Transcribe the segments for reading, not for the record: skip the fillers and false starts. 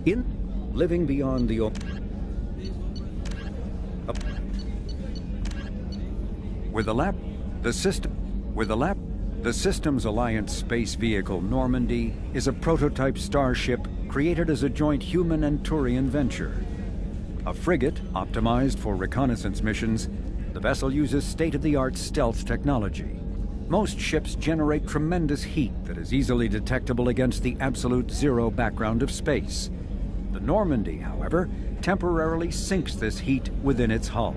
In living beyond the the Systems Alliance space vehicle Normandy is a prototype starship created as a joint human and Turian venture. A frigate optimized for reconnaissance missions, the vessel uses state-of-the-art stealth technology. Most ships generate tremendous heat that is easily detectable against the absolute zero background of space. The Normandy, however, temporarily sinks this heat within its hull.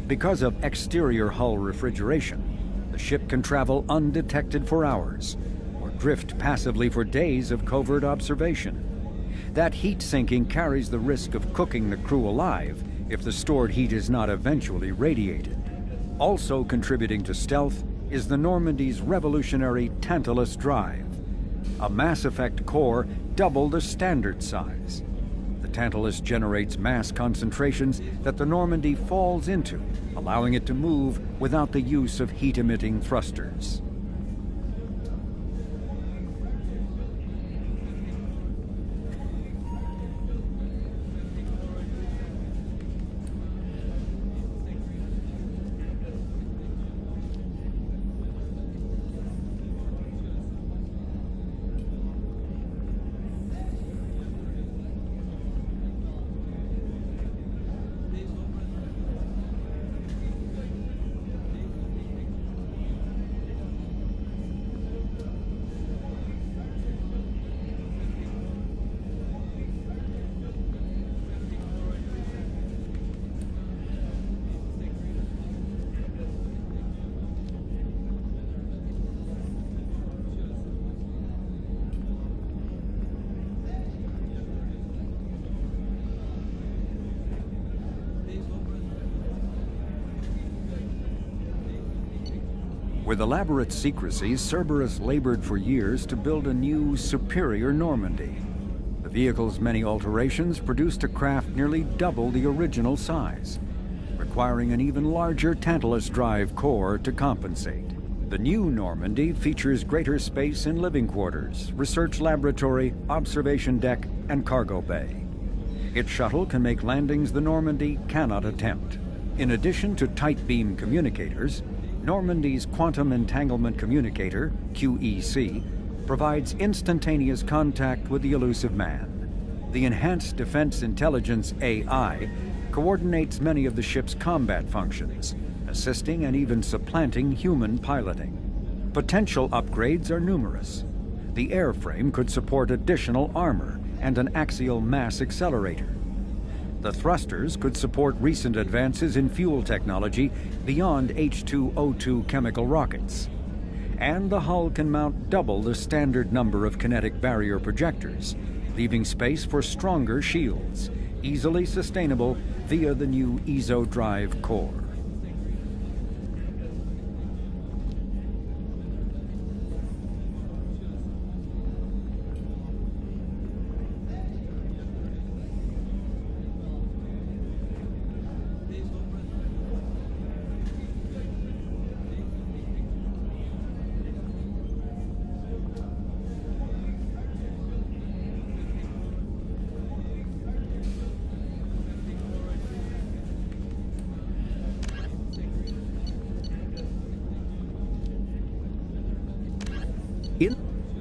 Because of exterior hull refrigeration, the ship can travel undetected for hours, or drift passively for days of covert observation. That heat sinking carries the risk of cooking the crew alive if the stored heat is not eventually radiated. Also contributing to stealth is the Normandy's revolutionary Tantalus drive, a Mass Effect core double the standard size. The Tantalus generates mass concentrations that the Normandy falls into, allowing it to move without the use of heat-emitting thrusters. With elaborate secrecy, Cerberus labored for years to build a new, superior Normandy. The vehicle's many alterations produced a craft nearly double the original size, requiring an even larger Tantalus drive core to compensate. The new Normandy features greater space in living quarters, research laboratory, observation deck, and cargo bay. Its shuttle can make landings the Normandy cannot attempt. In addition to tight beam communicators, Normandy's Quantum Entanglement Communicator, QEC, provides instantaneous contact with the elusive man. The Enhanced Defense Intelligence, AI, coordinates many of the ship's combat functions, assisting and even supplanting human piloting. Potential upgrades are numerous. The airframe could support additional armor and an axial mass accelerator. The thrusters could support recent advances in fuel technology beyond H2O2 chemical rockets. And the hull can mount double the standard number of kinetic barrier projectors, leaving space for stronger shields, easily sustainable via the new EZO drive core.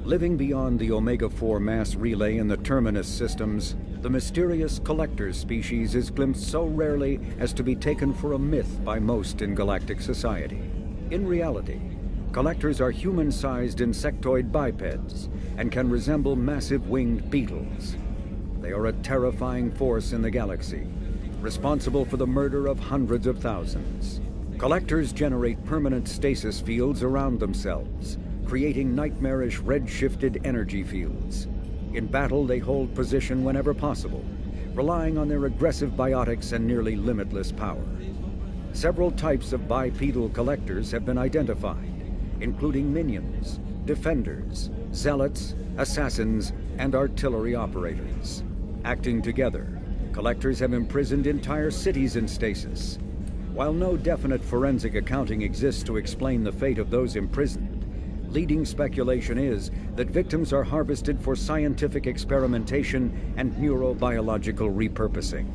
Living beyond the Omega-4 mass relay in the Terminus systems, the mysterious Collectors species is glimpsed so rarely as to be taken for a myth by most in galactic society. In reality, Collectors are human-sized insectoid bipeds and can resemble massive winged beetles. They are a terrifying force in the galaxy, responsible for the murder of hundreds of thousands. Collectors generate permanent stasis fields around themselves, creating nightmarish red-shifted energy fields. In battle, they hold position whenever possible, relying on their aggressive biotics and nearly limitless power. Several types of bipedal Collectors have been identified, including minions, defenders, zealots, assassins, and artillery operators. Acting together, Collectors have imprisoned entire cities in stasis. While no definite forensic accounting exists to explain the fate of those imprisoned, leading speculation is that victims are harvested for scientific experimentation and neurobiological repurposing.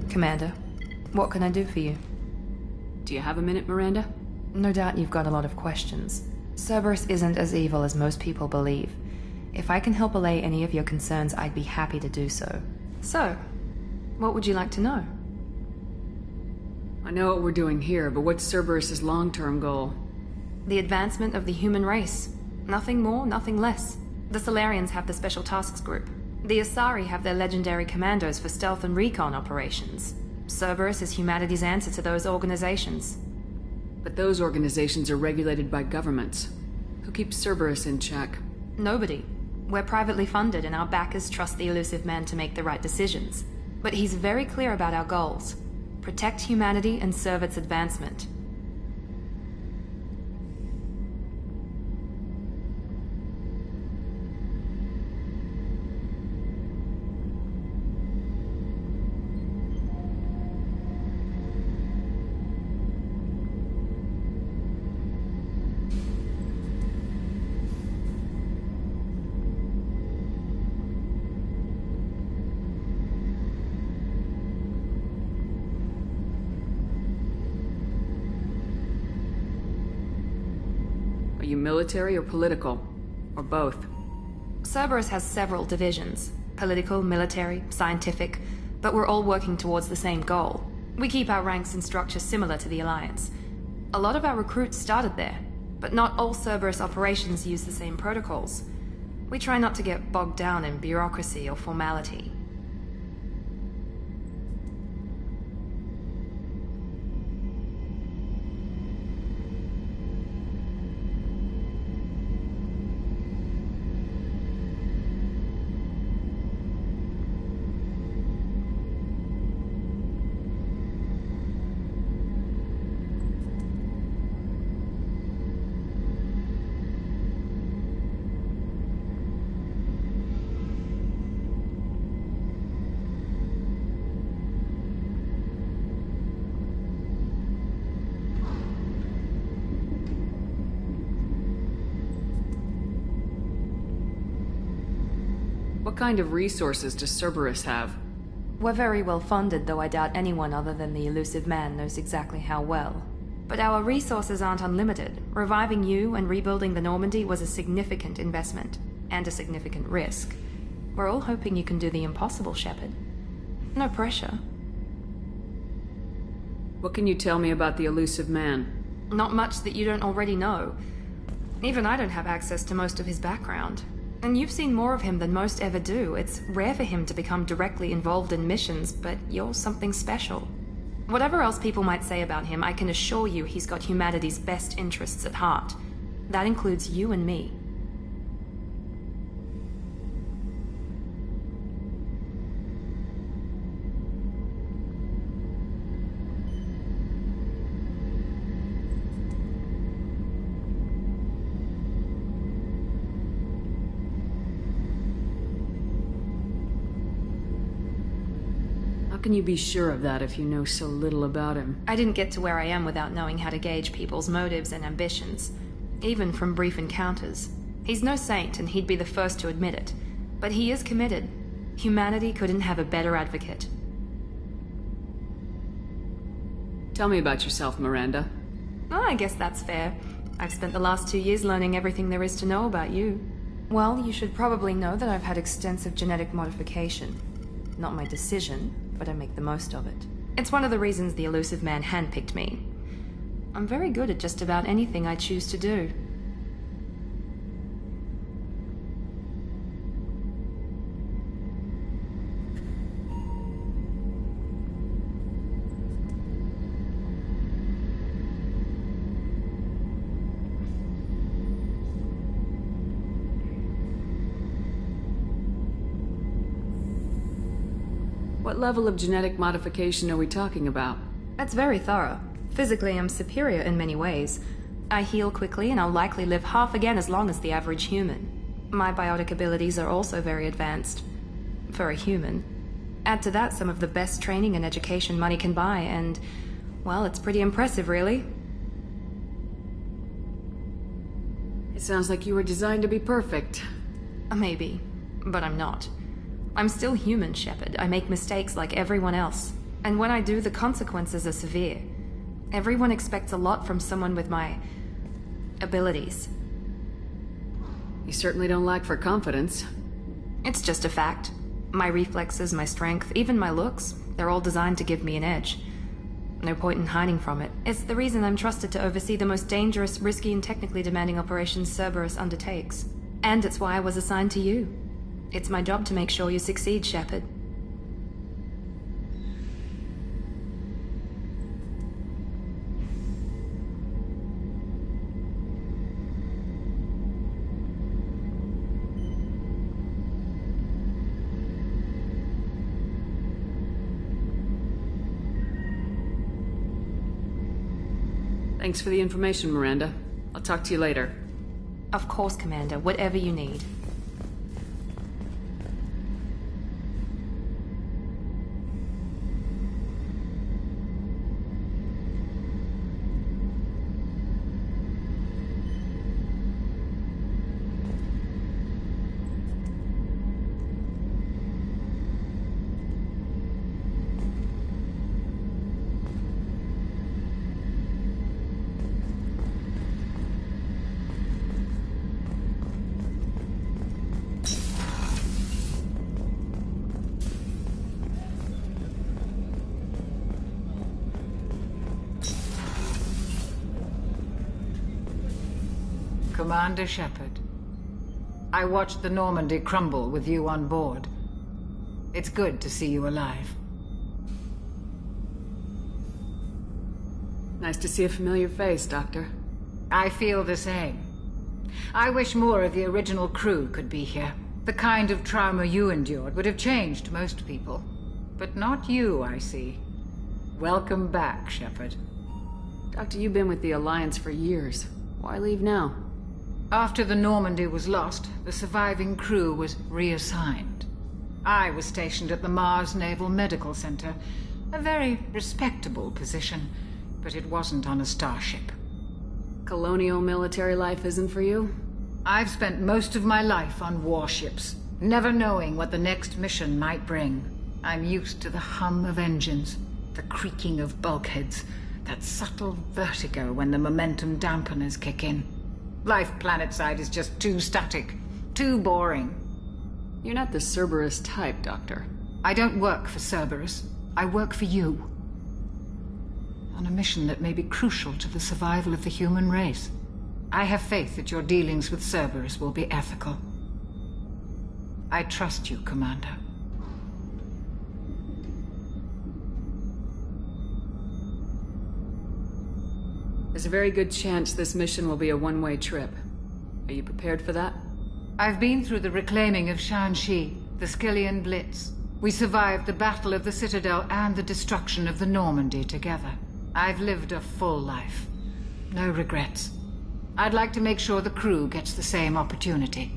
Commander, what can I do for you? Do you have a minute, Miranda? No doubt you've got a lot of questions. Cerberus isn't as evil as most people believe. If I can help allay any of your concerns, I'd be happy to do so. So, what would you like to know? I know what we're doing here, but what's Cerberus's long-term goal? The advancement of the human race. Nothing more, nothing less. The Solarians have the Special Tasks Group. The Asari have their legendary commandos for stealth and recon operations. Cerberus is humanity's answer to those organizations. But those organizations are regulated by governments. Who keeps Cerberus in check? Nobody. We're privately funded and our backers trust the Elusive Man to make the right decisions. But he's very clear about our goals. Protect humanity and serve its advancement. Are you military or political? Or both? Cerberus has several divisions. Political, military, scientific, but we're all working towards the same goal. We keep our ranks and structure similar to the Alliance. A lot of our recruits started there, but not all Cerberus operations use the same protocols. We try not to get bogged down in bureaucracy or formality. What kind of resources does Cerberus have? We're very well funded, though I doubt anyone other than the Elusive Man knows exactly how well. But our resources aren't unlimited. Reviving you and rebuilding the Normandy was a significant investment, and a significant risk. We're all hoping you can do the impossible, Shepard. No pressure. What can you tell me about the Elusive Man? Not much that you don't already know. Even I don't have access to most of his background. And you've seen more of him than most ever do. It's rare for him to become directly involved in missions, but you're something special. Whatever else people might say about him, I can assure you he's got humanity's best interests at heart. That includes you and me. How can you be sure of that if you know so little about him? I didn't get to where I am without knowing how to gauge people's motives and ambitions, even from brief encounters. He's no saint, and he'd be the first to admit it. But he is committed. Humanity couldn't have a better advocate. Tell me about yourself, Miranda. Oh, I guess that's fair. I've spent the last 2 years learning everything there is to know about you. Well, you should probably know that I've had extensive genetic modification. Not my decision, but I make the most of it. It's one of the reasons the Elusive Man handpicked me. I'm very good at just about anything I choose to do. What level of genetic modification are we talking about? That's very thorough. Physically, I'm superior in many ways. I heal quickly, and I'll likely live half again as long as the average human. My biotic abilities are also very advanced. For a human. Add to that some of the best training and education money can buy, and, well, it's pretty impressive, really. It sounds like you were designed to be perfect. Maybe, but I'm not. I'm still human, Shepard. I make mistakes like everyone else. And when I do, the consequences are severe. Everyone expects a lot from someone with my abilities. You certainly don't lack for confidence. It's just a fact. My reflexes, my strength, even my looks, they're all designed to give me an edge. No point in hiding from it. It's the reason I'm trusted to oversee the most dangerous, risky, and technically demanding operations Cerberus undertakes. And it's why I was assigned to you. It's my job to make sure you succeed, Shepard. Thanks for the information, Miranda. I'll talk to you later. Of course, Commander. Whatever you need. Commander Shepard, I watched the Normandy crumble with you on board. It's good to see you alive. Nice to see a familiar face, Doctor. I feel the same. I wish more of the original crew could be here. The kind of trauma you endured would have changed most people. But not you, I see. Welcome back, Shepard. Doctor, you've been with the Alliance for years. Why leave now? After the Normandy was lost, the surviving crew was reassigned. I was stationed at the Mars Naval Medical Center, a very respectable position, but it wasn't on a starship. Colonial military life isn't for you? I've spent most of my life on warships, never knowing what the next mission might bring. I'm used to the hum of engines, the creaking of bulkheads, that subtle vertigo when the momentum dampeners kick in. Life planetside is just too static, too boring. You're not the Cerberus type, Doctor. I don't work for Cerberus. I work for you. On a mission that may be crucial to the survival of the human race. I have faith that your dealings with Cerberus will be ethical. I trust you, Commander. There's a very good chance this mission will be a one-way trip. Are you prepared for that? I've been through the reclaiming of Shanxi, the Skyllian Blitz. We survived the Battle of the Citadel and the destruction of the Normandy together. I've lived a full life. No regrets. I'd like to make sure the crew gets the same opportunity.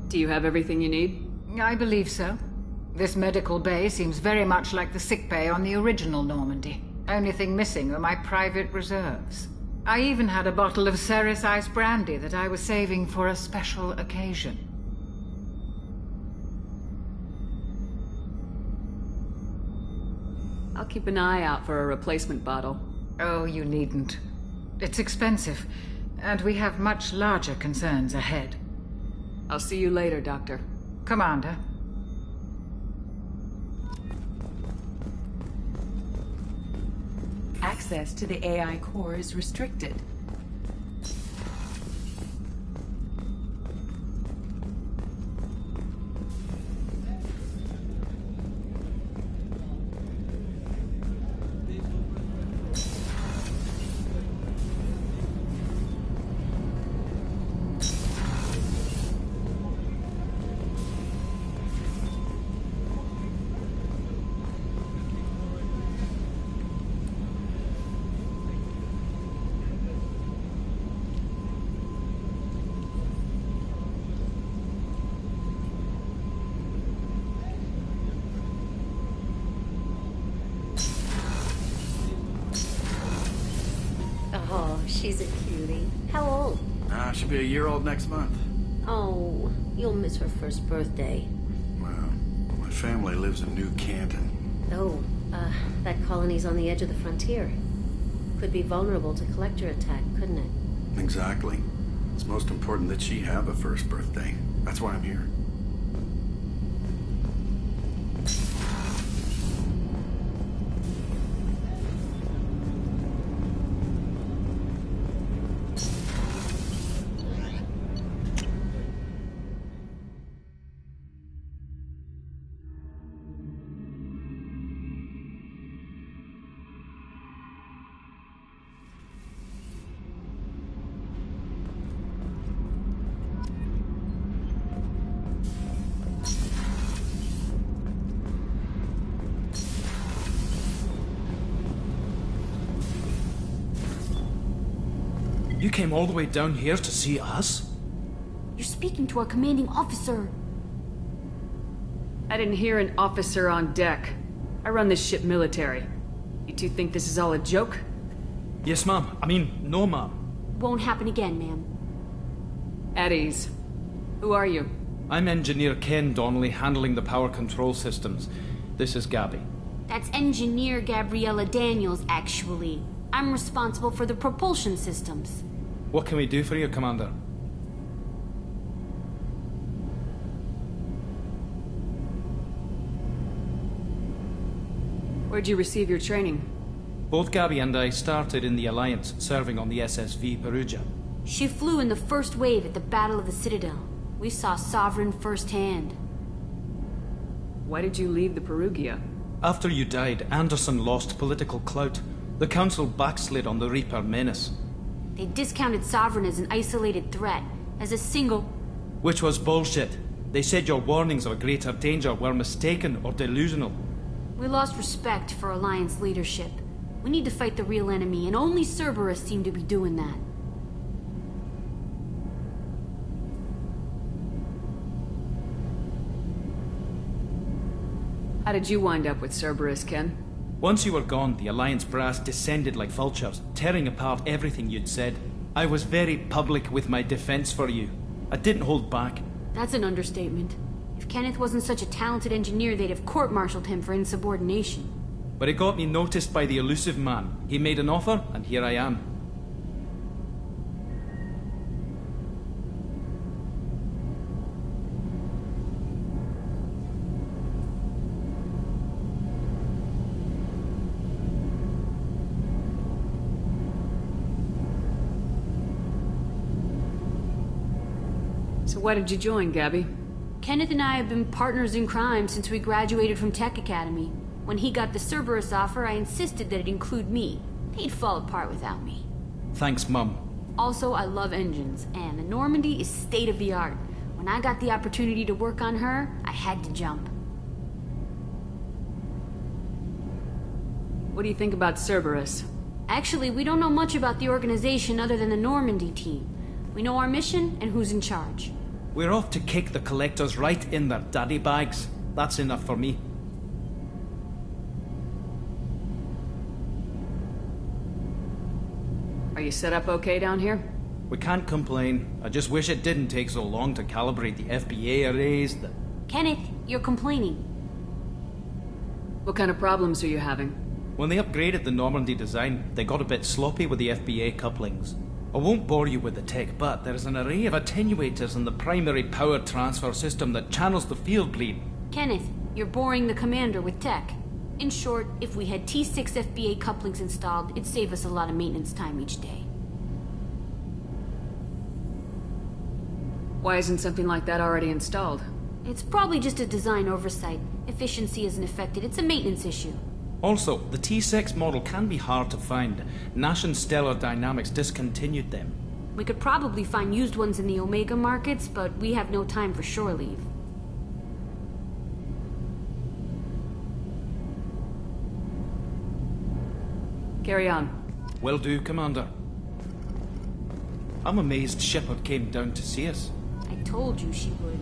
Do you have everything you need? I believe so. This medical bay seems very much like the sick bay on the original Normandy. Only thing missing are my private reserves. I even had a bottle of Ceres Ice brandy that I was saving for a special occasion. I'll keep an eye out for a replacement bottle. Oh, you needn't. It's expensive, and we have much larger concerns ahead. I'll see you later, Doctor. Commander. Access to the AI core is restricted. She's a cutie. How old? She'll be a year old next month. Oh, you'll miss her first birthday. Well, my family lives in New Canton. Oh, that colony's on the edge of the frontier. Could be vulnerable to collector attack, couldn't it? Exactly. It's most important that she have a first birthday. That's why I'm here. You came all the way down here to see us? You're speaking to our commanding officer. I didn't hear an officer on deck. I run this ship military. You two think this is all a joke? Yes, ma'am. I mean, no, ma'am. Won't happen again, ma'am. At ease. Who are you? I'm Engineer Ken Donnelly, handling the power control systems. This is Gabby. That's Engineer Gabriella Daniels, actually. I'm responsible for the propulsion systems. What can we do for you, Commander? Where'd you receive your training? Both Gabby and I started in the Alliance, serving on the SSV Perugia. She flew in the first wave at the Battle of the Citadel. We saw Sovereign firsthand. Why did you leave the Perugia? After you died, Anderson lost political clout. The Council backslid on the Reaper menace. They discounted Sovereign as an isolated threat, as a single... Which was bullshit. They said your warnings of a greater danger were mistaken or delusional. We lost respect for Alliance leadership. We need to fight the real enemy, and only Cerberus seemed to be doing that. How did you wind up with Cerberus, Ken? Once you were gone, the Alliance brass descended like vultures, tearing apart everything you'd said. I was very public with my defense for you. I didn't hold back. That's an understatement. If Kenneth wasn't such a talented engineer, they'd have court-martialed him for insubordination. But it got me noticed by the elusive man. He made an offer, and here I am. So why did you join, Gabby? Kenneth and I have been partners in crime since we graduated from Tech Academy. When he got the Cerberus offer, I insisted that it include me. He'd fall apart without me. Thanks, Mum. Also, I love engines, and the Normandy is state-of-the-art. When I got the opportunity to work on her, I had to jump. What do you think about Cerberus? Actually, we don't know much about the organization other than the Normandy team. We know our mission and who's in charge. We're off to kick the Collectors right in their daddy bags. That's enough for me. Are you set up okay down here? We can't complain. I just wish it didn't take so long to calibrate the FBA arrays. Kenneth, you're complaining. What kind of problems are you having? When they upgraded the Normandy design, they got a bit sloppy with the FBA couplings. I won't bore you with the tech, but there's an array of attenuators in the primary power transfer system that channels the field bleed. Kenneth, you're boring the commander with tech. In short, if we had T6 FBA couplings installed, it'd save us a lot of maintenance time each day. Why isn't something like that already installed? It's probably just a design oversight. Efficiency isn't affected, it's a maintenance issue. Also, the T6 model can be hard to find. Nash and Stellar Dynamics discontinued them. We could probably find used ones in the Omega markets, but we have no time for shore leave. Carry on. Will do, Commander. I'm amazed Shepard came down to see us. I told you she would.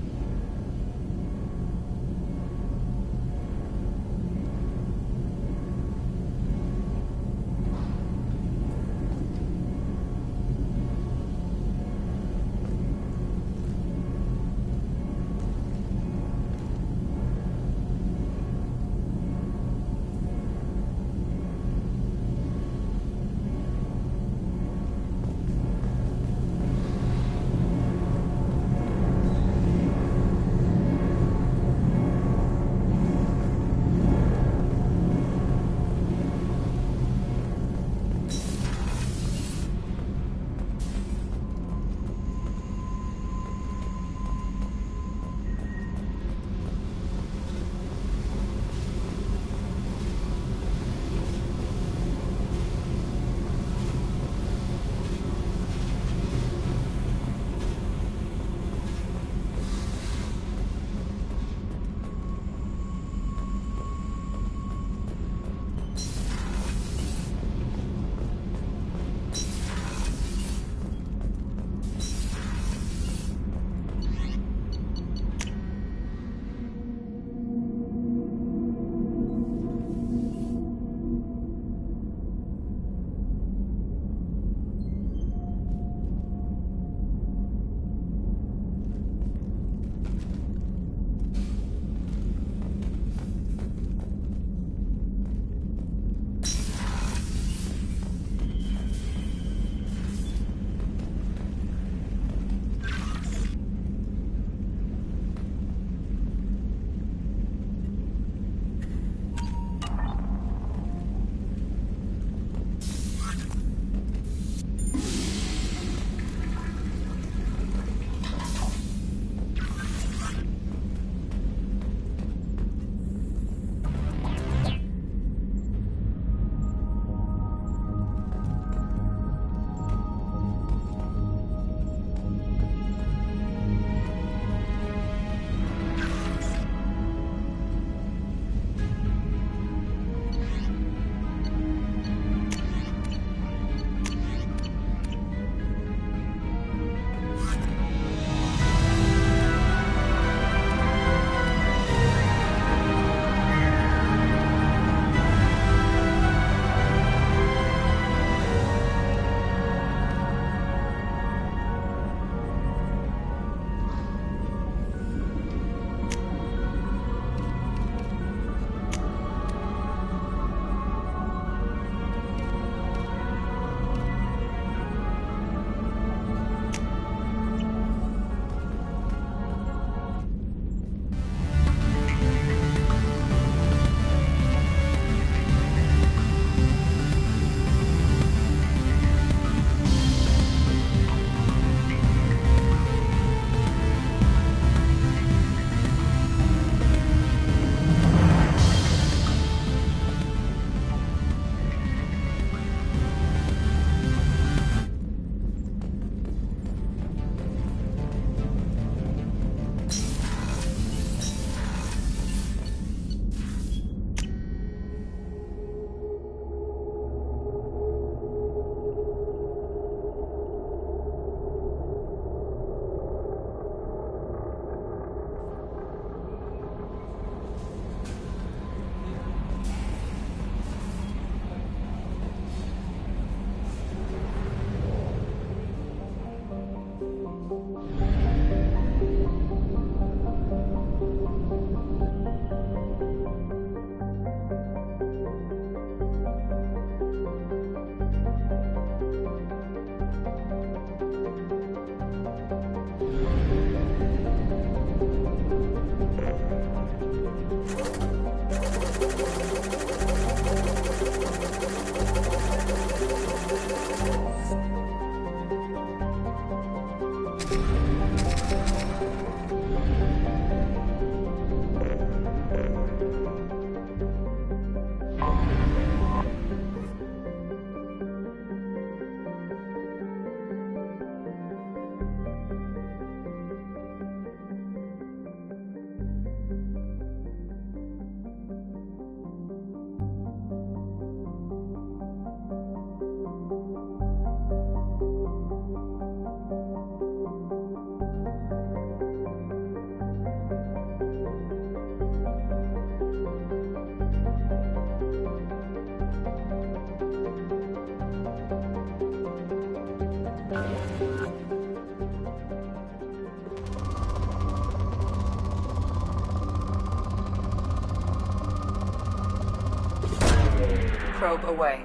Probe away.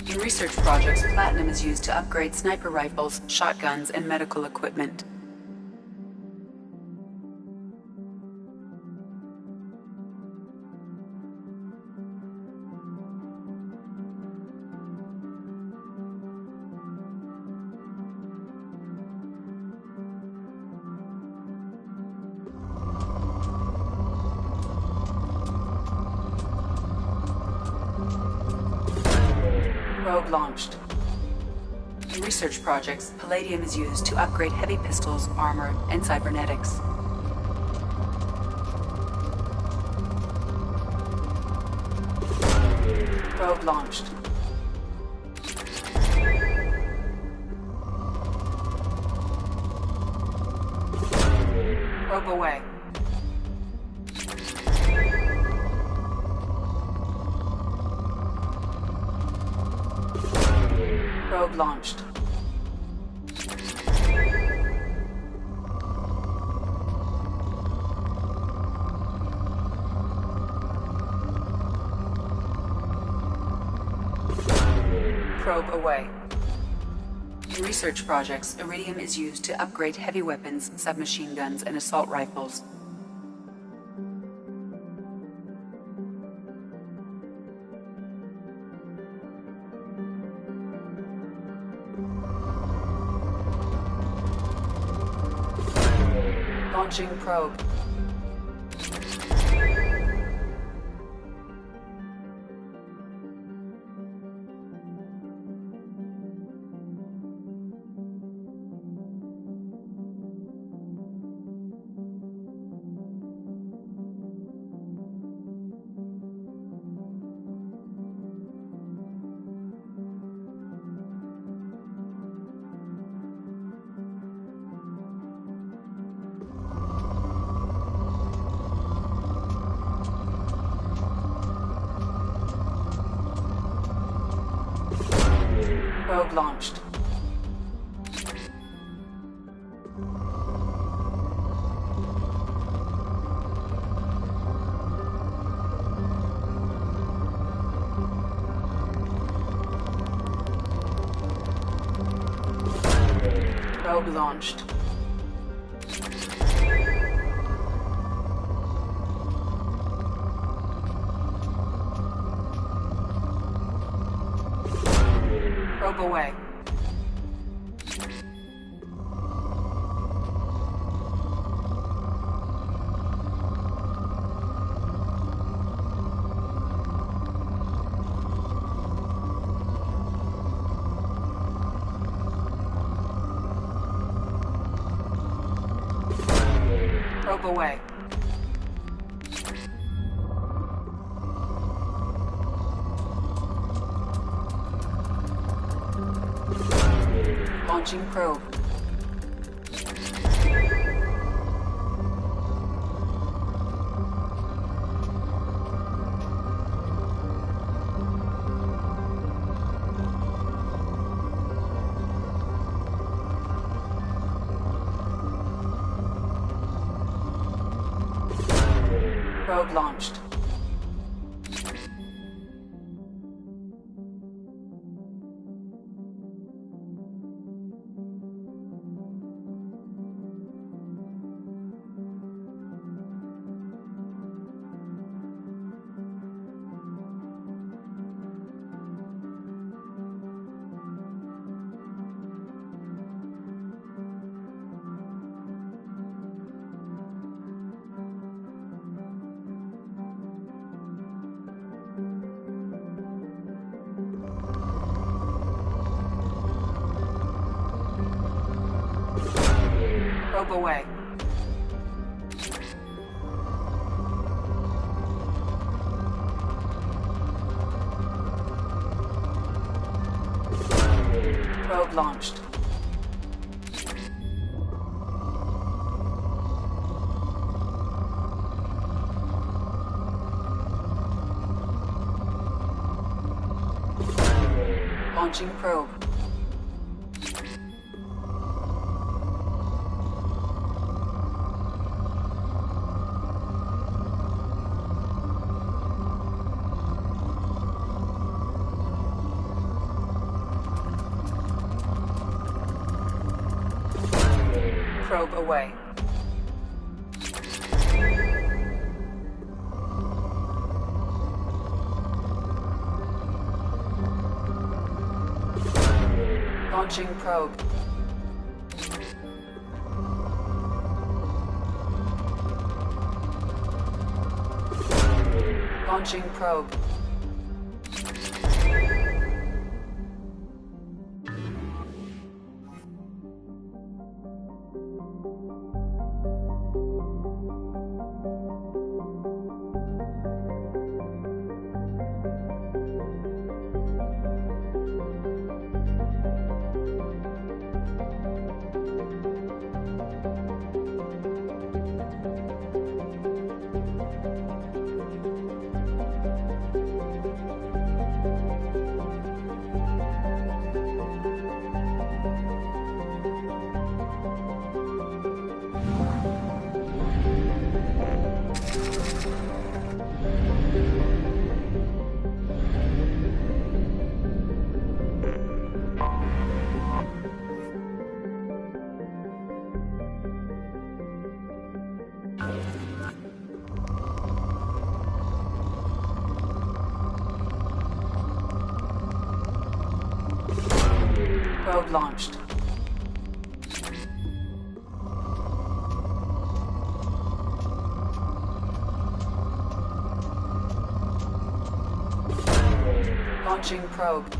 In research projects, platinum is used to upgrade sniper rifles, shotguns, and medical equipment. Probe launched. In research projects, palladium is used to upgrade heavy pistols, armor, and cybernetics. Probe launched. Probe away. Probe launched. Probe away. In research projects, iridium is used to upgrade heavy weapons, submachine guns, and assault rifles. Launching probe. Probe launched. Probe launched. Probe away. Probe away. Launching probe. Probe launched. Probe away. Probe launched. Launching probe. Probe away. Launching probe. Launching probe. Probe launched. Launching probe.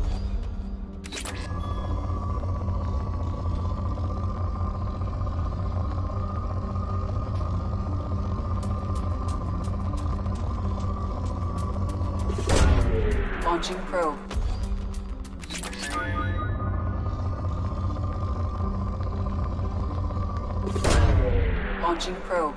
Launching probe. Launching probe.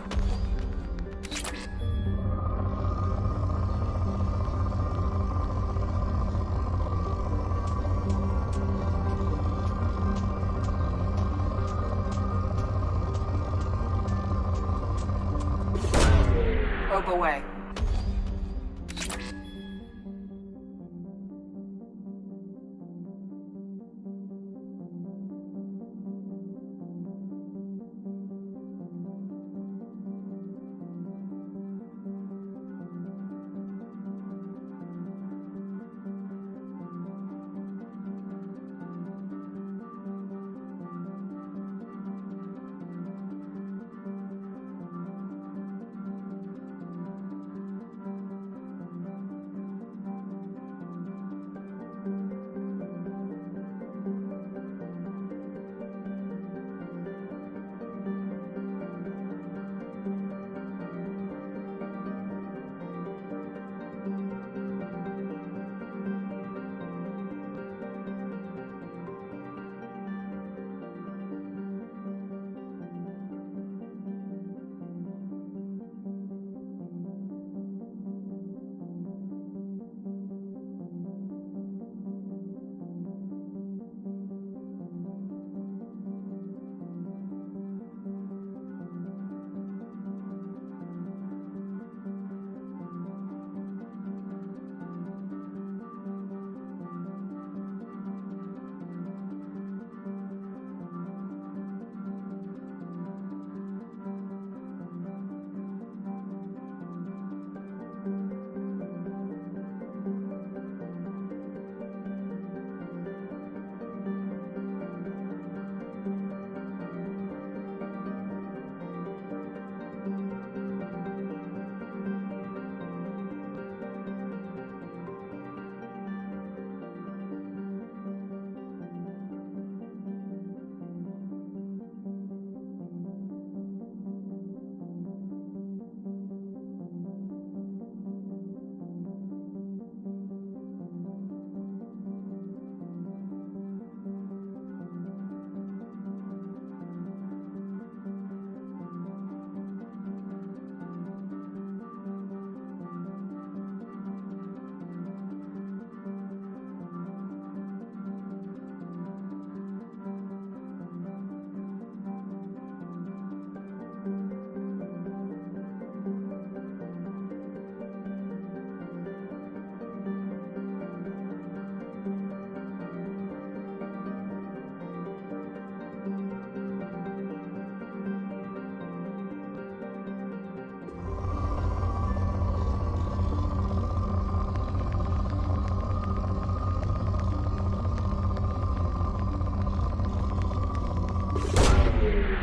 Probe away.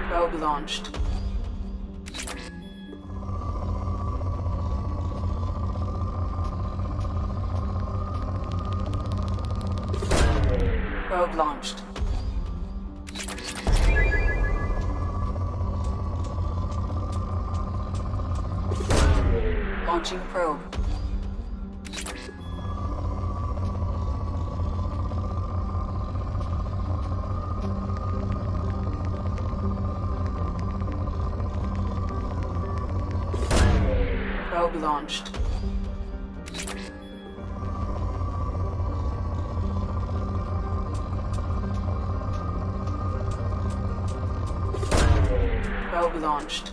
Probe launched. Probe launched. Launching probe. Probe launched. Probe launched.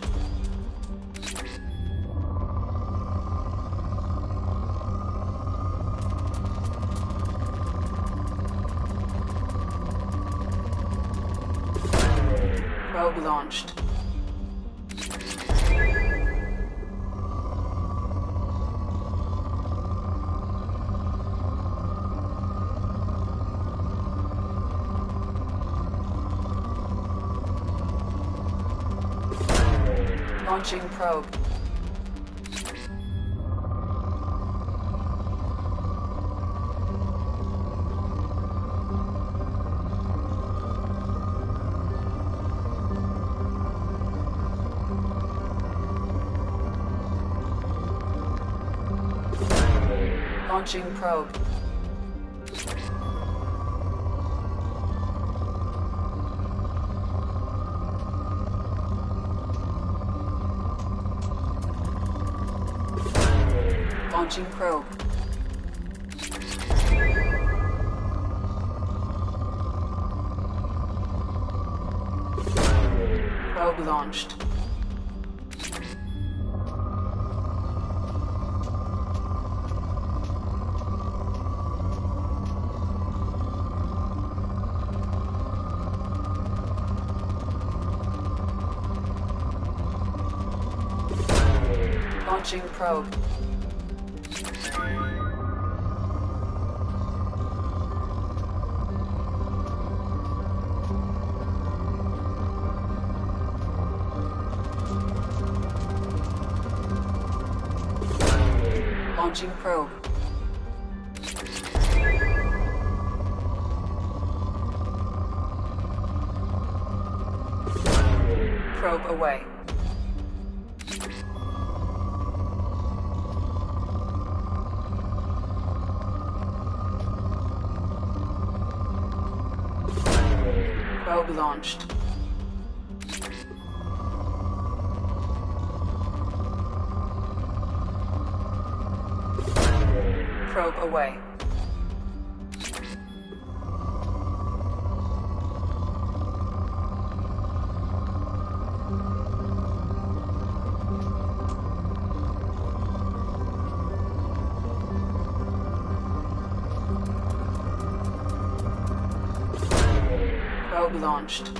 Probe launched. Launching probe. Launching probe. Launching probe. Probe launched. Launching probe. Launching probe. Probe away. Probe launched. Probe away. Probe launched.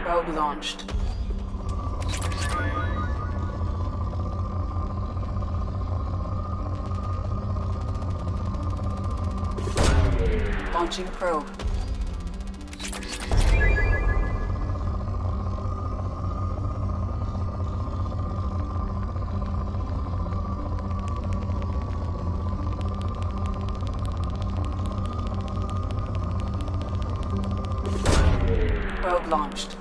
Probe launched. Launching probe. Probe launched.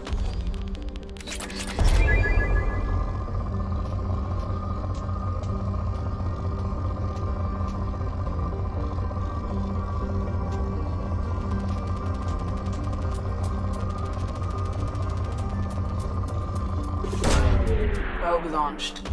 Probe launched.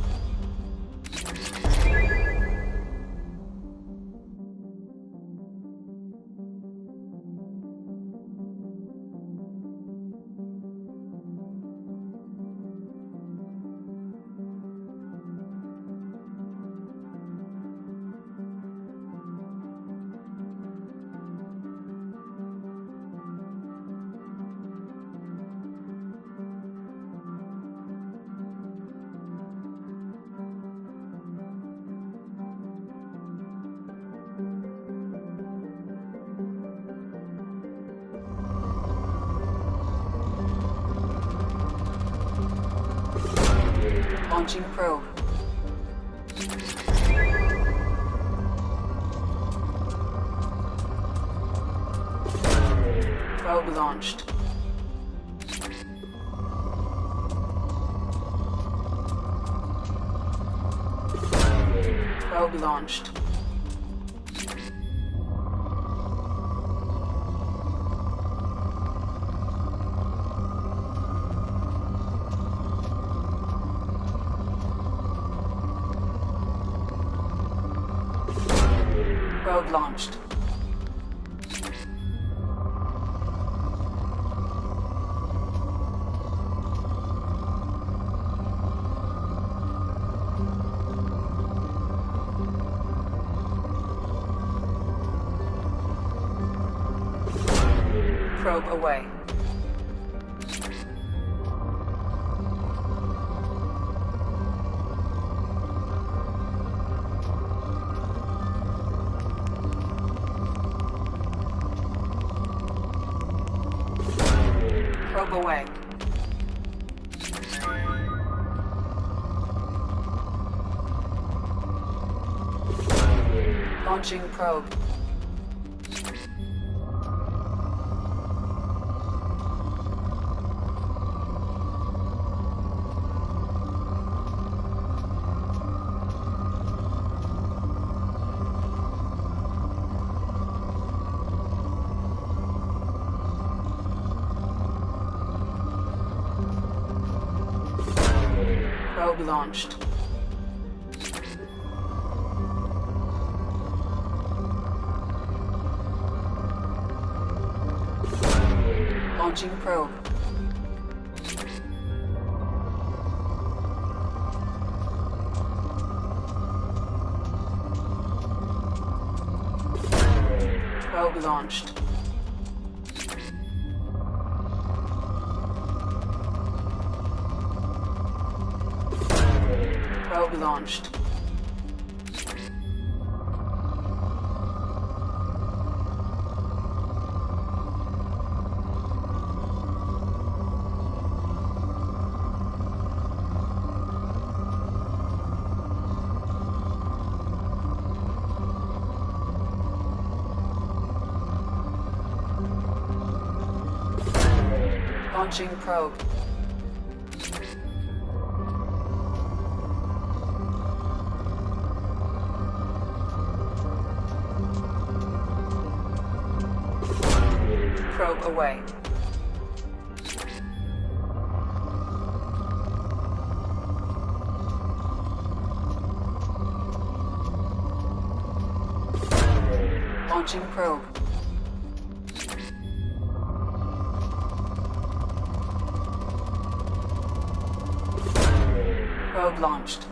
Launching probe. Probe launched. Probe launched. Probe launched. Probe away. Probe away. Launching probe. Probe launched. Launching probe. Probe launched. Probe launched. Launching probe. Probe away. Launching probe. Probe launched.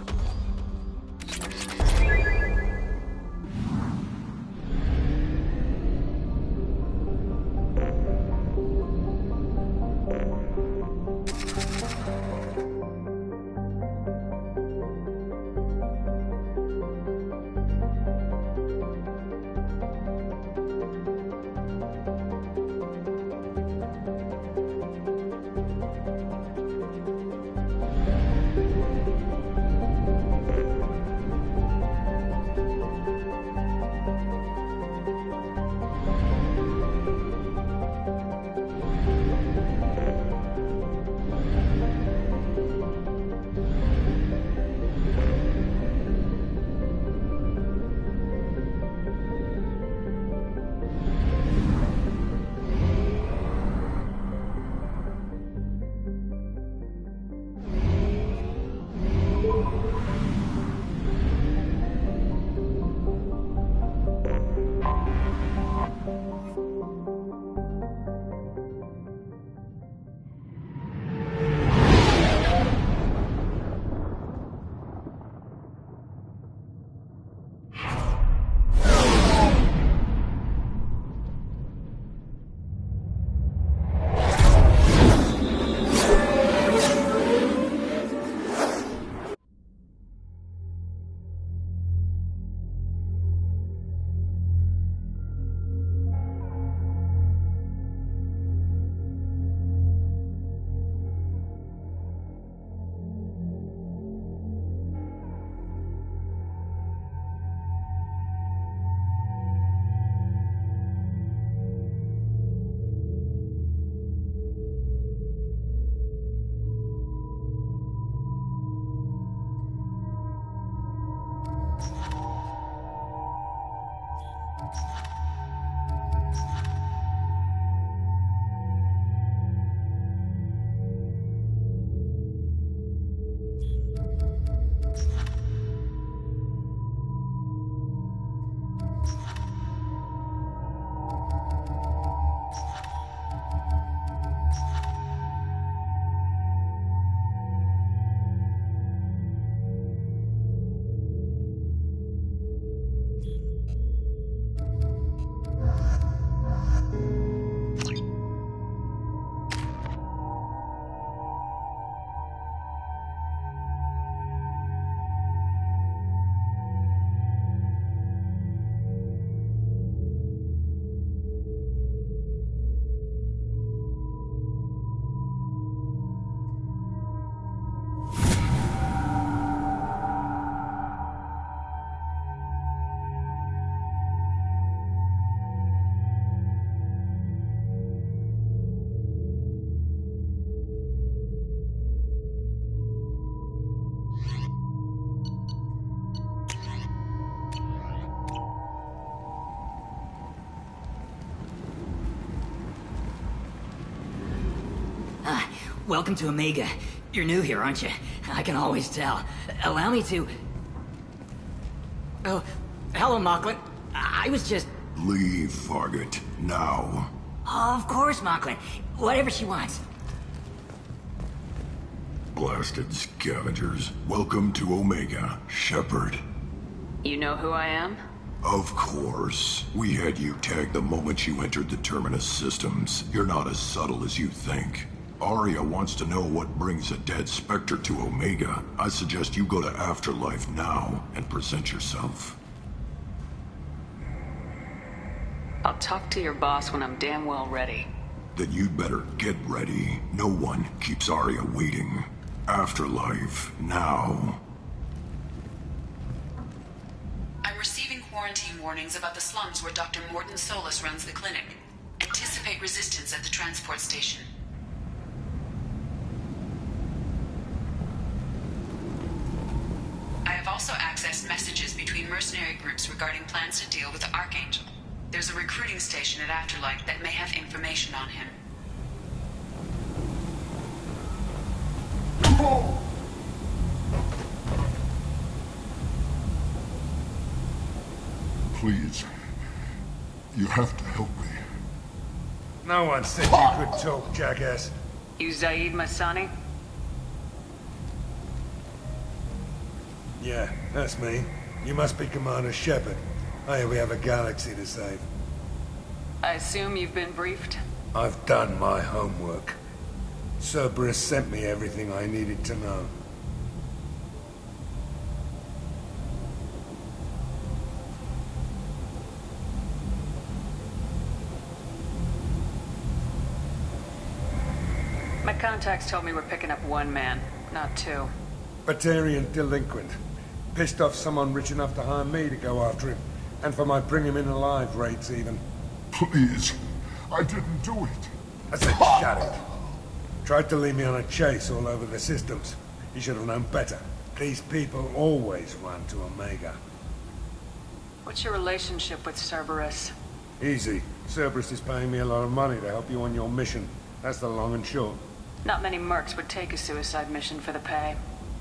welcome to Omega. You're new here, aren't you? I can always tell. Allow me to... Oh, hello, Mocklin. I was just... Leave, Fargate. Now. Of course, Mocklin. Whatever she wants. Blasted scavengers. Welcome to Omega, Shepard. You know who I am? Of course. We had you tagged the moment you entered the Terminus systems. You're not as subtle as you think. Aria wants to know what brings a dead Spectre to Omega. I suggest you go to Afterlife now and present yourself. I'll talk to your boss when I'm damn well ready. Then you'd better get ready. No one keeps Aria waiting. Afterlife now. I'm receiving quarantine warnings about the slums where Dr. Mordin Solus runs the clinic. Anticipate resistance at the transport station. I have also accessed messages between mercenary groups regarding plans to deal with the Archangel. There's a recruiting station at Afterlife that may have information on him. Please. You have to help me. No one said you could talk, jackass. You Zaid Masani? Yeah, that's me. You must be Commander Shepard. I hear we have a galaxy to save. I assume you've been briefed? I've done my homework. Cerberus sent me everything I needed to know. My contacts told me we're picking up one man, not two. Batarian delinquent. Pissed off someone rich enough to hire me to go after him. And for my bring him in alive rates even. Please. I didn't do it. I said shut it. Tried to lead me on a chase all over the systems. He should have known better. These people always run to Omega. What's your relationship with Cerberus? Easy. Cerberus is paying me a lot of money to help you on your mission. That's the long and short. Not many mercs would take a suicide mission for the pay.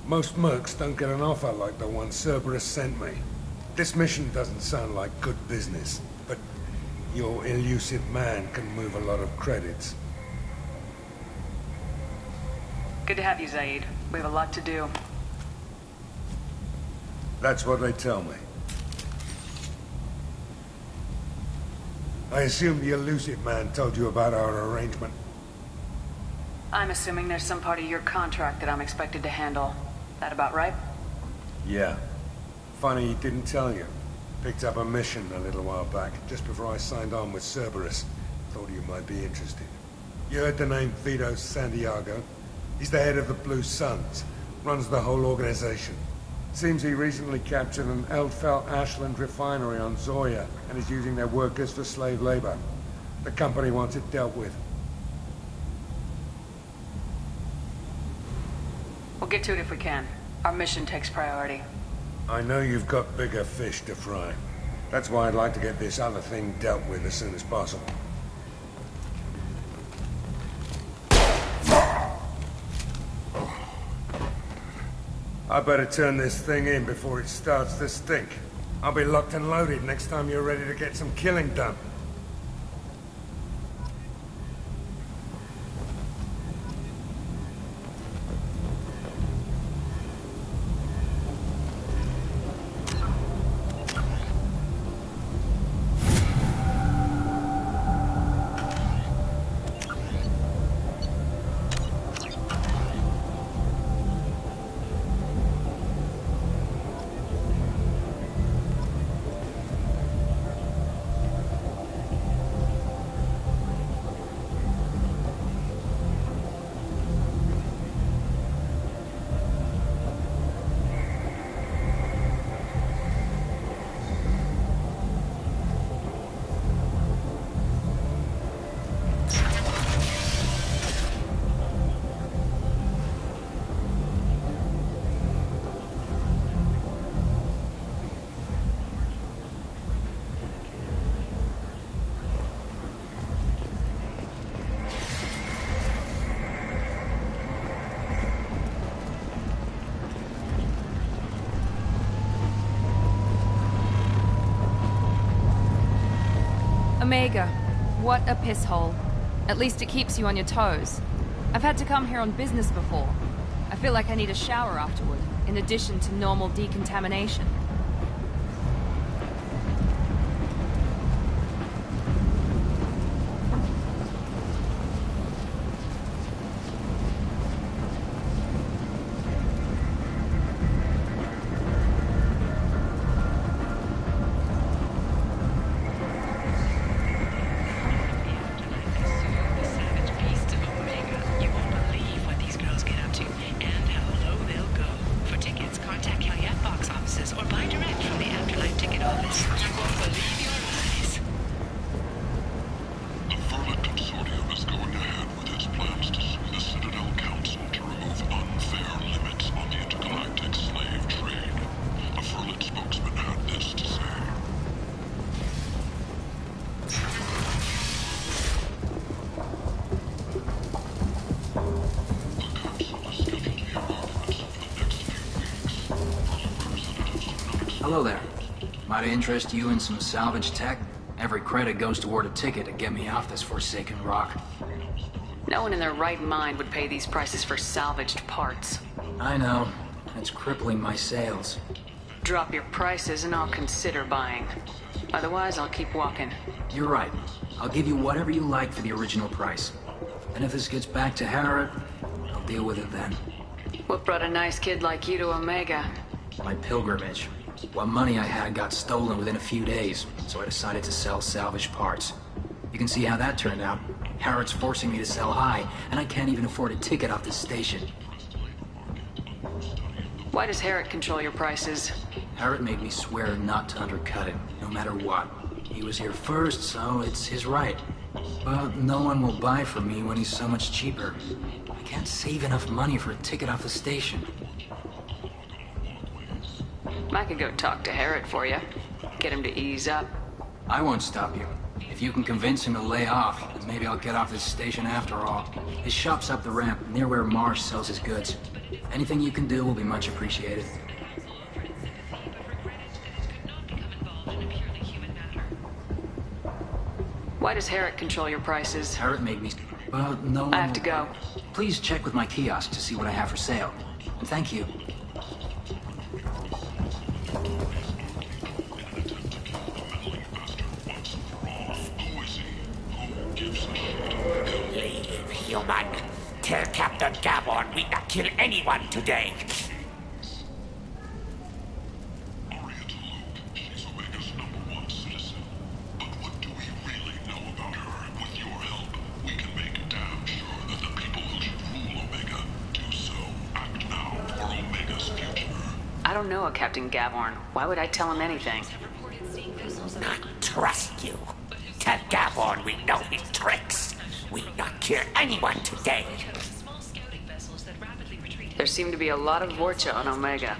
Most mercs don't get an offer like the one Cerberus sent me. This mission doesn't sound like good business, but your elusive man can move a lot of credits. Good to have you, Zaid. We have a lot to do. That's what they tell me. I assume the elusive man told you about our arrangement. I'm assuming there's some part of your contract that I'm expected to handle. That about right? Yeah. Funny he didn't tell you. Picked up a mission a little while back, just before I signed on with Cerberus. Thought you might be interested. You heard the name Vito Santiago? He's the head of the Blue Suns. Runs the whole organization. Seems he recently captured an Eldfell Ashland refinery on Zoya and is using their workers for slave labor. The company wants it dealt with. We'll get to it if we can. Our mission takes priority. I know you've got bigger fish to fry. That's why I'd like to get this other thing dealt with as soon as possible. I better turn this thing in before it starts to stink. I'll be locked and loaded next time you're ready to get some killing done. Omega, what a piss hole. At least it keeps you on your toes. I've had to come here on business before. I feel like I need a shower afterward, in addition to normal decontamination. Hello there. Might interest you in some salvage tech? Every credit goes toward a ticket to get me off this forsaken rock. No one in their right mind would pay these prices for salvaged parts. I know. It's crippling my sales. Drop your prices and I'll consider buying. Otherwise, I'll keep walking. You're right. I'll give you whatever you like for the original price. And if this gets back to Harrod, I'll deal with it then. What brought a nice kid like you to Omega? My pilgrimage. What money I had got stolen within a few days, so I decided to sell salvaged parts. You can see how that turned out. Harrod's forcing me to sell high, and I can't even afford a ticket off this station. Why does Harrod control your prices? Harrod made me swear not to undercut it, no matter what. He was here first, so it's his right. But no one will buy from me when he's so much cheaper. I can't save enough money for a ticket off the station. I could go talk to Harrod for you. Get him to ease up. I won't stop you. If you can convince him to lay off, then maybe I'll get off this station after all. His shop's up the ramp, near where Marsh sells his goods. Anything you can do will be much appreciated. Why does Harrod control your prices? Harrod made me... Well, no one... I have to go. Please check with my kiosk to see what I have for sale. And thank you. Leave, human. Tell Captain Gavon we not kill anyone today. I don't know a Captain Gavorn. Why would I tell him anything? Not trust you. Tell Gavon we know his tricks. We not kill anyone today. There seem to be a lot of Vorcha on Omega.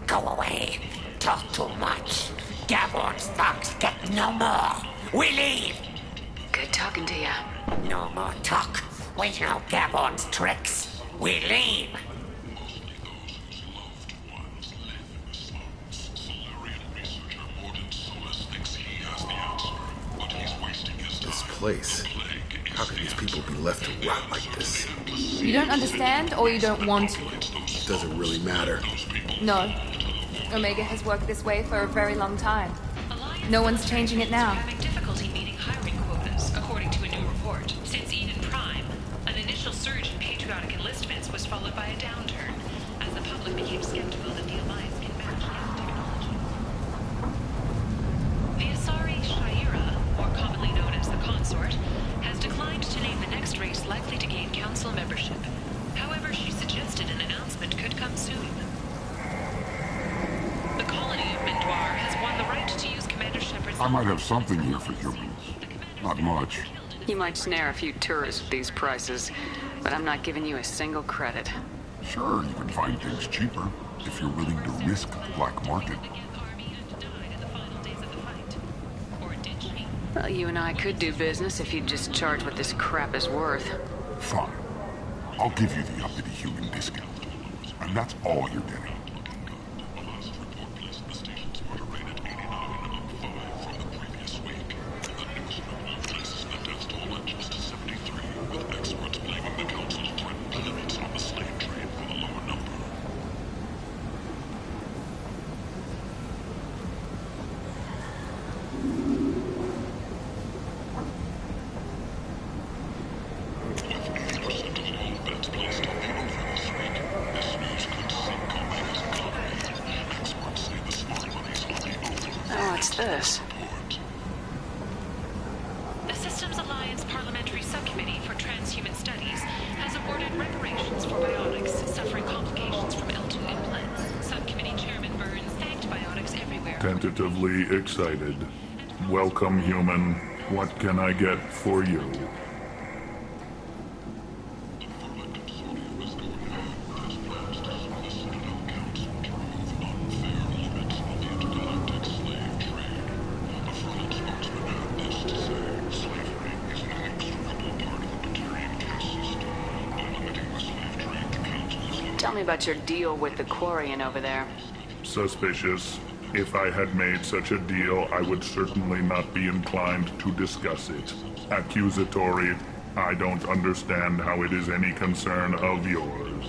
Go away. Talk too much. Gavon's thugs get no more. We leave. Good talking to you. No more talk. We know Gavon's tricks. We leave. This place. How can these people be left to rot like this? You don't understand, or you don't want to? Does it really matter? No. Omega has worked this way for a very long time. No one's changing it now. Having difficulty meeting hiring quotas, according to a new report. Since Eden Prime, an initial surge in patriotic enlistments was followed by a downturn, as the public became skeptical that the Alliance can match young technology. The Asari Shaira, more commonly known as the Consort, has declined to name the next race likely to gain council membership. However, she suggested an announcement could come soon. The colony of Mindoir has won the right to use Commander Shepard's... I might have something here for humans. Not much. You might snare a few tourists with these prices, but I'm not giving you a single credit. Sure, you can find things cheaper if you're willing to risk the black market. Well, you and I could do business if you'd just charge what this crap is worth. Fine. I'll give you the uppity human discount. And that's all you're getting. What's this? The Systems Alliance Parliamentary Subcommittee for Transhuman Studies has awarded reparations for biotics suffering complications from L2 implants. Subcommittee Chairman Burns thanked biotics everywhere. Tentatively excited. Welcome, human. What can I get for you? Tell me about your deal with the Quarian over there. Suspicious. If I had made such a deal, I would certainly not be inclined to discuss it. Accusatory. I don't understand how it is any concern of yours.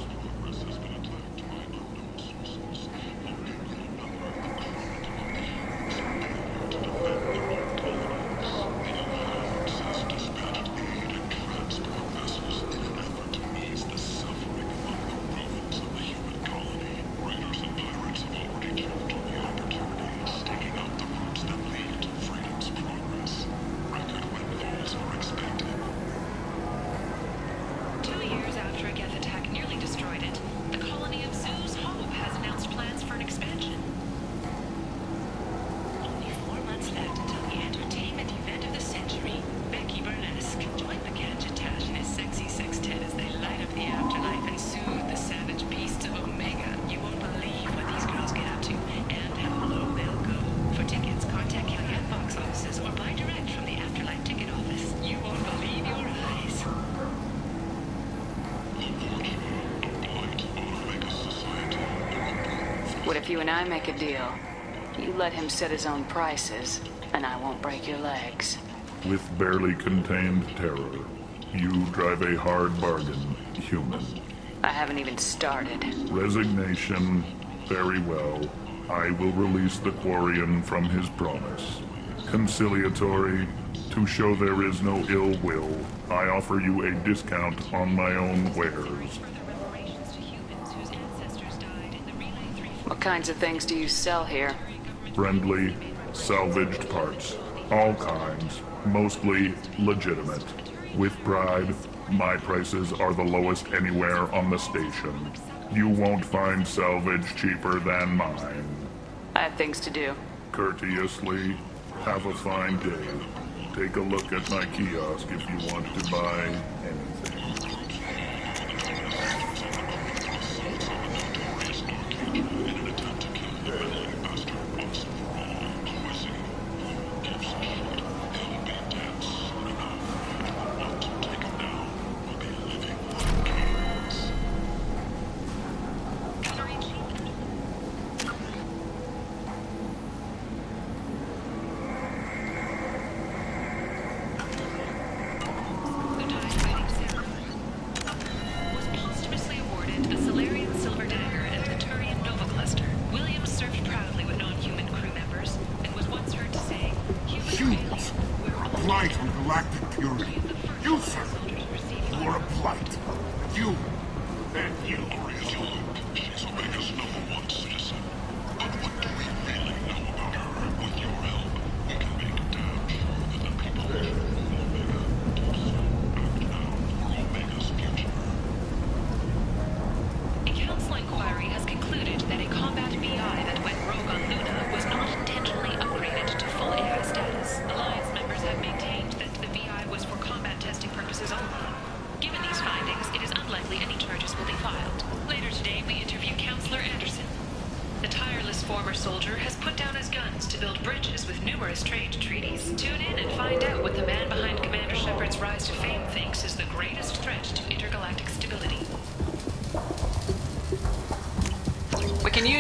What if you and I make a deal? You let him set his own prices, and I won't break your legs. With barely contained terror, you drive a hard bargain, human. I haven't even started. Resignation. Very well. I will release the Quarian from his promise. Conciliatory. To show there is no ill will, I offer you a discount on my own wares. What kinds of things do you sell here? Friendly, salvaged parts. All kinds. Mostly legitimate. With pride, my prices are the lowest anywhere on the station. You won't find salvage cheaper than mine. I have things to do. Courteously, have a fine day. Take a look at my kiosk if you want to buy anything.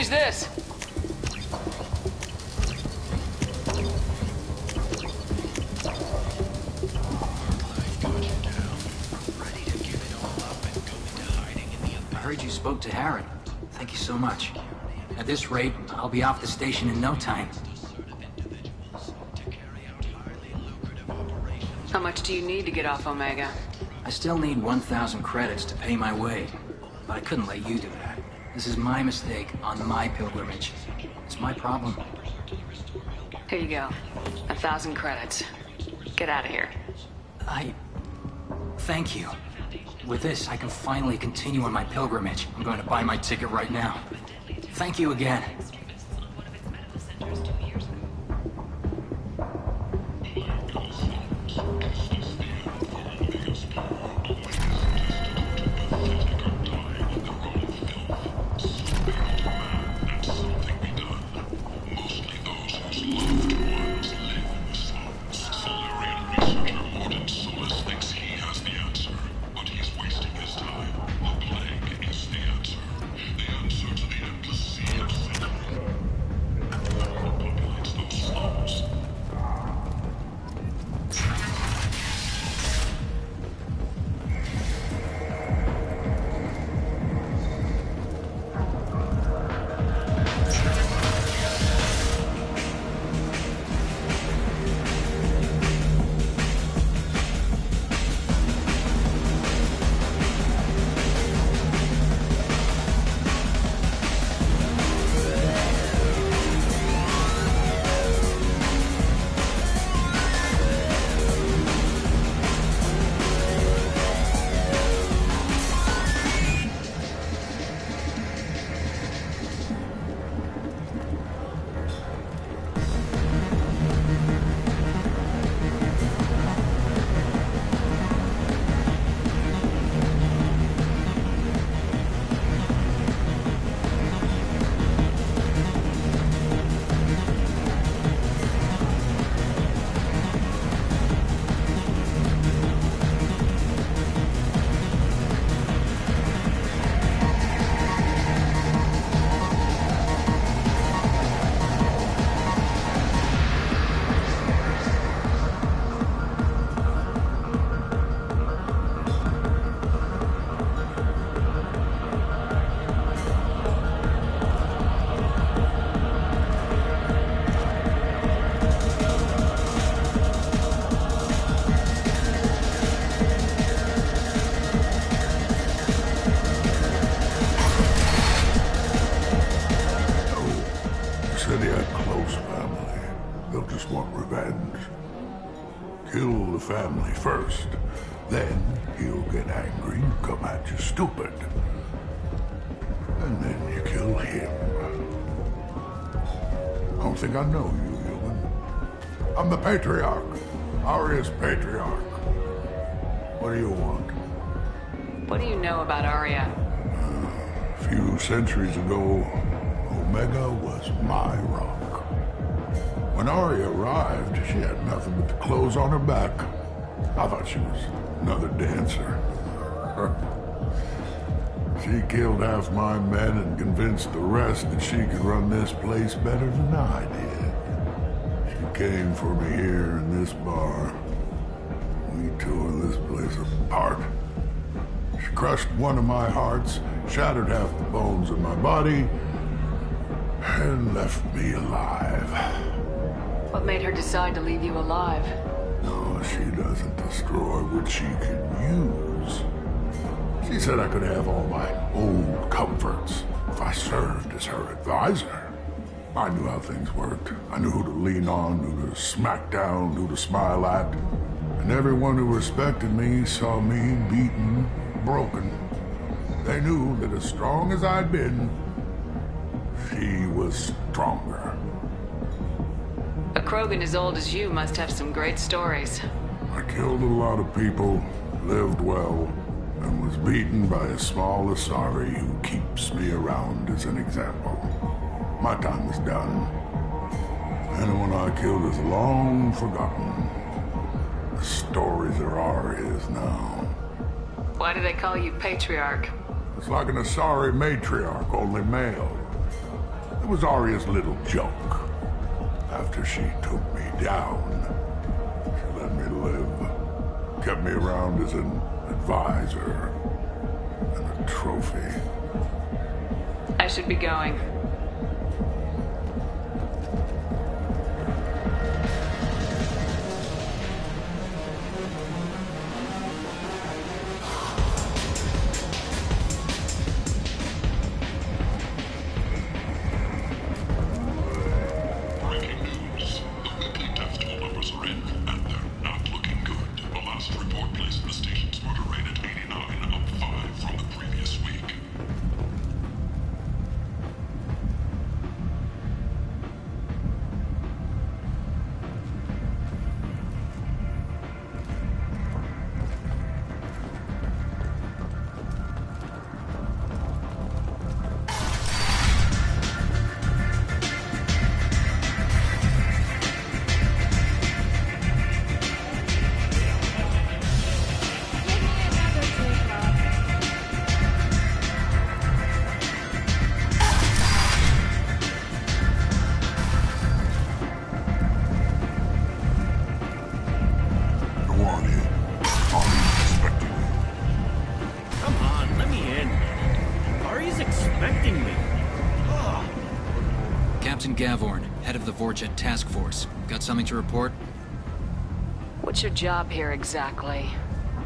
This. I heard you spoke to Harrod. Thank you so much. At this rate, I'll be off the station in no time. How much do you need to get off Omega? I still need 1,000 credits to pay my way, but I couldn't let you do that. This is my mistake on my pilgrimage. It's my problem. Here you go. 1,000 credits. Get out of here. Thank you. With this, I can finally continue on my pilgrimage. I'm going to buy my ticket right now. Thank you again. Kill the family first. Then he'll get angry and come at you stupid. And then you kill him. I don't think I know you, human. I'm the Patriarch. Aria's Patriarch. What do you want? What do you know about Aria? A few centuries ago, Omega was my rock. When Aria arrived, she had nothing but the clothes on her back. I thought she was another dancer. She killed half my men and convinced the rest that she could run this place better than I did. She came for me here in this bar. We tore this place apart. She crushed one of my hearts, shattered half the bones in my body, and left me alive. What made her decide to leave you alive? No, she doesn't destroy what she could use. She said I could have all my old comforts if I served as her advisor. I knew how things worked. I knew who to lean on, who to smack down, who to smile at. And everyone who respected me saw me beaten, broken. They knew that as strong as I'd been, she was stronger. A Krogan as old as you must have some great stories. I killed a lot of people, lived well, and was beaten by a small Asari who keeps me around as an example. My time was done. Anyone I killed is long forgotten. The stories are Aria's now. Why do they call you Patriarch? It's like an Asari matriarch, only male. It was Aria's little joke. After she took me down, she let me live. Kept me around as an advisor and a trophy. I should be going. Breaking news. Captain Gavorn, head of the Vorcha Task Force. Got something to report? What's your job here exactly?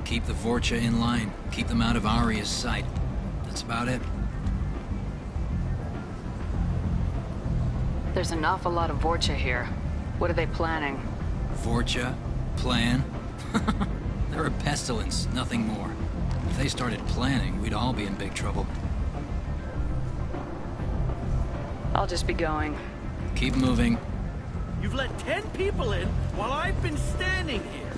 Keep the Vorcha in line. Keep them out of Aria's sight. That's about it. There's an awful lot of Vorcha here. What are they planning? Vorcha? Plan? They're a pestilence, nothing more. If they started planning, we'd all be in big trouble. I'll just be going. Keep moving. You've let 10 people in while I've been standing here.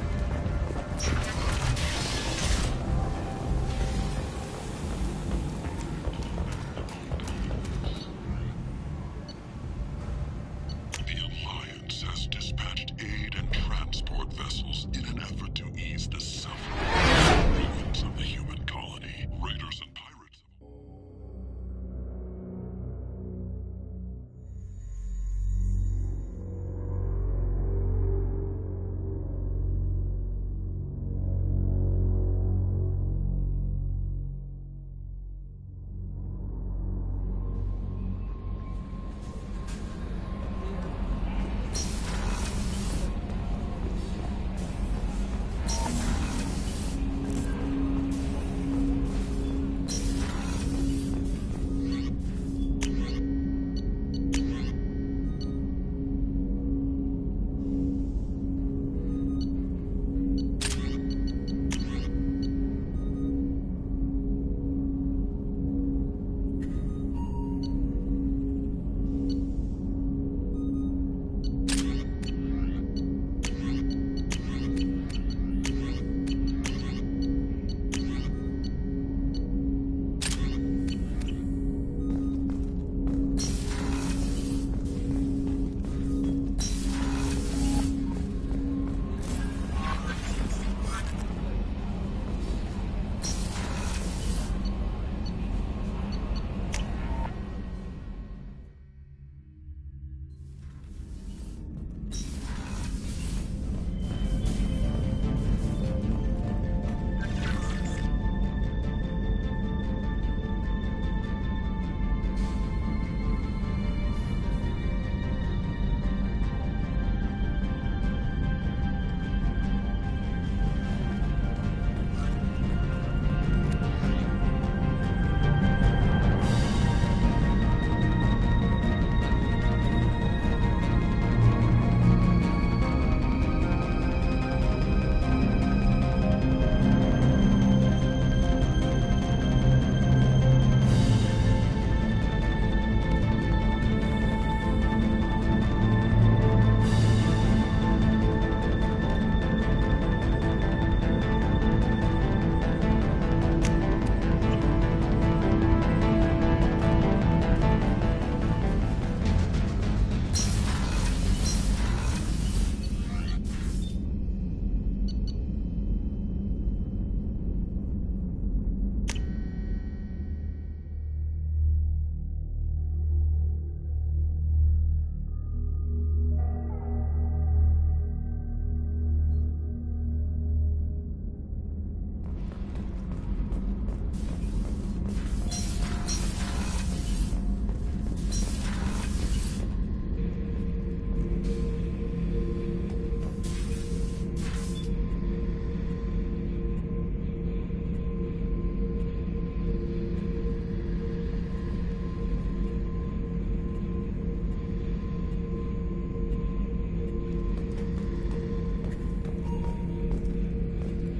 The Alliance has dispatched aid and transport vessels in an effort to ease the suffering ruins of the human colony. Raiders and pirates.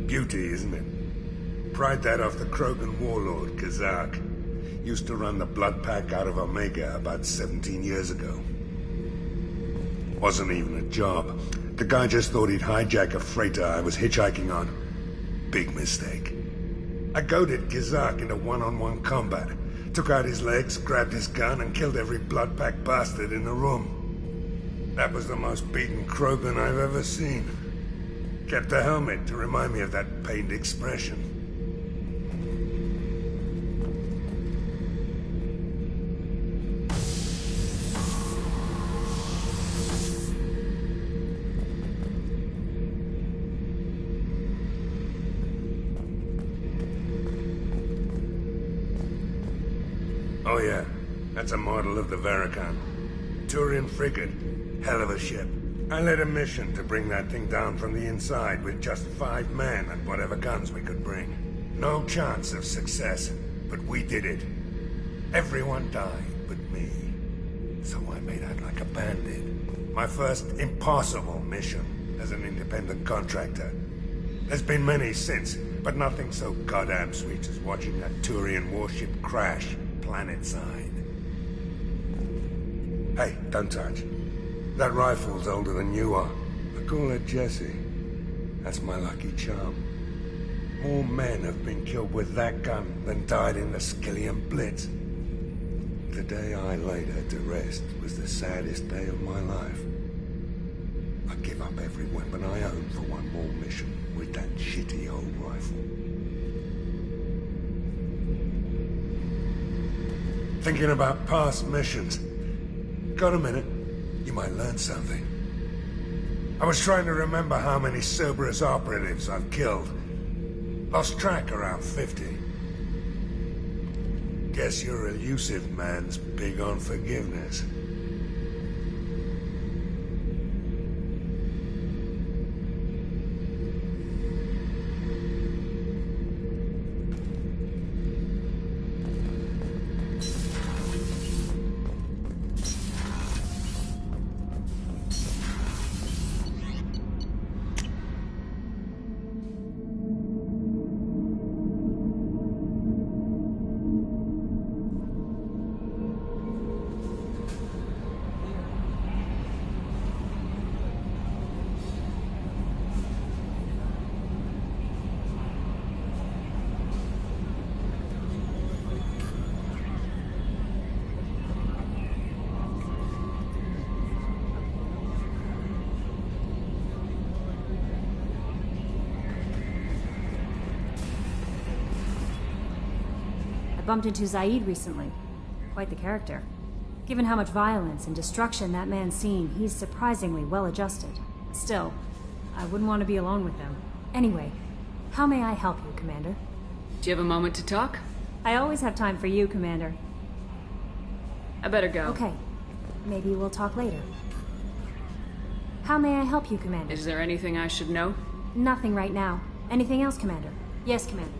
Beauty, isn't it? Pried that off the Krogan warlord, Kazak. Used to run the Blood Pack out of Omega about 17 years ago. Wasn't even a job. The guy just thought he'd hijack a freighter I was hitchhiking on. Big mistake. I goaded Kazak into one-on-one combat. Took out his legs, grabbed his gun, and killed every Blood Pack bastard in the room. That was the most beaten Krogan I've ever seen. Kept a helmet to remind me of that pained expression. Oh yeah, that's a model of the Veracon. Turian frigate. Hell of a ship. I led a mission to bring that thing down from the inside with just 5 men and whatever guns we could bring. No chance of success, but we did it. Everyone died but me. So I made out like a bandit. My first impossible mission as an independent contractor. There's been many since, but nothing so goddamn sweet as watching that Turian warship crash planetside. Hey, don't touch. That rifle's older than you are. I call it Jesse. That's my lucky charm. More men have been killed with that gun than died in the Skillian Blitz. The day I laid her to rest was the saddest day of my life. I give up every weapon I own for one more mission with that shitty old rifle. Thinking about past missions. Got a minute? You might learn something. I was trying to remember how many Cerberus operatives I've killed. Lost track around 50. Guess your elusive man's big on forgiveness. Bumped into Zaid recently. Quite the character. Given how much violence and destruction that man's seen, he's surprisingly well adjusted. Still, I wouldn't want to be alone with him. Anyway, how may I help you, Commander? Do you have a moment to talk? I always have time for you, Commander. I better go. Okay. Maybe we'll talk later. How may I help you, Commander? Is there anything I should know? Nothing right now. Anything else, Commander? Yes, Commander.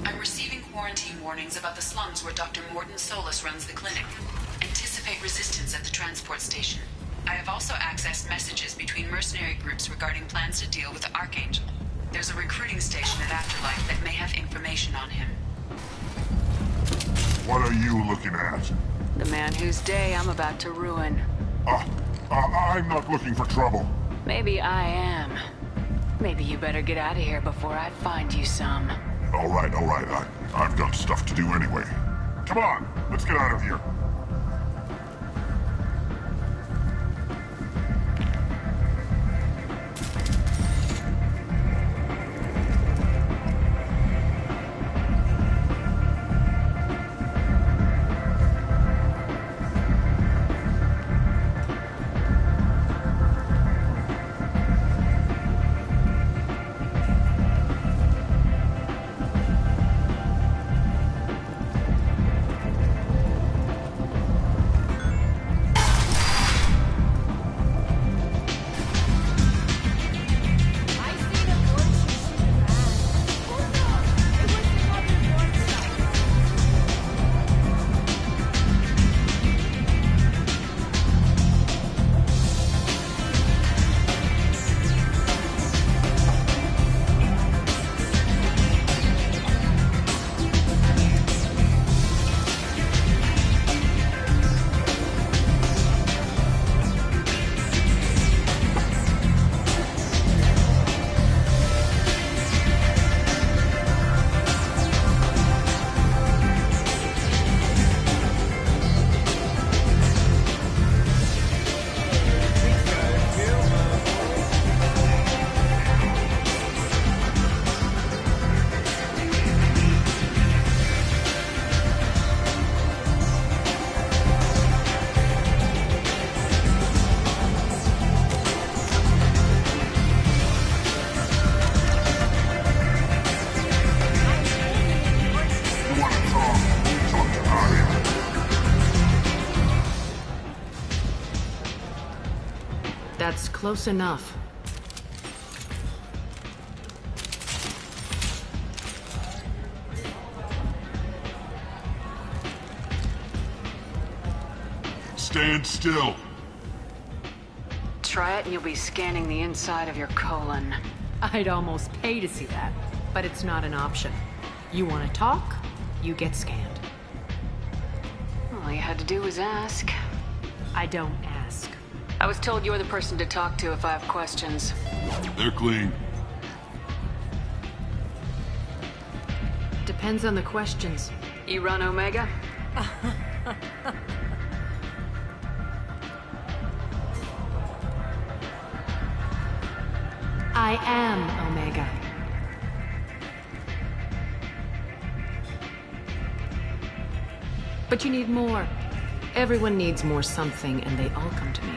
I'm receiving quarantine warnings about the slums where Dr. Mordin Solus runs the clinic. Anticipate resistance at the transport station. I have also accessed messages between mercenary groups regarding plans to deal with the Archangel. There's a recruiting station at Afterlife that may have information on him. What are you looking at? The man whose day I'm about to ruin. I'm not looking for trouble. Maybe I am. Maybe you better get out of here before I find you some. All right. I've got stuff to do anyway. Come on, let's get out of here. That's close enough. Stand still. Try it and you'll be scanning the inside of your colon. I'd almost pay to see that, but it's not an option. You want to talk, you get scanned. All you had to do was ask. I don't ask. I was told you're the person to talk to if I have questions. They're clean. Depends on the questions. You run Omega? I am Omega. But you need more. Everyone needs more something, and they all come to me.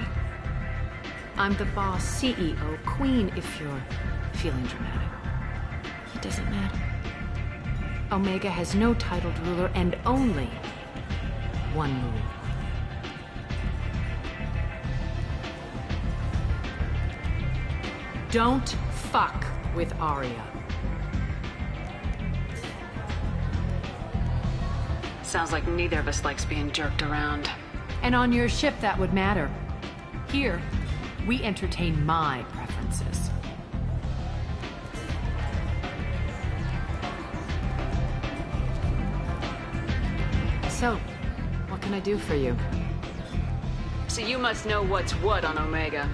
I'm the boss, CEO, queen, if you're feeling dramatic. It doesn't matter. Omega has no titled ruler and only one rule. Don't fuck with Aria. Sounds like neither of us likes being jerked around. And on your ship, that would matter. Here, we entertain my preferences. So, what can I do for you? So you must know what's what on Omega.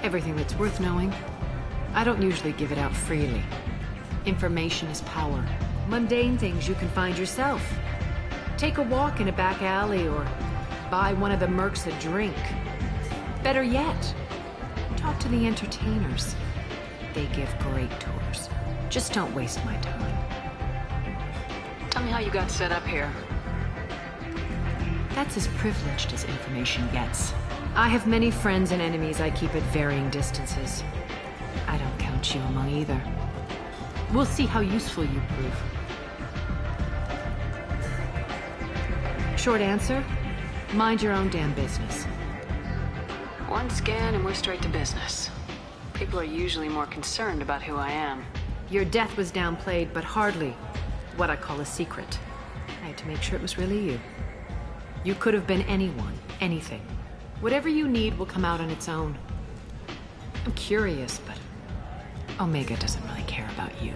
Everything that's worth knowing. I don't usually give it out freely. Information is power. Mundane things you can find yourself. Take a walk in a back alley or buy one of the mercs a drink. Better yet, talk to the entertainers. They give great tours. Just don't waste my time. Tell me how you got set up here. That's as privileged as information gets. I have many friends and enemies I keep at varying distances. I don't count you among either. We'll see how useful you prove. Short answer, mind your own damn business. One scan and we're straight to business. People are usually more concerned about who I am. Your death was downplayed, but hardly what I call a secret. I had to make sure it was really you. You could have been anyone, anything. Whatever you need will come out on its own. I'm curious, but Omega doesn't really care about you.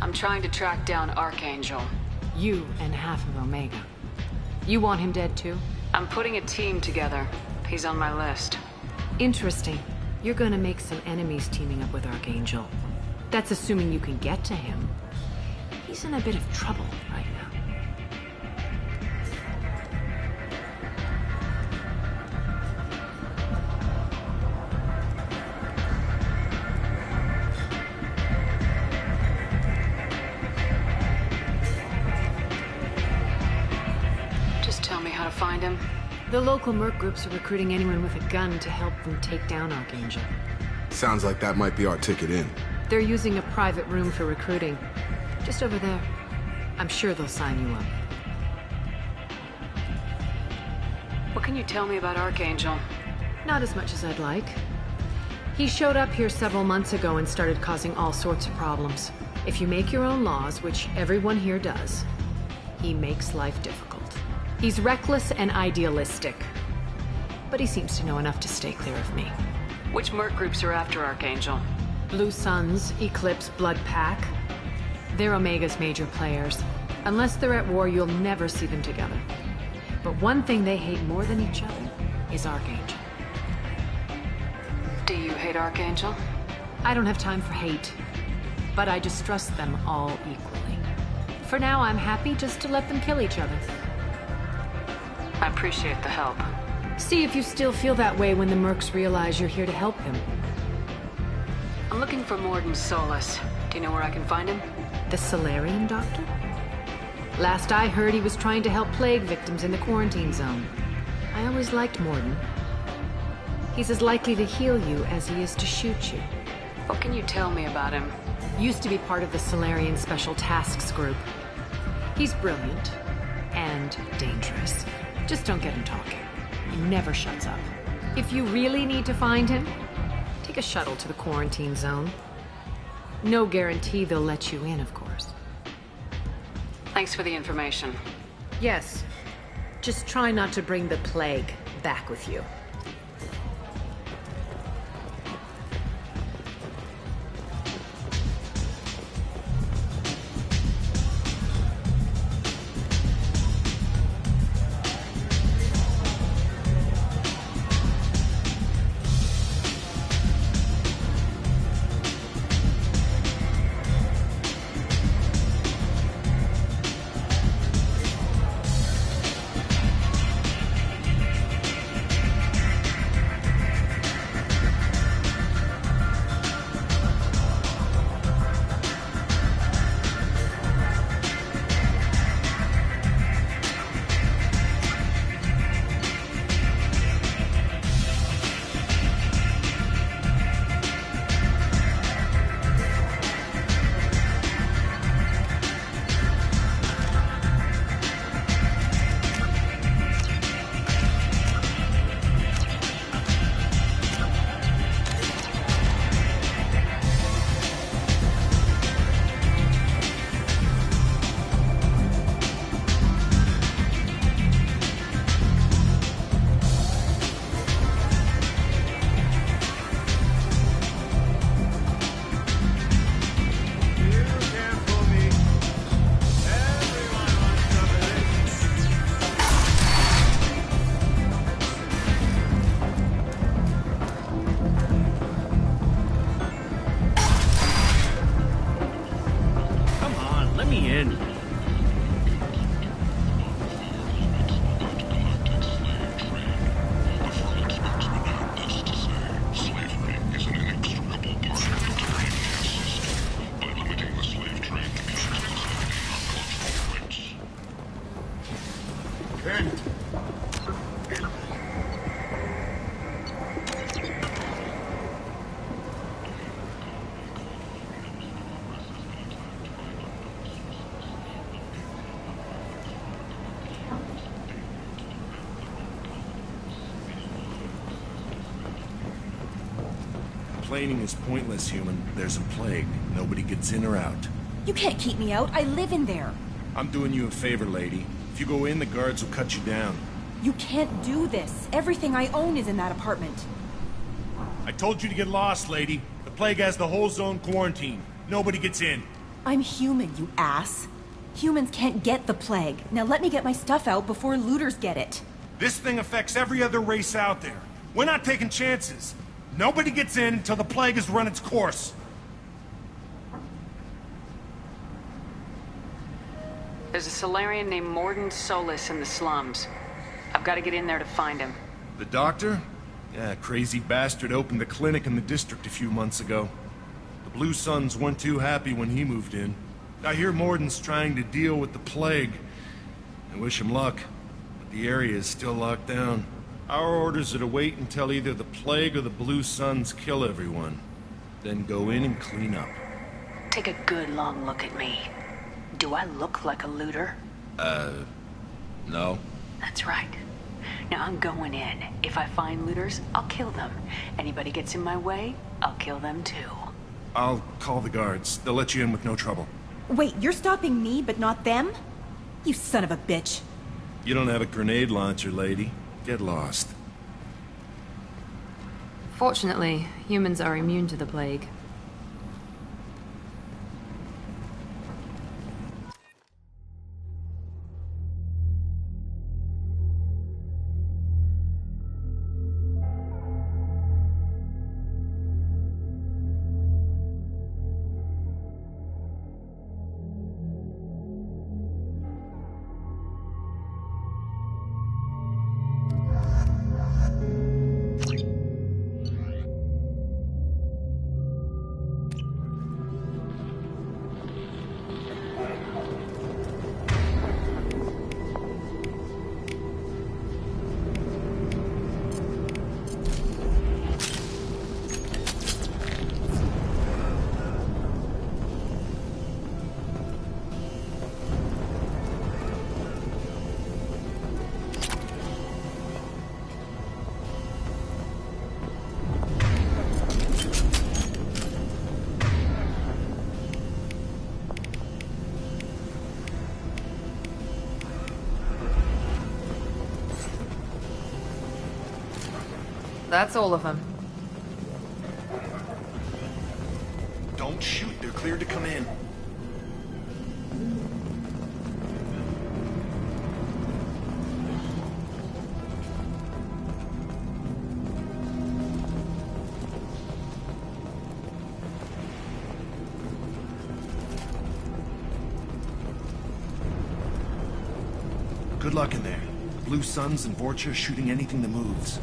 I'm trying to track down Archangel. You and half of Omega. You want him dead too? I'm putting a team together. He's on my list. Interesting. You're gonna make some enemies teaming up with Archangel. That's assuming you can get to him. He's in a bit of trouble right now. Just tell me how to find him. The local merc groups are recruiting anyone with a gun to help them take down Archangel. Sounds like that might be our ticket in. They're using a private room for recruiting. Just over there. I'm sure they'll sign you up. What can you tell me about Archangel? Not as much as I'd like. He showed up here several months ago and started causing all sorts of problems. If you make your own laws, which everyone here does, he makes life difficult. He's reckless and idealistic. But he seems to know enough to stay clear of me. Which merc groups are after Archangel? Blue Suns, Eclipse, Blood Pack. They're Omega's major players. Unless they're at war, you'll never see them together. But one thing they hate more than each other is Archangel. Do you hate Archangel? I don't have time for hate. But I distrust them all equally. For now, I'm happy just to let them kill each other. I appreciate the help. See if you still feel that way when the mercs realize you're here to help him. I'm looking for Morden Solus. Do you know where I can find him? The Salarian doctor? Last I heard, he was trying to help plague victims in the quarantine zone. I always liked Morden. He's as likely to heal you as he is to shoot you. What can you tell me about him? Used to be part of the Salarian Special Tasks Group. He's brilliant and dangerous. Just don't get him talking. He never shuts up. If you really need to find him, take a shuttle to the quarantine zone. No guarantee they'll let you in, of course. Thanks for the information. Yes. Just try not to bring the plague back with you. Complaining is pointless, human. There's a plague. Nobody gets in or out. You can't keep me out. I live in there. I'm doing you a favor, lady. If you go in, the guards will cut you down. You can't do this. Everything I own is in that apartment. I told you to get lost, lady. The plague has the whole zone quarantined. Nobody gets in. I'm human, you ass. Humans can't get the plague. Now let me get my stuff out before looters get it. This thing affects every other race out there. We're not taking chances. Nobody gets in until the plague has run its course. There's a Solarian named Mordin Solus in the slums. I've got to get in there to find him. The doctor? Yeah, crazy bastard opened a clinic in the district a few months ago. The Blue Suns weren't too happy when he moved in. I hear Mordin's trying to deal with the plague. I wish him luck, but the area is still locked down. Our orders are to wait until either the plague or the Blue Suns kill everyone. Then go in and clean up. Take a good long look at me. Do I look like a looter? No. That's right. Now I'm going in. If I find looters, I'll kill them. Anybody gets in my way, I'll kill them too. I'll call the guards. They'll let you in with no trouble. Wait, you're stopping me, but not them? You son of a bitch. You don't have a grenade launcher, lady. Get lost. Fortunately, humans are immune to the plague. That's all of them. Don't shoot. They're cleared to come in. Good luck in there. Blue Suns and Vorcha shooting anything that moves.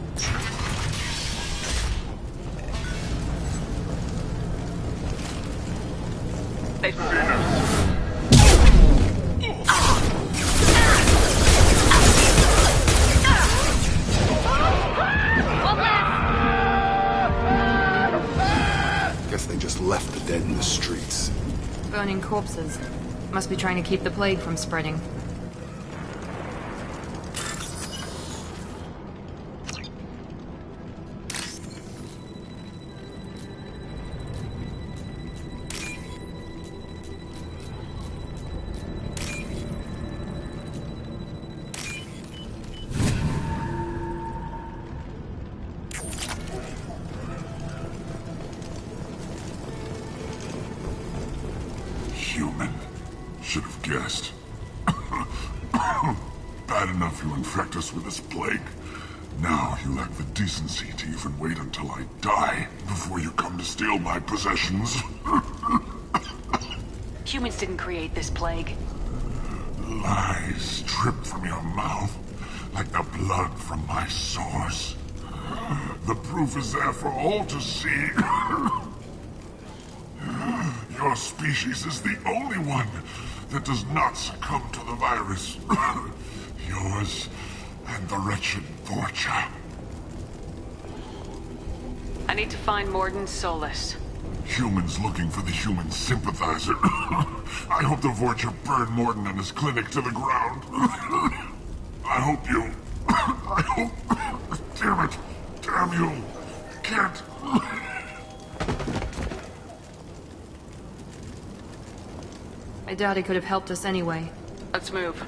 Guess they just left the dead in the streets. Burning corpses. Must be trying to keep the plague from spreading. Human. Should have guessed. Bad enough you infect us with this plague. Now you lack the decency to even wait until I die before you come to steal my possessions. Humans didn't create this plague. Lies drip from your mouth like the blood from my sores. The proof is there for all to see. Your species is the only one that does not succumb to the virus. Yours and the wretched Vorcha. I need to find Mordin Solus. Humans looking for the human sympathizer. I hope the Vorcha burn Mordin and his clinic to the ground. I hope you... I hope... Damn it! Damn you! Can't... I doubt he could have helped us anyway. Let's move.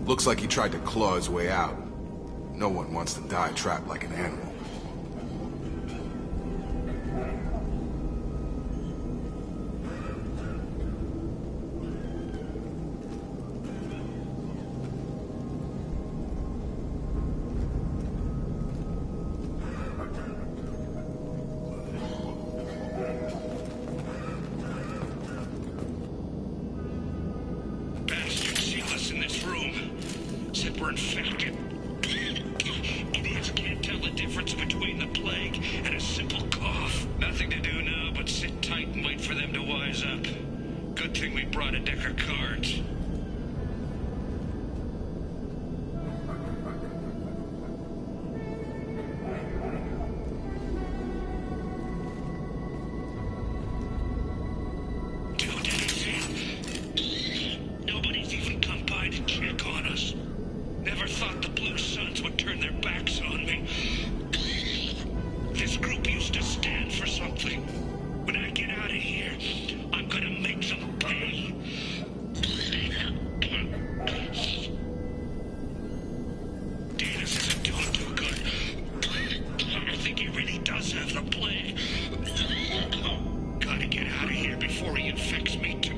Looks like he tried to claw his way out. No one wants to die trapped like an animal. We're infected. Idiots can't tell the difference between the plague and a simple cough. Nothing to do now but sit tight and wait for them to wise up. Good thing we brought a deck of cards. Nobody's even come by to check on us. Never thought the Blue Suns would turn their backs on me. This group used to stand for something. When I get out of here, I'm gonna make them pay. Danis isn't doing too good. I think he really does have the plague. Gotta get out of here before he infects me too.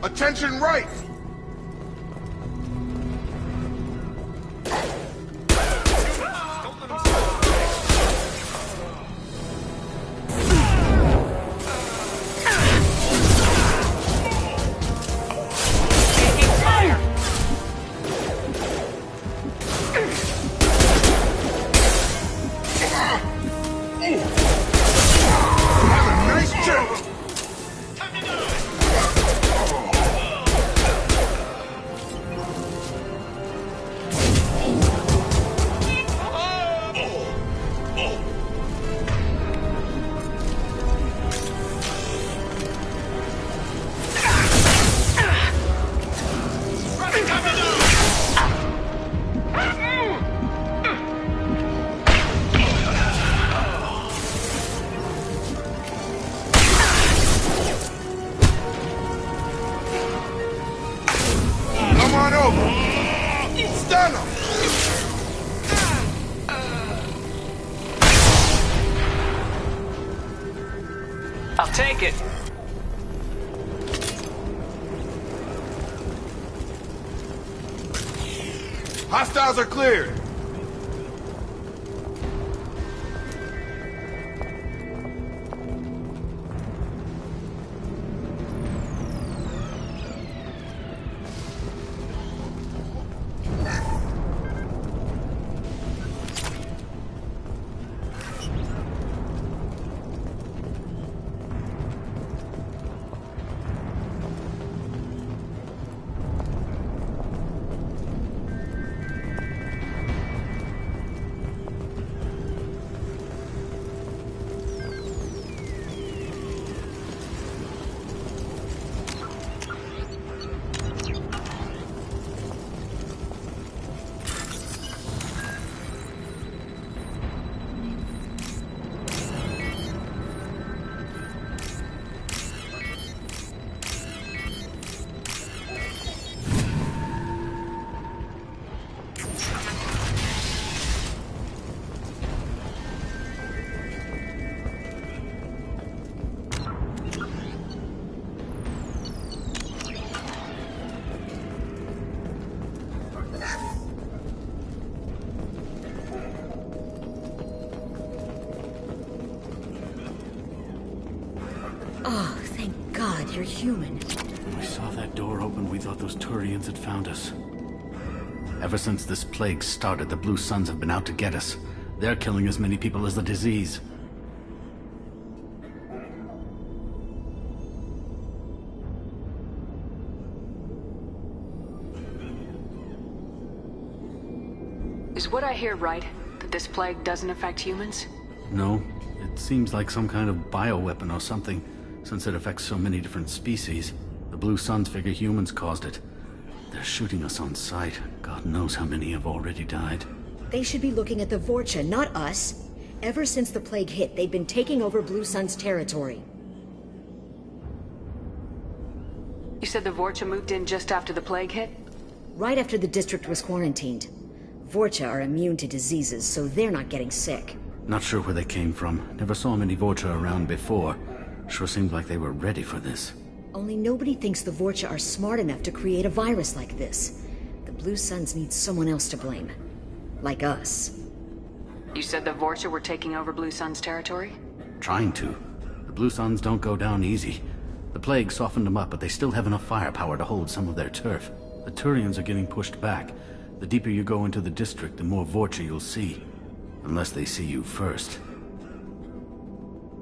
Attention right! Fire! I'll take it. Hostiles are cleared. Oh, thank God you're human. When we saw that door open, we thought those Turians had found us. Ever since this plague started, the Blue Suns have been out to get us. They're killing as many people as the disease. Is what I hear right? That this plague doesn't affect humans? No, it seems like some kind of bioweapon or something, since it affects so many different species. The Blue Suns figure humans caused it. They're shooting us on sight. God knows how many have already died. They should be looking at the Vorcha, not us. Ever since the plague hit, they've been taking over Blue Sun's territory. You said the Vorcha moved in just after the plague hit? Right after the district was quarantined. Vorcha are immune to diseases, so they're not getting sick. Not sure where they came from. Never saw many Vorcha around before. Sure seemed like they were ready for this. Only nobody thinks the Vorcha are smart enough to create a virus like this. The Blue Suns need someone else to blame. Like us. You said the Vorcha were taking over Blue Sun's territory? Trying to. The Blue Suns don't go down easy. The plague softened them up, but they still have enough firepower to hold some of their turf. The Turians are getting pushed back. The deeper you go into the district, the more Vorcha you'll see. Unless they see you first.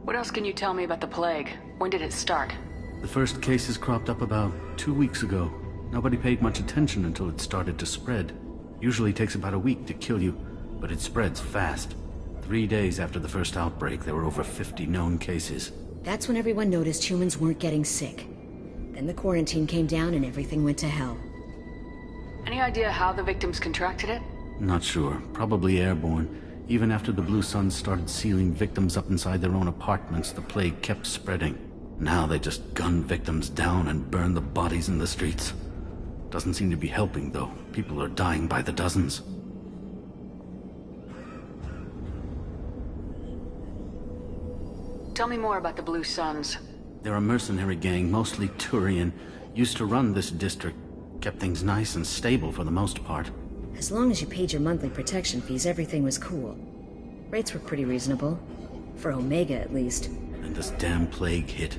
What else can you tell me about the plague? When did it start? The first cases cropped up about 2 weeks ago. Nobody paid much attention until it started to spread. Usually takes about a week to kill you, but it spreads fast. 3 days after the first outbreak, there were over 50 known cases. That's when everyone noticed humans weren't getting sick. Then the quarantine came down and everything went to hell. Any idea how the victims contracted it? Not sure. Probably airborne. Even after the Blue Suns started sealing victims up inside their own apartments, the plague kept spreading. Now they just gun victims down and burn the bodies in the streets. Doesn't seem to be helping, though. People are dying by the dozens. Tell me more about the Blue Suns. They're a mercenary gang, mostly Turian. Used to run this district. Kept things nice and stable for the most part. As long as you paid your monthly protection fees, everything was cool. Rates were pretty reasonable. For Omega, at least. And this damn plague hit.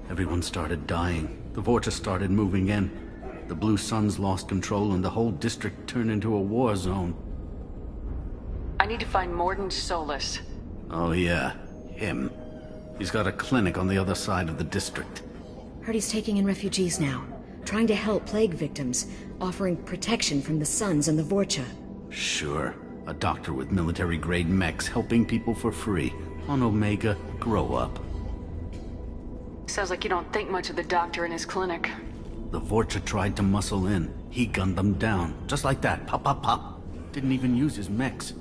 Everyone started dying. The Vorcha started moving in. The Blue Suns lost control and the whole district turned into a war zone. I need to find Mordin Solus. Oh yeah, him. He's got a clinic on the other side of the district. Heard he's taking in refugees now. Trying to help plague victims. Offering protection from the Suns and the Vorcha. Sure. A doctor with military-grade mechs helping people for free. On Omega, grow up. Sounds like you don't think much of the doctor in his clinic. The Vorcha tried to muscle in. He gunned them down. Just like that. Pop, pop, pop. Didn't even use his mechs.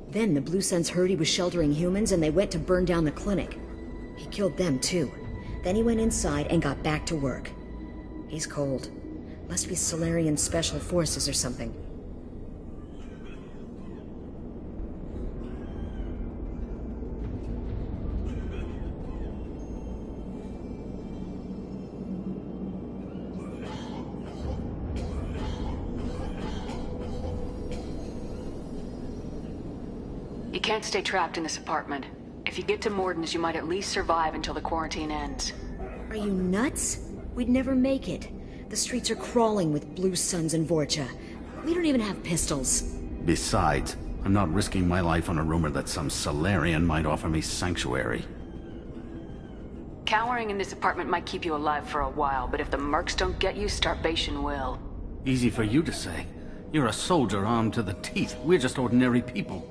Then the Blue Suns heard he was sheltering humans and they went to burn down the clinic. He killed them too. Then he went inside and got back to work. He's cold. Must be Solarian Special Forces or something. You can't stay trapped in this apartment. If you get to Morden's, you might at least survive until the quarantine ends. Are you nuts? We'd never make it. The streets are crawling with Blue Suns and Vorcha. We don't even have pistols. Besides, I'm not risking my life on a rumor that some Solarian might offer me sanctuary. Cowering in this apartment might keep you alive for a while, but if the mercs don't get you, starvation will. Easy for you to say. You're a soldier armed to the teeth. We're just ordinary people.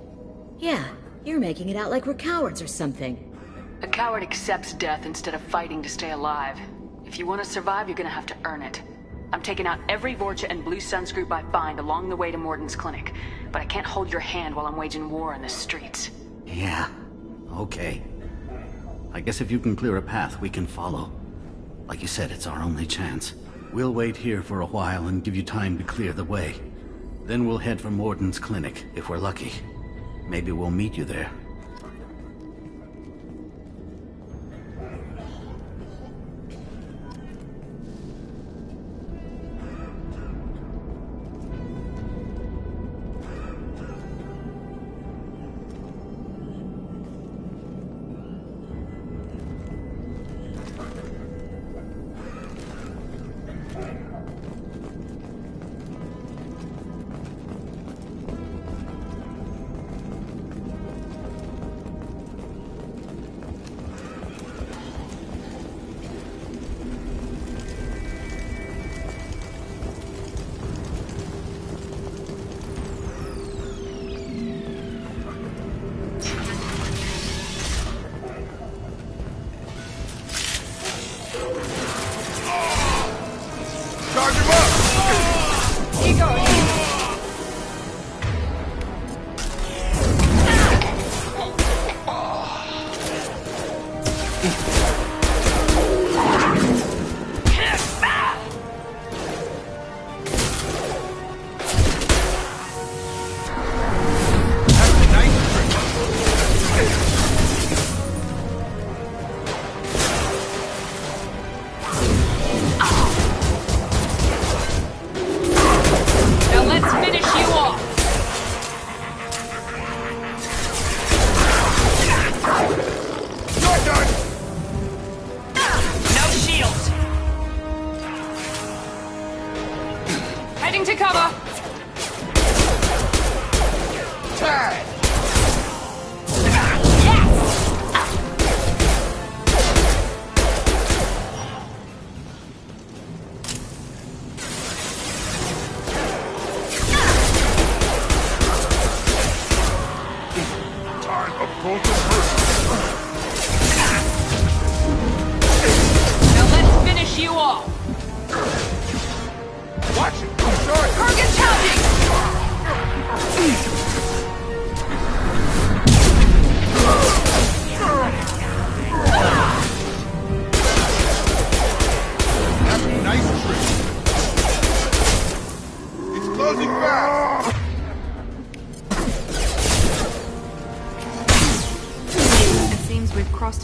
Yeah, you're making it out like we're cowards or something. A coward accepts death instead of fighting to stay alive. If you want to survive, you're gonna have to earn it. I'm taking out every Vorcha and Blue Suns group I find along the way to Morden's clinic, but I can't hold your hand while I'm waging war in the streets. Yeah, okay. I guess if you can clear a path, we can follow. Like you said, it's our only chance. We'll wait here for a while and give you time to clear the way. Then we'll head for Morden's clinic, if we're lucky. Maybe we'll meet you there.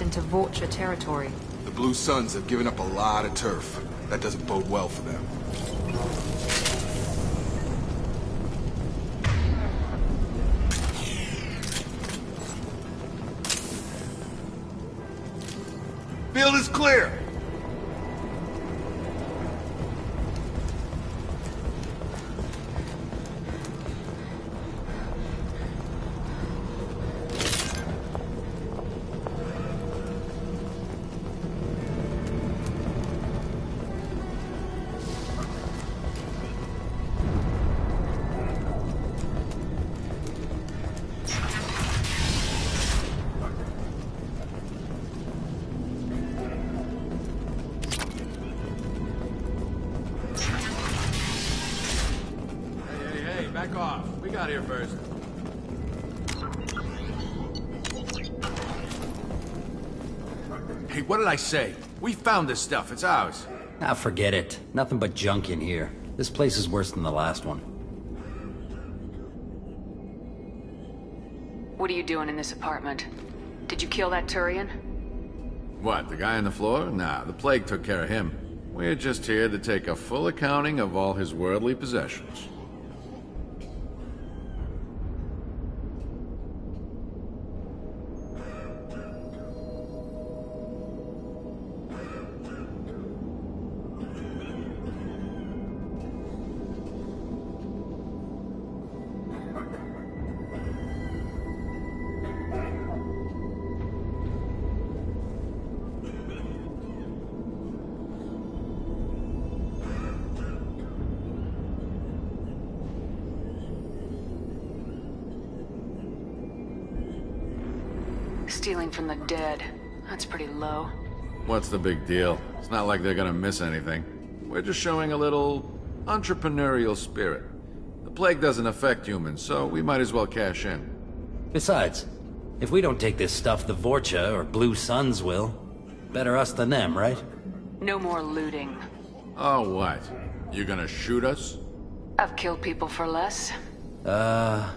Into Vorcha territory. The Blue Suns have given up a lot of turf. That doesn't bode well for them. Field is clear! Back off. We got here first. Hey, what did I say? We found this stuff. It's ours. Ah, forget it. Nothing but junk in here. This place is worse than the last one. What are you doing in this apartment? Did you kill that Turian? What, the guy on the floor? Nah, the plague took care of him. We're just here to take a full accounting of all his worldly possessions. Stealing from the dead. That's pretty low. What's the big deal? It's not like they're gonna miss anything. We're just showing a little entrepreneurial spirit. The plague doesn't affect humans, so we might as well cash in. Besides, if we don't take this stuff, the Vorcha or Blue Suns will. Better us than them, right? No more looting. Oh, what? You gonna shoot us? I've killed people for less. I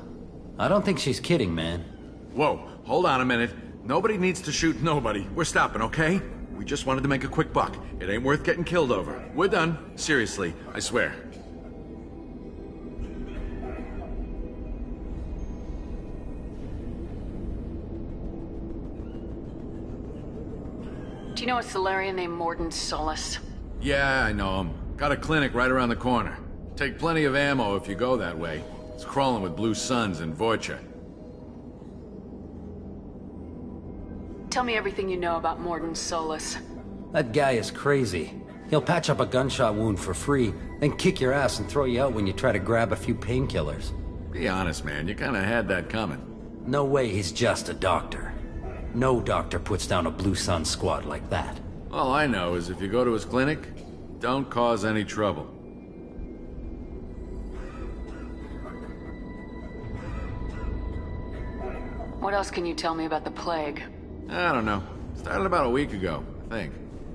don't think she's kidding, man. Whoa, hold on a minute. Nobody needs to shoot nobody. We're stopping, okay? We just wanted to make a quick buck. It ain't worth getting killed over. We're done. Seriously, I swear. Do you know a Solarian named Mordin Solus? Yeah, I know him. Got a clinic right around the corner. Take plenty of ammo if you go that way. It's crawling with Blue Suns and Vorcha. Tell me everything you know about Mordin Solus. That guy is crazy. He'll patch up a gunshot wound for free, then kick your ass and throw you out when you try to grab a few painkillers. Be honest, man. You kinda had that coming. No way he's just a doctor. No doctor puts down a Blue Sun squad like that. All I know is if you go to his clinic, don't cause any trouble. What else can you tell me about the plague? I don't know. Started about a week ago, I think.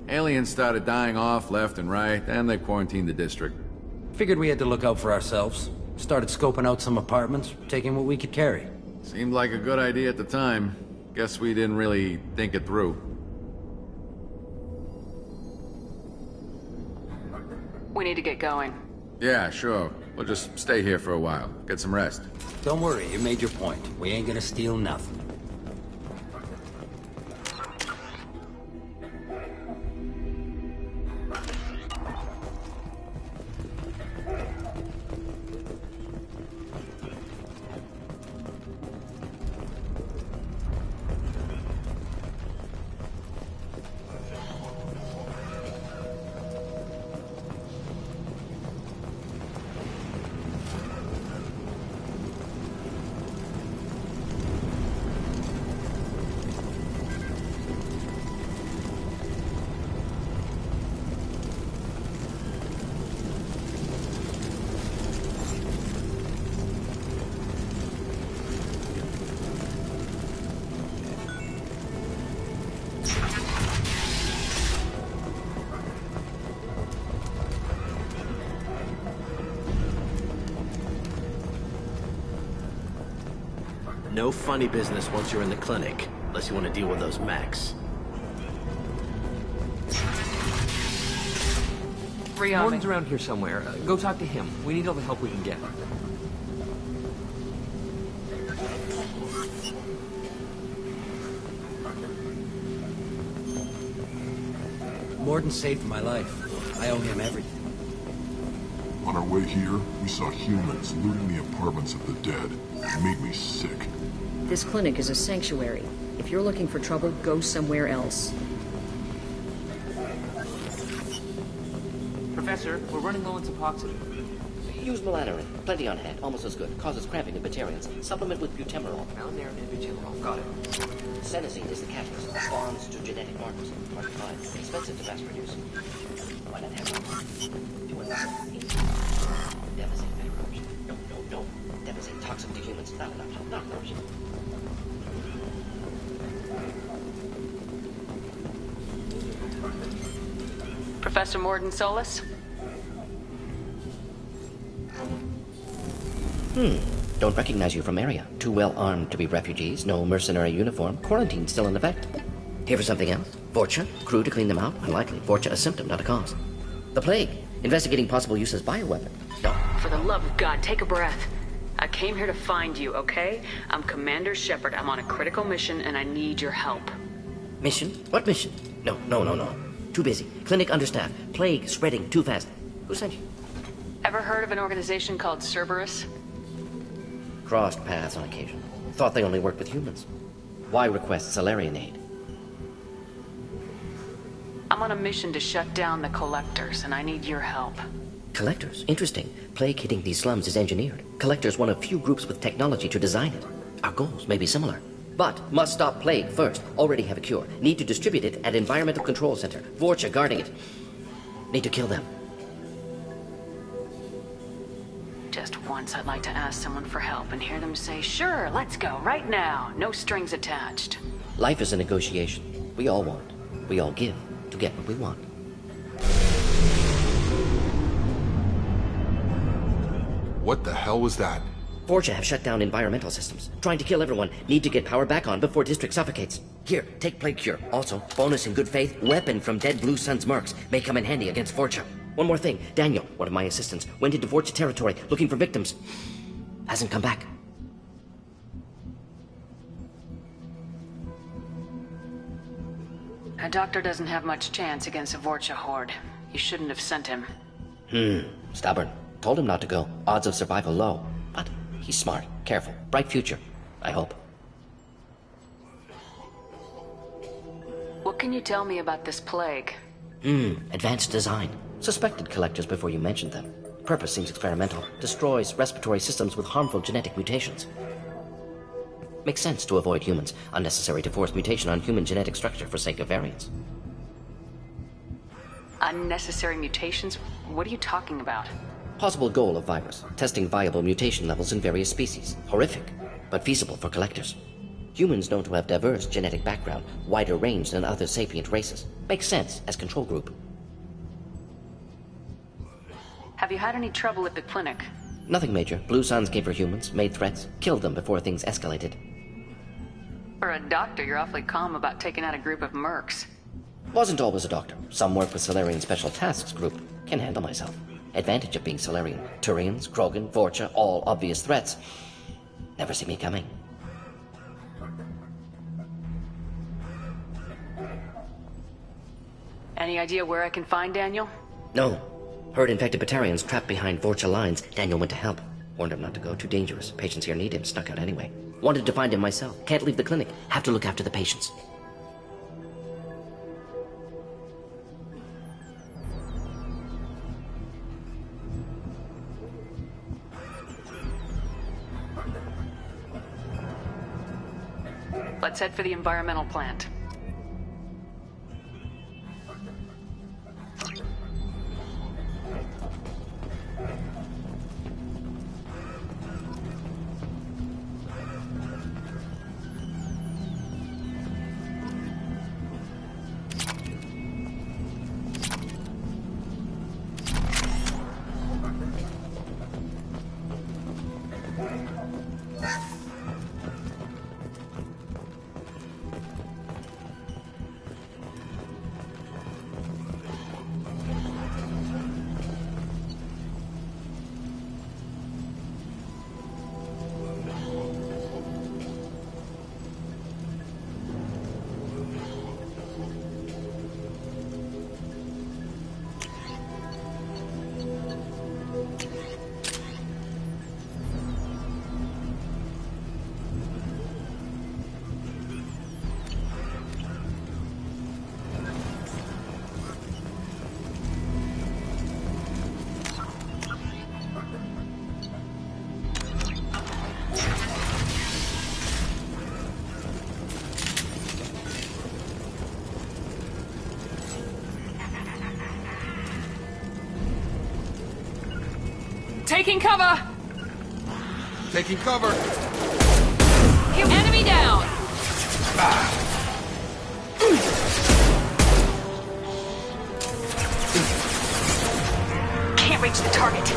Aliens started dying off left and right, and they quarantined the district. Figured we had to look out for ourselves. Started scoping out some apartments, taking what we could carry. Seemed like a good idea at the time. Guess we didn't really think it through. We need to get going. Yeah, sure. We'll just stay here for a while. Get some rest. Don't worry, you made your point. We ain't gonna steal nothing. No funny business once you're in the clinic, unless you want to deal with those mechs. Morden's around here somewhere. Go talk to him. We need all the help we can get. Morden saved my life. I owe him everything. On our way here, we saw humans looting the apartments of the dead. It made me sick. This clinic is a sanctuary. If you're looking for trouble, go somewhere else. Professor, we're running low on Suboxone. Use Melanorin. Plenty on hand. Almost as good. Causes cramping in Batarians. Supplement with butemerol. Melanorin and butemerol. Got it. Senescene is the catalyst. Bonds to genetic markers. Mark 5. Expensive to mass produce. Why not have one? Do another. Devastate corruption. No. Devastate toxic to humans. Not an option. Not an option. Professor Mordin Solus? Don't recognize you from area. Too well armed to be refugees. No mercenary uniform. Quarantine still in effect. Here for something else? Vorcha? Crew to clean them out? Unlikely. Vorcha a symptom, not a cause. The plague. Investigating possible use as bioweapon. No. For the love of God, take a breath. I came here to find you, okay? I'm Commander Shepard. I'm on a critical mission and I need your help. Mission? What mission? No. Too busy. Clinic understaffed. Plague spreading too fast. Who sent you? Ever heard of an organization called Cerberus? Crossed paths on occasion. Thought they only worked with humans. Why request Solarian aid? I'm on a mission to shut down the Collectors, and I need your help. Collectors? Interesting. Plague hitting these slums is engineered. Collectors one of few groups with technology to design it. Our goals may be similar. But must stop plague first. Already have a cure. Need to distribute it at Environmental Control Center. Vorcha guarding it. Need to kill them. Just once I'd like to ask someone for help and hear them say, sure, let's go, right now. No strings attached. Life is a negotiation. We all want. We all give to get what we want. What the hell was that? Vorcha have shut down environmental systems. Trying to kill everyone. Need to get power back on before District suffocates. Here, take Plague Cure. Also, bonus in good faith, weapon from dead Blue Sun's mercs. May come in handy against Vorcha. One more thing. Daniel, one of my assistants, went into Vorcha territory looking for victims. Hasn't come back. A doctor doesn't have much chance against a Vorcha horde. You shouldn't have sent him. Stubborn. Told him not to go. Odds of survival low. But he's smart, careful, bright future. I hope. What can you tell me about this plague? Advanced design. Suspected collectors before you mentioned them. Purpose seems experimental. Destroys respiratory systems with harmful genetic mutations. Makes sense to avoid humans. Unnecessary to force mutation on human genetic structure for sake of variance. Unnecessary mutations? What are you talking about? Possible goal of virus. Testing viable mutation levels in various species. Horrific, but feasible for collectors. Humans known to have diverse genetic background, wider range than other sapient races. Makes sense as control group. Have you had any trouble at the clinic? Nothing major. Blue Suns came for humans, made threats, killed them before things escalated. For a doctor, you're awfully calm about taking out a group of mercs. Wasn't always a doctor. Some work with Salarian Special Tasks Group. Can handle myself. Advantage of being Salarian. Turians, Krogan, Vorcha, all obvious threats. Never see me coming. Any idea where I can find Daniel? No. Heard infected Batarians trapped behind Vorcha lines. Daniel went to help. Warned him not to go, too dangerous. Patients here need him, snuck out anyway. Wanted to find him myself. Can't leave the clinic. Have to look after the patients. Let's head for the environmental plant. Taking cover! Taking cover! Enemy down! Can't reach the target.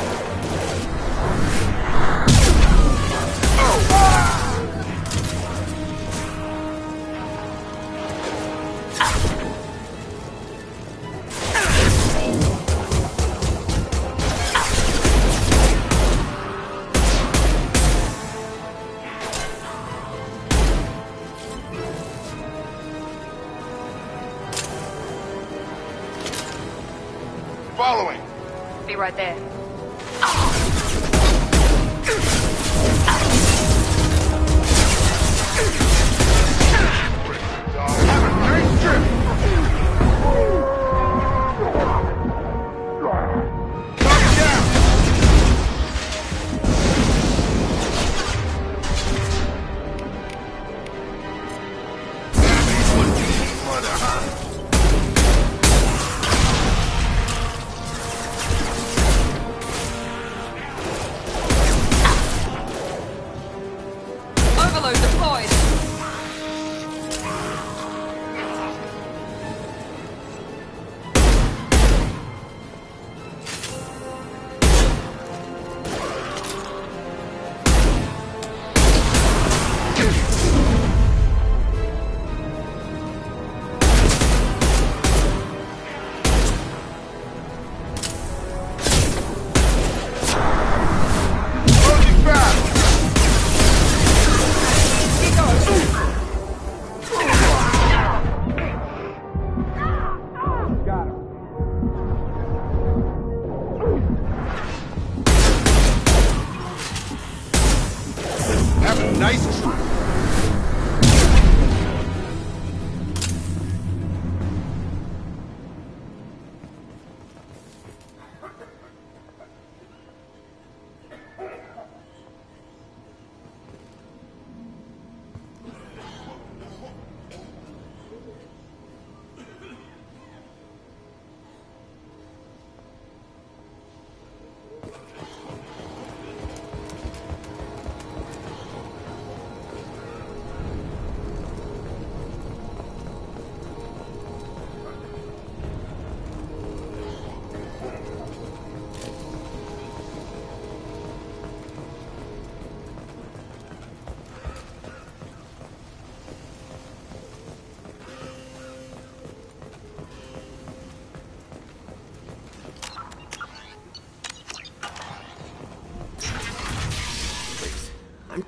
Following! Be right there.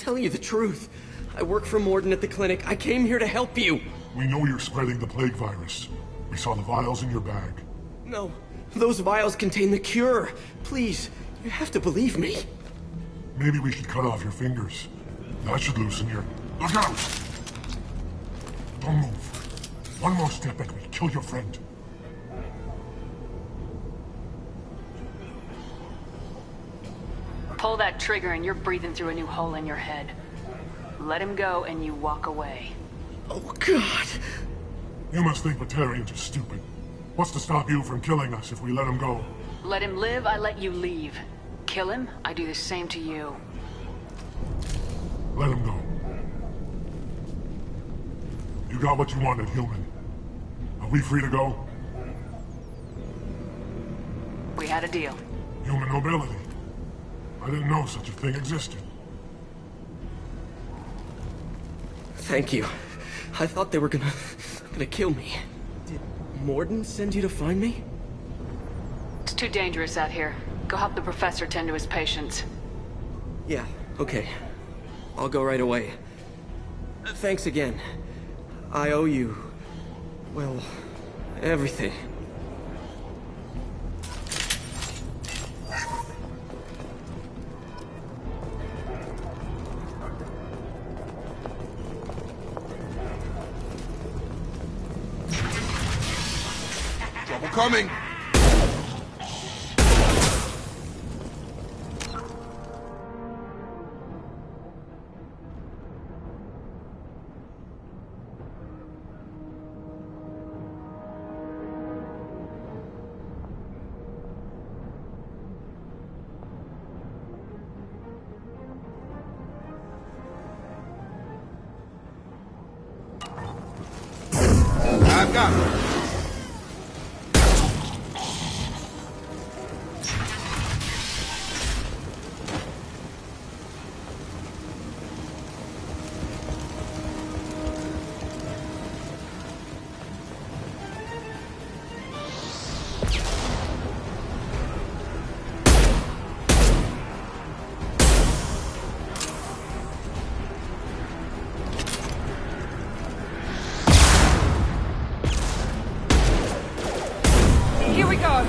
telling you the truth. I work for Morden at the clinic. I came here to help you. We know you're spreading the plague virus. We saw the vials in your bag. No, those vials contain the cure. Please, you have to believe me. Maybe we should cut off your fingers. That should loosen your... Look out! Don't move. One more step and we'll kill your friend. Pull that trigger and you're breathing through a new hole in your head. Let him go and you walk away. Oh, God. You must think Batarians are stupid. What's to stop you from killing us if we let him go? Let him live, I let you leave. Kill him, I do the same to you. Let him go. You got what you wanted, human. Are we free to go? We had a deal. Human mobility. I didn't know such a thing existed. Thank you. I thought they were gonna kill me. Did Morden send you to find me? It's too dangerous out here. Go help the professor tend to his patients. Yeah, okay. I'll go right away. Thanks again. I owe you... well, everything. Trouble coming! I've got it. Here we go.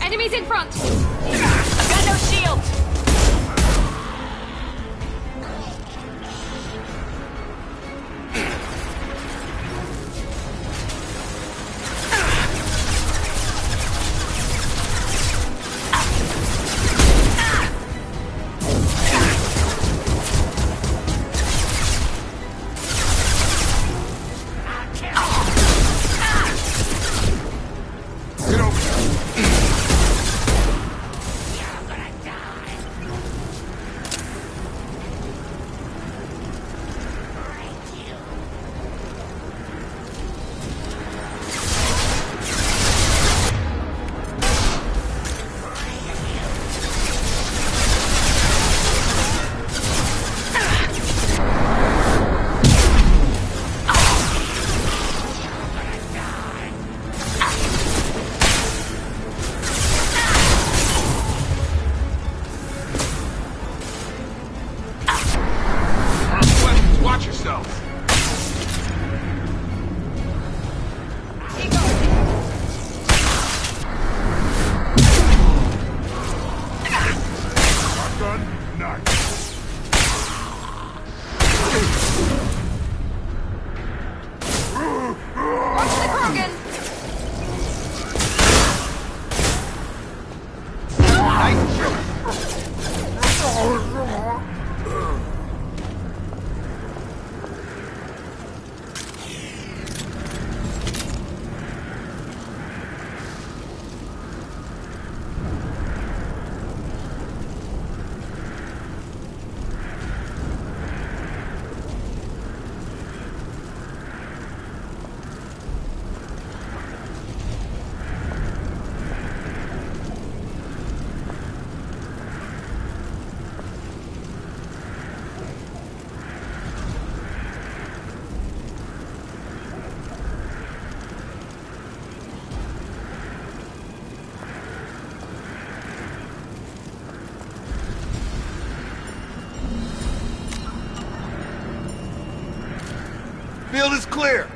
Enemies in front. I've got no shield. Field is clear.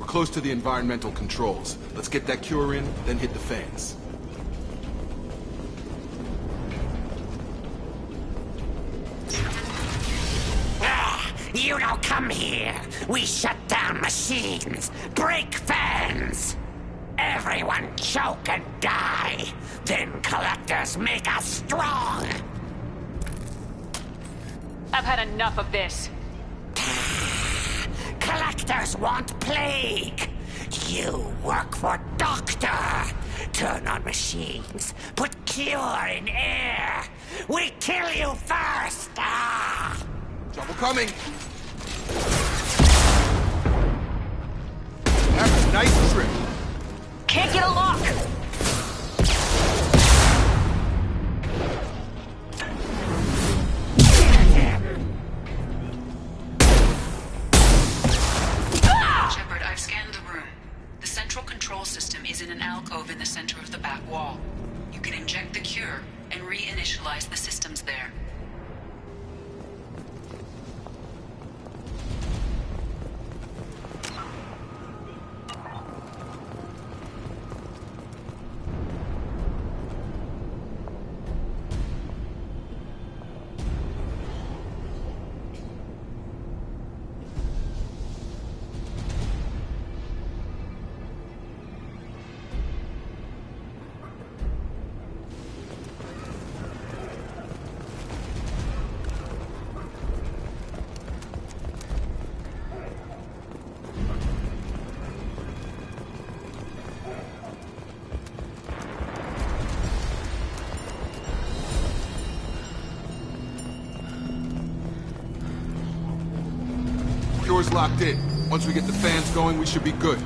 Close to the environmental controls. Let's get that cure in, then hit the fans. You don't come here. We shut down machines, break fans. Everyone choke and die. Then collectors make us strong. I've had enough of this. Collectors want plague. You work for Doctor. Turn on machines. Put cure in air. We kill you first. Trouble coming. That's a nice trick. Can't get a lock. Shepard, I've scanned the room. The central control system is in an alcove in the center of the back wall. You can inject the cure and reinitialize the systems there. Cure's locked in. Once we get the fans going, we should be good.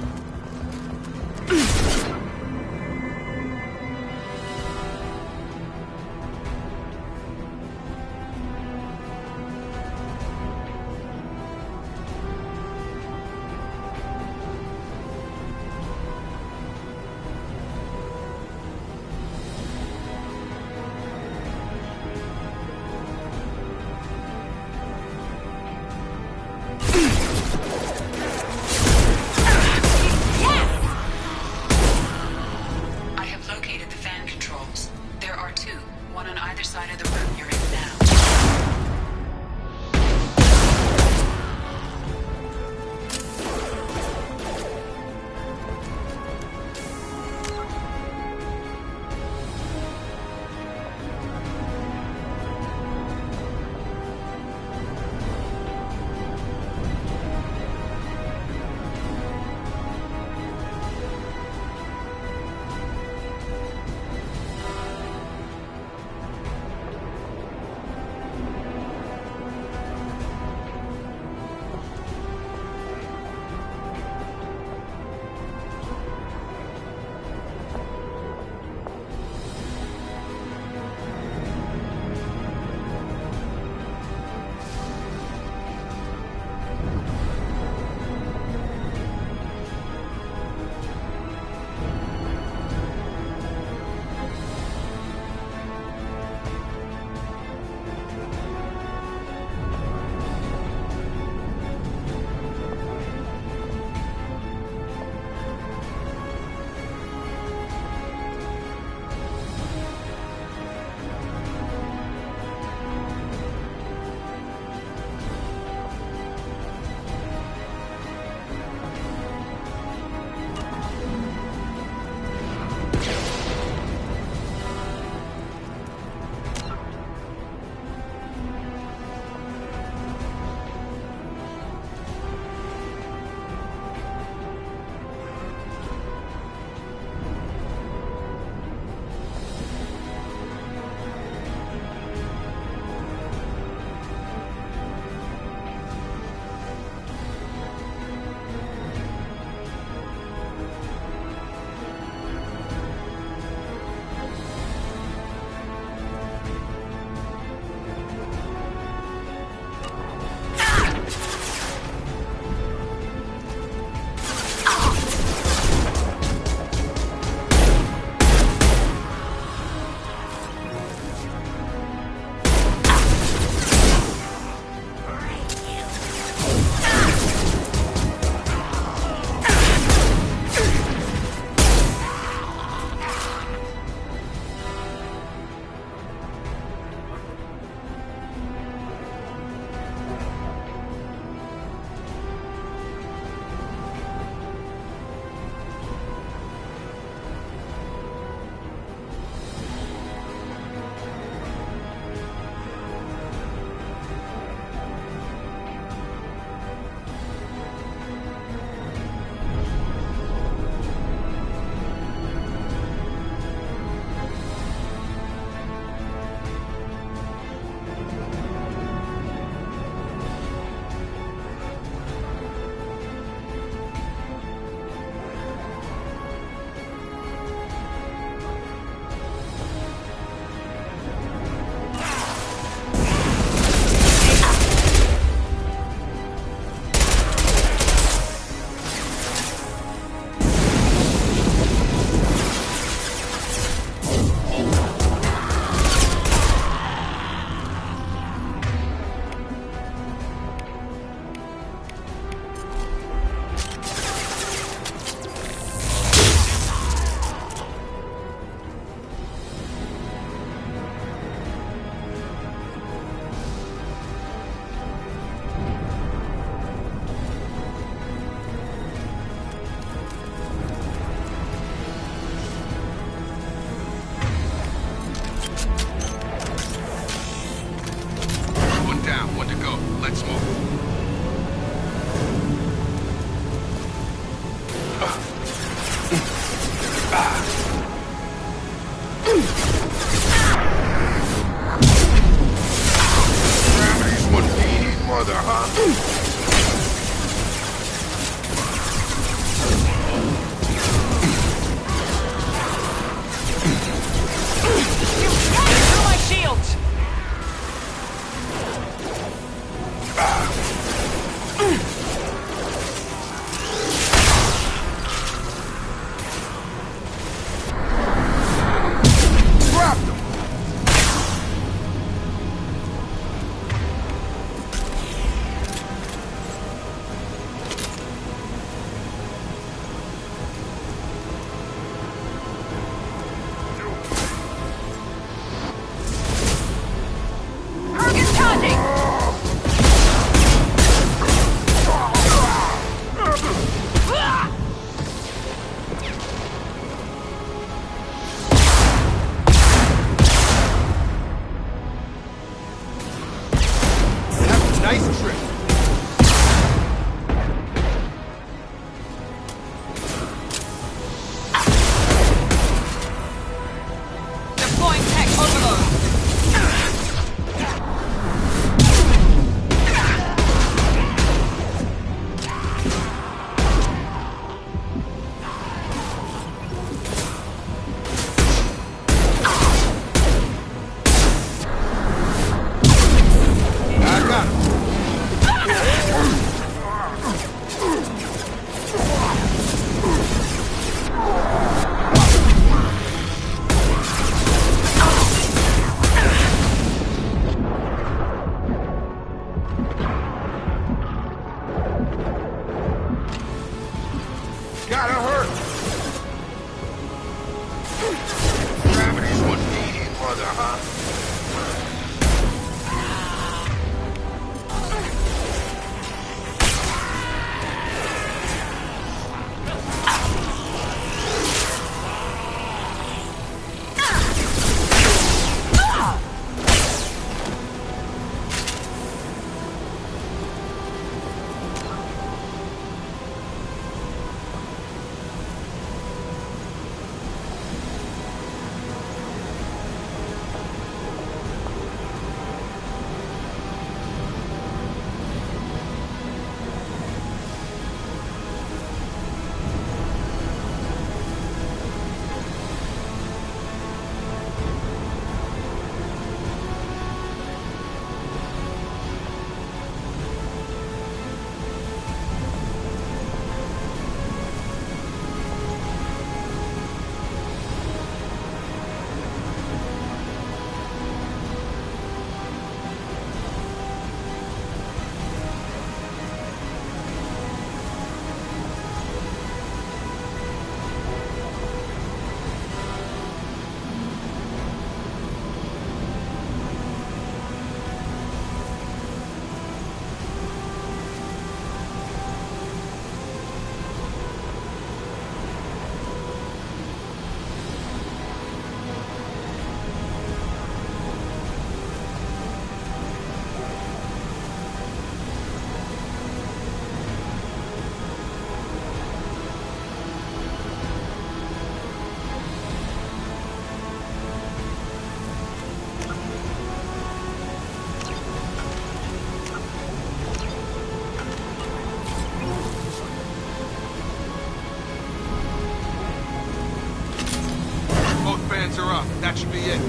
Sensor up. That should be it.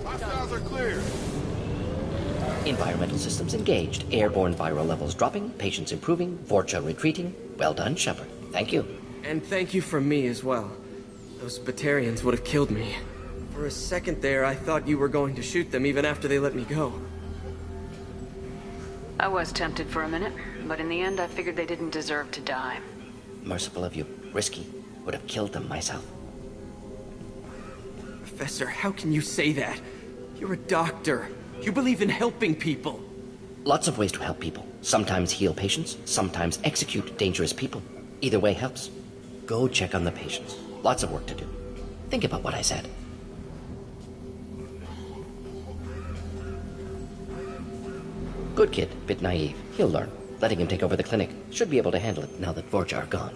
Hostiles are clear. Environmental systems engaged. Airborne viral levels dropping. Patients improving. Vorcha retreating. Well done, Shepard. Thank you. And thank you from me as well. Those Batarians would have killed me. For a second there, I thought you were going to shoot them even after they let me go. I was tempted for a minute, but in the end I figured they didn't deserve to die. Merciful of you. Risky. Would have killed them myself. Professor, how can you say that? You're a doctor. You believe in helping people. Lots of ways to help people. Sometimes heal patients, sometimes execute dangerous people. Either way helps. Go check on the patients. Lots of work to do. Think about what I said. Good kid, bit naive. He'll learn. Letting him take over the clinic. Should be able to handle it now that Vorcha are gone.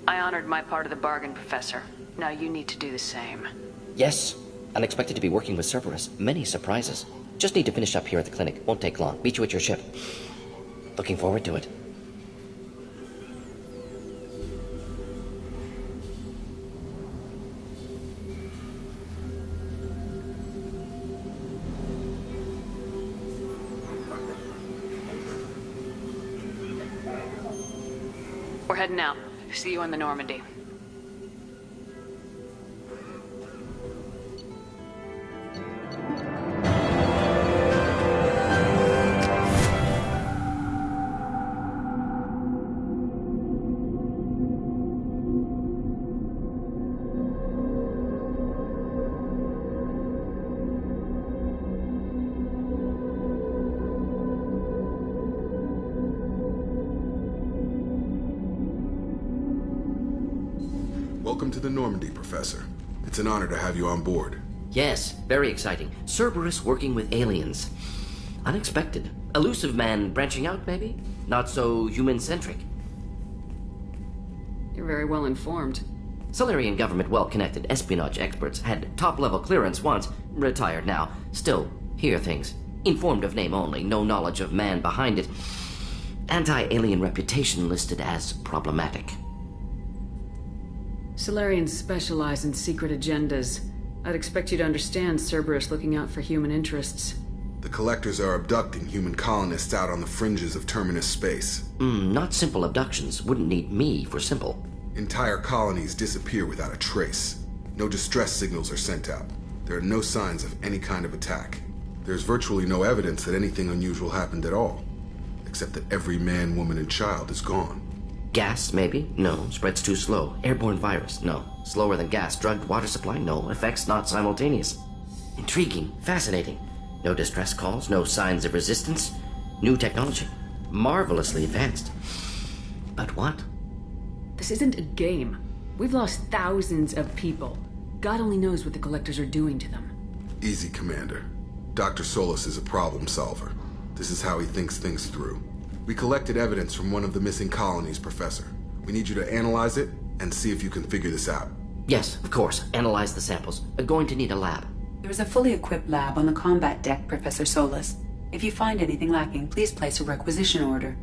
I honored my part of the bargain, Professor. Now you need to do the same. Yes. Unexpected to be working with Cerberus. Many surprises. Just need to finish up here at the clinic. Won't take long. Meet you at your ship. Looking forward to it. We're heading out. See you on the Normandy. Welcome to the Normandy, Professor. It's an honor to have you on board. Yes, very exciting. Cerberus working with aliens. Unexpected. Elusive man branching out, maybe? Not so human-centric. You're very well informed. Solarian government well-connected espionage experts had top-level clearance once, retired now. Still, hear things. Informed of name only, no knowledge of man behind it. Anti-alien reputation listed as problematic. Solarians specialize in secret agendas. I'd expect you to understand Cerberus looking out for human interests. The Collectors are abducting human colonists out on the fringes of Terminus space. Not simple abductions. Wouldn't need me for simple. Entire colonies disappear without a trace. No distress signals are sent out. There are no signs of any kind of attack. There's virtually no evidence that anything unusual happened at all. Except that every man, woman, and child is gone. Gas, maybe? No. Spreads too slow. Airborne virus? No. Slower than gas. Drugged water supply? No. Effects not simultaneous. Intriguing. Fascinating. No distress calls. No signs of resistance. New technology. Marvelously advanced. But what? This isn't a game. We've lost thousands of people. God only knows what the Collectors are doing to them. Easy, Commander. Dr. Solis is a problem solver. This is how he thinks things through. We collected evidence from one of the missing colonies, Professor. We need you to analyze it and see if you can figure this out. Yes, of course. Analyze the samples. Going to need a lab. There is a fully equipped lab on the combat deck, Professor Solis. If you find anything lacking, please place a requisition order.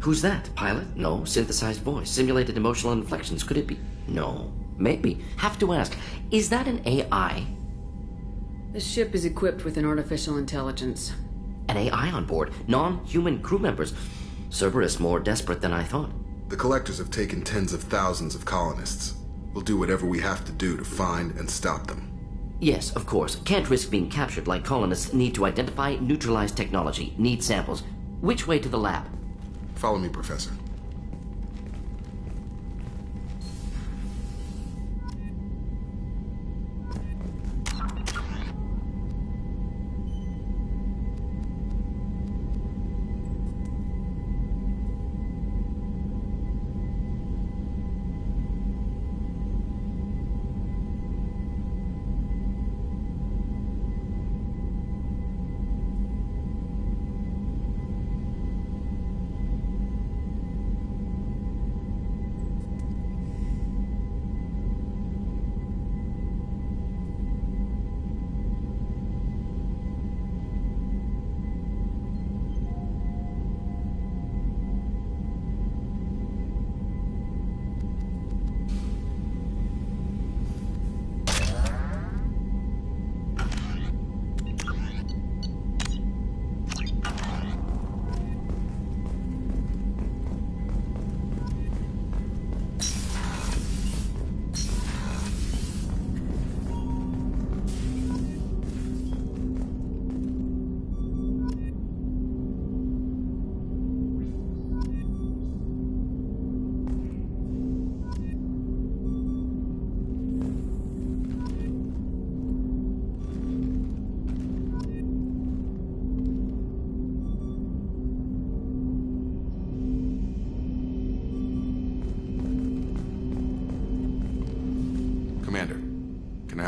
Who's that? Pilot? No. Synthesized voice. Simulated emotional inflections. Could it be? No. Maybe. Have to ask. Is that an AI? The ship is equipped with an artificial intelligence. An AI on board? Non-human crew members? Cerberus more desperate than I thought. The Collectors have taken tens of thousands of colonists. We'll do whatever we have to do to find and stop them. Yes, of course. Can't risk being captured like colonists. Need to identify, neutralize technology. Need samples. Which way to the lab? Follow me, Professor.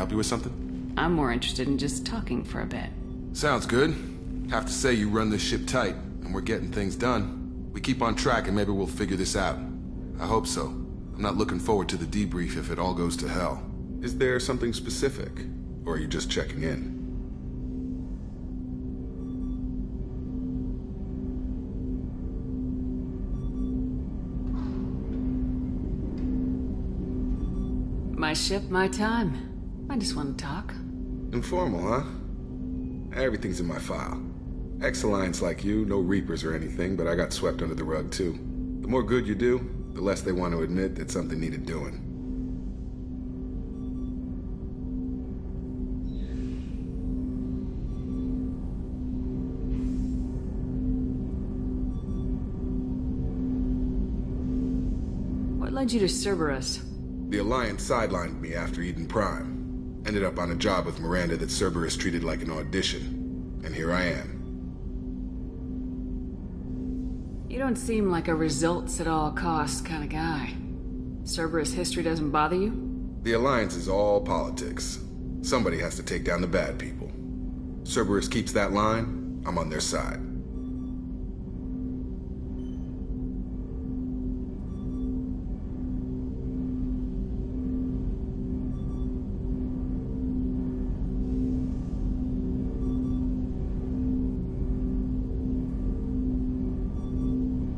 help you with something? I'm more interested in just talking for a bit. Sounds good. Have to say you run this ship tight, and we're getting things done. We keep on track and maybe we'll figure this out. I hope so. I'm not looking forward to the debrief if it all goes to hell. Is there something specific? Or are you just checking in? My ship, my time. I just want to talk. Informal, huh? Everything's in my file. Ex-Alliance like you, no Reapers or anything, but I got swept under the rug too. The more good you do, the less they want to admit that something needed doing. What led you to Cerberus? The Alliance sidelined me after Eden Prime. Ended up on a job with Miranda that Cerberus treated like an audition. And here I am. You don't seem like a results at all costs kind of guy. Cerberus history doesn't bother you? The Alliance is all politics. Somebody has to take down the bad people. Cerberus keeps that line, I'm on their side.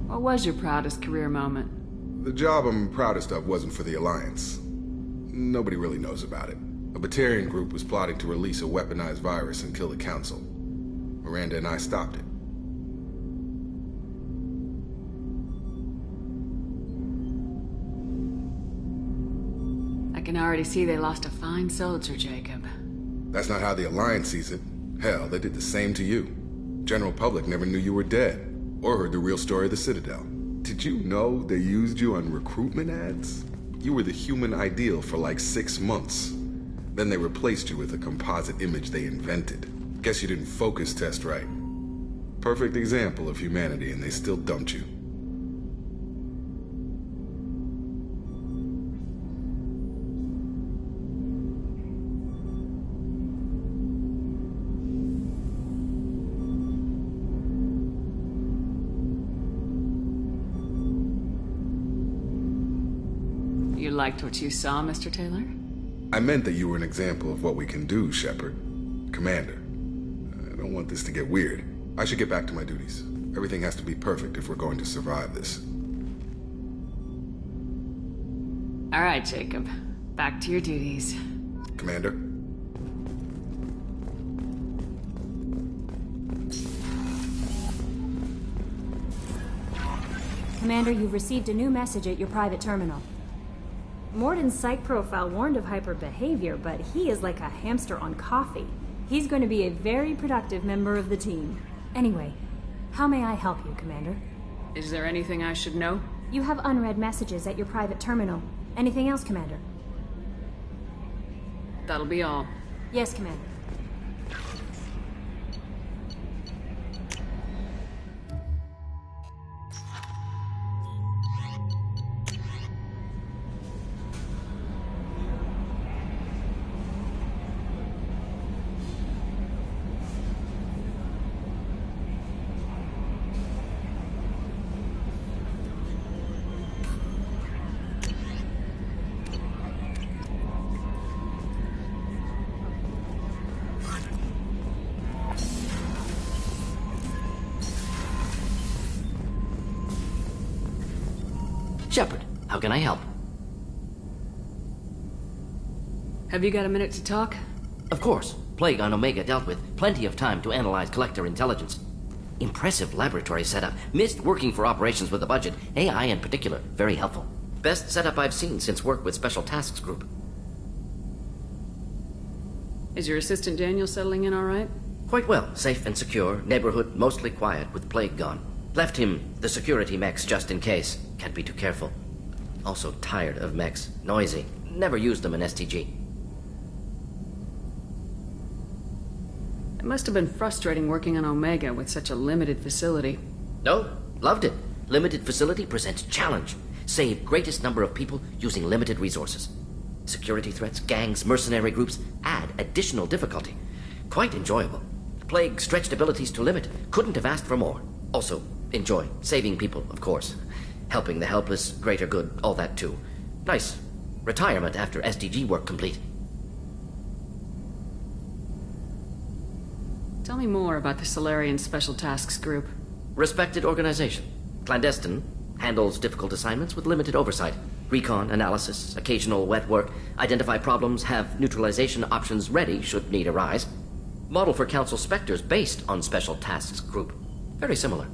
What was your proudest career moment? The job I'm proudest of wasn't for the Alliance. Nobody really knows about it. A Batarian group was plotting to release a weaponized virus and kill the Council. Miranda and I stopped it. I can already see they lost a fine soldier, Jacob. That's not how the Alliance sees it. Hell, they did the same to you. General public never knew you were dead. Or heard the real story of the Citadel. Did you know they used you on recruitment ads? You were the human ideal for like 6 months. Then they replaced you with a composite image they invented. Guess you didn't focus test right. Perfect example of humanity, and they still dumped you. You liked what you saw, Mr. Taylor? I meant that you were an example of what we can do, Shepard. Commander. I don't want this to get weird. I should get back to my duties. Everything has to be perfect if we're going to survive this. All right, Jacob. Back to your duties. Commander? Commander, you've received a new message at your private terminal. Morden's psych profile warned of hyper behavior, but he is like a hamster on coffee. He's going to be a very productive member of the team. Anyway, how may I help you, Commander? Is there anything I should know? You have unread messages at your private terminal. Anything else, Commander? That'll be all. Yes, Commander. Shepard, how can I help? Have you got a minute to talk? Of course. Plague on Omega dealt with. Plenty of time to analyze collector intelligence. Impressive laboratory setup. Missed working for operations with a budget. AI in particular. Very helpful. Best setup I've seen since work with Special Tasks Group. Is your assistant Daniel settling in all right? Quite well. Safe and secure. Neighborhood mostly quiet with Plague gone. Left him the security mechs just in case. Can't be too careful. Also tired of mechs. Noisy. Never used them in STG. It must have been frustrating working on Omega with such a limited facility. No, loved it. Limited facility presents challenge. Save greatest number of people using limited resources. Security threats, gangs, mercenary groups add additional difficulty. Quite enjoyable. The Plague stretched abilities to limit. Couldn't have asked for more. Also, enjoy. Saving people, of course. Helping the helpless, greater good, all that too. Nice. Retirement after SDG work complete. Tell me more about the Solarian Special Tasks Group. Respected organization. Clandestine. Handles difficult assignments with limited oversight. Recon, analysis, occasional wet work. Identify problems, have neutralization options ready should need arise. Model for Council Spectres based on Special Tasks Group. Very similar.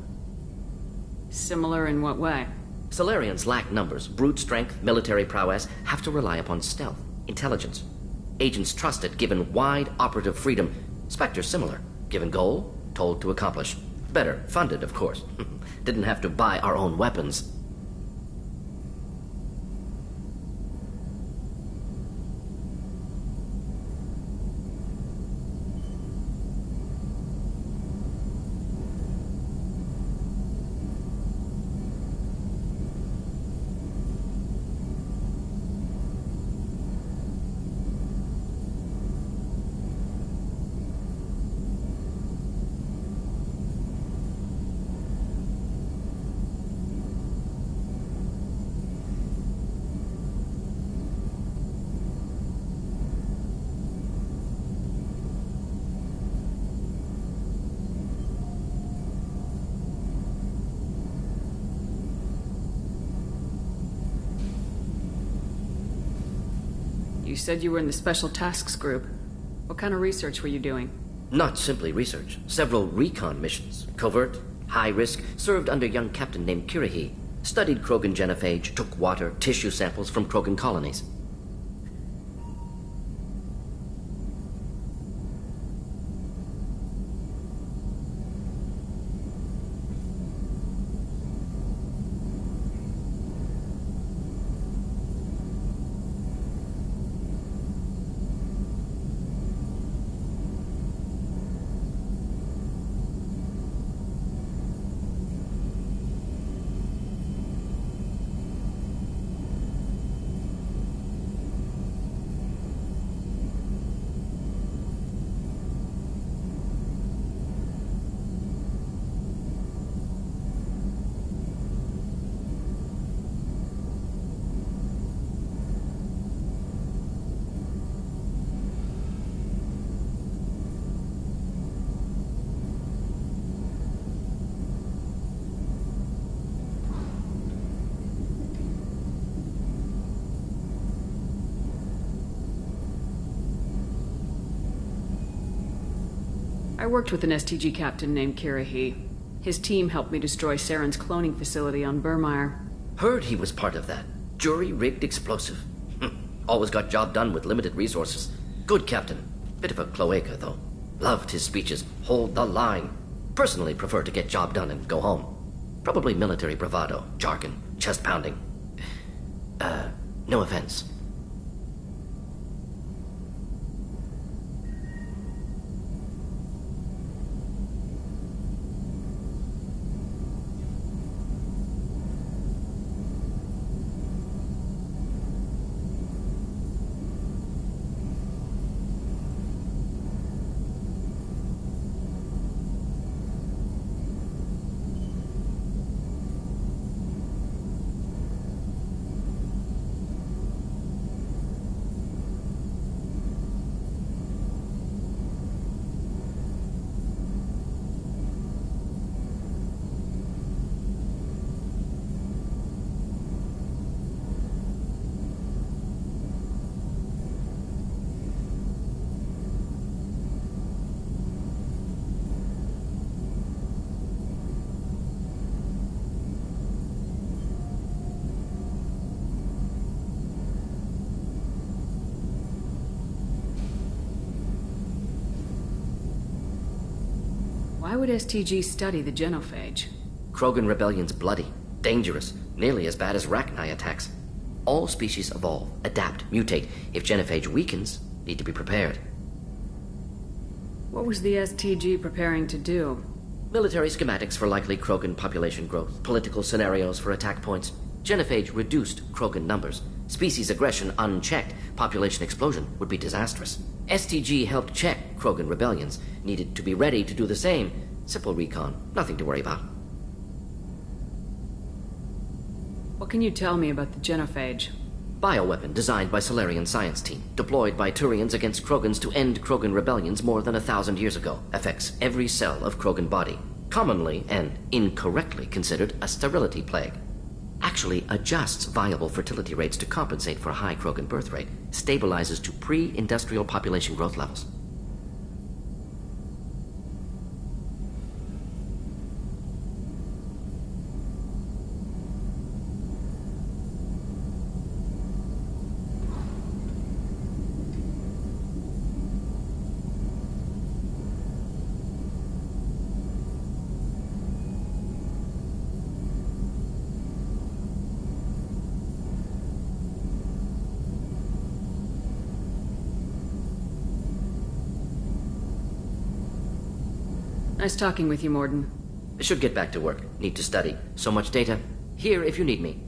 Similar in what way? Solarians lack numbers, brute strength, military prowess, have to rely upon stealth, intelligence. Agents trusted, given wide operative freedom. Spectres similar, given goal, told to accomplish. Better, funded, of course. Didn't have to buy our own weapons. You said you were in the Special Tasks Group. What kind of research were you doing? Not simply research. Several recon missions. Covert, high risk, served under a young captain named Kirihi. Studied Krogan genophage, took water, tissue samples from Krogan colonies. I worked with an STG captain named Kirihi. His team helped me destroy Saren's cloning facility on Burmire. Heard he was part of that. Jury-rigged explosive. Always got job done with limited resources. Good captain. Bit of a cloaca, though. Loved his speeches. Hold the line. Personally prefer to get job done and go home. Probably military bravado, jargon, chest pounding. No offense. Why would STG study the genophage? Krogan rebellion's bloody, dangerous, nearly as bad as Rachni attacks. All species evolve, adapt, mutate. If genophage weakens, need to be prepared. What was the STG preparing to do? Military schematics for likely Krogan population growth, political scenarios for attack points. Genophage reduced Krogan numbers. Species aggression unchecked, population explosion would be disastrous. STG helped check Krogan rebellions, needed to be ready to do the same. Simple recon, nothing to worry about. What can you tell me about the genophage? Bioweapon designed by Solarian science team, deployed by Turians against Krogans to end Krogan rebellions more than 1,000 years ago. Affects every cell of Krogan body. Commonly and incorrectly considered a sterility plague. Actually adjusts viable fertility rates to compensate for a high Krogan birth rate. Stabilizes to pre-industrial population growth levels. Nice talking with you, Morden. Should get back to work. Need to study. So much data. Here if you need me.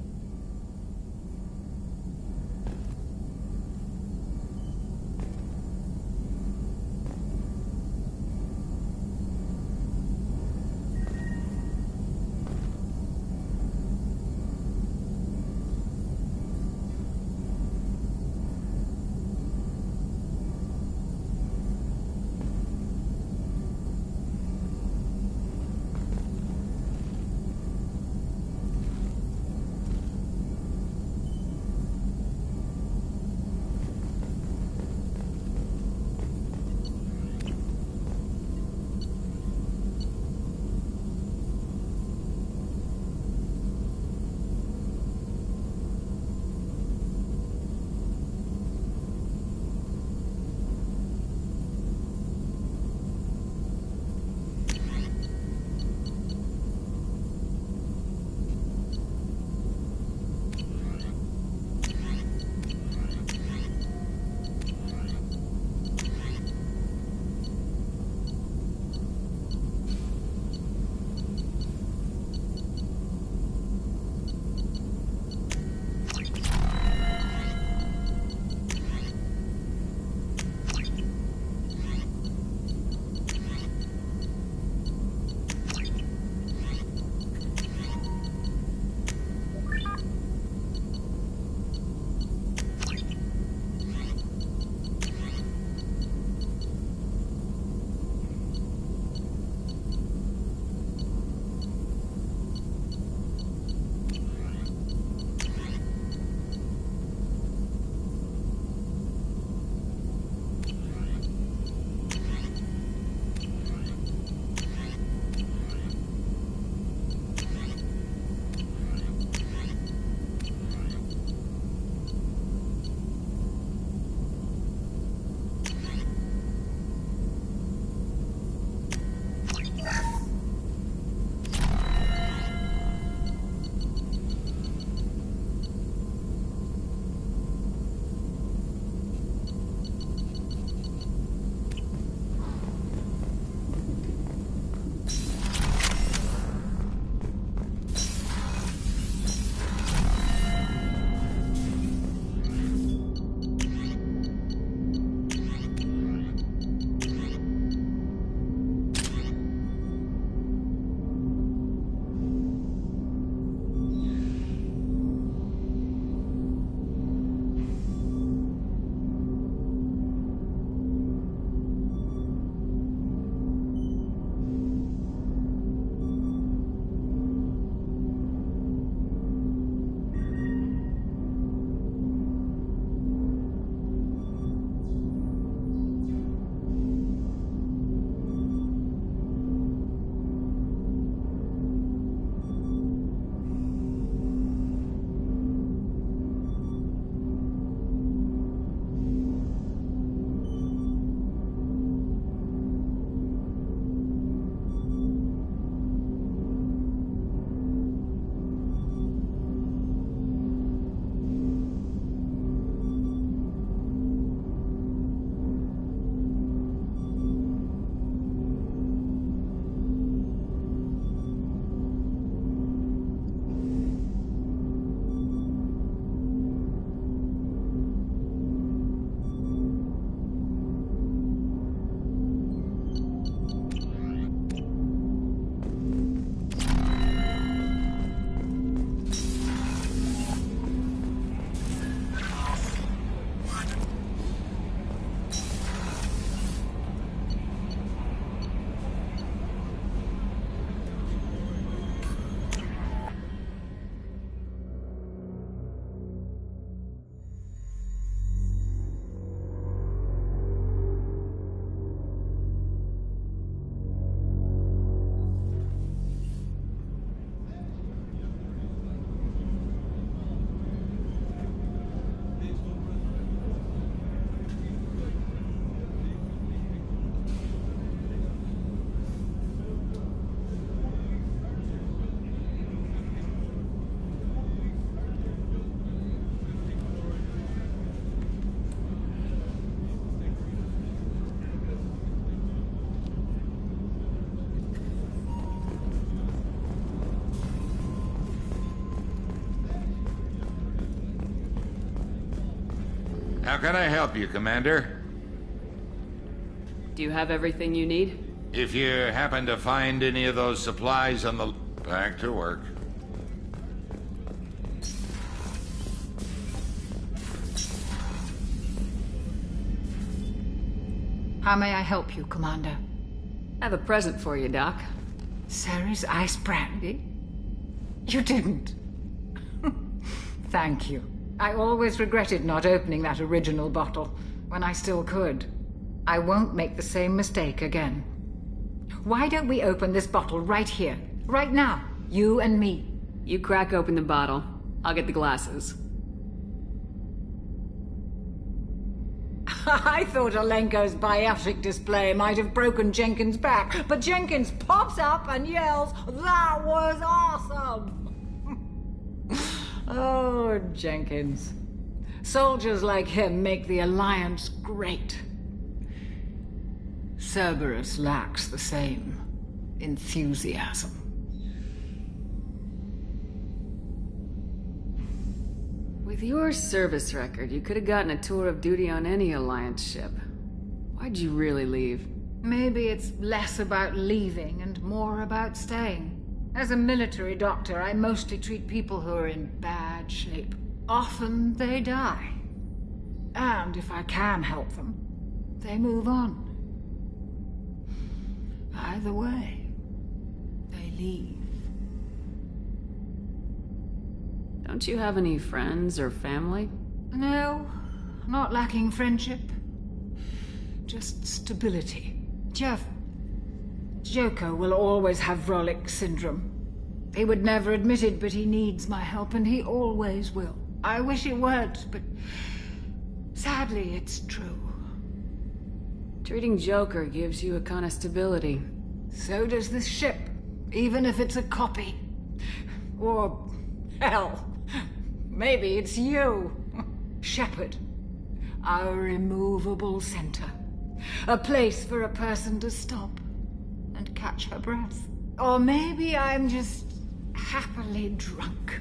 How can I help you, Commander? Do you have everything you need? If you happen to find any of those supplies on the... Back to work. How may I help you, Commander? I have a present for you, Doc. Ceres ice brandy? You didn't. Thank you. I always regretted not opening that original bottle when I still could. I won't make the same mistake again. Why don't we open this bottle right here, right now, you and me? You crack open the bottle. I'll get the glasses. I thought Alenko's biotic display might have broken Jenkins' back, but Jenkins pops up and yells, "That was awesome!" Oh, Jenkins. Soldiers like him make the Alliance great. Cerberus lacks the same enthusiasm. With your service record, you could have gotten a tour of duty on any Alliance ship. Why'd you really leave? Maybe it's less about leaving and more about staying. As a military doctor, I mostly treat people who are in bad shape. Often they die. And if I can help them, they move on. Either way, they leave. Don't you have any friends or family? No, not lacking friendship. Just stability. Joko will always have Vrolik syndrome. He would never admit it, but he needs my help, and he always will. I wish he weren't, but sadly, it's true. Treating Joker gives you a kind of stability. So does this ship, even if it's a copy. Or, hell, maybe it's you, Shepard. Our immovable center. A place for a person to stop and catch her breath. Or maybe I'm just happily drunk.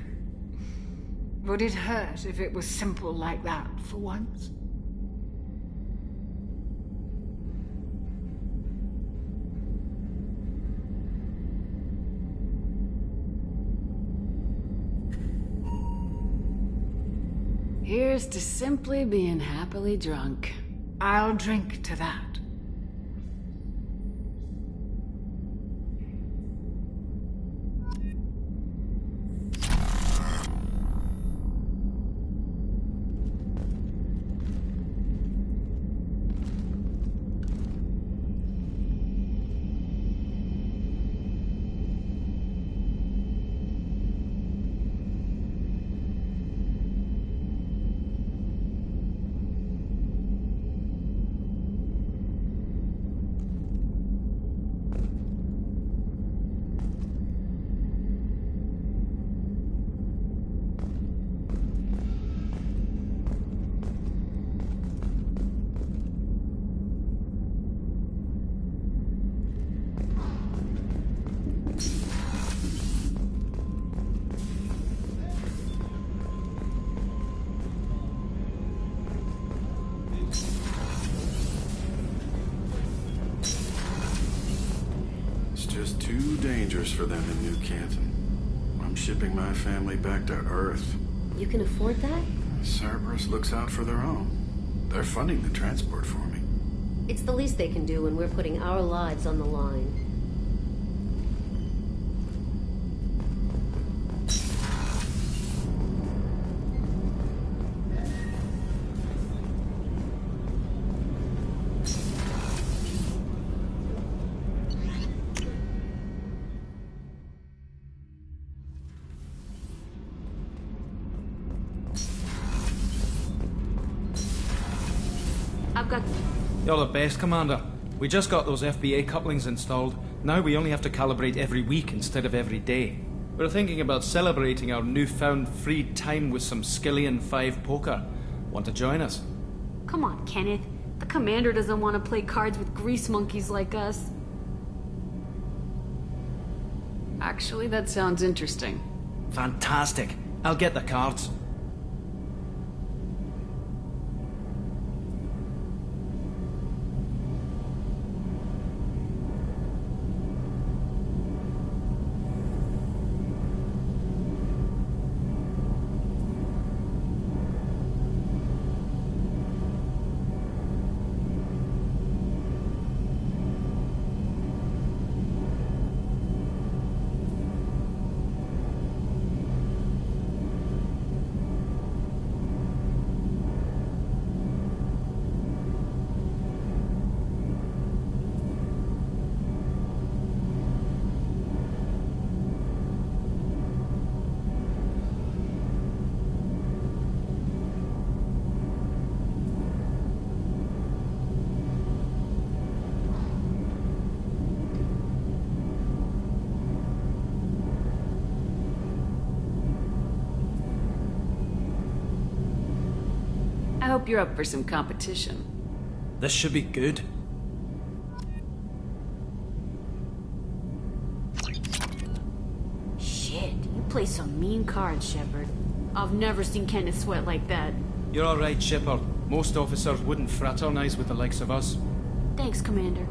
Would it hurt if it was simple like that for once? Here's to simply being happily drunk. I'll drink to that. Too dangerous for them in New Canton. I'm shipping my family back to Earth. You can afford that? Cerberus looks out for their own. They're funding the transport for me. It's the least they can do when we're putting our lives on the line. You're the best, Commander. We just got those FBA couplings installed. Now we only have to calibrate every week instead of every day. We're thinking about celebrating our newfound free time with some Skillian 5 poker. Want to join us? Come on, Kenneth. The Commander doesn't want to play cards with grease monkeys like us. Actually, that sounds interesting. Fantastic. I'll get the cards. hope you're up for some competition. This should be good. Shit, you play some mean cards, Shepard. I've never seen Kenneth sweat like that. You're alright, Shepard. Most officers wouldn't fraternize with the likes of us. Thanks, Commander.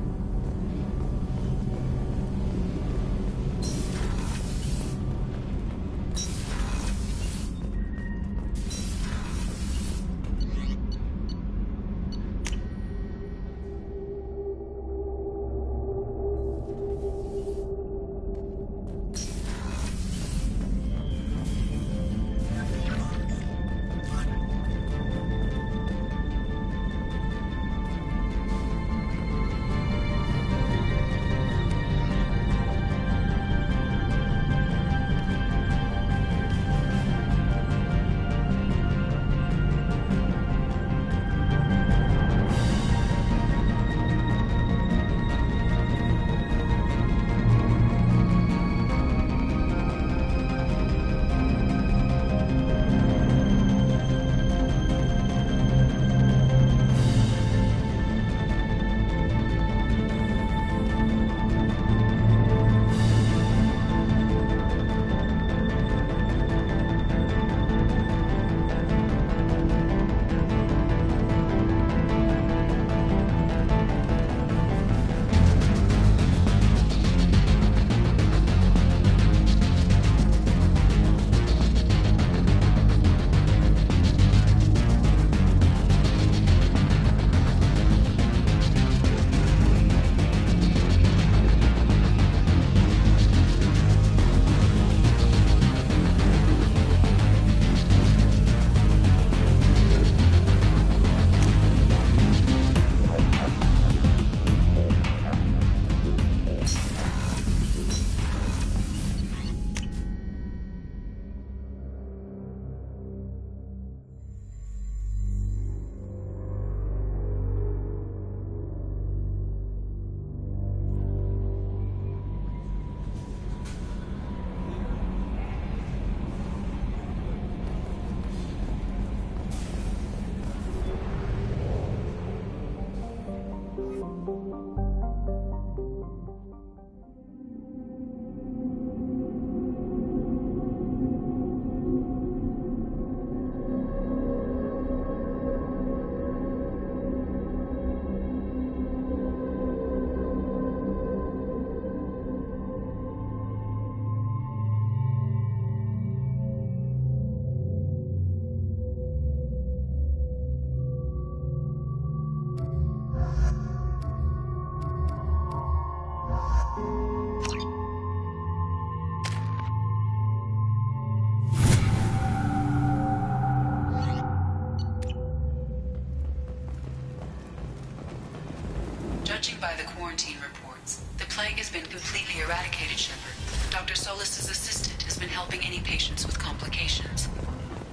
Judging by the quarantine reports, the plague has been completely eradicated, Shepard. Dr. Solis' assistant has been helping any patients with complications.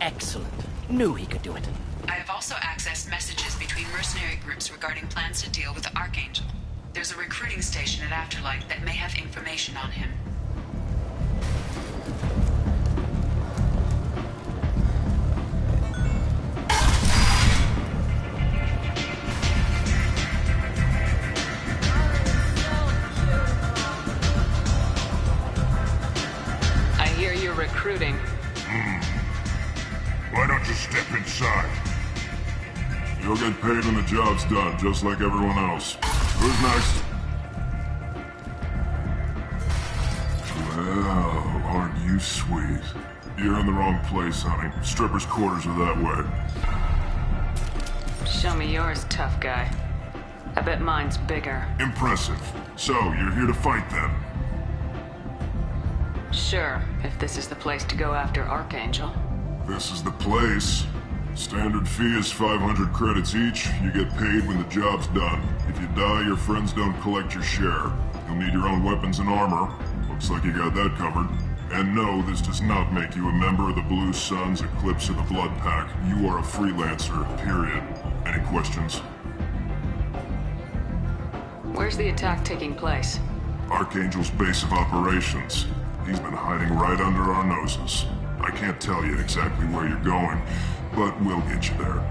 Excellent. Knew he could do it. I have also accessed messages between mercenary groups regarding plans to deal with the Archangel. There's a recruiting station at Afterlight that may have information on him. Recruiting. Why don't you step inside? You'll get paid when the job's done, just like everyone else. Who's next? Well, aren't you sweet? You're in the wrong place, honey. Strippers' quarters are that way. Show me yours, tough guy. I bet mine's bigger. Impressive. So, you're here to fight then? Sure, if this is the place to go after Archangel. This is the place. Standard fee is 500 credits each. You get paid when the job's done. If you die, your friends don't collect your share. You'll need your own weapons and armor. Looks like you got that covered. And no, this does not make you a member of the Blue Suns, Eclipse, or the Blood Pack. You are a freelancer, period. Any questions? Where's the attack taking place? Archangel's base of operations. He's been hiding right under our noses. I can't tell you exactly where you're going, but we'll get you there.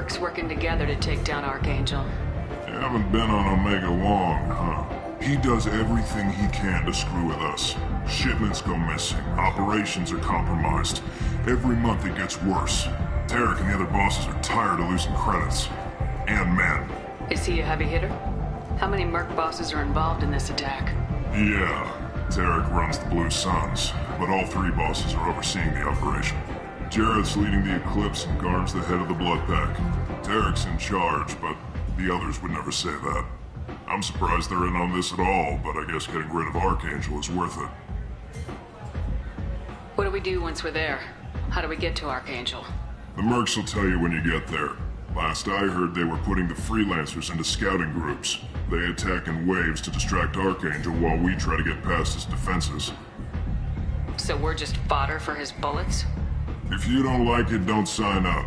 mercs working together to take down Archangel. You haven't been on Omega long, huh? He does everything he can to screw with us. Shipments go missing, operations are compromised. Every month it gets worse. Tarek and the other bosses are tired of losing credits. And men. Is he a heavy hitter? How many merc bosses are involved in this attack? Yeah, Tarek runs the Blue Suns, but all three bosses are overseeing the operation. Jared's leading the Eclipse and Garm's the head of the Blood Pack. Tarek's in charge, but the others would never say that. I'm surprised they're in on this at all, but I guess getting rid of Archangel is worth it. What do we do once we're there? How do we get to Archangel? The mercs will tell you when you get there. Last I heard, they were putting the freelancers into scouting groups. They attack in waves to distract Archangel while we try to get past his defenses. So we're just fodder for his bullets? If you don't like it, don't sign up.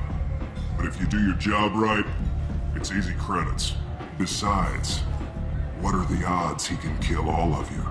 But if you do your job right, it's easy credits. Besides, what are the odds he can kill all of you?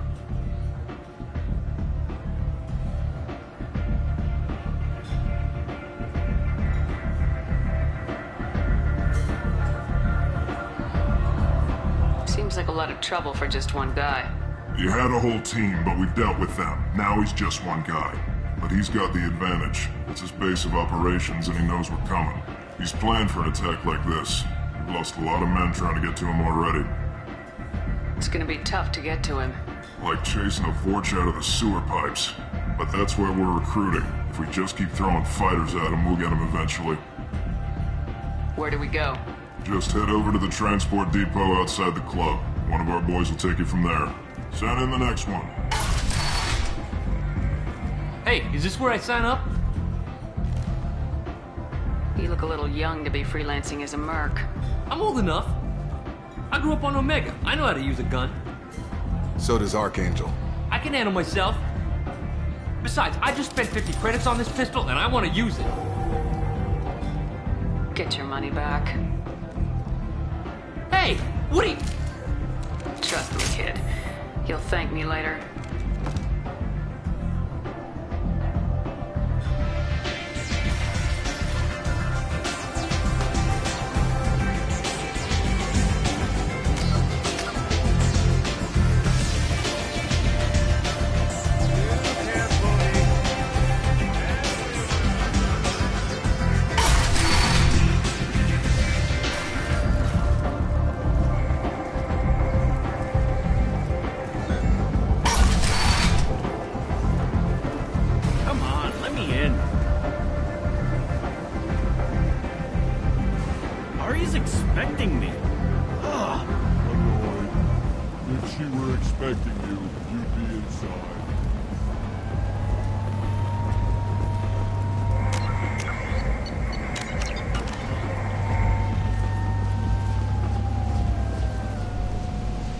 Seems like a lot of trouble for just one guy. You had a whole team, but we've dealt with them. Now he's just one guy. But he's got the advantage. It's his base of operations and he knows we're coming. He's planned for an attack like this. We've lost a lot of men trying to get to him already. It's gonna be tough to get to him. Like chasing a Vorch out of the sewer pipes. But that's why we're recruiting. If we just keep throwing fighters at him, we'll get him eventually. Where do we go? Just head over to the transport depot outside the club. One of our boys will take you from there. Send in the next one. Hey, is this where I sign up? You look a little young to be freelancing as a merc. I'm old enough. I grew up on Omega. I know how to use a gun. So does Archangel. I can handle myself. Besides, I just spent 50 credits on this pistol and I want to use it. Get your money back. Hey, what are you... Trust me, kid. You'll thank me later.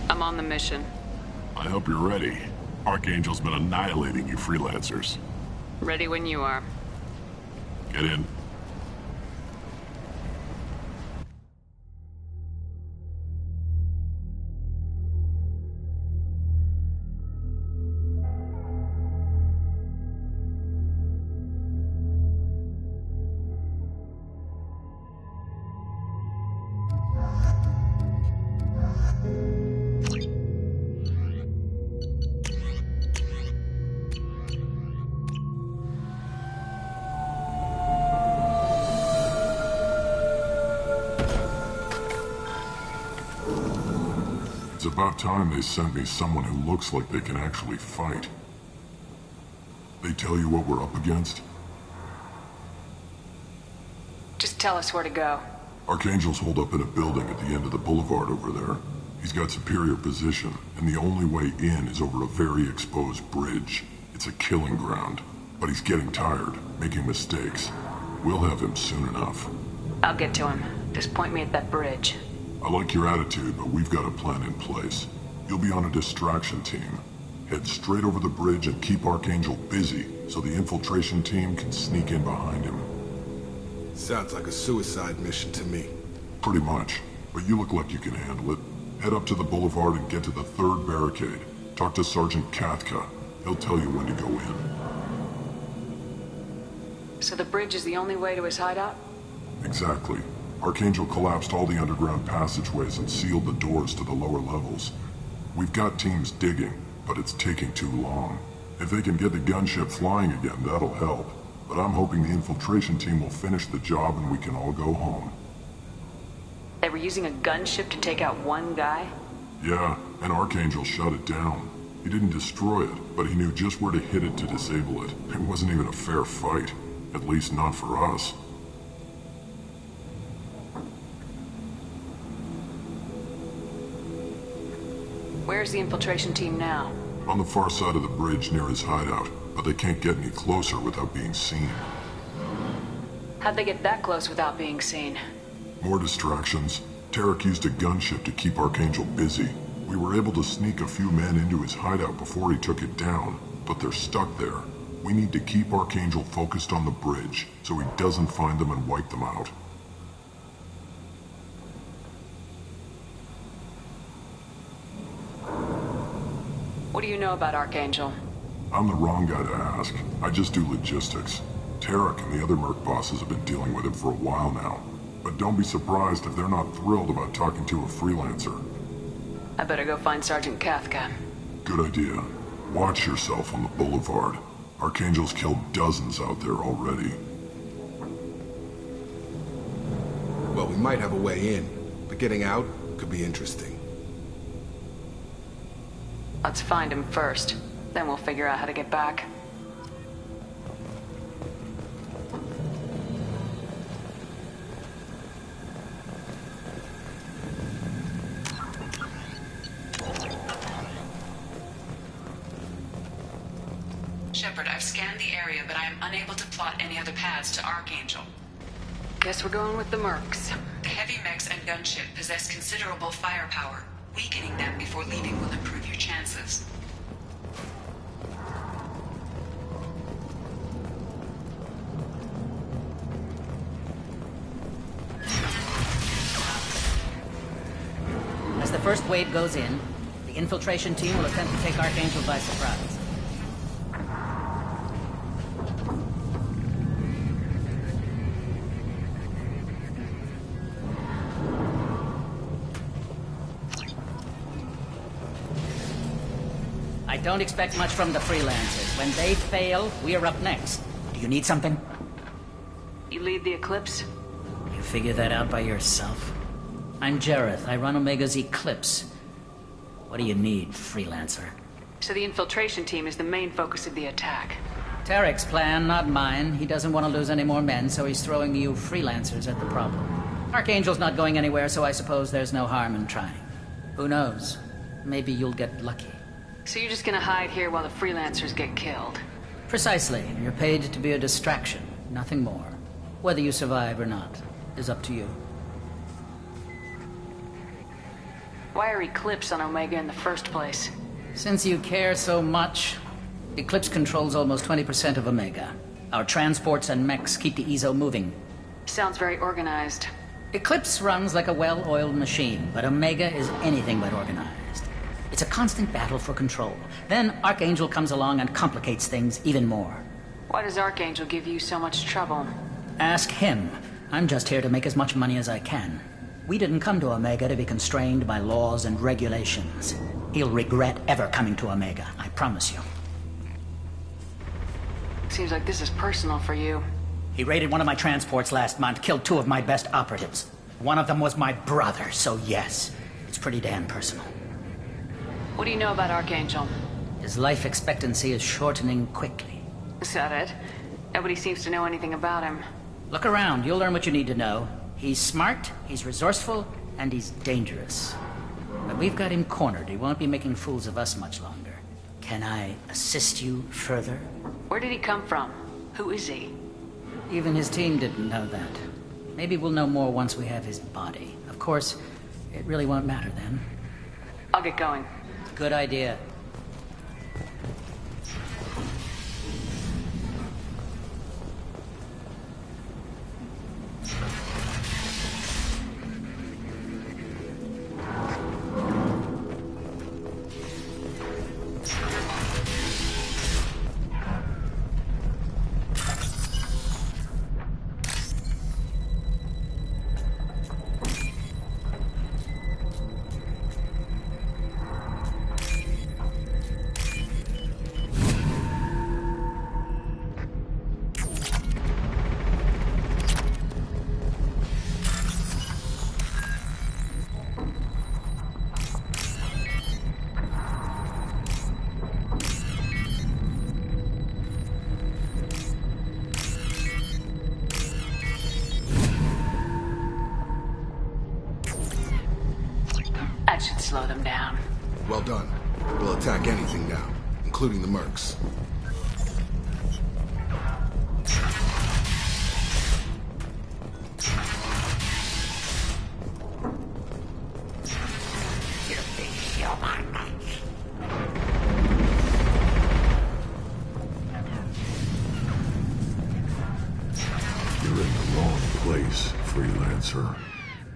I'm on the mission. I hope you're ready. Archangel's been annihilating you freelancers. Ready when you are. Get in. It's about time they sent me someone who looks like they can actually fight. They tell you what we're up against? Just tell us where to go. Archangel's holed up in a building at the end of the boulevard over there. He's got superior position, and the only way in is over a very exposed bridge. It's a killing ground, but he's getting tired, making mistakes. We'll have him soon enough. I'll get to him. Just point me at that bridge. I like your attitude, but we've got a plan in place. You'll be on a distraction team. Head straight over the bridge and keep Archangel busy so the infiltration team can sneak in behind him. Sounds like a suicide mission to me. Pretty much, but you look like you can handle it. Head up to the boulevard and get to the third barricade. Talk to Sergeant Kathka. He'll tell you when to go in. So the bridge is the only way to his hideout? Exactly. Archangel collapsed all the underground passageways and sealed the doors to the lower levels. We've got teams digging, but it's taking too long. If they can get the gunship flying again, that'll help. But I'm hoping the infiltration team will finish the job and we can all go home. They were using a gunship to take out one guy? Yeah, and Archangel shut it down. He didn't destroy it, but he knew just where to hit it to disable it. It wasn't even a fair fight. At least not for us. Where's the infiltration team now? On the far side of the bridge near his hideout, but they can't get any closer without being seen. How'd they get that close without being seen? More distractions. Tarek used a gunship to keep Archangel busy. We were able to sneak a few men into his hideout before he took it down, but they're stuck there. We need to keep Archangel focused on the bridge, so he doesn't find them and wipe them out. What do you know about Archangel? I'm the wrong guy to ask. I just do logistics. Tarek and the other Merc bosses have been dealing with him for a while now. But don't be surprised if they're not thrilled about talking to a freelancer. I better go find Sergeant Kafka. Good idea. Watch yourself on the boulevard. Archangel's killed dozens out there already. Well, we might have a way in, but getting out could be interesting. Let's find him first. Then we'll figure out how to get back. Shepard, I've scanned the area, but I am unable to plot any other paths to Archangel. Guess we're going with the Mercs. The heavy mechs and gunship possess considerable firepower. Weakening them before leaving will improve your chances. As the first wave goes in, the infiltration team will attempt to take Archangel by surprise. I don't expect much from the freelancers. When they fail, we are up next. Do you need something? You lead the Eclipse? You figure that out by yourself. I'm Jareth. I run Omega's Eclipse. What do you need, freelancer? So the infiltration team is the main focus of the attack. Tarek's plan, not mine. He doesn't want to lose any more men, so he's throwing you freelancers at the problem. Archangel's not going anywhere, so I suppose there's no harm in trying. Who knows? Maybe you'll get lucky. So you're just gonna hide here while the freelancers get killed? Precisely. You're paid to be a distraction, nothing more. Whether you survive or not is up to you. Why are Eclipse on Omega in the first place? Since you care so much, Eclipse controls almost 20% of Omega. Our transports and mechs keep the EZO moving. Sounds very organized. Eclipse runs like a well-oiled machine, but Omega is anything but organized. It's a constant battle for control. Then Archangel comes along and complicates things even more. Why does Archangel give you so much trouble? Ask him. I'm just here to make as much money as I can. We didn't come to Omega to be constrained by laws and regulations. He'll regret ever coming to Omega, I promise you. Seems like this is personal for you. He raided one of my transports last month, killed 2 of my best operatives. One of them was my brother, so yes, it's pretty damn personal. What do you know about Archangel? His life expectancy is shortening quickly. Is that it? Nobody seems to know anything about him. Look around, you'll learn what you need to know. He's smart, he's resourceful, and he's dangerous. But we've got him cornered. He won't be making fools of us much longer. Can I assist you further? Where did he come from? Who is he? Even his team didn't know that. Maybe we'll know more once we have his body. Of course, it really won't matter then. I'll get going. Good idea. That should slow them down. Well done. We'll attack anything now, including the mercs. You're in the wrong place, freelancer.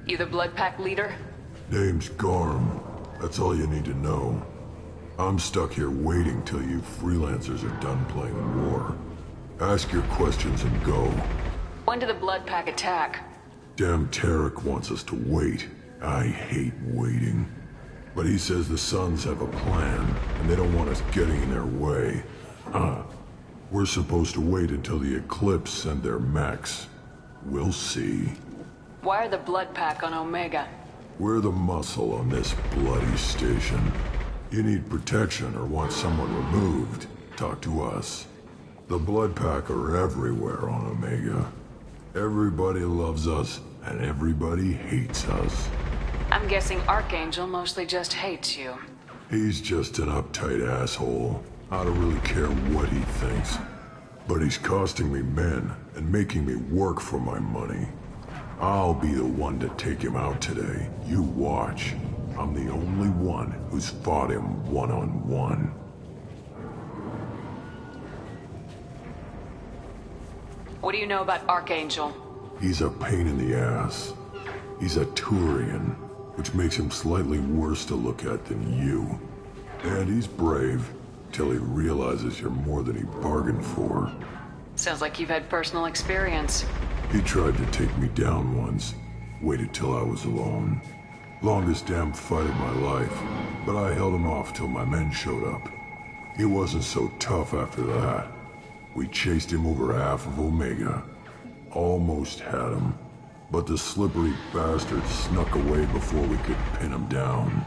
You the Blood Pack leader? Name's Garm. That's all you need to know. I'm stuck here waiting till you freelancers are done playing war. Ask your questions and go. When did the Blood Pack attack? Damn Tarek wants us to wait. I hate waiting. But he says the Suns have a plan, and they don't want us getting in their way. We're supposed to wait until the Eclipse send their mechs. We'll see. Why are the Blood Pack on Omega? We're the muscle on this bloody station. You need protection or want someone removed, talk to us. The Blood Pack are everywhere on Omega. Everybody loves us, and everybody hates us. I'm guessing Archangel mostly just hates you. He's just an uptight asshole. I don't really care what he thinks. But he's costing me men and making me work for my money. I'll be the one to take him out today. You watch. I'm the only one who's fought him one-on-one. What do you know about Archangel? He's a pain in the ass. He's a Turian, which makes him slightly worse to look at than you. And he's brave, till he realizes you're more than he bargained for. Sounds like you've had personal experience. He tried to take me down once. Waited till I was alone. Longest damn fight of my life, but I held him off till my men showed up. He wasn't so tough after that. We chased him over half of Omega. Almost had him, but the slippery bastard snuck away before we could pin him down.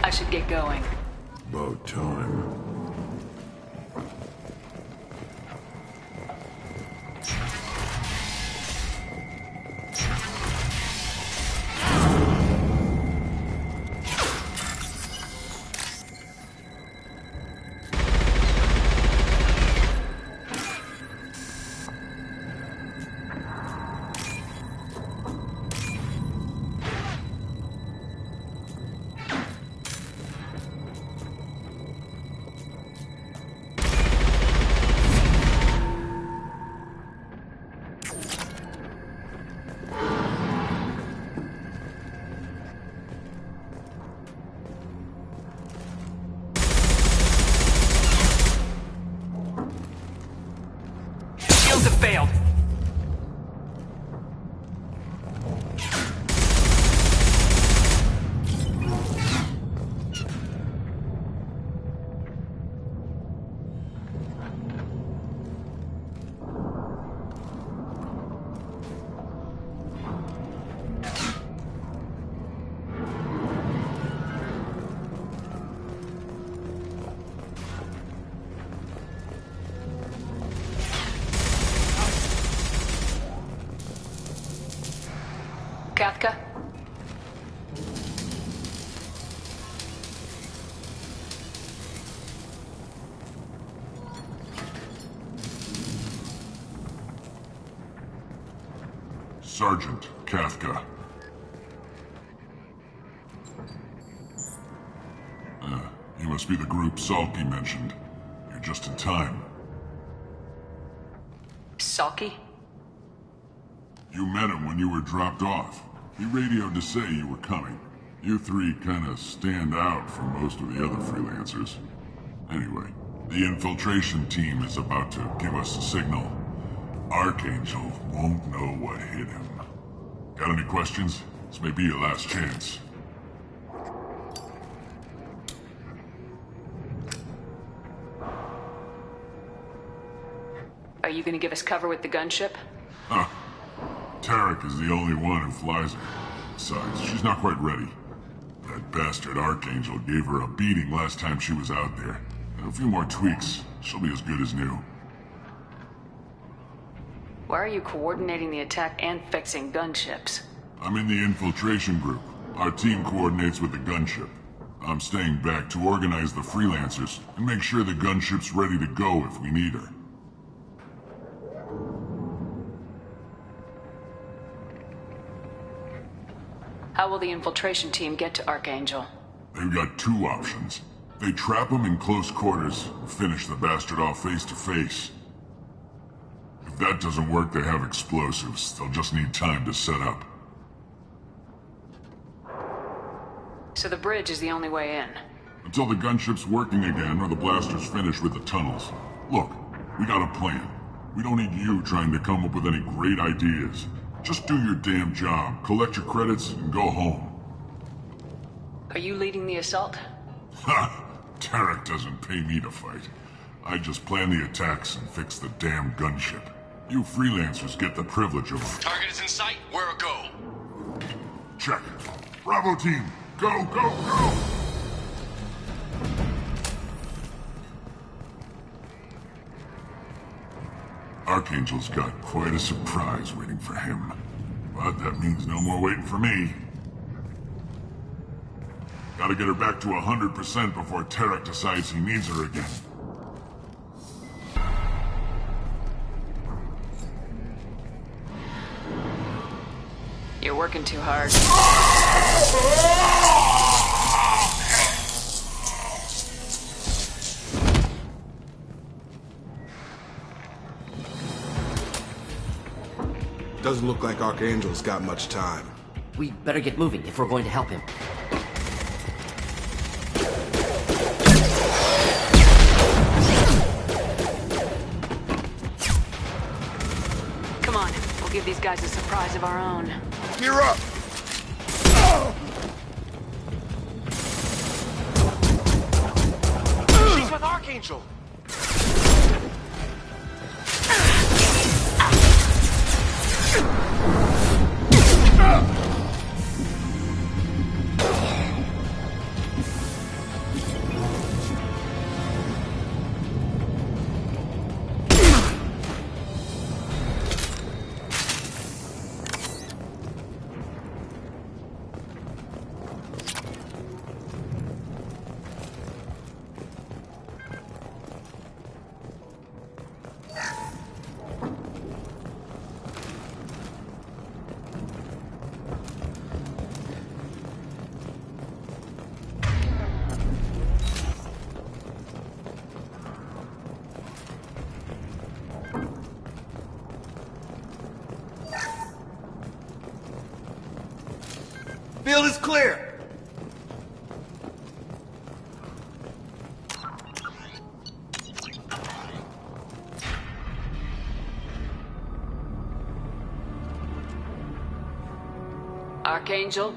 I should get going. About time. Shields have failed. Kafka? Sergeant Kafka. You must be the group Salky mentioned. You're just in time. Salky? You met him when you were dropped off. He radioed to say you were coming. You three kinda stand out from most of the other freelancers. Anyway, the infiltration team is about to give us a signal. Archangel won't know what hit him. Got any questions? This may be your last chance. Are you gonna give us cover with the gunship? Huh. Tarek is the only one who flies her. Besides, she's not quite ready. That bastard Archangel gave her a beating last time she was out there. A few more tweaks, she'll be as good as new. Why are you coordinating the attack and fixing gunships? I'm in the infiltration group. Our team coordinates with the gunship. I'm staying back to organize the freelancers and make sure the gunship's ready to go if we need her. How will the infiltration team get to Archangel? They've got two options. They trap him in close quarters, finish the bastard off face to face. If that doesn't work, they have explosives. They'll just need time to set up. So the bridge is the only way in? Until the gunship's working again or the blasters finish with the tunnels. Look, we got a plan. We don't need you trying to come up with any great ideas. Just do your damn job, collect your credits, and go home. Are you leading the assault? Ha! Tarek doesn't pay me to fight. I just plan the attacks and fix the damn gunship. You freelancers get the privilege of... Target is in sight. Where a go? Check. Bravo team, go, go, go! Archangel's got quite a surprise waiting for him. But that means no more waiting for me. Gotta get her back to 100% before Tarek decides he needs her again. You're working too hard. Doesn't look like Archangel's got much time. We better get moving if we're going to help him. Come on, we'll give these guys a surprise of our own. Gear up! She's with Archangel! Field is clear! Archangel?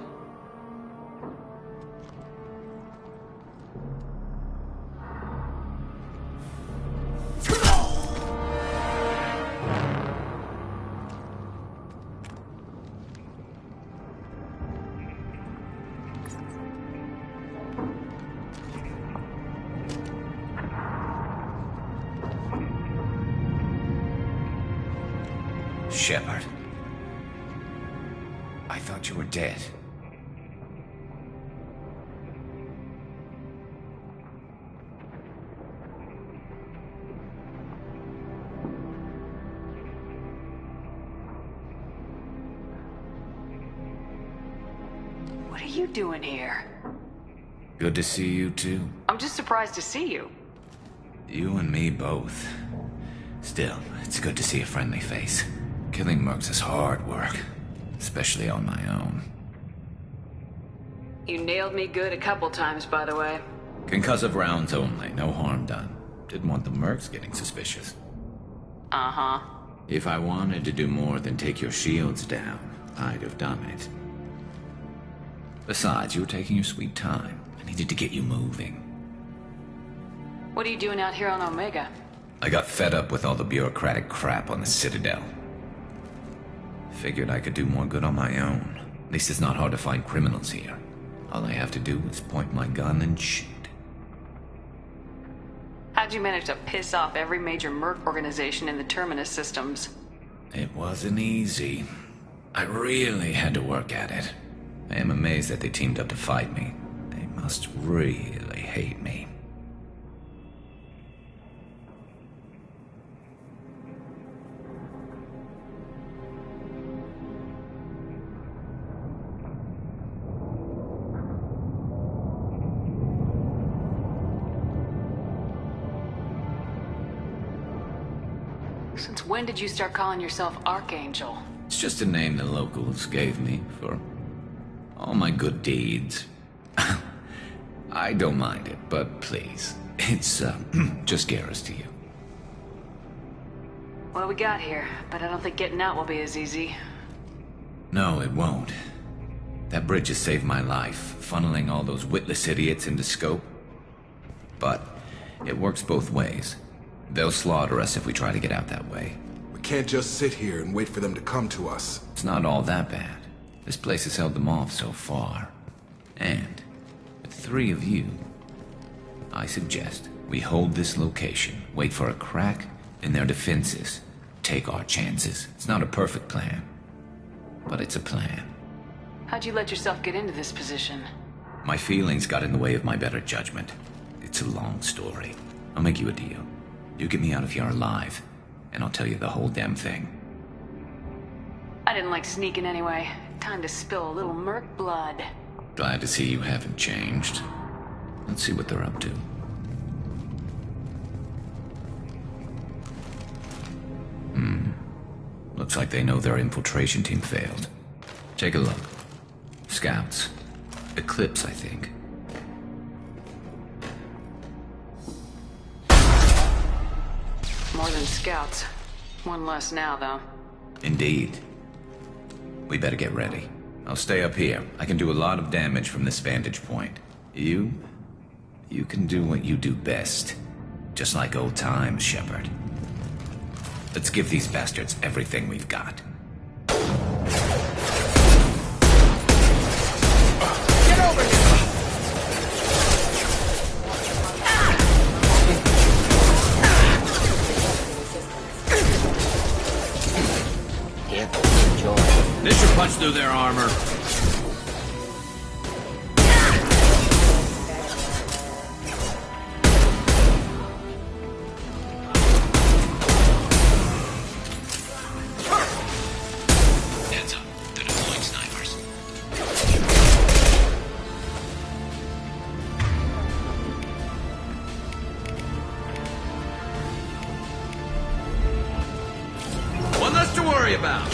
Shepard. I thought you were dead. What are you doing here? Good to see you too. I'm just surprised to see you. You and me both. Still, it's good to see a friendly face. Killing mercs is hard work, especially on my own. You nailed me good a couple times, by the way. Concussive rounds only, no harm done. Didn't want the mercs getting suspicious. Uh-huh. If I wanted to do more than take your shields down, I'd have done it. Besides, you were taking your sweet time. I needed to get you moving. What are you doing out here on Omega? I got fed up with all the bureaucratic crap on the Citadel. Figured I could do more good on my own. At least it's not hard to find criminals here. All I have to do is point my gun and shoot. How'd you manage to piss off every major merc organization in the Terminus systems? It wasn't easy. I really had to work at it. I am amazed that they teamed up to fight me. They must really hate me. Since when did you start calling yourself Archangel? It's just a name the locals gave me for all my good deeds. I don't mind it, but please, it's just Garrus to you. What do we got here? But I don't think getting out will be as easy. No, it won't. That bridge has saved my life, funneling all those witless idiots into scope. But it works both ways. They'll slaughter us if we try to get out that way. We can't just sit here and wait for them to come to us. It's not all that bad. This place has held them off so far. And with 3 of you, I suggest we hold this location, wait for a crack in their defenses, take our chances. It's not a perfect plan, but it's a plan. How'd you let yourself get into this position? My feelings got in the way of my better judgment. It's a long story. I'll make you a deal. You get me out of here alive, and I'll tell you the whole damn thing. I didn't like sneaking anyway. Time to spill a little merc blood. Glad to see you haven't changed. Let's see what they're up to. Looks like they know their infiltration team failed. Take a look. Scouts. Eclipse, I think. More than scouts. One less now, though. Indeed. We better get ready. I'll stay up here. I can do a lot of damage from this vantage point. You can do what you do best. Just like old times, Shepard. Let's give these bastards everything we've got. Get over here! This should punch through their armor. Heads up. They're deploying snipers. One less to worry about.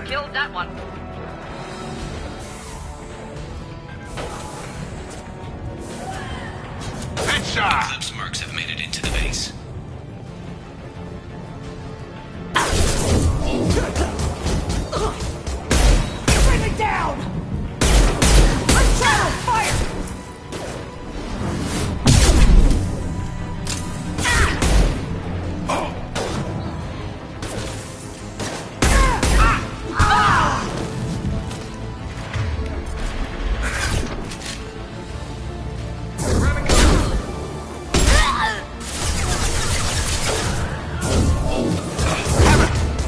Killed that one. Headshot! Eclipse mercs have made it into the base. Bring it down! Let's shadow fire!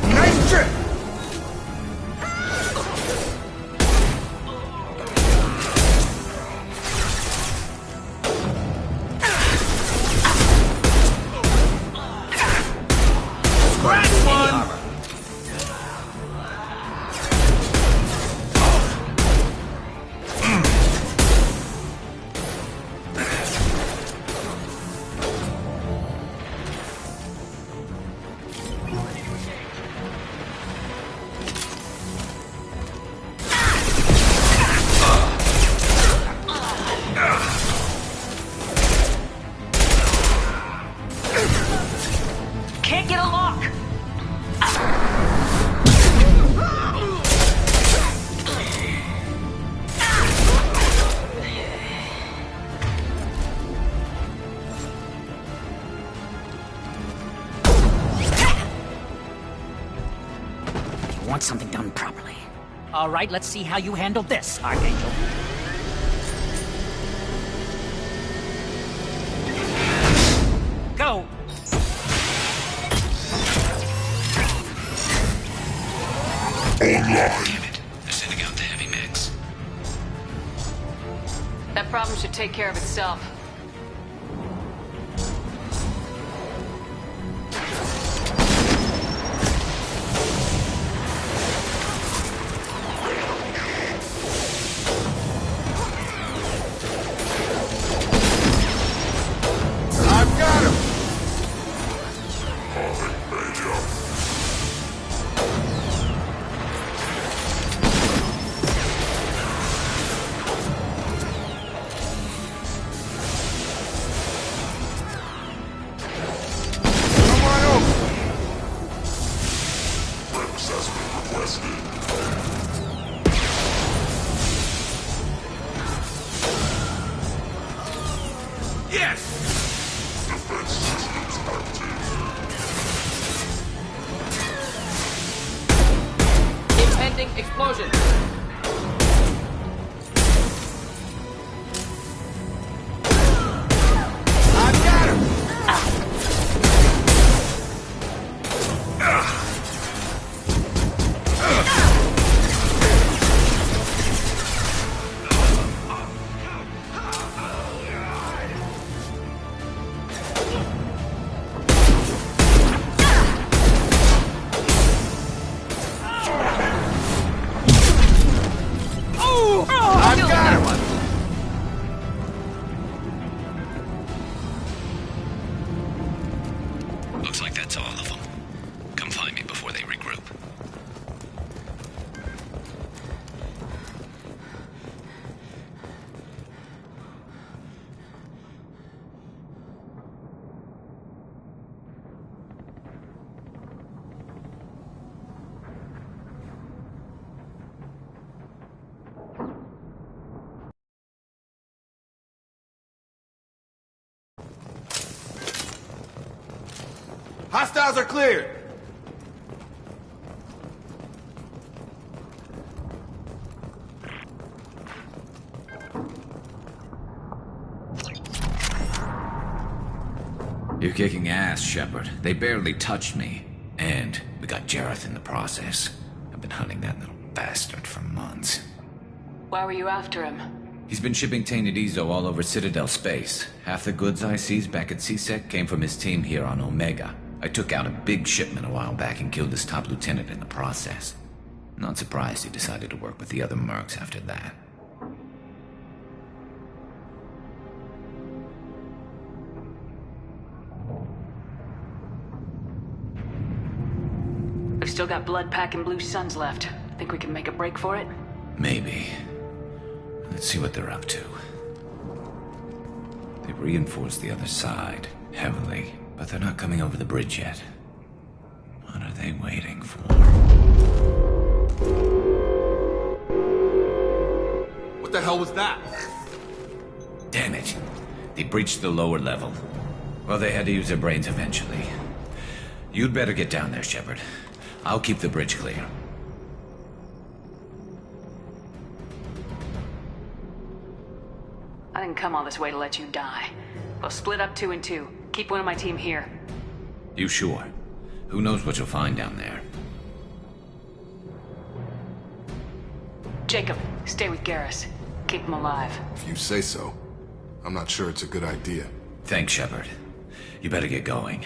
Nice trip! Scratch one! Can't get a lock! You want something done properly. All right, let's see how you handle this, Archangel. should take care of itself. Explosion! Looks like that's all of them. Come find me before they regroup. Hostiles are cleared! You're kicking ass, Shepard. They barely touched me. And we got Jareth in the process. I've been hunting that little bastard for months. Why were you after him? He's been shipping tainted Ezo all over Citadel space. Half the goods I seized back at CSEC came from his team here on Omega. I took out a big shipment a while back and killed his top lieutenant in the process. Not surprised he decided to work with the other mercs after that. We've still got Bloodpack and Blue Suns left. Think we can make a break for it? Maybe. Let's see what they're up to. They've reinforced the other side, heavily. But they're not coming over the bridge yet. What are they waiting for? What the hell was that? Damn it. They breached the lower level. Well, they had to use their brains eventually. You'd better get down there, Shepard. I'll keep the bridge clear. I didn't come all this way to let you die. We'll split up 2 and 2. Keep one of my team here. You sure? Who knows what you'll find down there? Jacob, stay with Garrus. Keep him alive. If you say so. I'm not sure it's a good idea. Thanks, Shepard. You better get going.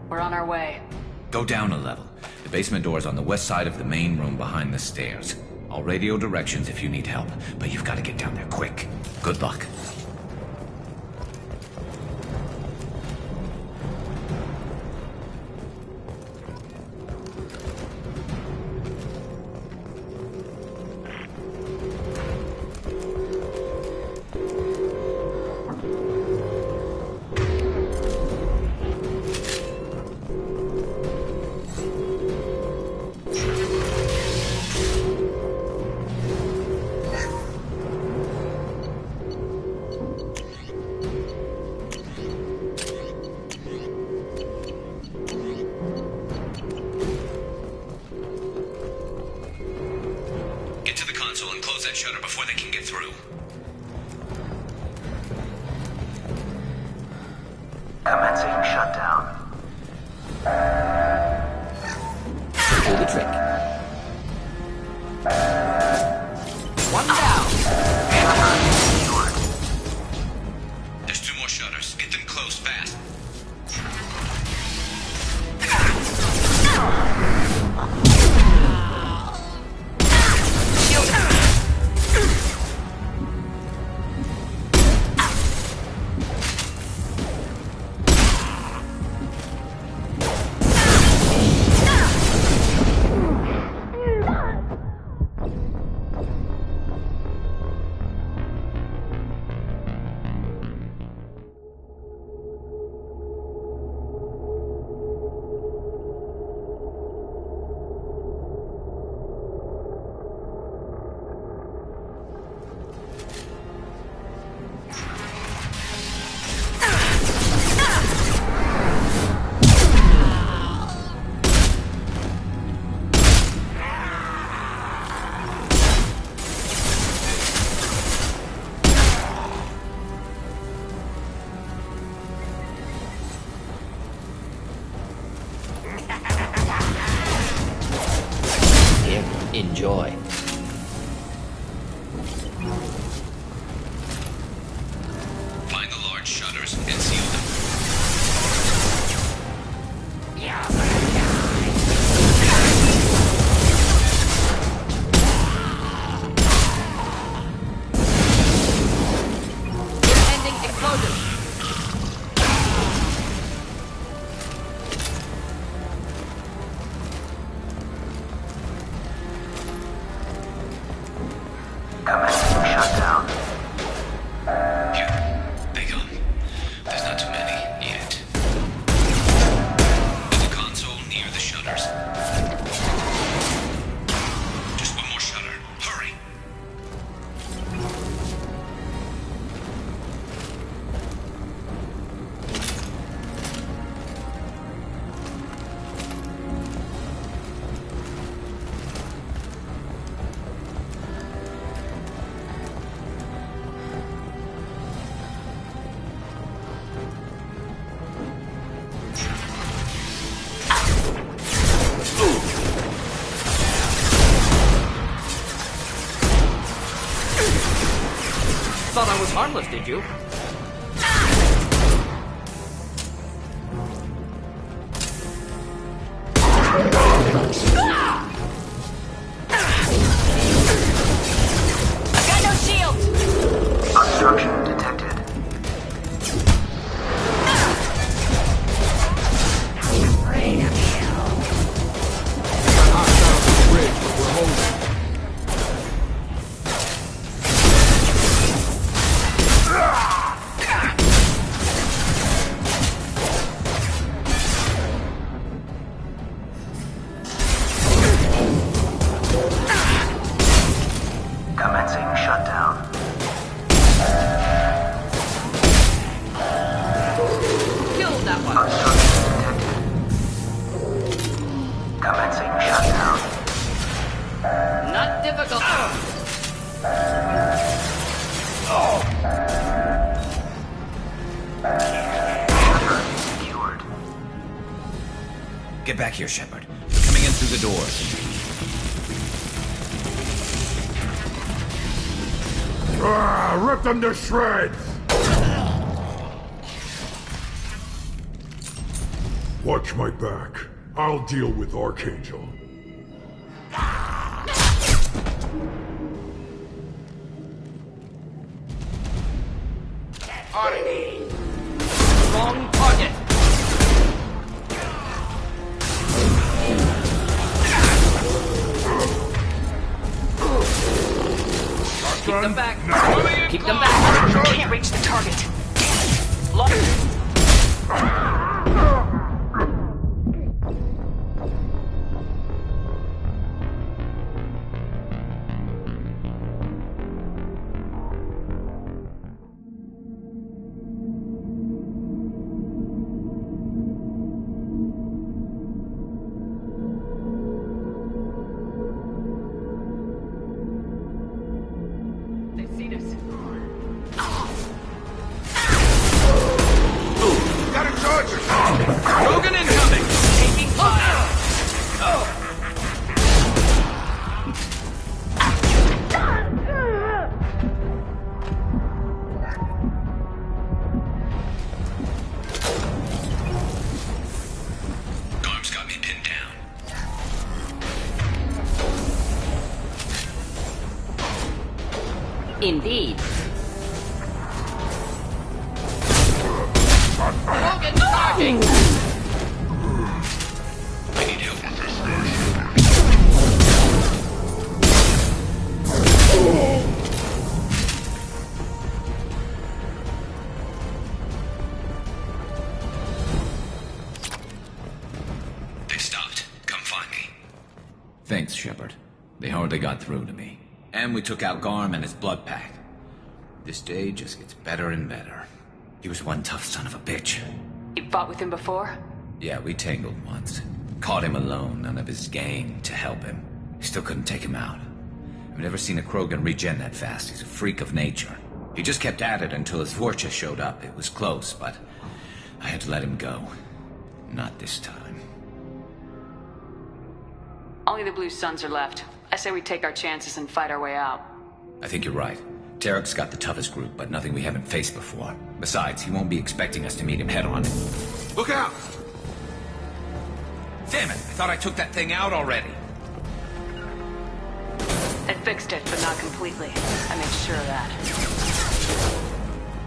We're on our way. Go down a level. The basement door's on the west side of the main room behind the stairs. I'll radio directions if you need help, but you've got to get down there quick. Good luck. harmless, did you? I've got no shield! Obstruction detected. Commencing shutdown. Killed that one. Obstruction detected. Commencing shutdown. Not difficult. Secured. Get back here, Shepard. They're coming in through the doors. Rip them to shreds! Watch my back. I'll deal with Archangel. Wrong target. Keep them back. Keep them back. Can't reach the target. Lock. They've seen us. Got a charger! Krogan incoming! Taking fire! Garm's got me pinned down. Indeed. Krogan charging! I need help with this. They stopped. Come find me. Thanks, Shepard. They hardly got through to me. And we took out Garm and his blood pack. This day just gets better and better. He was one tough son of a bitch. You fought with him before? Yeah, we tangled once. Caught him alone, none of his gang to help him. Still couldn't take him out. I've never seen a Krogan regen that fast. He's a freak of nature. He just kept at it until his Vorcha showed up. It was close, but I had to let him go. Not this time. Only the Blue Suns are left. I say we take our chances and fight our way out. I think you're right. Tarek's got the toughest group, but nothing we haven't faced before. Besides, he won't be expecting us to meet him head-on. Look out! Damn it! I thought I took that thing out already. I fixed it, but not completely. I made sure of that.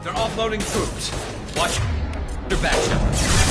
They're offloading troops. Watch your back, Shepard.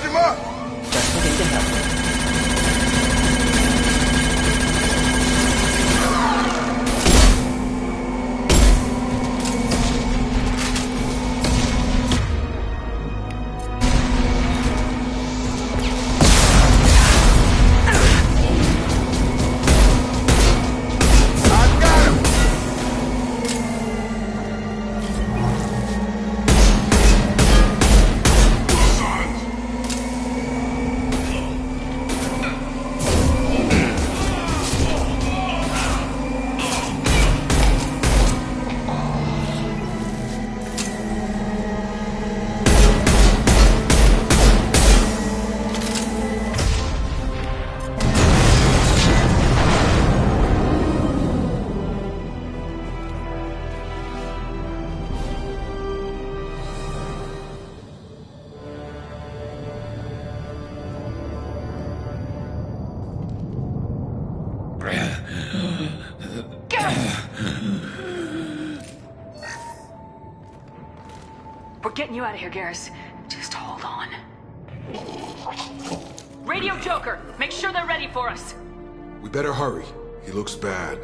him up! Just looking to help. We're getting you out of here, Garrus. Just hold on. Radio Joker, make sure they're ready for us. We better hurry. He looks bad.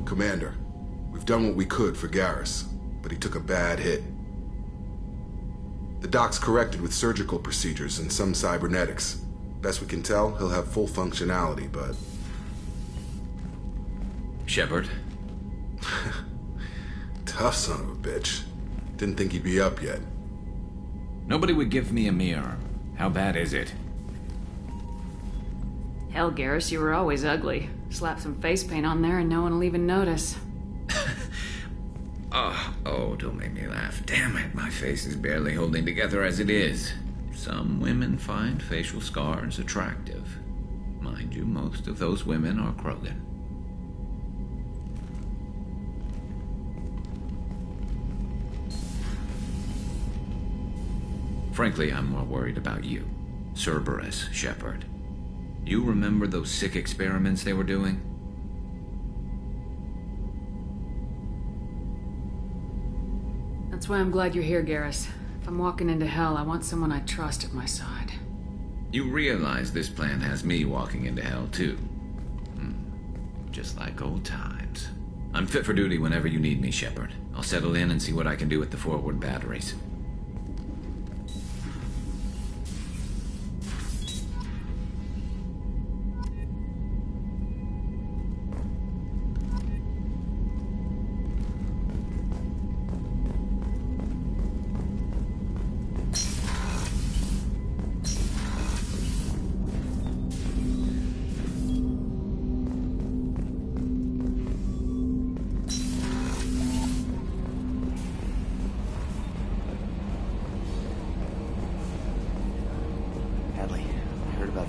Commander, we've done what we could for Garrus, but he took a bad hit. The doc's corrected with surgical procedures and some cybernetics. Best we can tell, he'll have full functionality, but... Shepard? Tough son of a bitch. Didn't think he'd be up yet. Nobody would give me a mirror. How bad is it? Hell, Garrus, you were always ugly. Slap some face paint on there and no one will even notice. Oh, don't make me laugh. Damn it, my face is barely holding together as it is. Some women find facial scars attractive. Mind you, most of those women are Krogan. Frankly, I'm more worried about you. Cerberus, Shepard. You remember those sick experiments they were doing? That's why I'm glad you're here, Garrus. If I'm walking into hell, I want someone I trust at my side. You realize this plan has me walking into hell, too. Just like old times. I'm fit for duty whenever you need me, Shepard. I'll settle in and see what I can do with the forward batteries.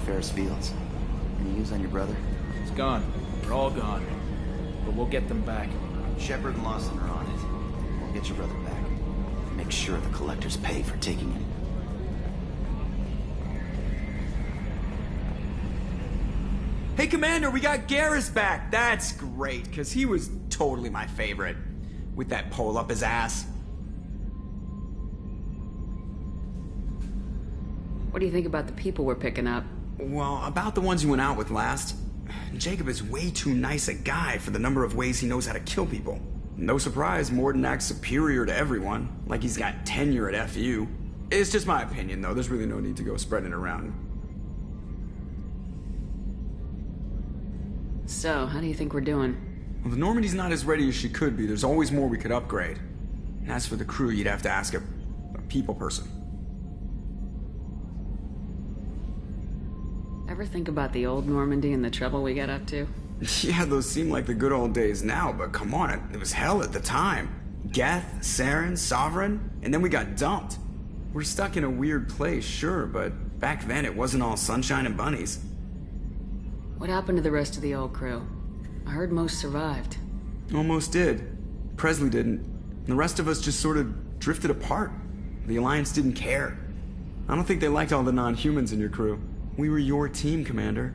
Ferris Fields. Any news on your brother? He's gone. They're all gone. But we'll get them back. Shepard and Lawson are on it. We'll get your brother back. Make sure the collectors pay for taking him. Hey, Commander, we got Garrus back. That's great, because he was totally my favorite. With that pole up his ass. What do you think about the people we're picking up? Well, about the ones you went out with last. Jacob is way too nice a guy for the number of ways he knows how to kill people. No surprise, Mordin acts superior to everyone, like he's got tenure at FU. It's just my opinion, though. There's really no need to go spreading it around. So, how do you think we're doing? Well, the Normandy's not as ready as she could be. There's always more we could upgrade. And as for the crew, you'd have to ask a people person. Ever think about the old Normandy and the trouble we got up to? Yeah, those seem like the good old days now, but come on, it was hell at the time. Geth, Saren, Sovereign, and then we got dumped. We're stuck in a weird place, sure, but back then it wasn't all sunshine and bunnies. What happened to the rest of the old crew? I heard most survived. Almost did. Presley didn't. The rest of us just sort of drifted apart. The Alliance didn't care. I don't think they liked all the non-humans in your crew. We were your team, Commander.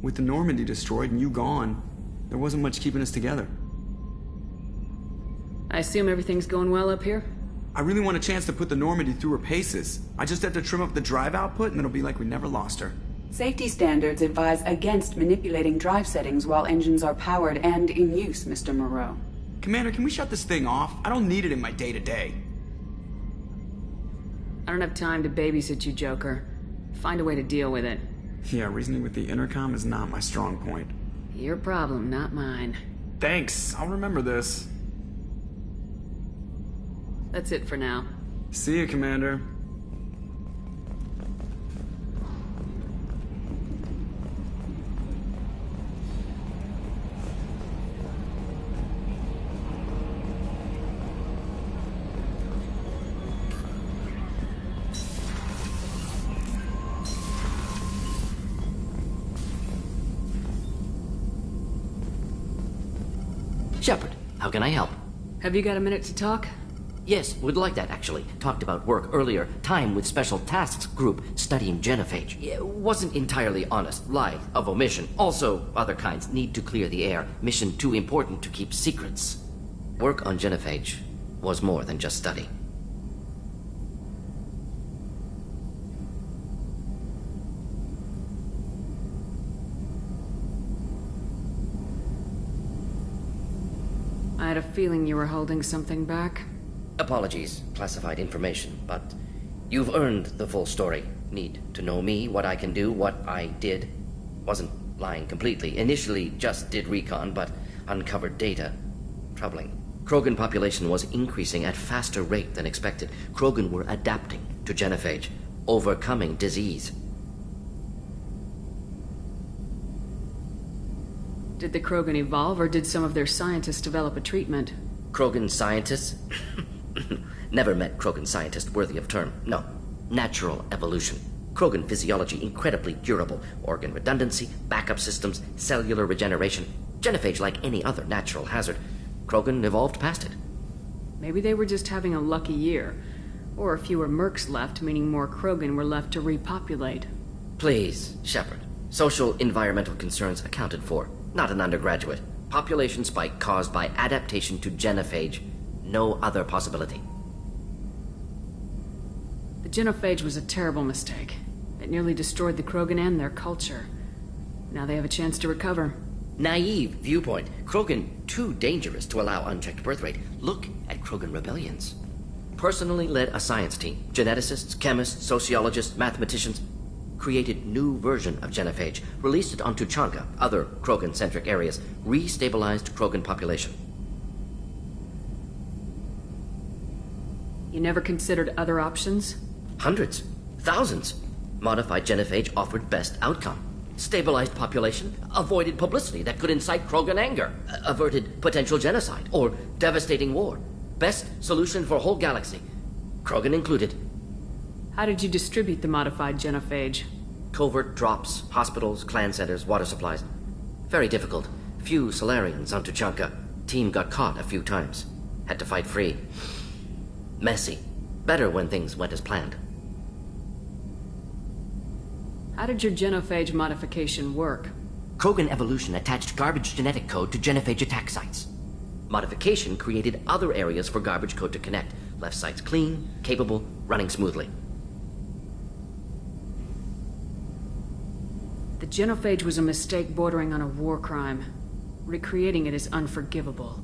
With the Normandy destroyed and you gone, there wasn't much keeping us together. I assume everything's going well up here? I really want a chance to put the Normandy through her paces. I just have to trim up the drive output and it'll be like we never lost her. Safety standards advise against manipulating drive settings while engines are powered and in use, Mr. Moreau. Commander, can we shut this thing off? I don't need it in my day-to-day. I don't have time to babysit you, Joker. Find a way to deal with it. Yeah, reasoning with the intercom is not my strong point. Your problem, not mine. Thanks, I'll remember this. That's it for now. See you, Commander. Shepard, how can I help? Have you got a minute to talk? Yes, would like that, actually. Talked about work earlier. Time with Special Tasks Group studying genophage. It wasn't entirely honest. Lie of omission. Also, other kinds need to clear the air. Mission too important to keep secrets. Work on genophage was more than just study. I had a feeling you were holding something back. Apologies, classified information, but you've earned the full story. Need to know me, what I can do, what I did. Wasn't lying completely. Initially just did recon, but uncovered data. Troubling. Krogan population was increasing at faster rate than expected. Krogan were adapting to genophage, overcoming disease. Did the Krogan evolve, or did some of their scientists develop a treatment? Krogan scientists? Never met Krogan scientist worthy of term. No. Natural evolution. Krogan physiology incredibly durable. Organ redundancy, backup systems, cellular regeneration. Genophage like any other natural hazard. Krogan evolved past it. Maybe they were just having a lucky year. Or fewer mercs left, meaning more Krogan were left to repopulate. Please, Shepard. Social environmental concerns accounted for. Not an undergraduate. Population spike caused by adaptation to genophage. No other possibility. The genophage was a terrible mistake. It nearly destroyed the Krogan and their culture. Now they have a chance to recover. Naive viewpoint. Krogan too dangerous to allow unchecked birth rate. Look at Krogan rebellions. Personally led a science team. Geneticists, chemists, sociologists, mathematicians. Created new version of genophage. Released it on Tuchanka, other Krogan-centric areas. Restabilized Krogan population. You never considered other options? Hundreds. Thousands. Modified genophage offered best outcome. Stabilized population, avoided publicity that could incite Krogan anger, averted potential genocide, or devastating war. Best solution for whole galaxy. Krogan included. How did you distribute the modified genophage? Covert drops, hospitals, clan centers, water supplies. Very difficult. Few Solarians on Tuchanka. Team got caught a few times. Had to fight free. Messy. Better when things went as planned. How did your genophage modification work? Krogan evolution attached garbage genetic code to genophage attack sites. Modification created other areas for garbage code to connect. Left sites clean, capable, running smoothly. The genophage was a mistake bordering on a war crime. Recreating it is unforgivable.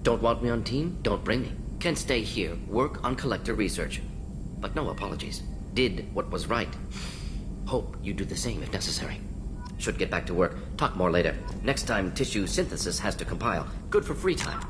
Don't want me on team? Don't bring me. Can stay here, work on collector research. But no apologies. Did what was right. Hope you do the same if necessary. Should get back to work. Talk more later. Next time, tissue synthesis has to compile. Good for free time.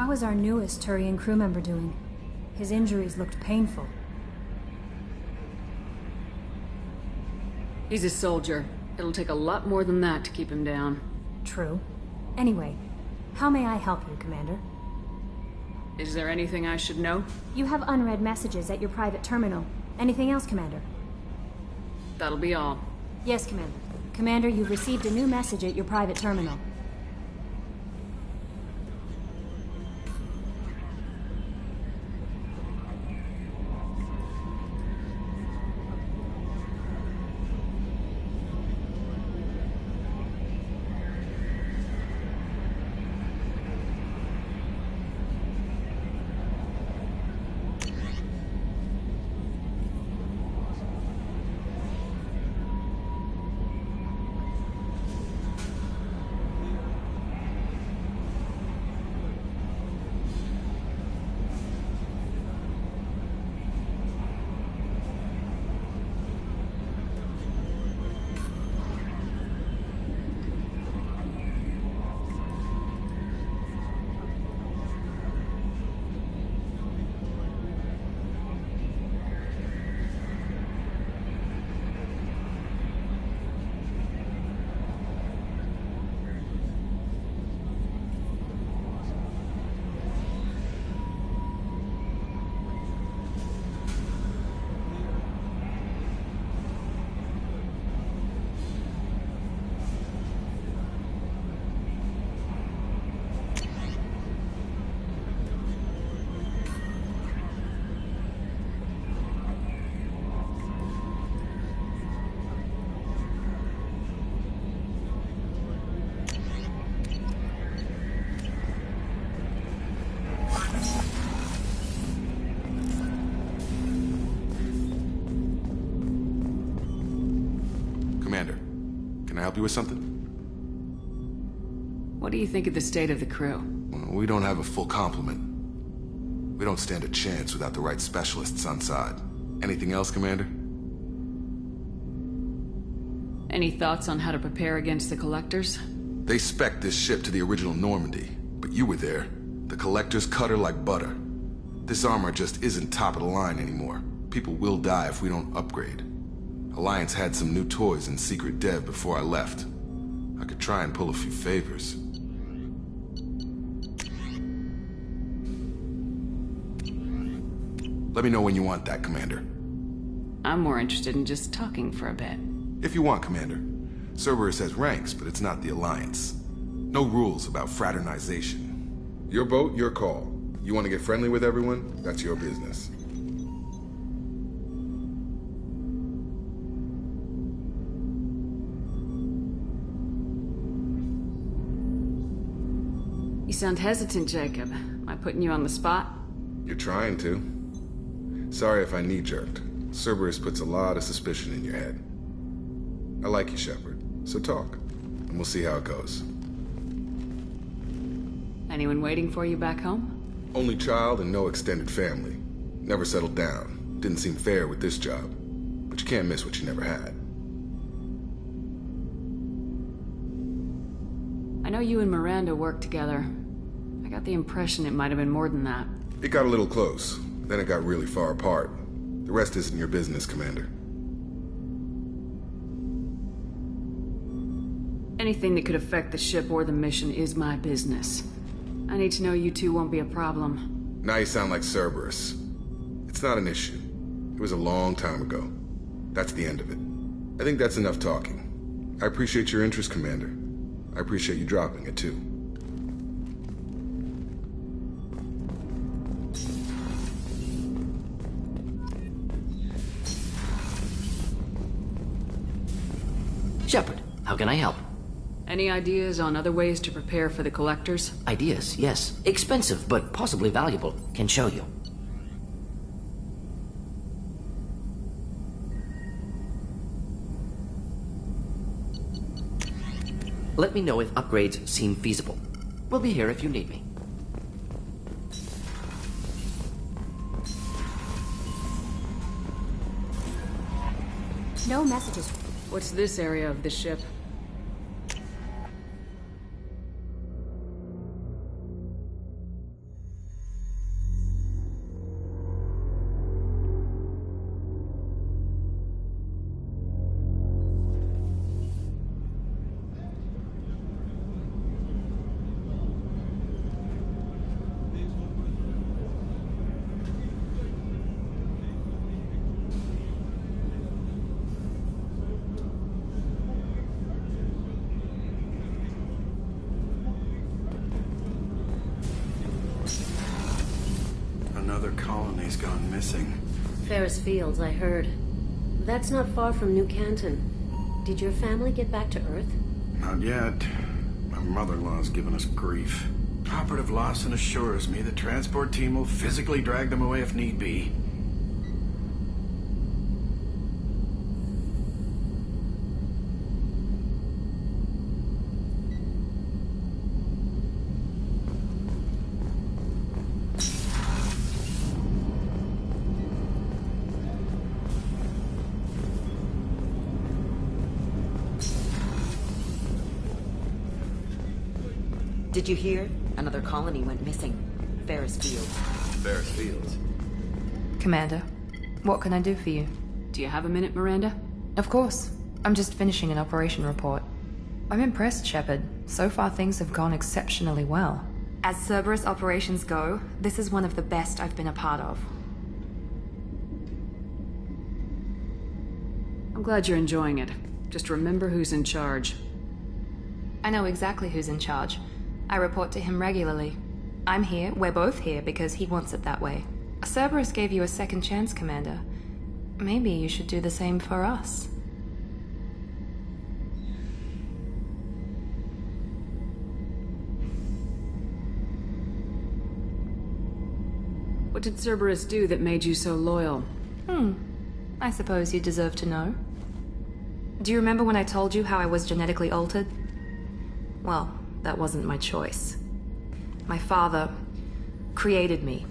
How is our newest Turian crew member doing? His injuries looked painful. He's a soldier. It'll take a lot more than that to keep him down. True. Anyway, how may I help you, Commander? Is there anything I should know? You have unread messages at your private terminal. Anything else, Commander? That'll be all. Yes, Commander. Commander, you've received a new message at your private terminal. I help you with something? What do you think of the state of the crew? Well, we don't have a full complement. We don't stand a chance without the right specialists on side. Anything else, Commander? Any thoughts on how to prepare against the Collectors? They spec'd this ship to the original Normandy, but you were there. The Collectors cut her like butter. This armor just isn't top of the line anymore. People will die if we don't upgrade. Alliance had some new toys in secret dev before I left. I could try and pull a few favors. Let me know when you want that, Commander. I'm more interested in just talking for a bit. If you want, Commander. Cerberus has ranks, but it's not the Alliance. No rules about fraternization. Your boat, your call. You want to get friendly with everyone? That's your business. You sound hesitant, Jacob. Am I putting you on the spot? You're trying to. Sorry if I knee-jerked. Cerberus puts a lot of suspicion in your head. I like you, Shepard. So talk, and we'll see how it goes. Anyone waiting for you back home? Only child and no extended family. Never settled down. Didn't seem fair with this job. But you can't miss what you never had. I know you and Miranda worked together. I got the impression it might have been more than that. It got a little close. Then it got really far apart. The rest isn't your business, Commander. Anything that could affect the ship or the mission is my business. I need to know you two won't be a problem. Now you sound like Cerberus. It's not an issue. It was a long time ago. That's the end of it. I think that's enough talking. I appreciate your interest, Commander. I appreciate you dropping it, too. Shepard, how can I help? Any ideas on other ways to prepare for the Collectors? Ideas, yes. Expensive, but possibly valuable. Can show you. Let me know if upgrades seem feasible. We'll be here if you need me. No messages. What's this area of the ship? Colony's gone missing. Ferris Fields, I heard. That's not far from New Canton. Did your family get back to Earth? Not yet. My mother-in-law's given us grief. Operative Lawson assures me the transport team will physically drag them away if need be. Did you hear? Another colony went missing. Ferris Fields. Ferris Fields. Commander, what can I do for you? Do you have a minute, Miranda? Of course. I'm just finishing an operation report. I'm impressed, Shepard. So far things have gone exceptionally well. As Cerberus operations go, this is one of the best I've been a part of. I'm glad you're enjoying it. Just remember who's in charge. I know exactly who's in charge. I report to him regularly. I'm here, we're both here, because he wants it that way. Cerberus gave you a second chance, Commander. Maybe you should do the same for us. What did Cerberus do that made you so loyal? I suppose you deserve to know. Do you remember when I told you how I was genetically altered? Well, that wasn't my choice. My father created me.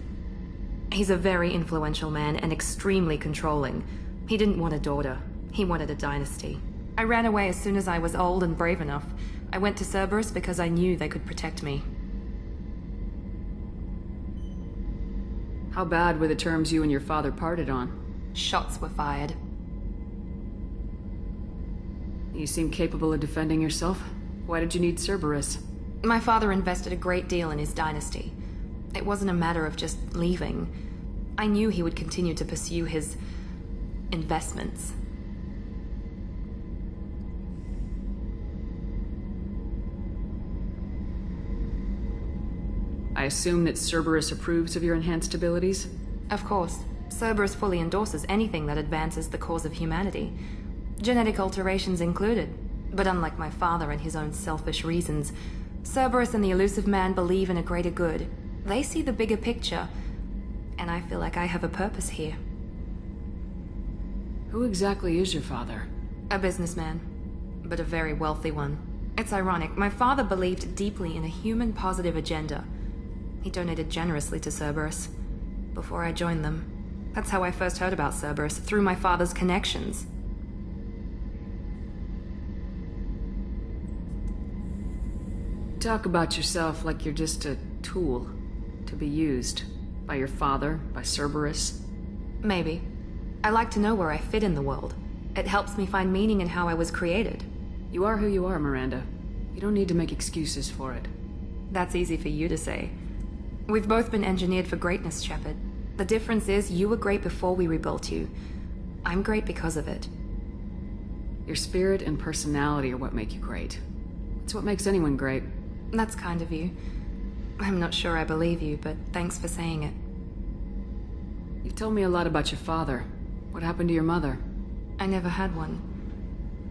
He's a very influential man and extremely controlling. He didn't want a daughter. He wanted a dynasty. I ran away as soon as I was old and brave enough. I went to Cerberus because I knew they could protect me. How bad were the terms you and your father parted on? Shots were fired. You seem capable of defending yourself. Why did you need Cerberus? My father invested a great deal in his dynasty. It wasn't a matter of just leaving. I knew he would continue to pursue his investments. I assume that Cerberus approves of your enhanced abilities? Of course. Cerberus fully endorses anything that advances the cause of humanity. Genetic alterations included. But unlike my father and his own selfish reasons, Cerberus and the Elusive Man believe in a greater good. They see the bigger picture, and I feel like I have a purpose here. Who exactly is your father? A businessman, but a very wealthy one. It's ironic, my father believed deeply in a human-positive agenda. He donated generously to Cerberus before I joined them. That's how I first heard about Cerberus, through my father's connections. Talk about yourself like you're just a tool to be used by your father, by Cerberus. Maybe. I like to know where I fit in the world. It helps me find meaning in how I was created. You are who you are, Miranda. You don't need to make excuses for it. That's easy for you to say. We've both been engineered for greatness, Shepard. The difference is you were great before we rebuilt you. I'm great because of it. Your spirit and personality are what make you great. It's what makes anyone great. That's kind of you. I'm not sure I believe you, but thanks for saying it. You've told me a lot about your father. What happened to your mother? I never had one.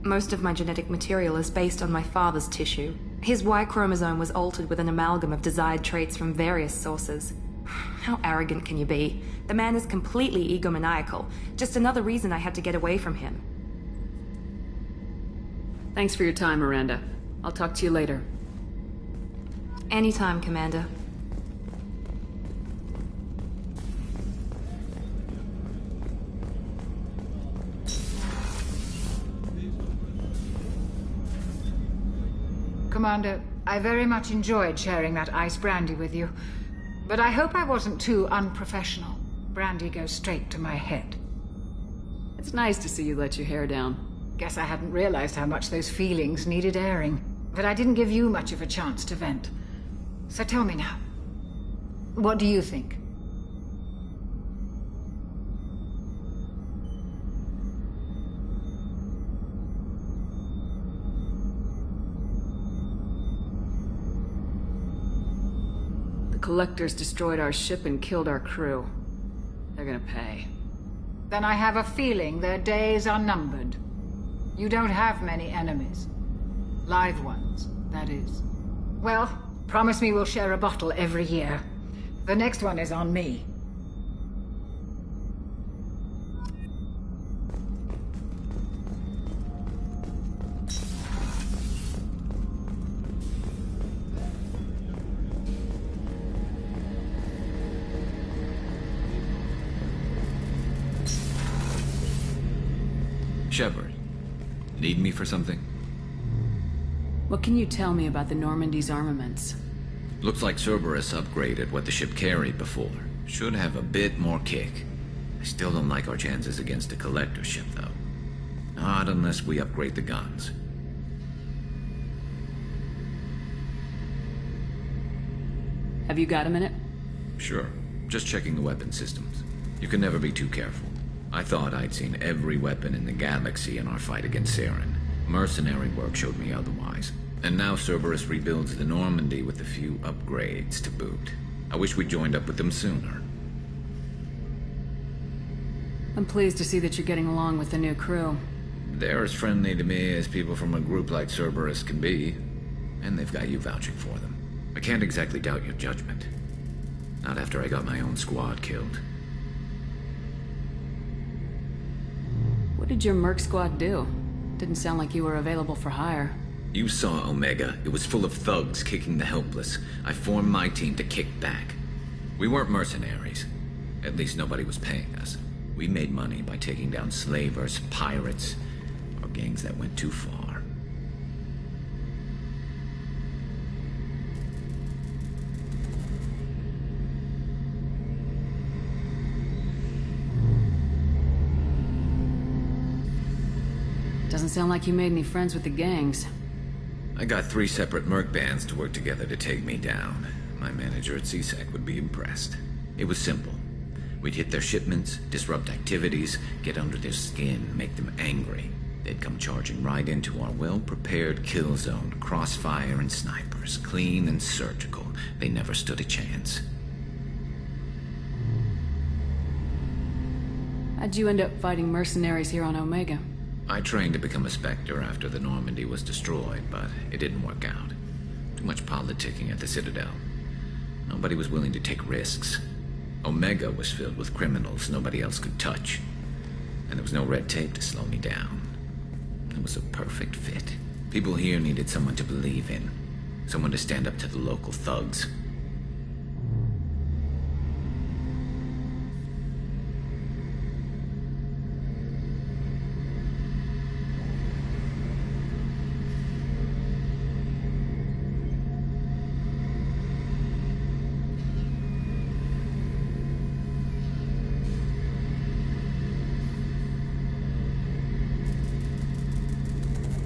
Most of my genetic material is based on my father's tissue. His Y chromosome was altered with an amalgam of desired traits from various sources. How arrogant can you be? The man is completely egomaniacal. Just another reason I had to get away from him. Thanks for your time, Miranda. I'll talk to you later. Anytime, Commander. Commander, I very much enjoyed sharing that ice brandy with you. But I hope I wasn't too unprofessional. Brandy goes straight to my head. It's nice to see you let your hair down. Guess I hadn't realized how much those feelings needed airing. But I didn't give you much of a chance to vent. So tell me now, what do you think? The Collectors destroyed our ship and killed our crew. They're gonna pay. Then I have a feeling their days are numbered. You don't have many enemies. Live ones, that is. Well, promise me we'll share a bottle every year. The next one is on me. Shepard, need me for something? What can you tell me about the Normandy's armaments? Looks like Cerberus upgraded what the ship carried before. Should have a bit more kick. I still don't like our chances against a Collector ship, though. Not unless we upgrade the guns. Have you got a minute? Sure. Just checking the weapon systems. You can never be too careful. I thought I'd seen every weapon in the galaxy in our fight against Saren. Mercenary work showed me otherwise. And now Cerberus rebuilds the Normandy with a few upgrades to boot. I wish we'd joined up with them sooner. I'm pleased to see that you're getting along with the new crew. They're as friendly to me as people from a group like Cerberus can be. And they've got you vouching for them. I can't exactly doubt your judgment. Not after I got my own squad killed. What did your merc squad do? Didn't sound like you were available for hire. You saw Omega. It was full of thugs kicking the helpless. I formed my team to kick back. We weren't mercenaries. At least nobody was paying us. We made money by taking down slavers, pirates, or gangs that went too far. Doesn't sound like you made any friends with the gangs. I got 3 separate merc bands to work together to take me down. My manager at CSEC would be impressed. It was simple. We'd hit their shipments, disrupt activities, get under their skin, make them angry. They'd come charging right into our well-prepared kill zone, crossfire and snipers, clean and surgical. They never stood a chance. How'd you end up fighting mercenaries here on Omega? I trained to become a Spectre after the Normandy was destroyed, but it didn't work out. Too much politicking at the Citadel. Nobody was willing to take risks. Omega was filled with criminals nobody else could touch. And there was no red tape to slow me down. It was a perfect fit. People here needed someone to believe in. Someone to stand up to the local thugs.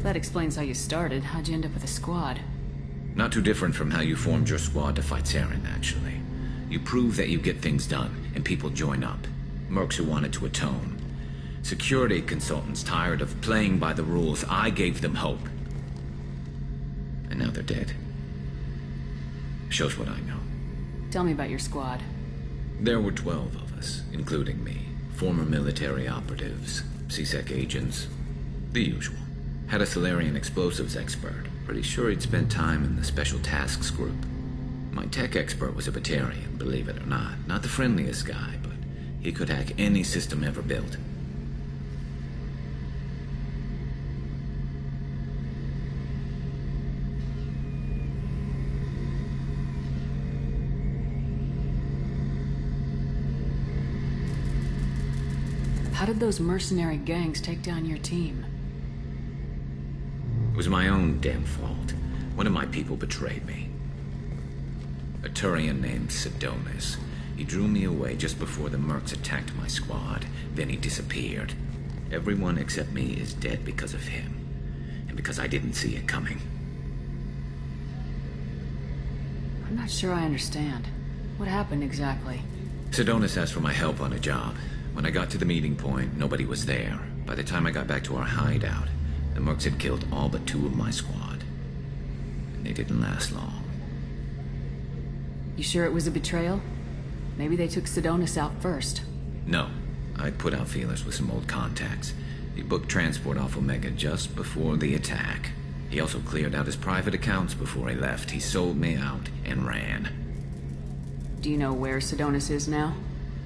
That explains how you started. How'd you end up with a squad? Not too different from how you formed your squad to fight Saren, actually. You prove that you get things done, and people join up. Mercs who wanted to atone. Security consultants tired of playing by the rules. I gave them hope. And now they're dead. Shows what I know. Tell me about your squad. There were 12 of us, including me. Former military operatives, CSEC agents, the usual. Had a Salarian explosives expert. Pretty sure he'd spent time in the Special Tasks group. My tech expert was a Batarian, believe it or not. Not the friendliest guy, but he could hack any system ever built. How did those mercenary gangs take down your team? It was my own damn fault. One of my people betrayed me. A Turian named Sidonis. He drew me away just before the mercs attacked my squad. Then he disappeared. Everyone except me is dead because of him. And because I didn't see it coming. I'm not sure I understand. What happened exactly? Sidonis asked for my help on a job. When I got to the meeting point, nobody was there. By the time I got back to our hideout, the mercs had killed all but 2 of my squad. And they didn't last long. You sure it was a betrayal? Maybe they took Sidonis out first. No. I put out feelers with some old contacts. He booked transport off Omega just before the attack. He also cleared out his private accounts before he left. He sold me out and ran. Do you know where Sidonis is now?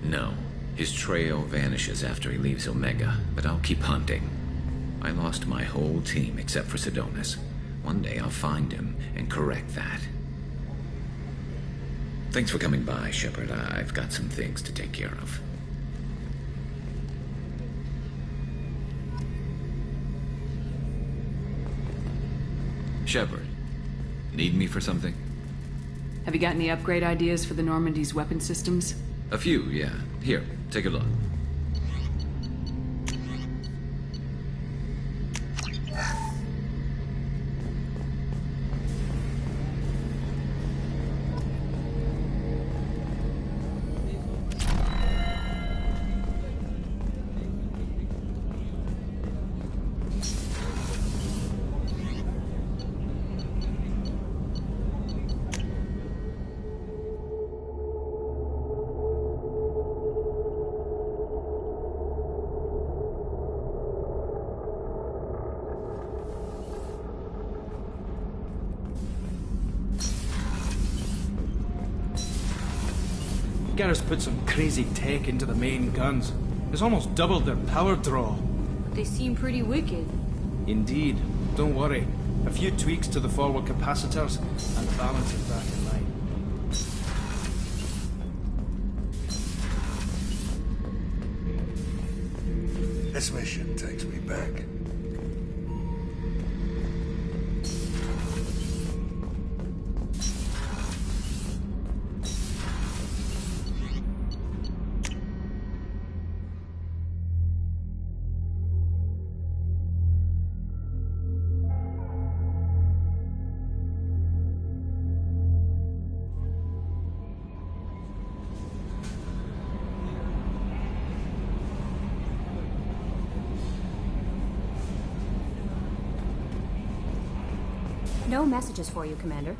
No. His trail vanishes after he leaves Omega, but I'll keep hunting. I lost my whole team except for Sidonis. One day I'll find him and correct that. Thanks for coming by, Shepard. I've got some things to take care of. Shepard, need me for something? Have you got any upgrade ideas for the Normandy's weapon systems? A few, yeah. Here, take a look. Garrus put some crazy tech into the main guns. It's almost doubled their power draw. They seem pretty wicked. Indeed. Don't worry. A few tweaks to the forward capacitors, and the balance is back in line. This mission takes me back. No messages for you, Commander.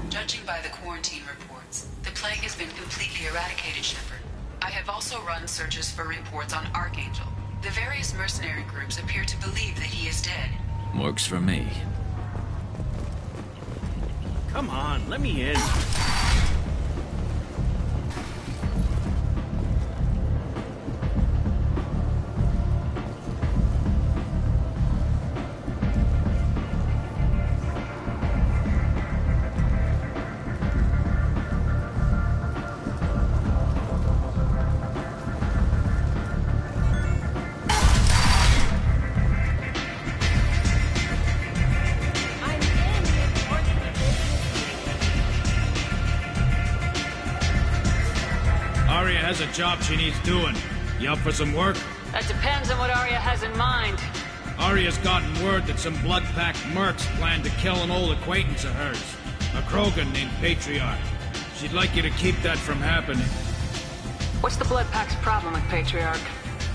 Judging by the quarantine reports, the plague has been completely eradicated, Shepard. I have also run searches for reports on Archangel. The various mercenary groups appear to believe that he is dead. Works for me. Come on, let me in. Has a job she needs doing. You up for some work? That depends on what Arya has in mind. Arya's gotten word that some blood-packed mercs plan to kill an old acquaintance of hers, a Krogan named Patriarch. She'd like you to keep that from happening. What's the blood pack's problem with Patriarch?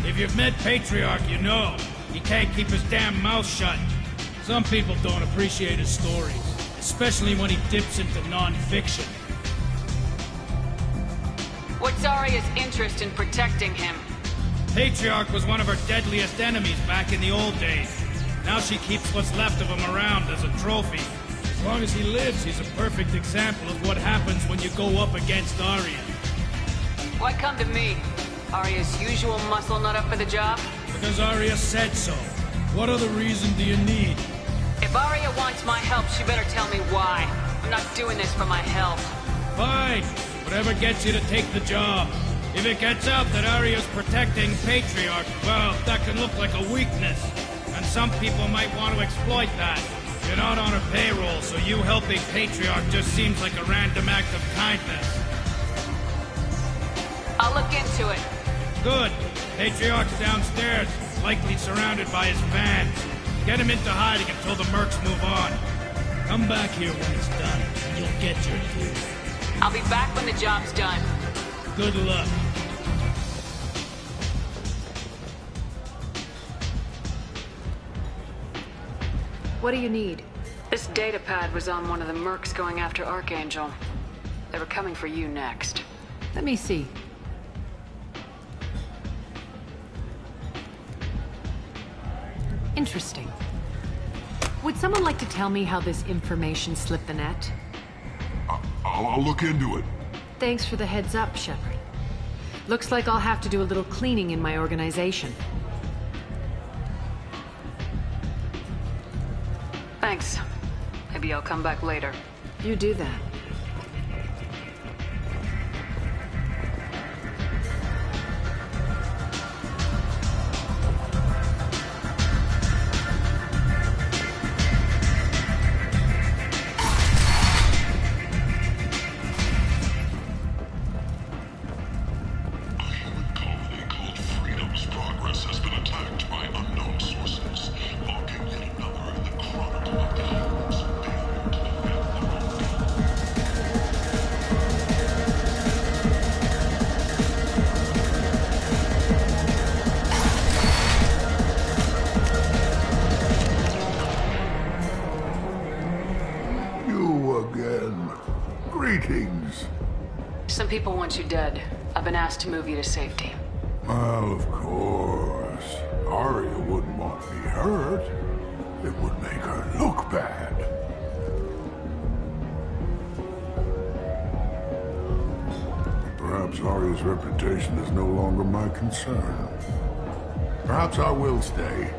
If you've met Patriarch, you know. He can't keep his damn mouth shut. Some people don't appreciate his stories, especially when he dips into non-fiction. What's Arya's interest in protecting him? Patriarch was one of her deadliest enemies back in the old days. Now she keeps what's left of him around as a trophy. As long as he lives, he's a perfect example of what happens when you go up against Arya. Why come to me? Arya's usual muscle not up for the job? Because Arya said so. What other reason do you need? If Arya wants my help, she better tell me why. I'm not doing this for my health. Fine. Whatever gets you to take the job. If it gets out that Arya's protecting Patriarch, well, that can look like a weakness. And some people might want to exploit that. You're not on her payroll, so you helping Patriarch just seems like a random act of kindness. I'll look into it. Good. Patriarch's downstairs, likely surrounded by his fans. Get him into hiding until the mercs move on. Come back here when it's done, and you'll get your due. I'll be back when the job's done. Good luck. What do you need? This data pad was on one of the mercs going after Archangel. They were coming for you next. Let me see. Interesting. Would someone like to tell me how this information slipped the net? I'll look into it. Thanks for the heads up, Shepard. Looks like I'll have to do a little cleaning in my organization. Thanks. Maybe I'll come back later. You do that. Some people want you dead. I've been asked to move you to safety. Well, of course. Arya wouldn't want me hurt. It would make her look bad. Perhaps Arya's reputation is no longer my concern. Perhaps I will stay.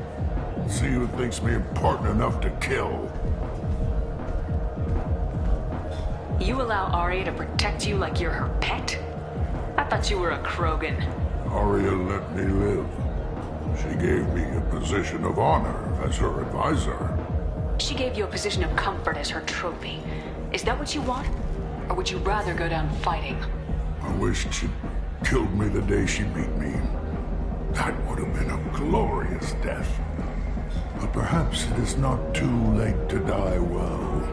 See who thinks me important enough to kill. You allow Arya to protect you like you're her pet? I thought you were a Krogan. Arya let me live. She gave me a position of honor as her advisor. She gave you a position of comfort as her trophy. Is that what you want? Or would you rather go down fighting? I wished she'd killed me the day she beat me. That would have been a glorious death. But perhaps it is not too late to die well.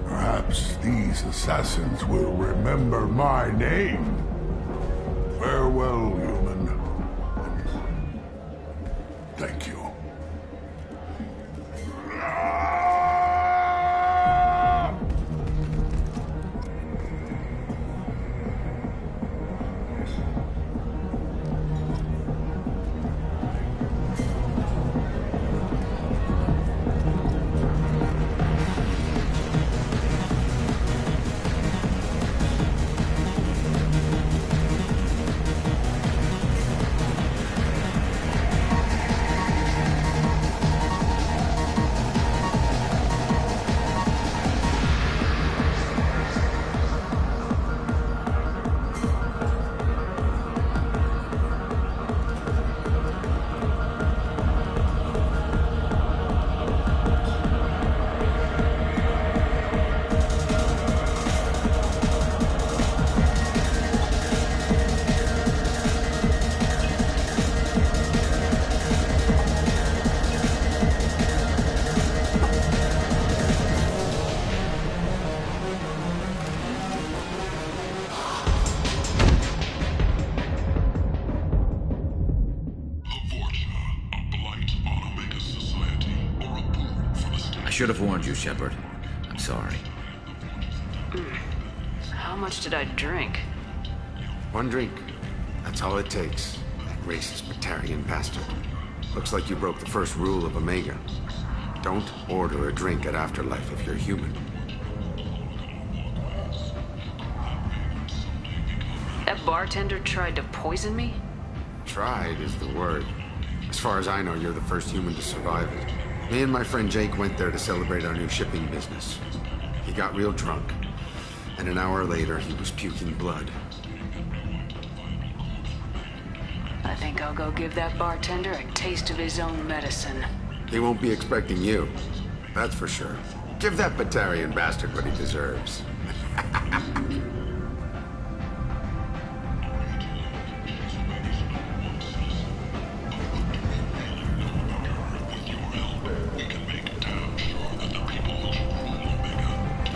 Perhaps these assassins will remember my name. Farewell, human. Thank you. Should have warned you, Shepard. I'm sorry. How much did I drink? One drink. That's all it takes. That racist Batarian bastard. Looks like you broke the first rule of Omega. Don't order a drink at Afterlife if you're human. That That bartender tried to poison me? Tried is the word. As far as I know, you're the first human to survive it. Me and my friend Jake went there to celebrate our new shipping business. He got real drunk, and an hour later he was puking blood. I think I'll go give that bartender a taste of his own medicine. He won't be expecting you. That's for sure. Give that Batarian bastard what he deserves.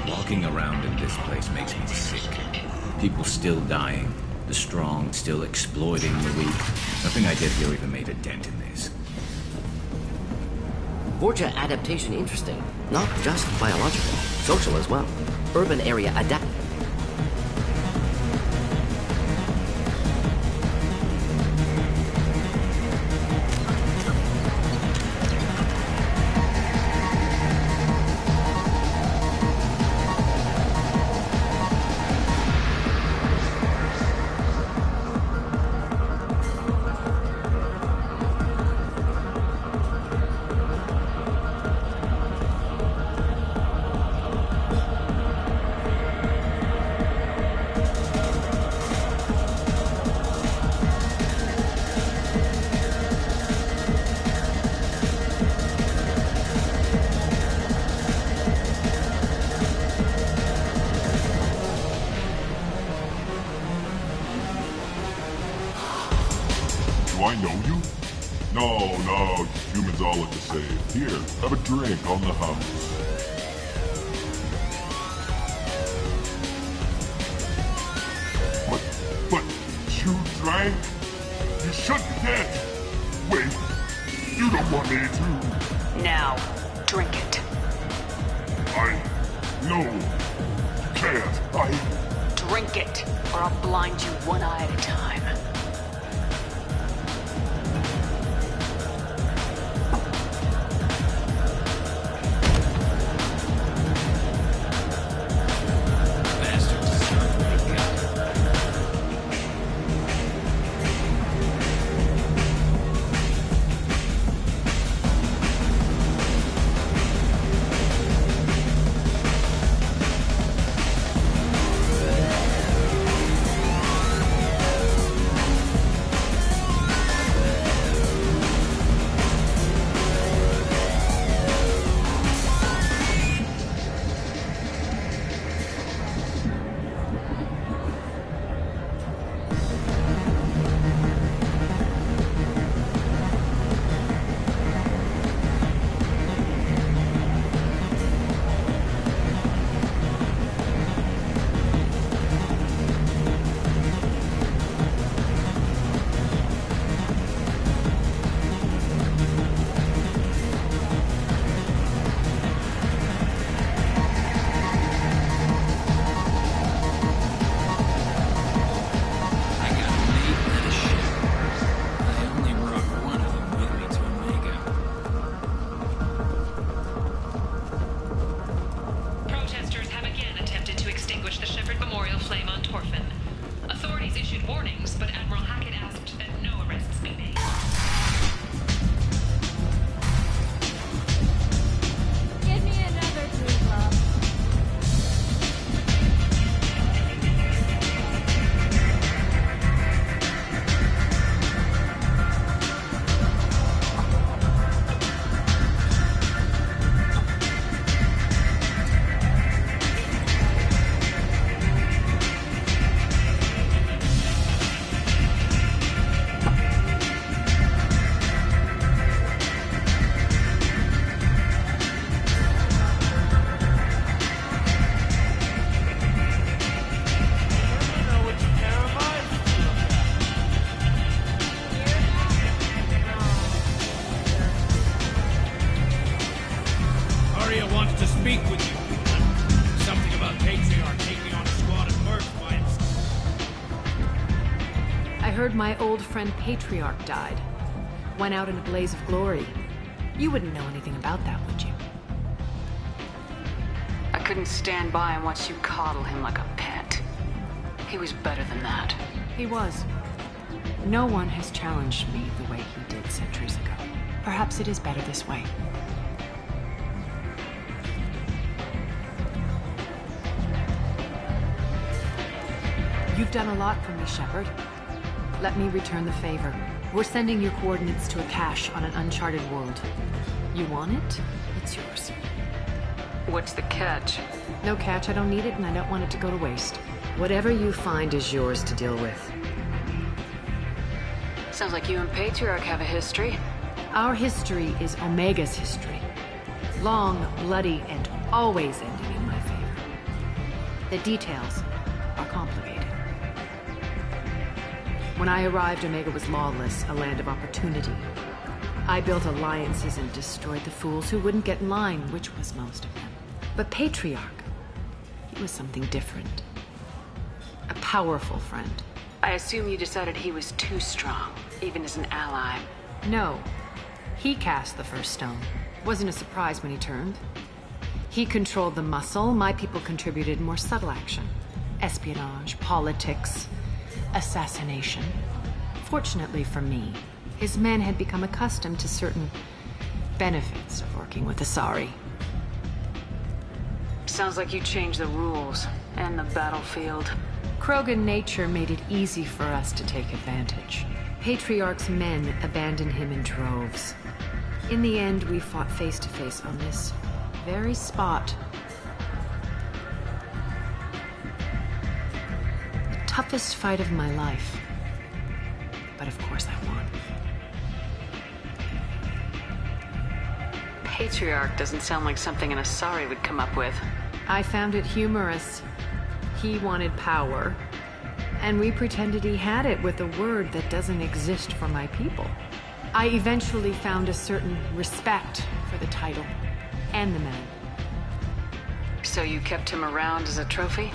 Walking around in this place makes me sick. People still dying. The strong still exploiting the weak. Nothing I did here even made a dent in this. Vorcha adaptation interesting. Not just biological, social as well. Urban area adapt. Do I know you? No, humans all look the same. Here, have a drink on the house. But you drank? You should be dead. Wait, you don't want me to. Now, drink it. No, you can't. Drink it, or I'll blind you one eye at a time. My old friend Patriarch died. Went out in a blaze of glory. You wouldn't know anything about that, would you? I couldn't stand by and watch you coddle him like a pet. He was better than that. He was. No one has challenged me the way he did centuries ago. Perhaps it is better this way. You've done a lot for me, Shepard. Let me return the favor. We're sending your coordinates to a cache on an uncharted world. You want it? It's yours. What's the catch? No catch. I don't need it, and I don't want it to go to waste. Whatever you find is yours to deal with. Sounds like you and Patriarch have a history. Our history is Omega's history. Long, bloody, and always ending in my favor. The details are complicated. When I arrived, Omega was lawless, a land of opportunity. I built alliances and destroyed the fools who wouldn't get in line, which was most of them. But Patriarch, he was something different. A powerful friend. I assume you decided he was too strong, even as an ally. No. He cast the first stone. Wasn't a surprise when he turned. He controlled the muscle. My people contributed more subtle action. Espionage, politics, assassination. Fortunately for me, his men had become accustomed to certain benefits of working with Asari. Sounds like you changed the rules and the battlefield. Krogan nature made it easy for us to take advantage. Patriarch's men abandoned him in droves. In the end, we fought face to face on this very spot. The toughest fight of my life. But of course I won. Patriarch doesn't sound like something an Asari would come up with. I found it humorous. He wanted power, and we pretended he had it with a word that doesn't exist for my people. I eventually found a certain respect for the title and the man. So you kept him around as a trophy?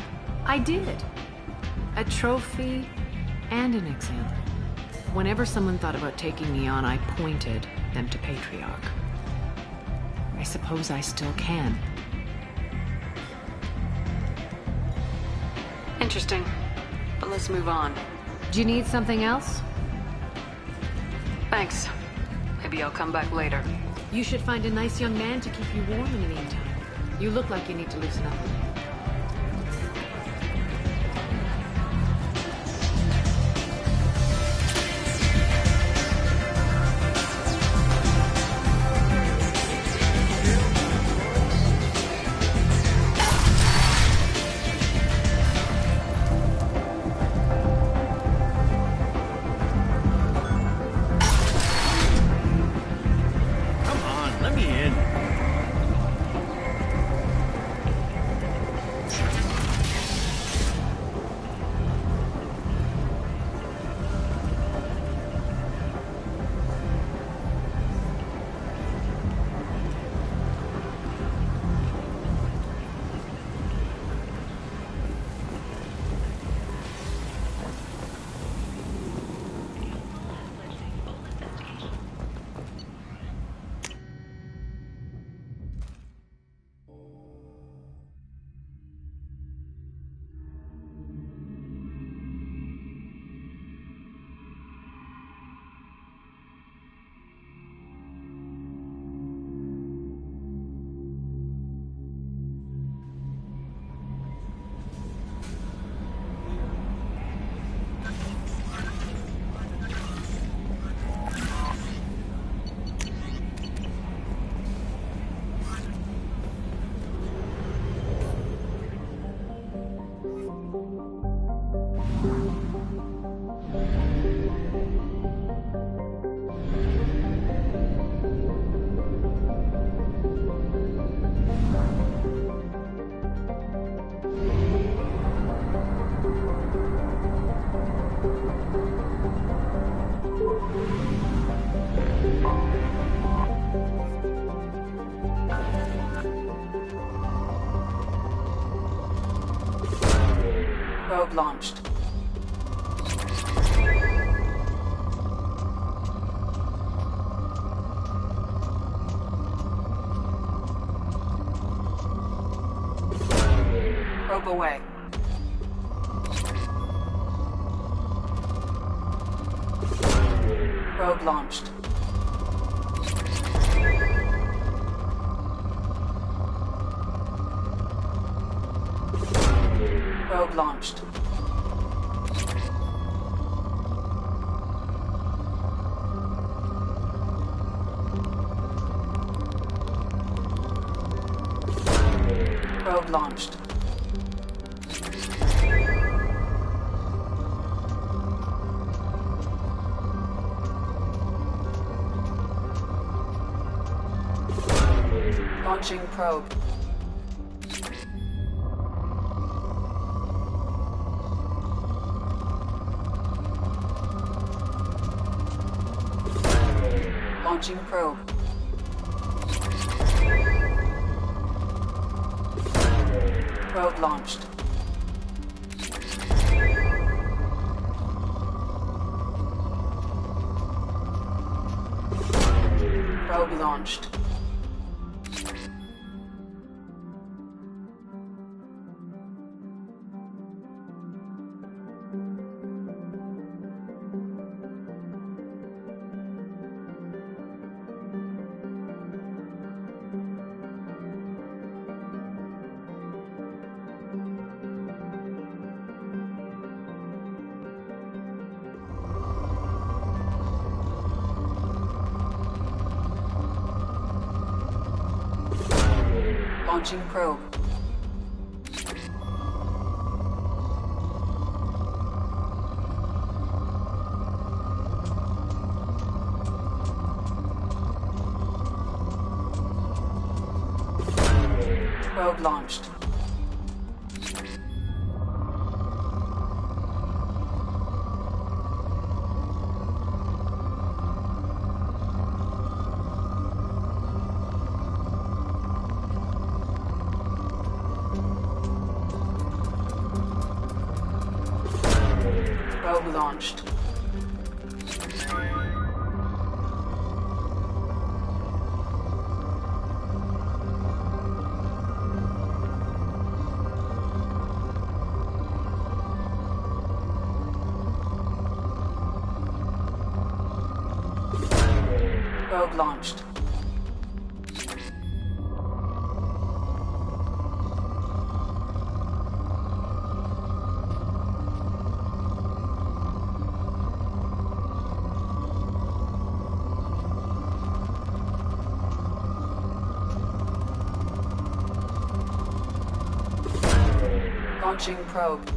I did. A trophy and an example. Whenever someone thought about taking me on, I pointed them to Patriarch. I suppose I still can. Interesting. But let's move on. Do you need something else? Thanks. Maybe I'll come back later. You should find a nice young man to keep you warm in the meantime. You look like you need to loosen up a little. Probe launched. Probe away. Probe launched. Probe launched. Probe launched. Launching probe. Launching probe. Probe launched. Probe launched. Launching probe. Probe launched. Probe launched. Probe launched. Launching probe.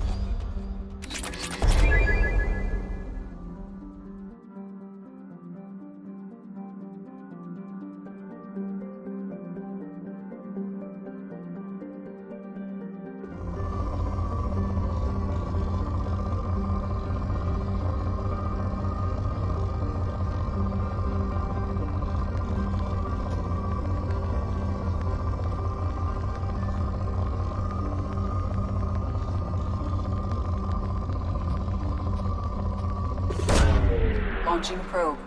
Launching probe.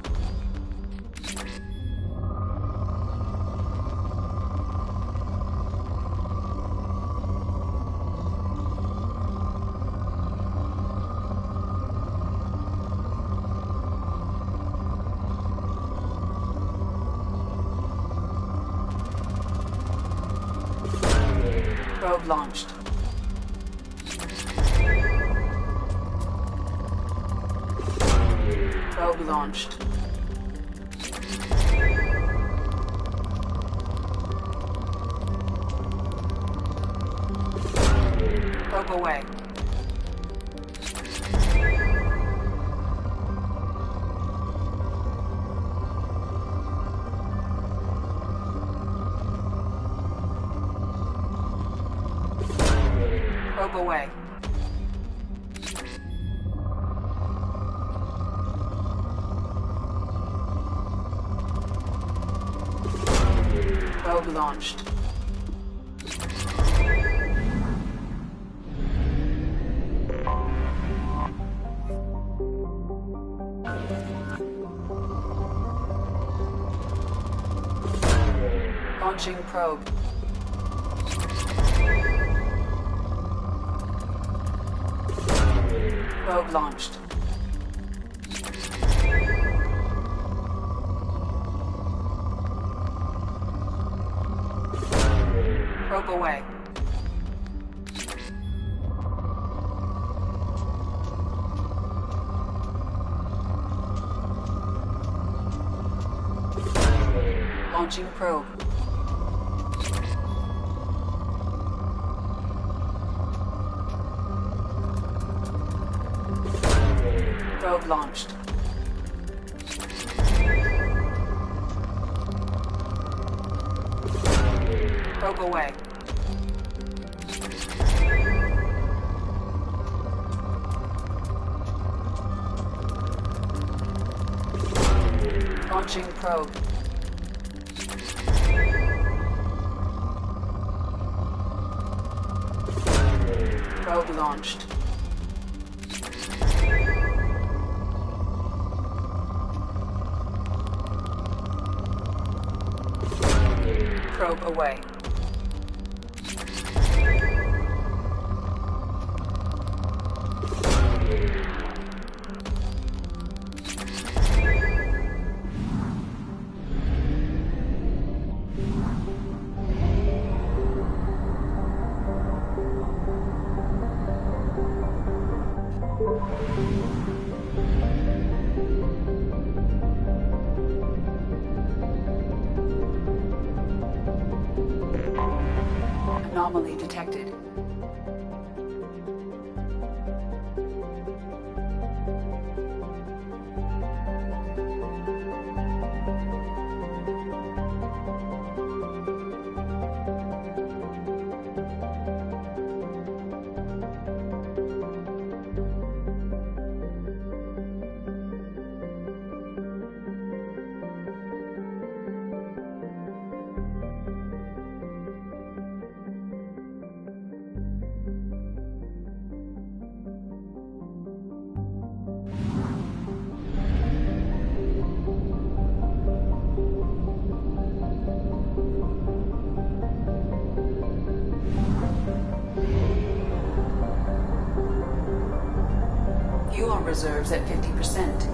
Probe launched. Probe launched. Probe away. Probe away. Probe launched. Launching probe. Probe launched. Probe away. Launching probe. Probe launched. Probe away. Launching probe. Probe launched. Probe away. Anomaly detected. Fuel reserves at 50%.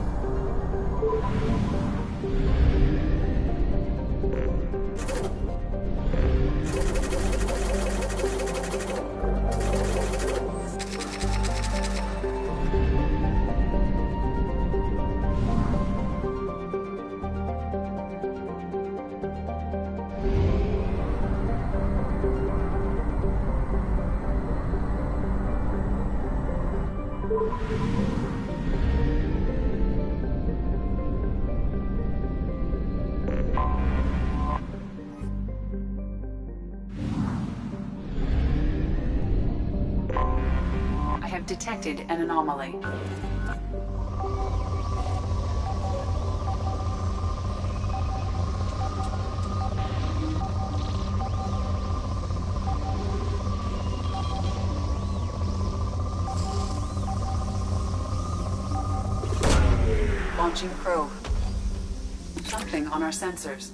I have detected an anomaly. Launching probe. Something on our sensors.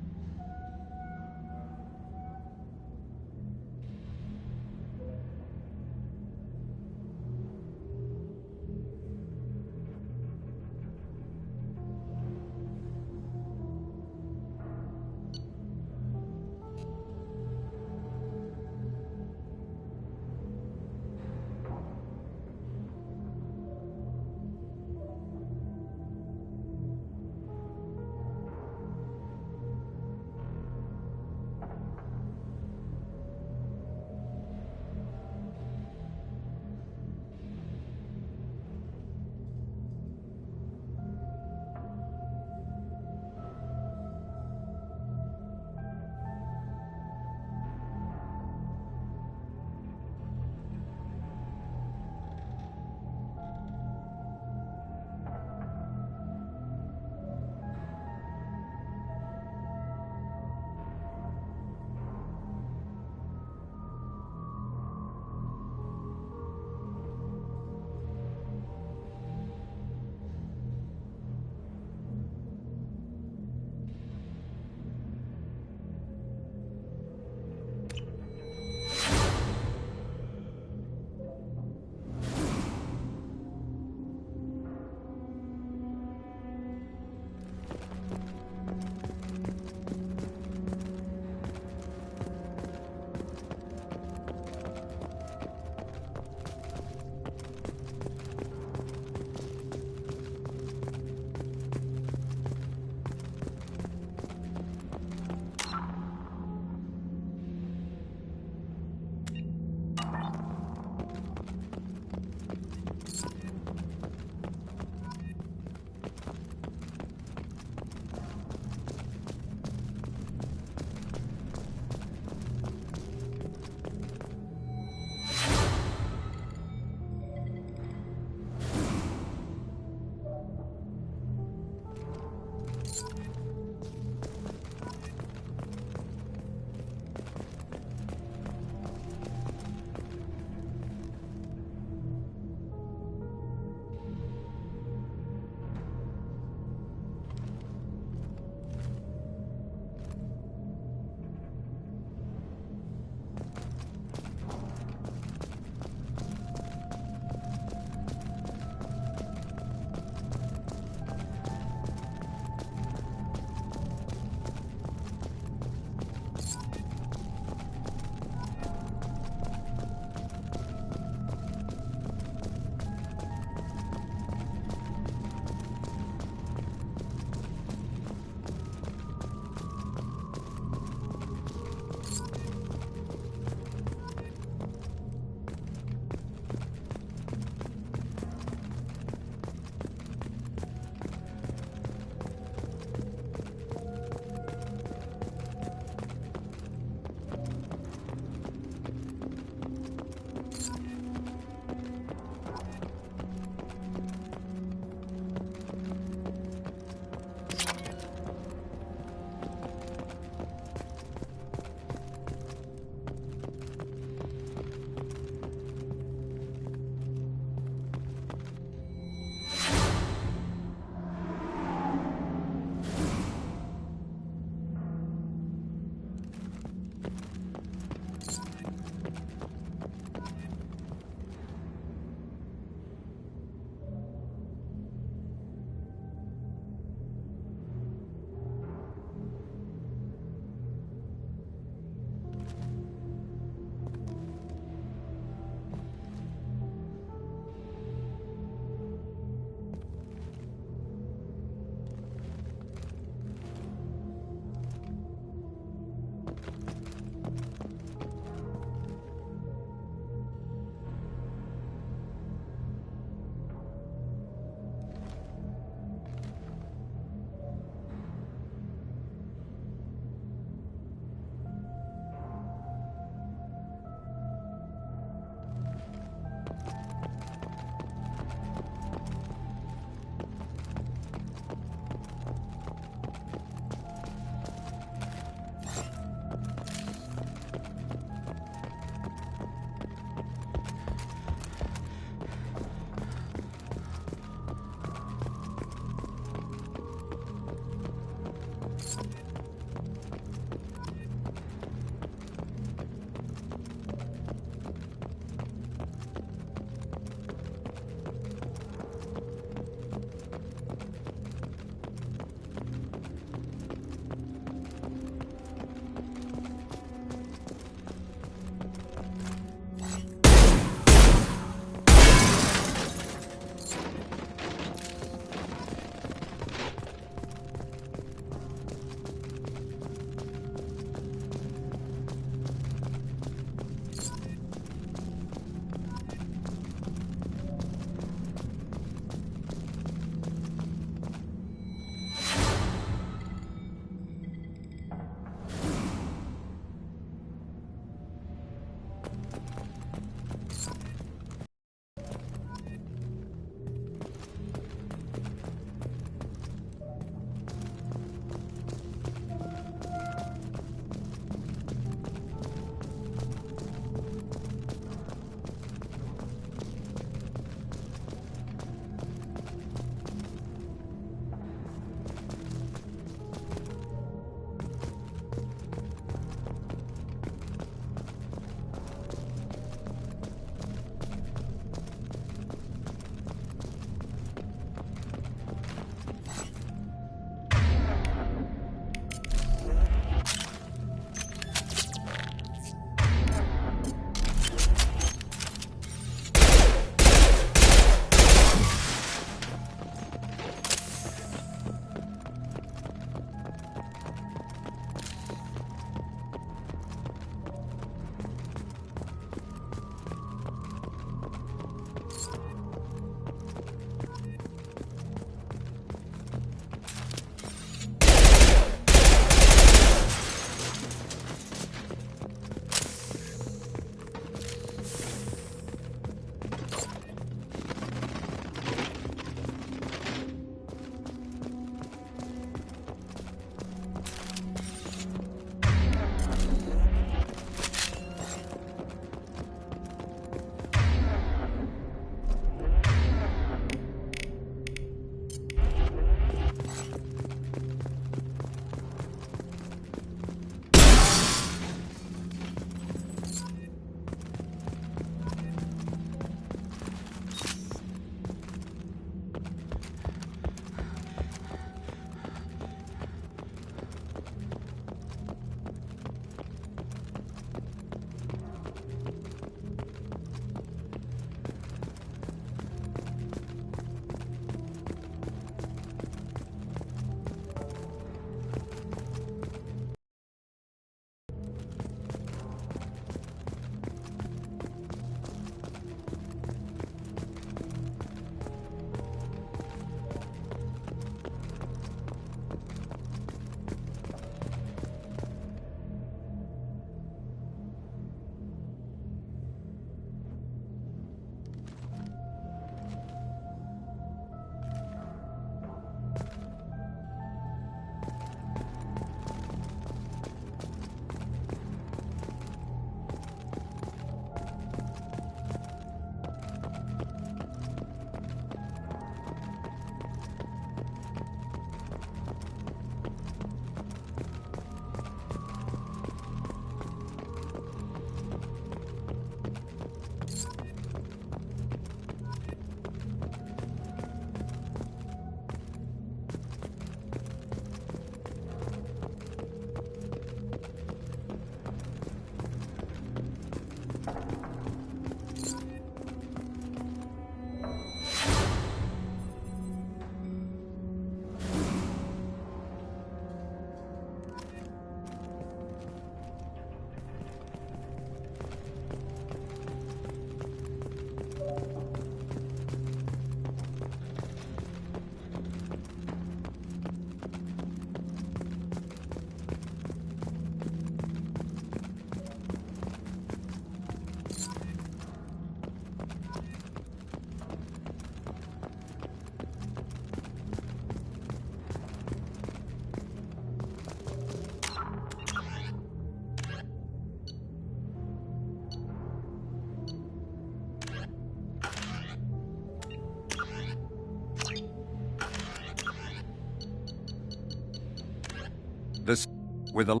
This with a...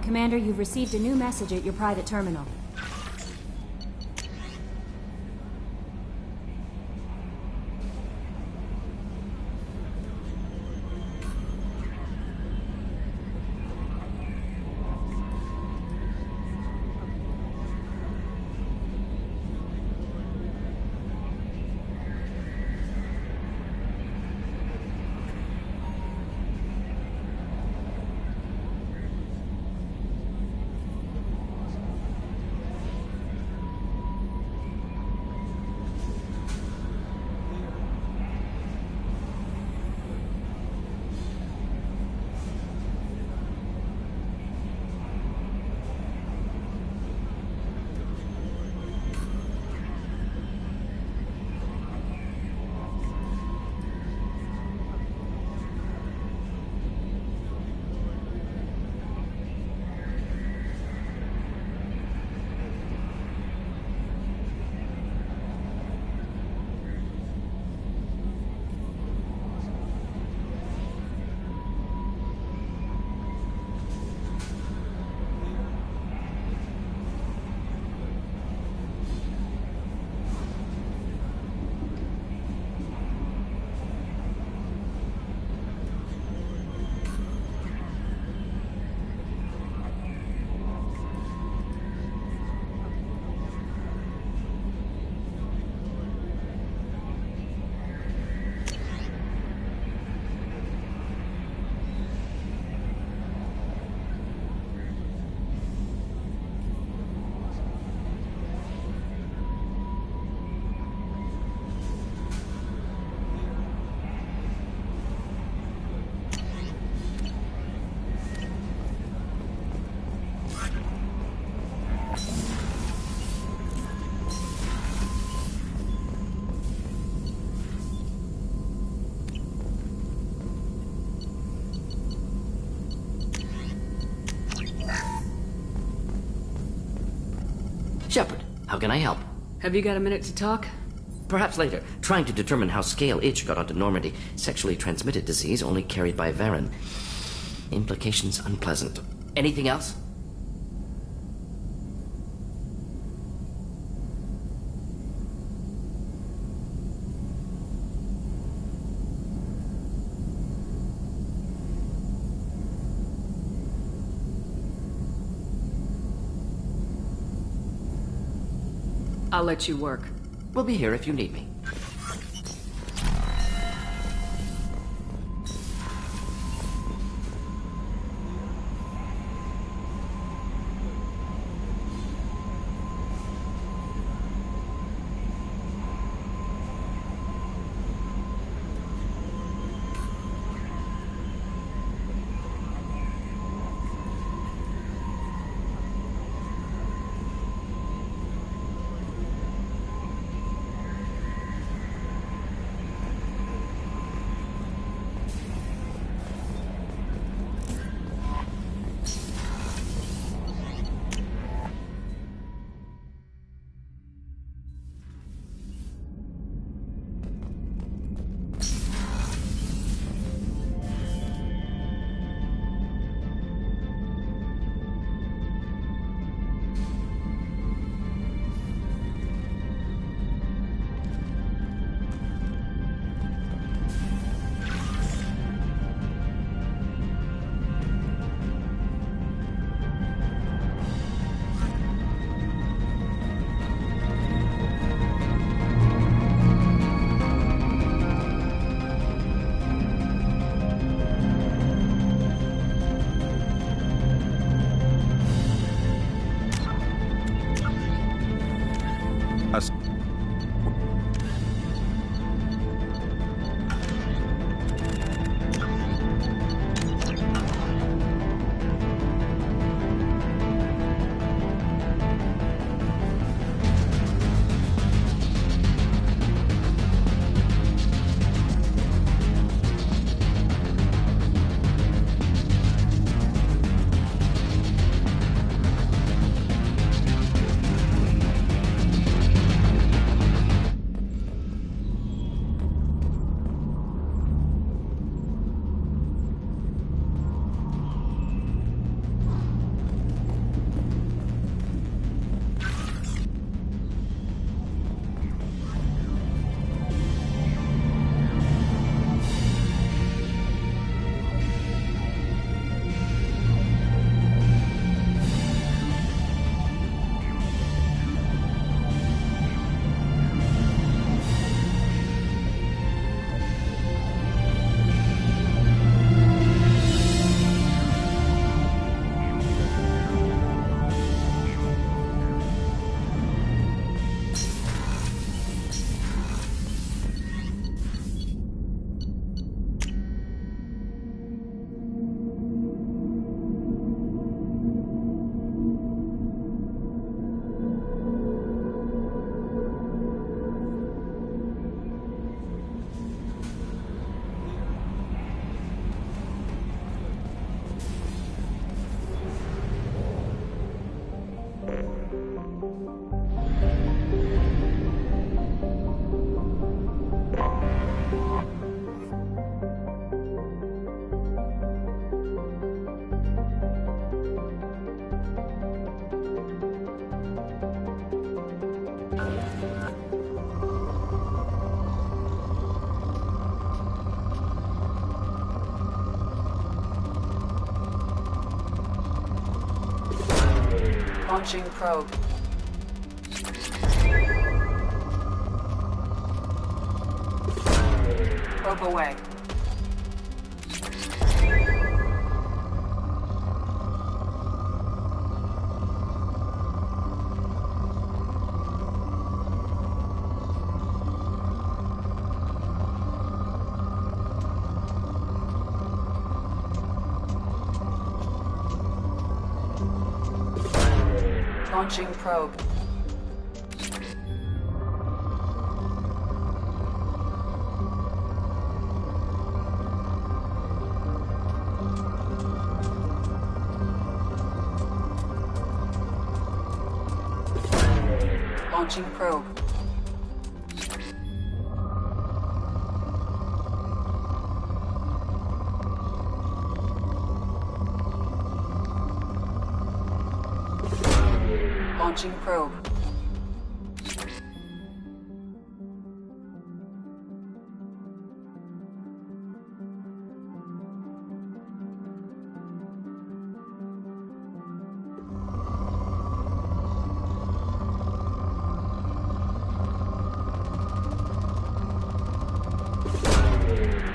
Commander, you've received a new message at your private terminal. Shepard, how can I help? Have you got a minute to talk? Perhaps later. Trying to determine how Scale Itch got onto Normandy. Sexually transmitted disease only carried by Varen. Implications unpleasant. Anything else? I'll let you work. We'll be here if you need me. Launching probe. Probe away. Launching probe. Launching probe. Launching probe.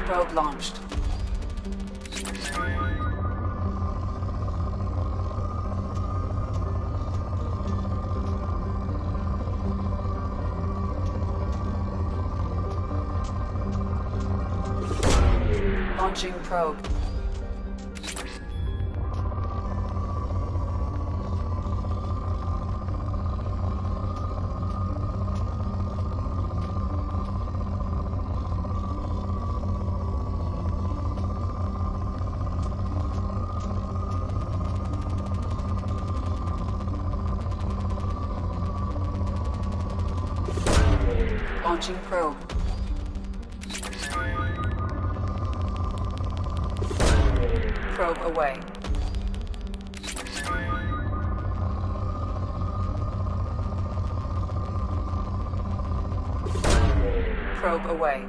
Probe launched. Launching probe. Launching probe. Probe away. Probe away.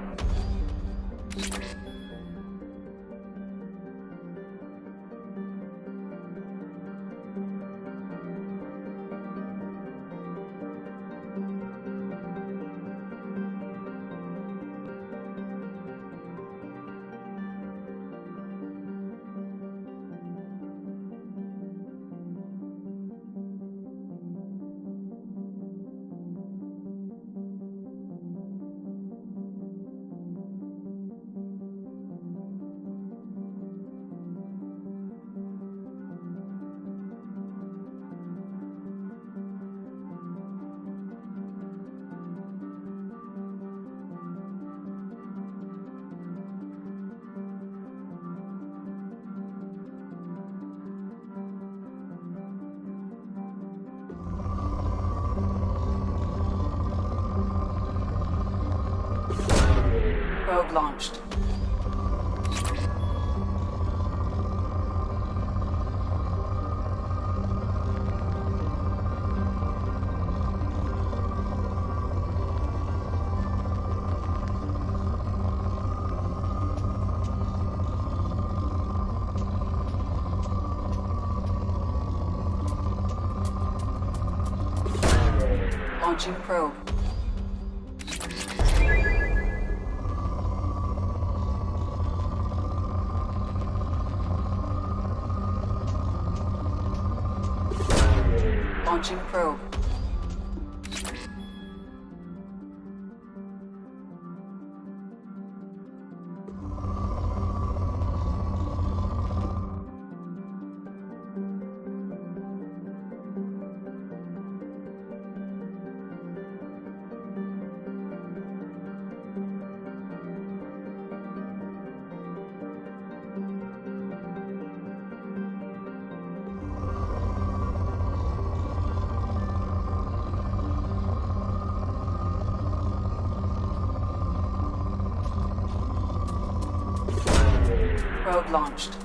Probe launched. Launching probe. Launching probe. Probe launched.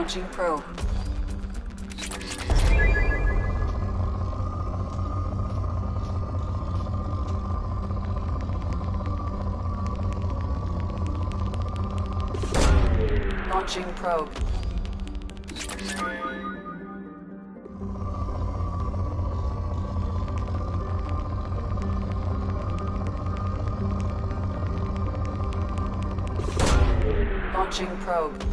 Launching probe. Launching probe. Launching probe.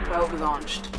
Probe launched.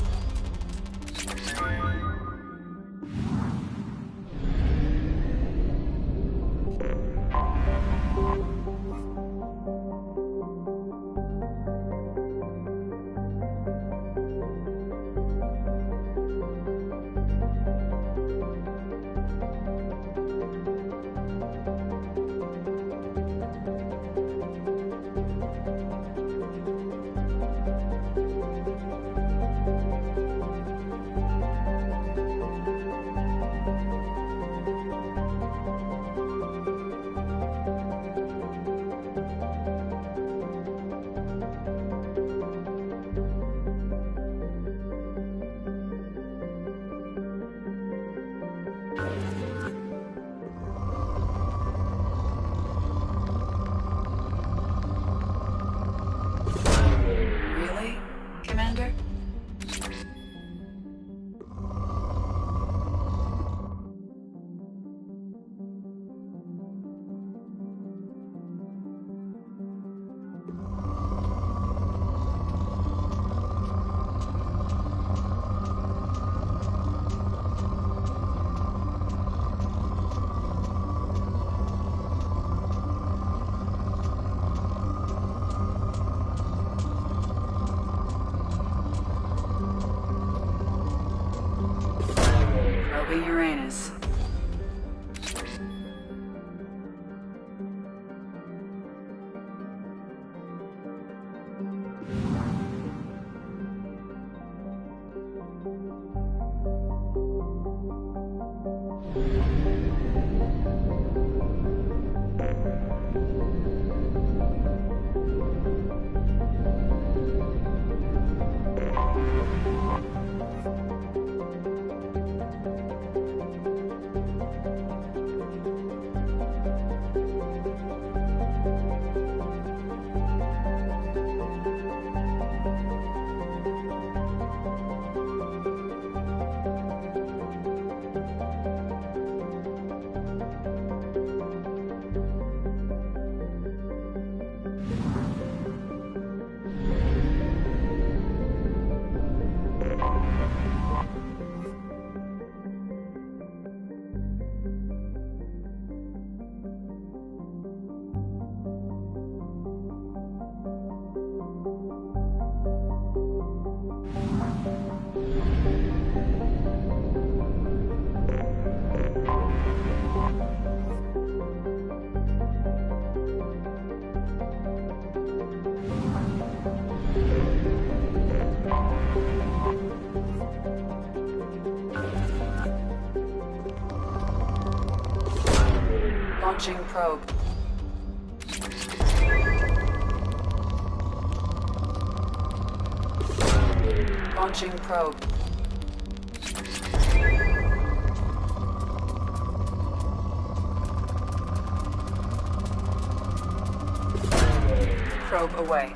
Really, Commander? Uranus. Launching probe. Launching probe. Probe away.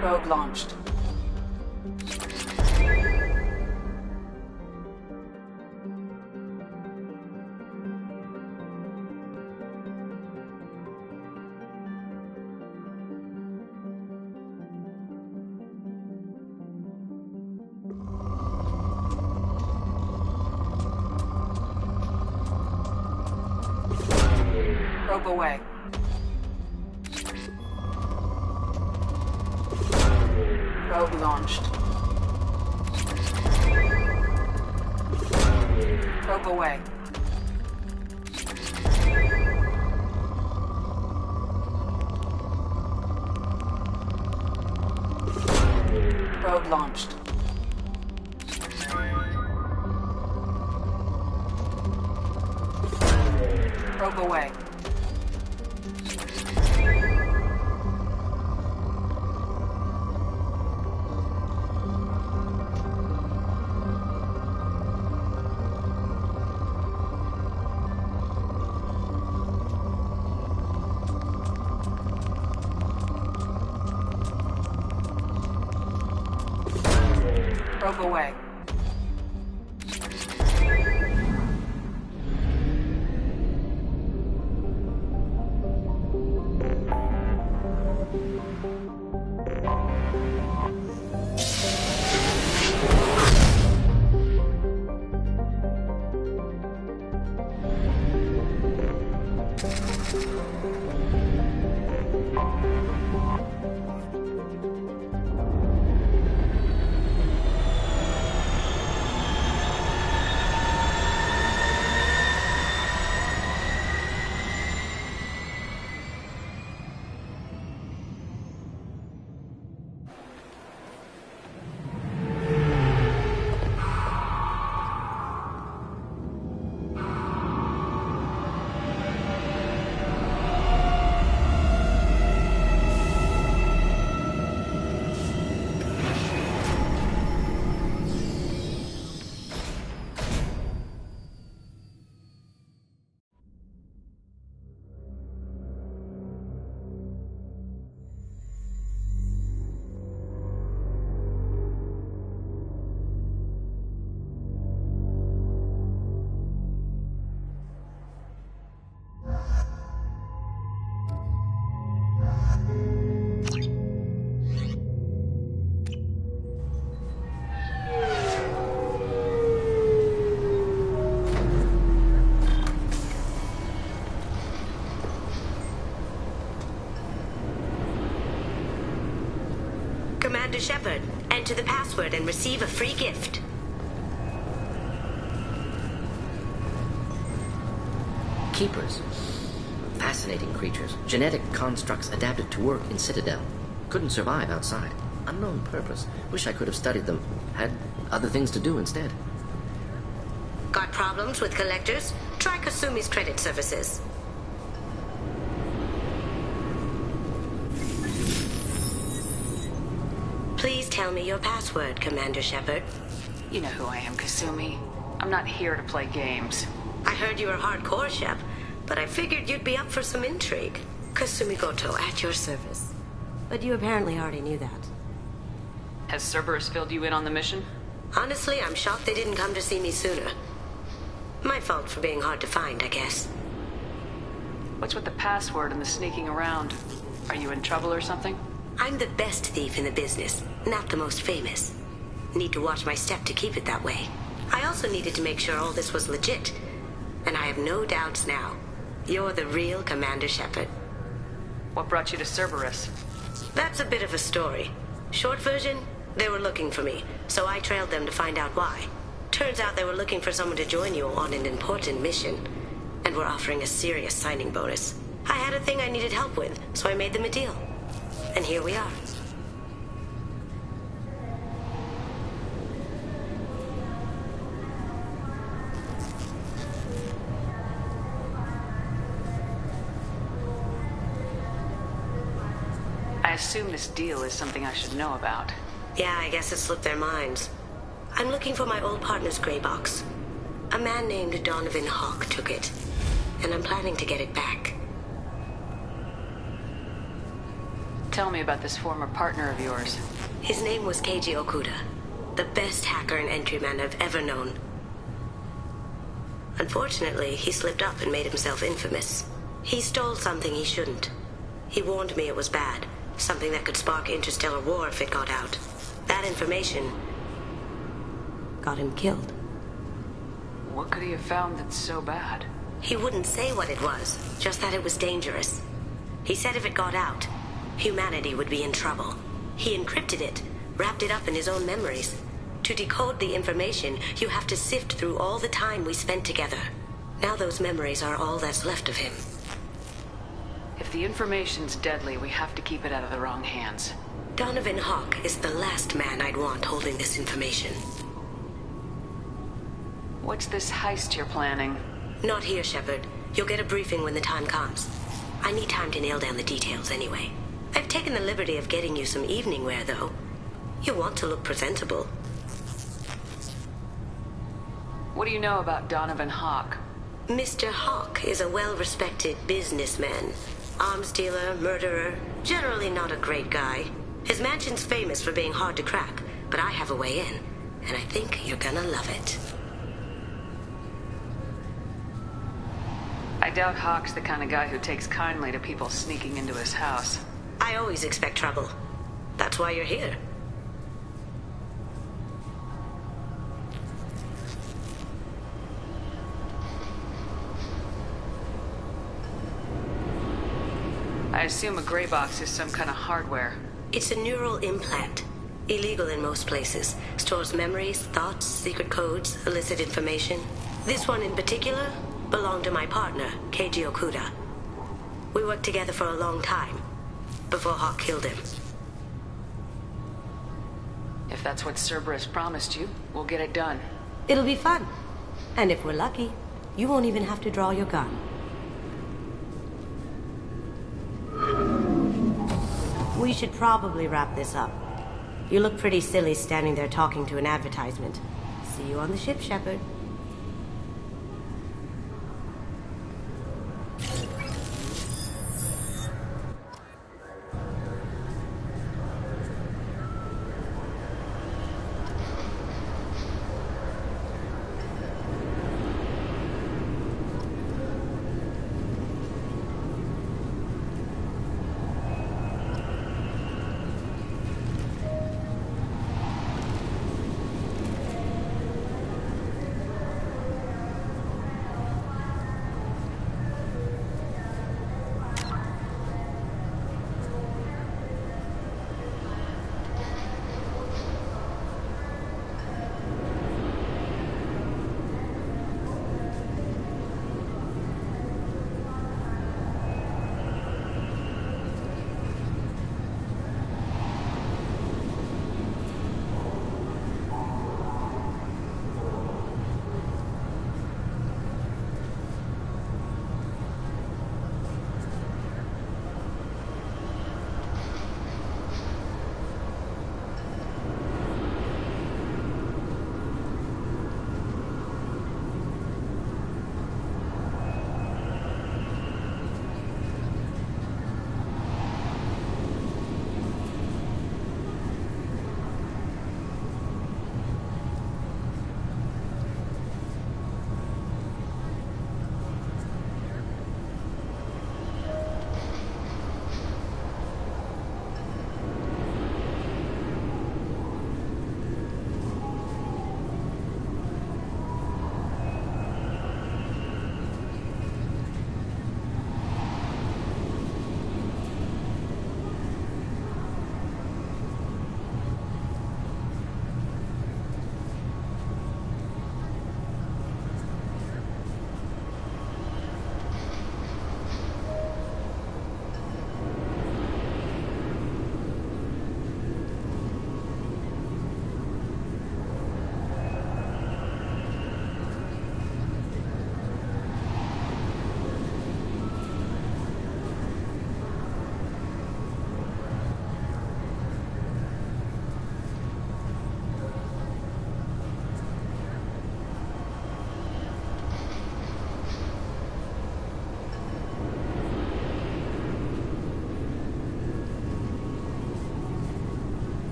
Probe launched. Probe away. Probe launched. Probe away. Probe launched. Probe away. Probe away. Commander Shepard, enter the password and receive a free gift. Keepers. Fascinating creatures. Genetic constructs adapted to work in Citadel. Couldn't survive outside. Unknown purpose. Wish I could have studied them. Had other things to do instead. Got problems with collectors? Try Kasumi's credit services. Please tell me your password, Commander Shepard. You know who I am, Kasumi. I'm not here to play games. I heard you were hardcore, Shep, but I figured you'd be up for some intrigue. Kasumi Goto, at your service. But you apparently already knew that. Has Cerberus filled you in on the mission? Honestly, I'm shocked they didn't come to see me sooner. My fault for being hard to find, I guess. What's with the password and the sneaking around? Are you in trouble or something? I'm the best thief in the business, not the most famous. Need to watch my step to keep it that way. I also needed to make sure all this was legit. And I have no doubts now. You're the real Commander Shepard. What brought you to Cerberus? That's a bit of a story. Short version, they were looking for me, so I trailed them to find out why. Turns out they were looking for someone to join you on an important mission, and were offering a serious signing bonus. I had a thing I needed help with, so I made them a deal. And here we are. assume this deal is something I should know about. Yeah, I guess it slipped their minds. I'm looking for my old partner's gray box. A man named Donovan Hawk took it, and I'm planning to get it back. Tell me about this former partner of yours. His name was Keiji Okuda, the best hacker and entryman I've ever known. Unfortunately, he slipped up and made himself infamous. He stole something he shouldn't. He warned me it was bad, something that could spark interstellar war if it got out. That information got him killed. What could he have found that's so bad? He wouldn't say what it was, just that it was dangerous. He said if it got out, humanity would be in trouble. He encrypted it, wrapped it up in his own memories. To decode the information, you have to sift through all the time we spent together. Now those memories are all that's left of him. If the information's deadly, we have to keep it out of the wrong hands. Donovan Hawk is the last man I'd want holding this information. What's this heist you're planning? Not here, Shepard. You'll get a briefing when the time comes. I need time to nail down the details anyway. I've taken the liberty of getting you some evening wear, though. You want to look presentable. What do you know about Donovan Hawk? Mr. Hawk is a well-respected businessman. Arms dealer, murderer, generally not a great guy. His mansion's famous for being hard to crack, but I have a way in, and I think you're gonna love it. I doubt Hawk's the kind of guy who takes kindly to people sneaking into his house. I always expect trouble. That's why you're here. I assume a gray box is some kind of hardware. It's a neural implant. Illegal in most places. Stores memories, thoughts, secret codes, illicit information. This one in particular belonged to my partner, Keiji Okuda. We worked together for a long time, before Hawk killed him. If that's what Cerberus promised you, we'll get it done. It'll be fun. And if we're lucky, you won't even have to draw your gun. We should probably wrap this up. You look pretty silly standing there talking to an advertisement. See you on the ship, Shepard.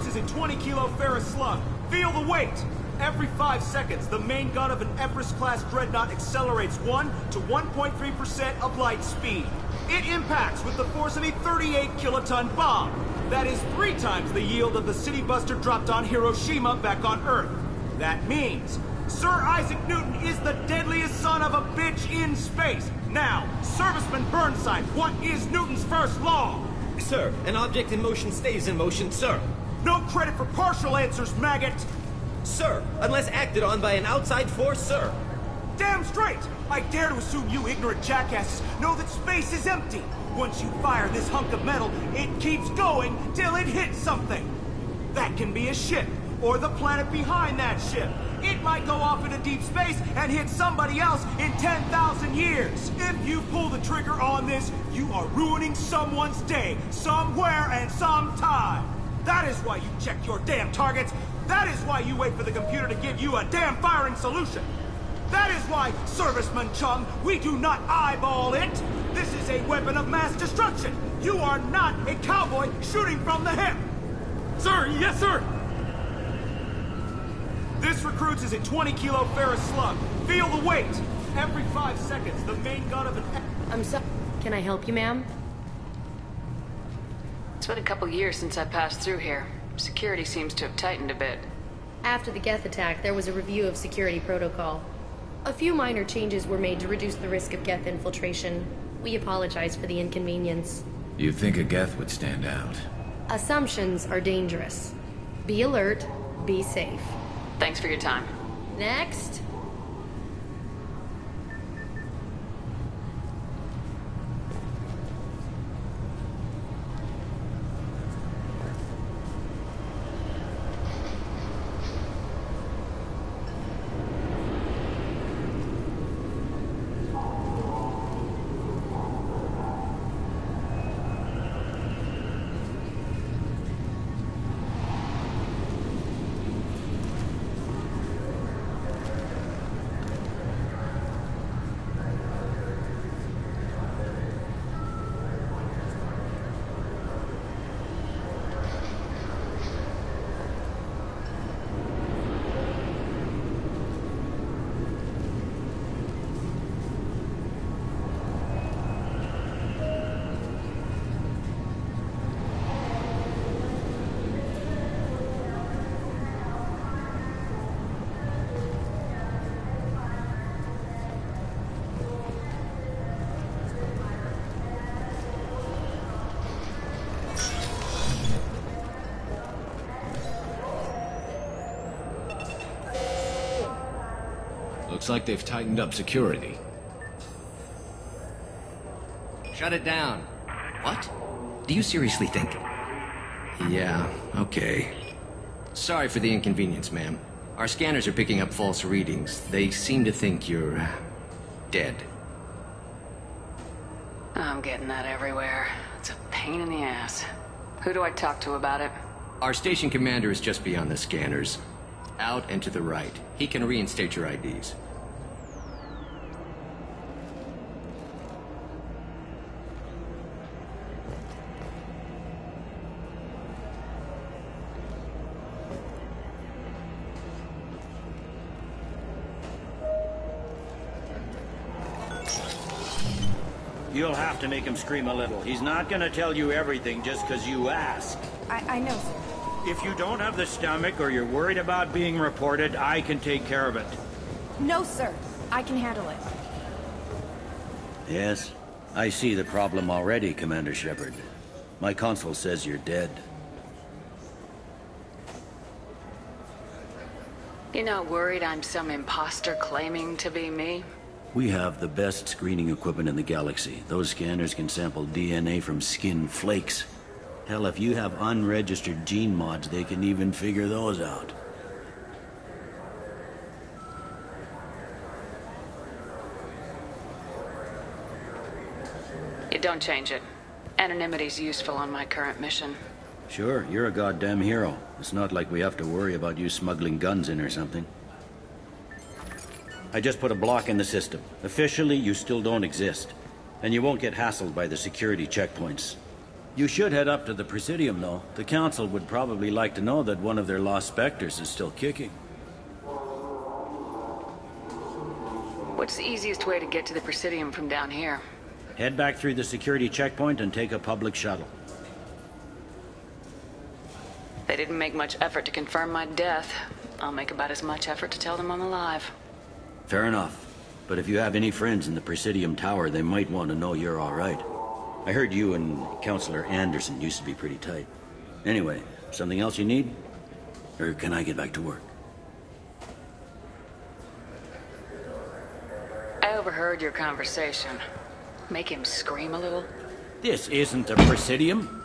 recruits is a 20-kilo ferrous slug. Feel the weight! Every 5 seconds, the main gun of an Empress-class dreadnought accelerates 1 to 1.3% of light speed. It impacts with the force of a 38-kiloton bomb. That is 3 times the yield of the City Buster dropped on Hiroshima back on Earth. That means Sir Isaac Newton is the deadliest son of a bitch in space. Now, Serviceman Burnside, what is Newton's first law? Sir, an object in motion stays in motion, sir. No credit for partial answers, maggot! Sir, unless acted on by an outside force, sir. Damn straight! I dare to assume you ignorant jackasses know that space is empty. Once you fire this hunk of metal, it keeps going till it hits something. That can be a ship, or the planet behind that ship. It might go off into deep space and hit somebody else in 10,000 years. If you pull the trigger on this, you are ruining someone's day, somewhere and sometime. That is why you check your damn targets. That is why you wait for the computer to give you a damn firing solution. That is why, Serviceman Chung, we do not eyeball it. This is a weapon of mass destruction. You are not a cowboy shooting from the hip. Sir, yes, sir. This recruits is a 20-kilo ferrous slug. Feel the weight. Every 5 seconds, the main gun of an... I'm sorry. Can I help you, ma'am? It's been a couple years since I passed through here. Security seems to have tightened a bit. After the Geth attack, there was a review of security protocol. A few minor changes were made to reduce the risk of Geth infiltration. We apologize for the inconvenience. You'd think a Geth would stand out. Assumptions are dangerous. Be alert, be safe. Thanks for your time. Next. Looks like they've tightened up security. Shut it down. What? Do you seriously think? Yeah, okay. Sorry for the inconvenience, ma'am. Our scanners are picking up false readings. They seem to think you're... dead. I'm getting that everywhere. It's a pain in the ass. Who do I talk to about it? Our station commander is just beyond the scanners. Out and to the right. He can reinstate your IDs. You'll have to make him scream a little. He's not gonna tell you everything just because you ask. I know, sir. If you don't have the stomach or you're worried about being reported, I can take care of it. No, sir. I can handle it. Yes? I see the problem already, Commander Shepard. My console says you're dead. You're not worried I'm some imposter claiming to be me? We have the best screening equipment in the galaxy. Those scanners can sample DNA from skin flakes. Hell, if you have unregistered gene mods, they can even figure those out. You don't change it. Anonymity's useful on my current mission. Sure, you're a goddamn hero. It's not like we have to worry about you smuggling guns in or something. I just put a block in the system. Officially, you still don't exist. And you won't get hassled by the security checkpoints. You should head up to the Presidium, though. The Council would probably like to know that one of their lost Spectres is still kicking. What's the easiest way to get to the Presidium from down here? Head back through the security checkpoint and take a public shuttle. They didn't make much effort to confirm my death. I'll make about as much effort to tell them I'm alive. Fair enough. But if you have any friends in the Presidium Tower, they might want to know you're all right. I heard you and Counselor Anderson used to be pretty tight. Anyway, something else you need? Or can I get back to work? I overheard your conversation. Make him scream a little? This isn't the Presidium.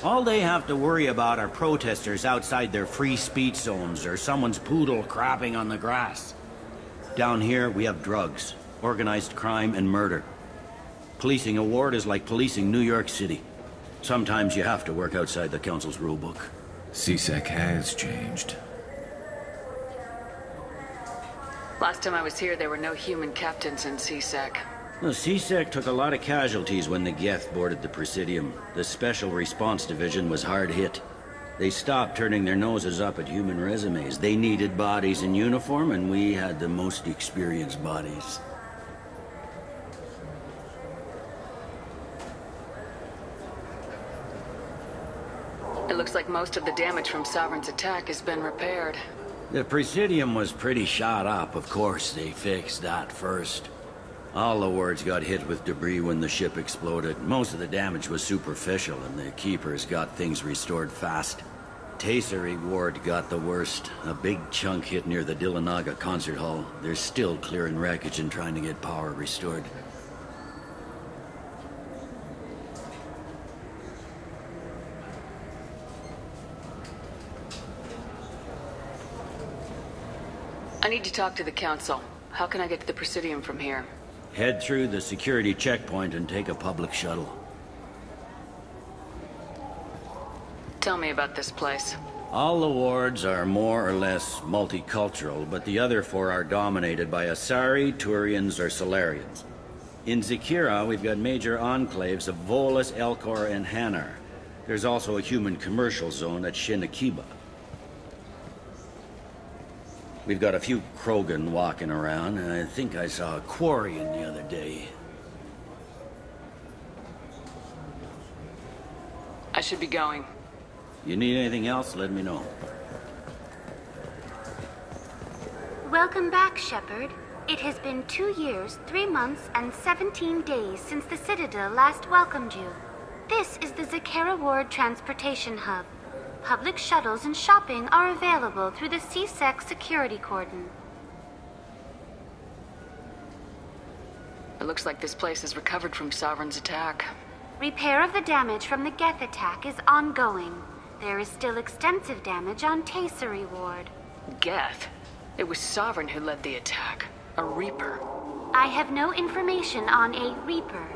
All they have to worry about are protesters outside their free speech zones or someone's poodle crapping on the grass. Down here, we have drugs, organized crime, and murder. Policing a ward is like policing New York City. Sometimes you have to work outside the Council's rulebook. CSEC has changed. Last time I was here, there were no human captains in CSEC. The CSEC took a lot of casualties when the Geth boarded the Presidium. The Special Response Division was hard hit. They stopped turning their noses up at human resumes. They needed bodies in uniform, and we had the most experienced bodies. It looks like most of the damage from Sovereign's attack has been repaired. The Presidium was pretty shot up. Of course, they fixed that first. All the wards got hit with debris when the ship exploded. Most of the damage was superficial, and the Keepers got things restored fast. Tasery Ward got the worst. A big chunk hit near the Dillanaga concert hall. They're still clearing wreckage and trying to get power restored. I need to talk to the Council. How can I get to the Presidium from here? Head through the security checkpoint and take a public shuttle. Tell me about this place. All the wards are more or less multicultural, but the other four are dominated by Asari, Turians, or Solarians. In Zakira, we've got major enclaves of Volus, Elcor, and Hanar. There's also a human commercial zone at Shinakiba. We've got a few Krogan walking around, and I think I saw a Quarian the other day. I should be going. You need anything else, let me know. Welcome back, Shepard. It has been 2 years, 3 months, and 17 days since the Citadel last welcomed you. This is the Zakira Ward Transportation Hub. Public shuttles and shopping are available through the CSEC security cordon. It looks like this place has recovered from Sovereign's attack. Repair of the damage from the Geth attack is ongoing. There is still extensive damage on Tasery Ward. Geth? It was Sovereign who led the attack. A Reaper. I have no information on a Reaper.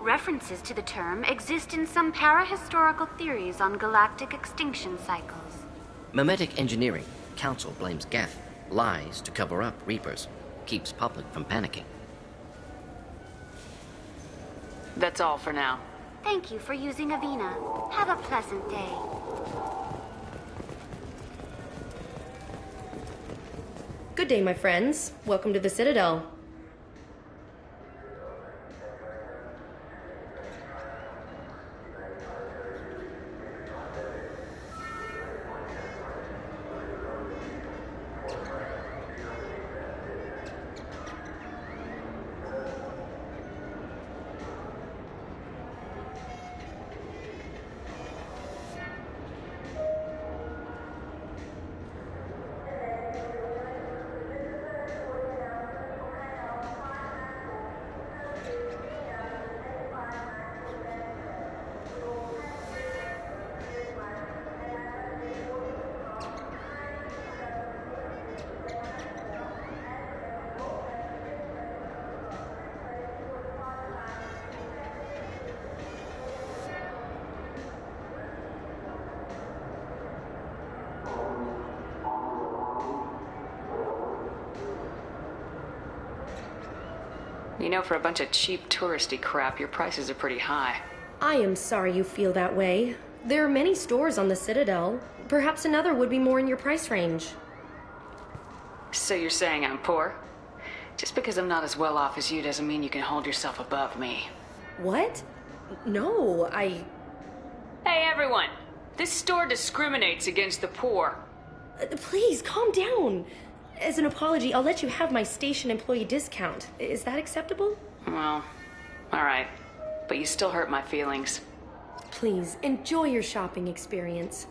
References to the term exist in some para-historical theories on galactic extinction cycles. Memetic engineering. Council blames Geth. Lies to cover up Reapers. Keeps public from panicking. That's all for now. Thank you for using Avina. Have a pleasant day. Good day, my friends. Welcome to the Citadel. You know, for a bunch of cheap touristy crap, your prices are pretty high. I am sorry you feel that way. There are many stores on the Citadel. Perhaps another would be more in your price range. So you're saying I'm poor? Just because I'm not as well off as you doesn't mean you can hold yourself above me. What? No, Hey, everyone! This store discriminates against the poor. Please, calm down. As an apology, I'll let you have my station employee discount. Is that acceptable? Well, alright. But you still hurt my feelings. Please, enjoy your shopping experience.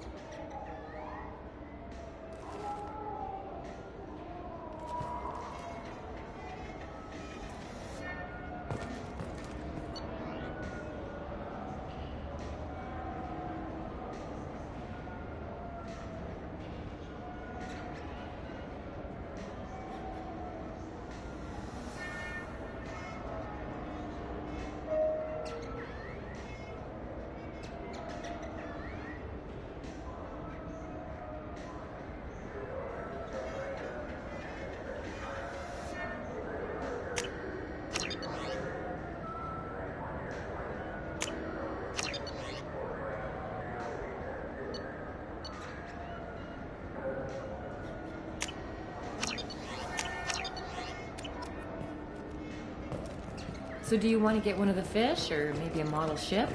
So do you want to get one of the fish, or maybe a model ship?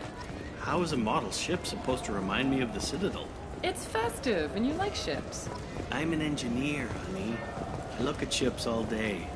How is a model ship supposed to remind me of the Citadel? It's festive, and you like ships. I'm an engineer, honey. I look at ships all day.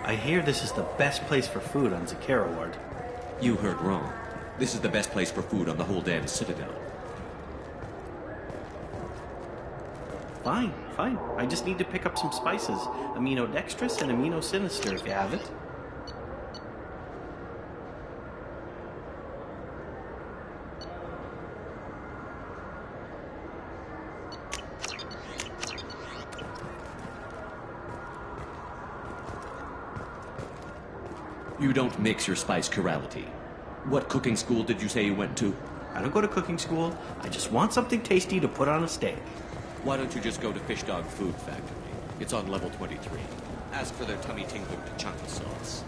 I hear this is the best place for food on Zakera Ward. You heard wrong. This is the best place for food on the whole damn Citadel. Fine. I just need to pick up some spices. Aminodextrous and Aminosinister if you have it. You don't mix your spice chirality. What cooking school did you say you went to? I don't go to cooking school. I just want something tasty to put on a steak. Why don't you just go to Fish Dog Food Factory? It's on level 23. Ask for their tummy-tingling chunky sauce.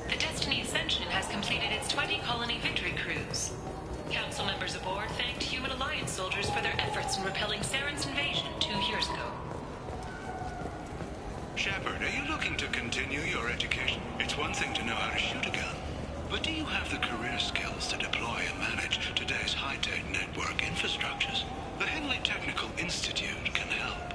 The Destiny Ascension has completed its 20-colony victory cruise. Council members aboard thanked Human Alliance soldiers for their efforts in repelling Saren's invasion 2 years ago. Shepard, are you looking to continue your education? It's one thing to know how to shoot a gun, but do you have the career skills to deploy and manage today's high-tech network infrastructures? The Henley Technical Institute can help.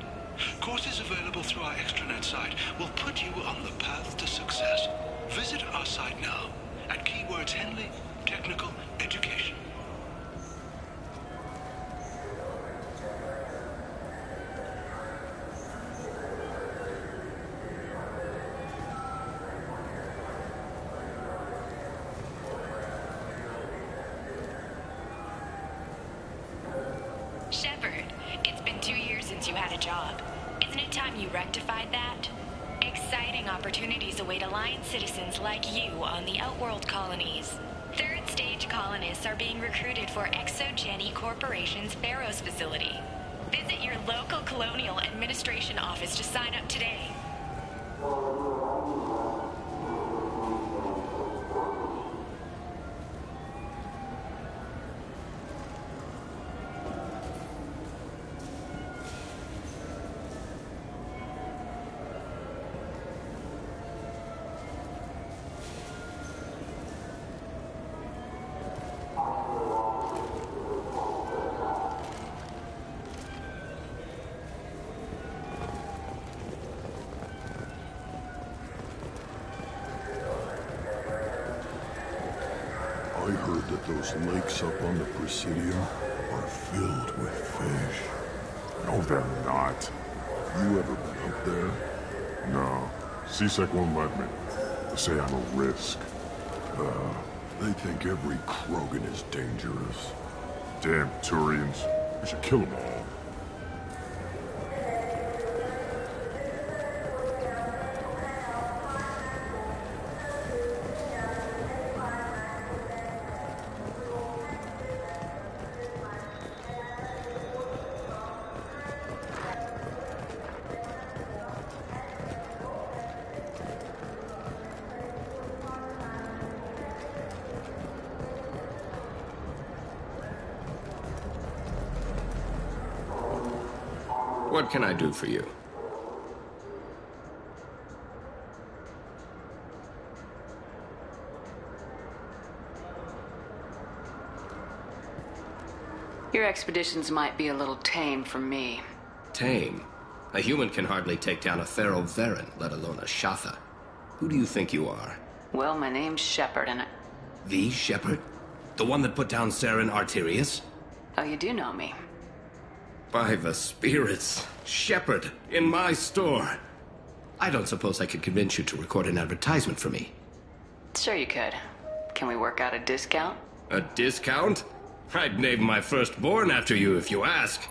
Courses available through our extranet site will put you on the path to success. Visit our site now at keywords Henley Technical Education. Shepard, it's been 2 years since you had a job. Isn't it time you rectified that? Exciting opportunities await Alliance citizens like you on the Outworld colonies. Third stage colonists are being recruited for ExoGeni Corporation's Pharos facility. Visit your local Colonial Administration office to sign up today. I heard that those lakes up on the Presidium are filled with fish. No, they're not. You ever been up there? No. C-Sec won't let me. They say I'm a risk. They think every Krogan is dangerous. Damn Turians. We should kill them all. What can I do for you? Your expeditions might be a little tame for me. Tame? A human can hardly take down a Pharaoh Varen, let alone a Shatha. Who do you think you are? Well, my name's Shepard, and The Shepard? The one that put down Saren Arterius? Oh, you do know me. By the spirits, Shepard, in my store. I don't suppose I could convince you to record an advertisement for me. Sure you could. Can we work out a discount? A discount? I'd name my firstborn after you if you ask.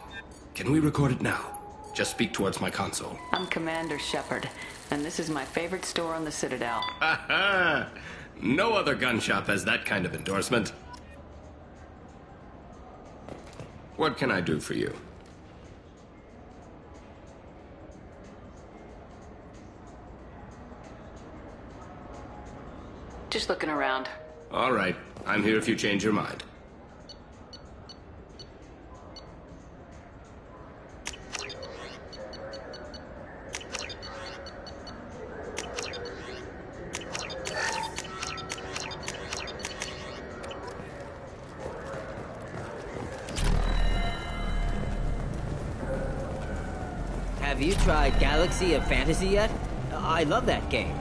Can we record it now? Just speak towards my console. I'm Commander Shepard, and this is my favorite store on the Citadel. Ha ha! No other gun shop has that kind of endorsement. What can I do for you? Just looking around. All right. I'm here if you change your mind. you tried Galaxy of Fantasy yet? I love that game.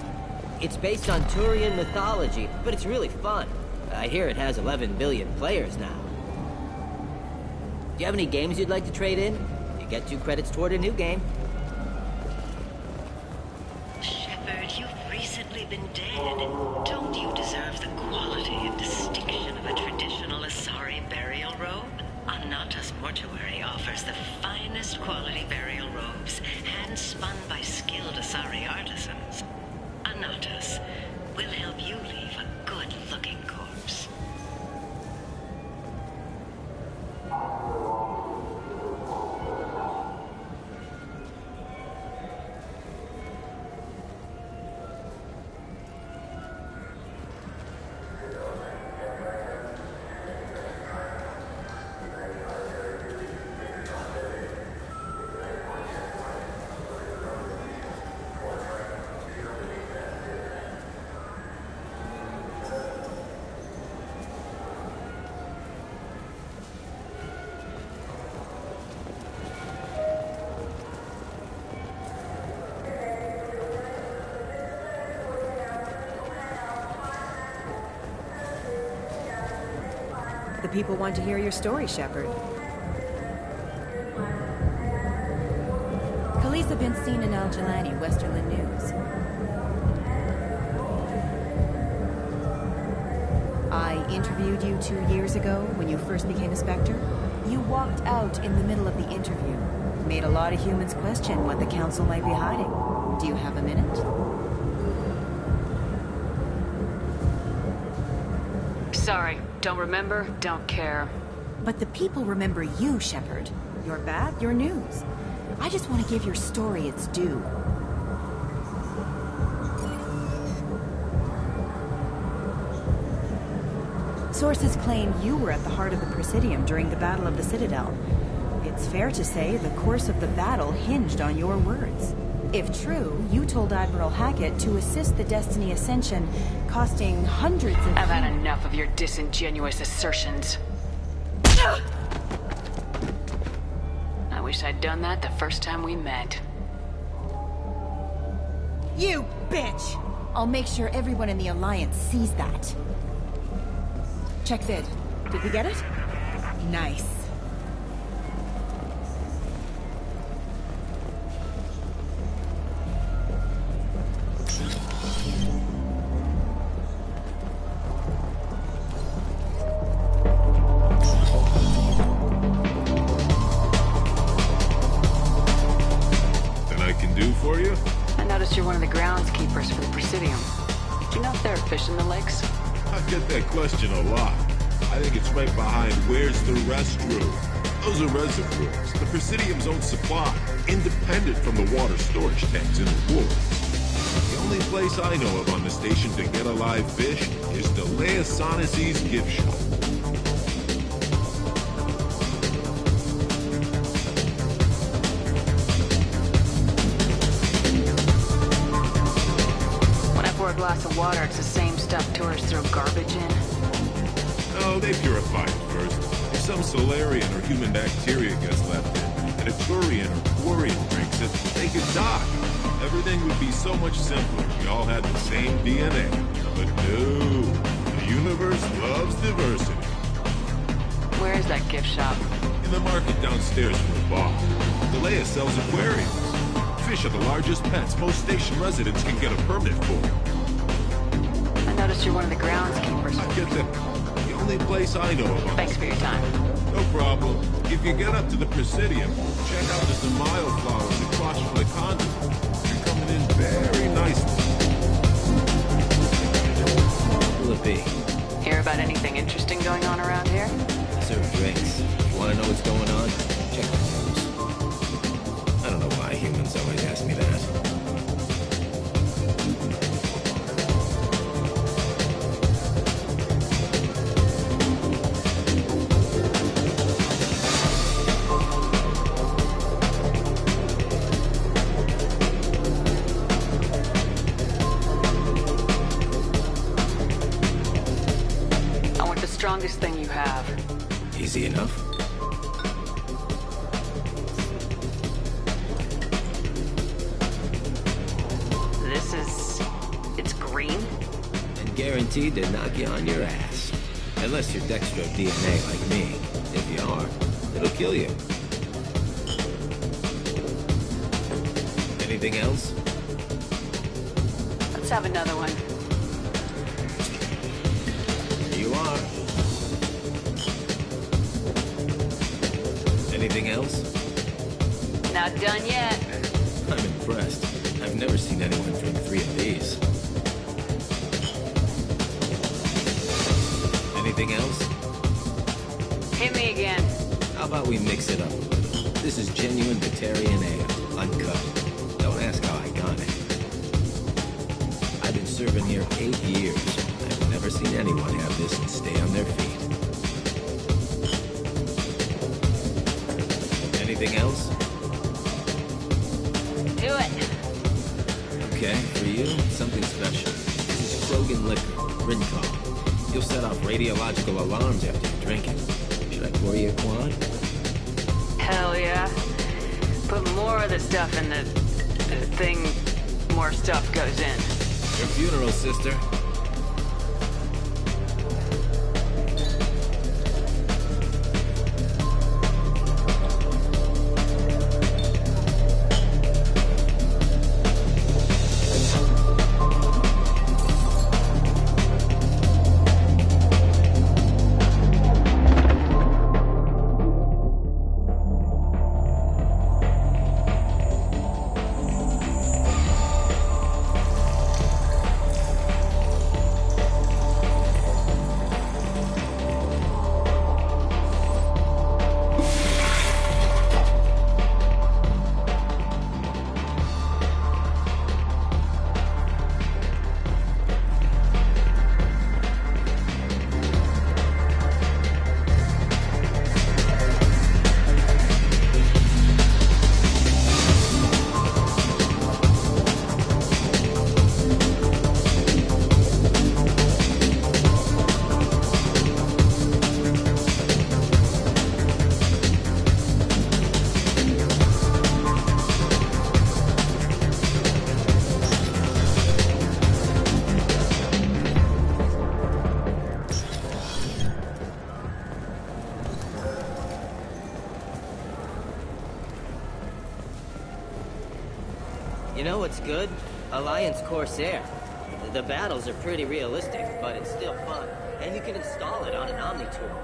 It's based on Turian mythology, but it's really fun. I hear it has 11 billion players now. Do you have any games you'd like to trade in? You get 2 credits toward a new game. Shepard, you've recently been dead. Don't you deserve the quality and distinction of a traditional Asari burial robe? Anata's Mortuary offers the finest quality burial robes, hand-spun by skilled Asari artisans. Anata's will help you leave a good-looking corpse. The people want to hear your story, Shepard. Khaleesa bin Sina al-Jalani, Westerland News. I interviewed you 2 years ago when you first became a Spectre. You walked out in the middle of the interview. Made a lot of humans question what the Council might be hiding. Do you have a minute? Sorry, don't remember, don't care. But the people remember you, Shepard. Your bath, your news. I just want to give your story its due. Sources claim you were at the heart of the Presidium during the Battle of the Citadel. It's fair to say the course of the battle hinged on your words. If true, you told Admiral Hackett to assist the Destiny Ascension, costing hundreds of... I've had enough of your disingenuous assertions. I wish I'd done that the first time we met. You bitch! I'll make sure everyone in the Alliance sees that. Check vid. Did we get it? Nice. You're one of the groundskeepers for the Presidium. Do you know if there are fish in the lakes? I get that question a lot. I think it's right behind where's the restroom. Those are reservoirs, the Presidium's own supply, independent from the water storage tanks in the woods. The only place I know of on the station to get a live fish is Delea Sonasy's gift shop. A glass of water, it's the same stuff tourists throw garbage in. Oh, they purify it first. If some Solarian or human bacteria gets left in, and a Turian or Quarian drinks it, they could die. Everything would be so much simpler if we all had the same DNA. But no, the universe loves diversity. Where is that gift shop? In the market downstairs from the bar. Delea sells aquariums. Fish are the largest pets most station residents can get a permit for. I noticed you're one of the groundskeepers. I get that. The only place I know about. Thanks for your time. No problem. If you get up to the Presidium, check out the Zamayo flowers across from the conduit. They're coming in very nicely. Who will it be? Hear about anything interesting going on around here? I serve drinks. Want to know what's going on? Check the news. I don't know why humans always ask me that. Strongest thing you have. Easy enough. guaranteed to knock you on your ass. Unless you're Dextro DNA like me. If you are, it'll kill you. Anything else? Let's have another one. Here you are. Anything else? Not done yet. I'm impressed. I've never seen anyone drink 3 of these. Anything else? Hit me again. How about we mix it up a little? This is genuine Batarian ale, uncut. Don't ask how I got it. I've been serving here 8 years. I've never seen anyone have this and stay on their feet. Anything else? Do it. Okay, for you, something special. This is Krogan liquor, Rincon. You'll set off radiological alarms after you drink it. Should I pour you a quad? Hell yeah. Put more of the stuff in the thing, more stuff goes in. Your funeral, sister. You know what's good? Alliance Corsair. The battles are pretty realistic, but it's still fun. And you can install it on an Omni-tool.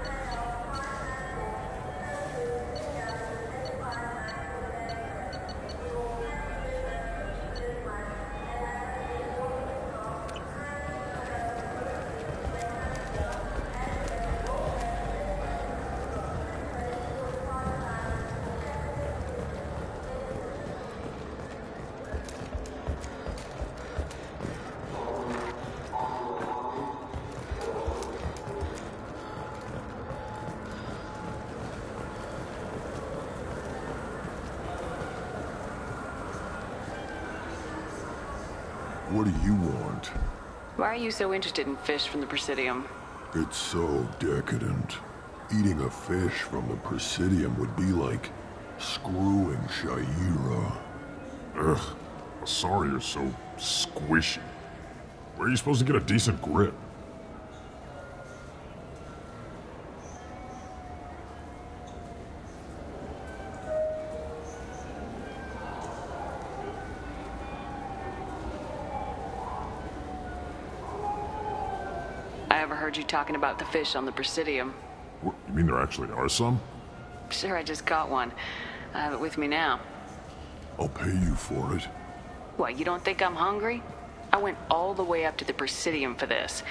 What do you want? Why are you so interested in fish from the Presidium? It's so decadent. Eating a fish from the Presidium would be like screwing Sha'ira. Ugh, sorry you're so squishy. Where are you supposed to get a decent grip? I overheard you talking about the fish on the Presidium. What, you mean there actually are some? Sure, I just caught one. I have it with me now. I'll pay you for it. What, you don't think I'm hungry? I went all the way up to the Presidium for this.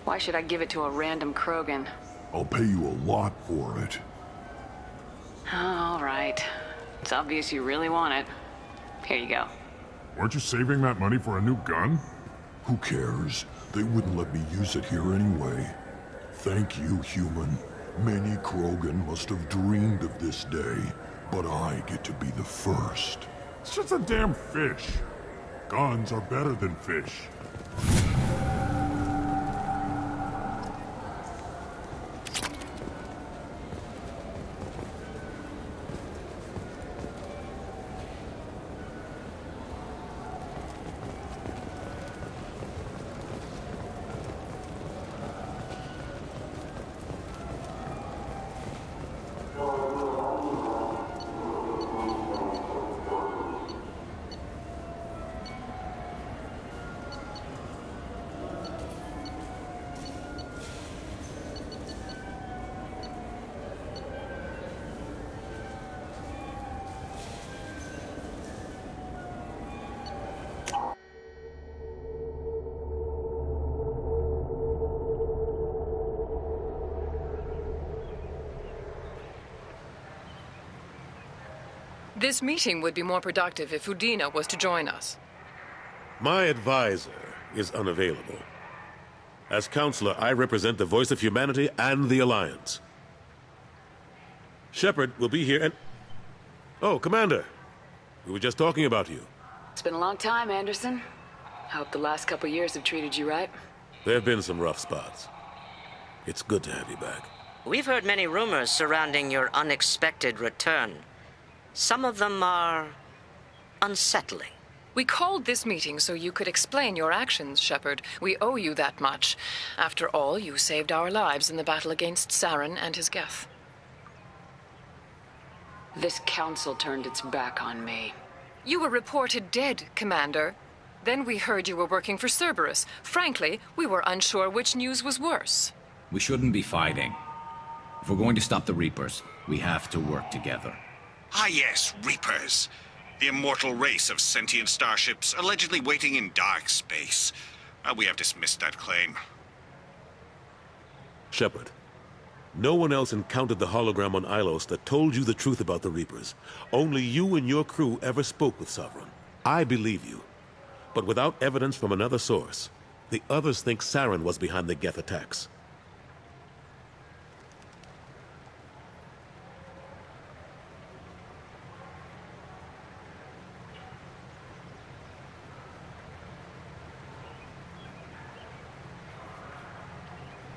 Why should I give it to a random Krogan? I'll pay you a lot for it. All right. It's obvious you really want it. Here you go. Weren't you saving that money for a new gun? Who cares? They wouldn't let me use it here anyway. Thank you, human. Many Krogan must have dreamed of this day, but I get to be the first. It's just a damn fish. Guns are better than fish. This meeting would be more productive if Udina was to join us. My advisor is unavailable. As counselor, I represent the voice of humanity and the Alliance. Shepard will be here and... Oh, Commander. We were just talking about you. It's been a long time, Anderson. I hope the last couple years have treated you right. There have been some rough spots. It's good to have you back. We've heard many rumors surrounding your unexpected return. Some of them are unsettling. We called this meeting so you could explain your actions, Shepard. We owe you that much. After all, you saved our lives in the battle against Saren and his Geth. This council turned its back on me. You were reported dead, Commander. Then we heard you were working for Cerberus. Frankly, we were unsure which news was worse. We shouldn't be fighting. If we're going to stop the Reapers, we have to work together. Ah yes, Reapers. The immortal race of sentient starships allegedly waiting in dark space. We have dismissed that claim. Shepard, no one else encountered the hologram on Ilos that told you the truth about the Reapers. Only you and your crew ever spoke with Sovereign. I believe you. But without evidence from another source, the others think Saren was behind the Geth attacks.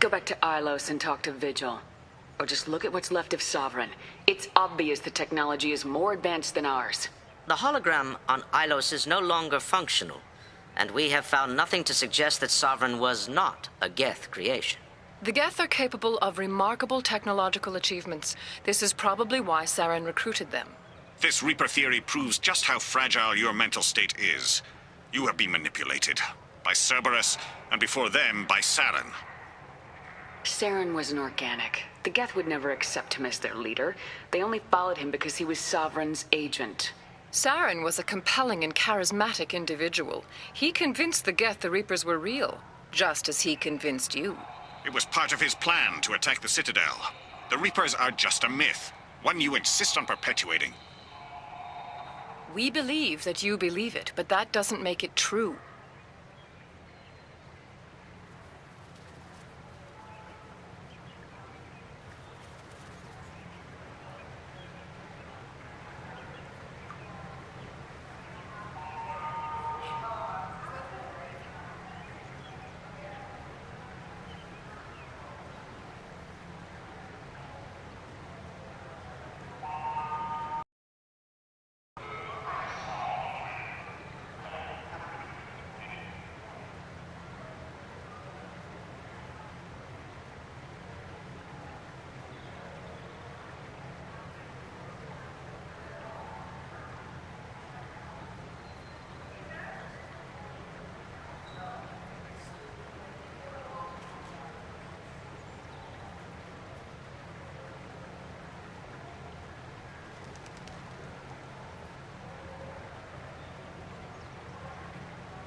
Go back to Ilos and talk to Vigil. Or just look at what's left of Sovereign. It's obvious the technology is more advanced than ours. The hologram on Ilos is no longer functional, and we have found nothing to suggest that Sovereign was not a Geth creation. The Geth are capable of remarkable technological achievements. This is probably why Saren recruited them. This Reaper theory proves just how fragile your mental state is. You have been manipulated. By Cerberus, and before them, by Saren. Saren was an organic. The Geth would never accept him as their leader. They only followed him because he was Sovereign's agent. Saren was a compelling and charismatic individual. He convinced the Geth the Reapers were real, just as he convinced you. It was part of his plan to attack the Citadel. The Reapers are just a myth, one you insist on perpetuating. We believe that you believe it, but that doesn't make it true.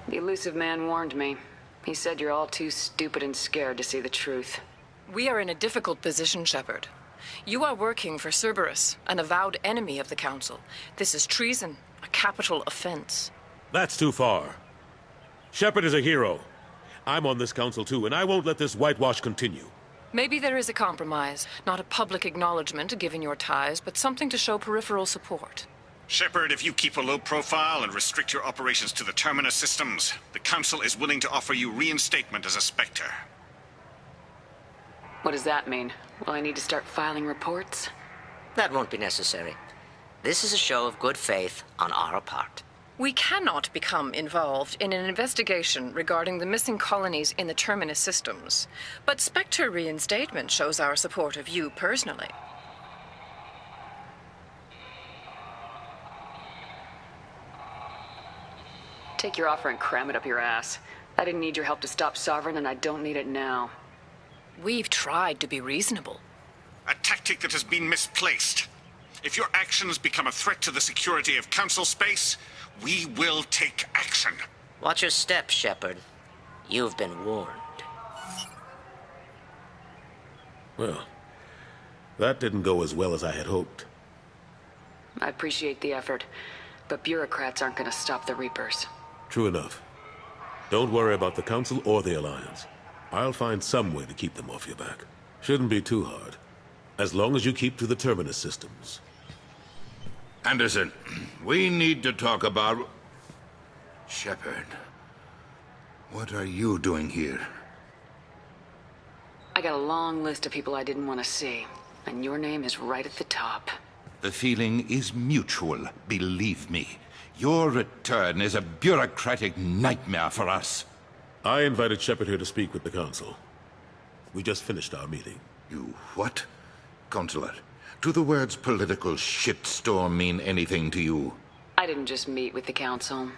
The elusive man warned me. He said you're all too stupid and scared to see the truth. We are in a difficult position, Shepard. You are working for Cerberus, an avowed enemy of the Council. This is treason, a capital offense. That's too far. Shepard is a hero. I'm on this council too, and I won't let this whitewash continue. Maybe there is a compromise. Not a public acknowledgement given your ties, but something to show peripheral support. Shepard, if you keep a low profile and restrict your operations to the Terminus systems, the Council is willing to offer you reinstatement as a Spectre. What does that mean? Will I need to start filing reports? That won't be necessary. This is a show of good faith on our part. We cannot become involved in an investigation regarding the missing colonies in the Terminus systems. But Spectre reinstatement shows our support of you personally. Take your offer and cram it up your ass. I didn't need your help to stop Sovereign, and I don't need it now. We've tried to be reasonable. A tactic that has been misplaced. If your actions become a threat to the security of Council space, we will take action. Watch your step, Shepard. You've been warned. Well, that didn't go as well as I had hoped. I appreciate the effort, but bureaucrats aren't gonna stop the Reapers. True enough. Don't worry about the Council or the Alliance. I'll find some way to keep them off your back. Shouldn't be too hard. As long as you keep to the Terminus systems. Anderson, we need to talk about... Shepard. What are you doing here? I got a long list of people I didn't want to see, and your name is right at the top. The feeling is mutual, believe me. Your return is a bureaucratic nightmare for us. I invited Shepard here to speak with the Council. We just finished our meeting. You what? Counselor, do the words political shitstorm mean anything to you? I didn't just meet with the Council.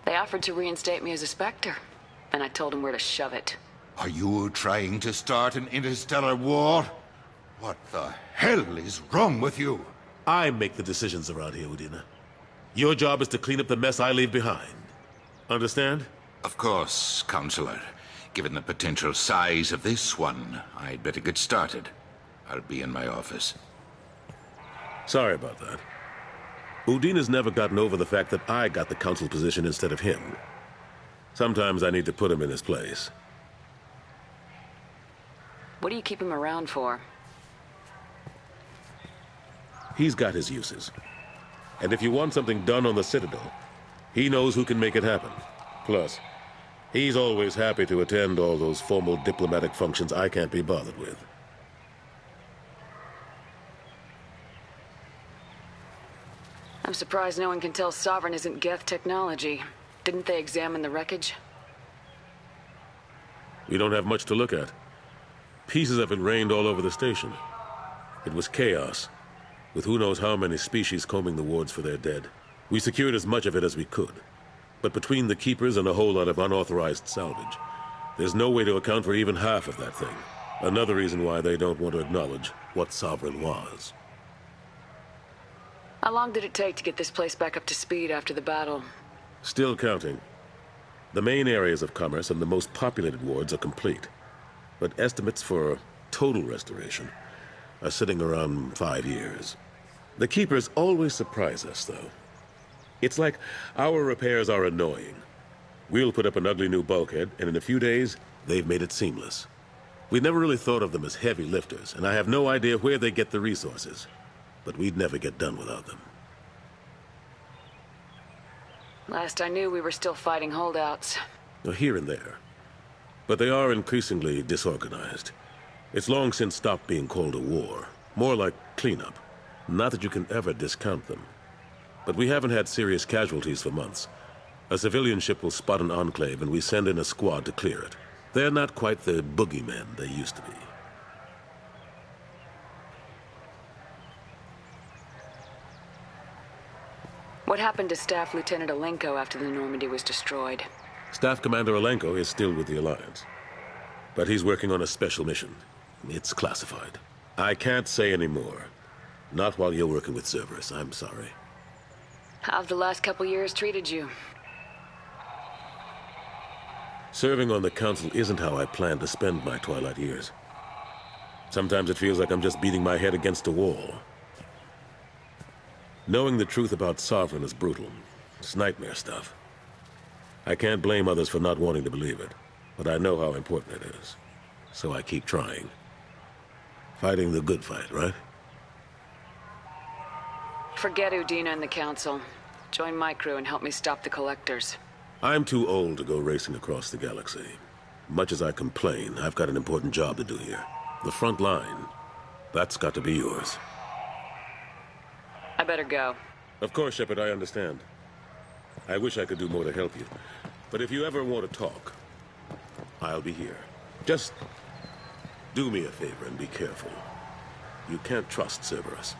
They offered to reinstate me as a Spectre, and I told them where to shove it. Are you trying to start an interstellar war? What the hell is wrong with you? I make the decisions around here, Udina. Your job is to clean up the mess I leave behind. Understand? Of course, Counselor. Given the potential size of this one, I'd better get started. I'll be in my office. Sorry about that. Udina's never gotten over the fact that I got the Council position instead of him. Sometimes I need to put him in his place. What do you keep him around for? He's got his uses. And if you want something done on the Citadel, he knows who can make it happen. Plus, he's always happy to attend all those formal diplomatic functions I can't be bothered with. I'm surprised no one can tell Sovereign isn't Geth technology. Didn't they examine the wreckage? We don't have much to look at. Pieces of it rained all over the station. It was chaos, with who knows how many species combing the wards for their dead. We secured as much of it as we could. But between the Keepers and a whole lot of unauthorized salvage, there's no way to account for even half of that thing. Another reason why they don't want to acknowledge what Sovereign was. How long did it take to get this place back up to speed after the battle? Still counting. The main areas of commerce and the most populated wards are complete. But estimates for total restoration are sitting around 5 years. The Keepers always surprise us, though. It's like our repairs are annoying. We'll put up an ugly new bulkhead, and in a few days, they've made it seamless. We never really thought of them as heavy lifters, and I have no idea where they get the resources. But we'd never get done without them. Last I knew, we were still fighting holdouts. Here and there. But they are increasingly disorganized. It's long since stopped being called a war. More like cleanup. Not that you can ever discount them. But we haven't had serious casualties for months. A civilian ship will spot an enclave and we send in a squad to clear it. They're not quite the boogeymen they used to be. What happened to Staff Lieutenant Alenko after the Normandy was destroyed? Staff Commander Alenko is still with the Alliance. But he's working on a special mission. It's classified. I can't say any more. Not while you're working with Cerberus, I'm sorry. How've the last couple years treated you? Serving on the Council isn't how I plan to spend my twilight years. Sometimes it feels like I'm just beating my head against a wall. Knowing the truth about Sovereign is brutal. It's nightmare stuff. I can't blame others for not wanting to believe it, but I know how important it is. So I keep trying. Fighting the good fight, right? Forget Udina and the Council. Join my crew and help me stop the Collectors. I'm too old to go racing across the galaxy. Much as I complain, I've got an important job to do here. The front line. That's got to be yours. I better go. Of course, Shepard, I understand. I wish I could do more to help you. But if you ever want to talk, I'll be here. Just do me a favor and be careful. You can't trust Cerberus.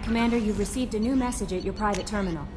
Commander, you've received a new message at your private terminal.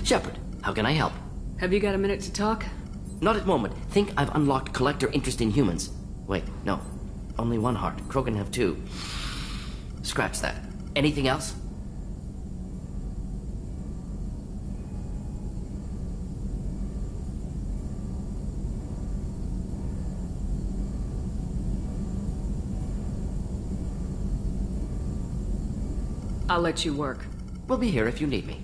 Shepard, how can I help? Have you got a minute to talk? Not at moment. Think I've unlocked collector interest in humans. Wait, no. Only one heart. Krogan have two. Scratch that. Anything else? I'll let you work. We'll be here if you need me.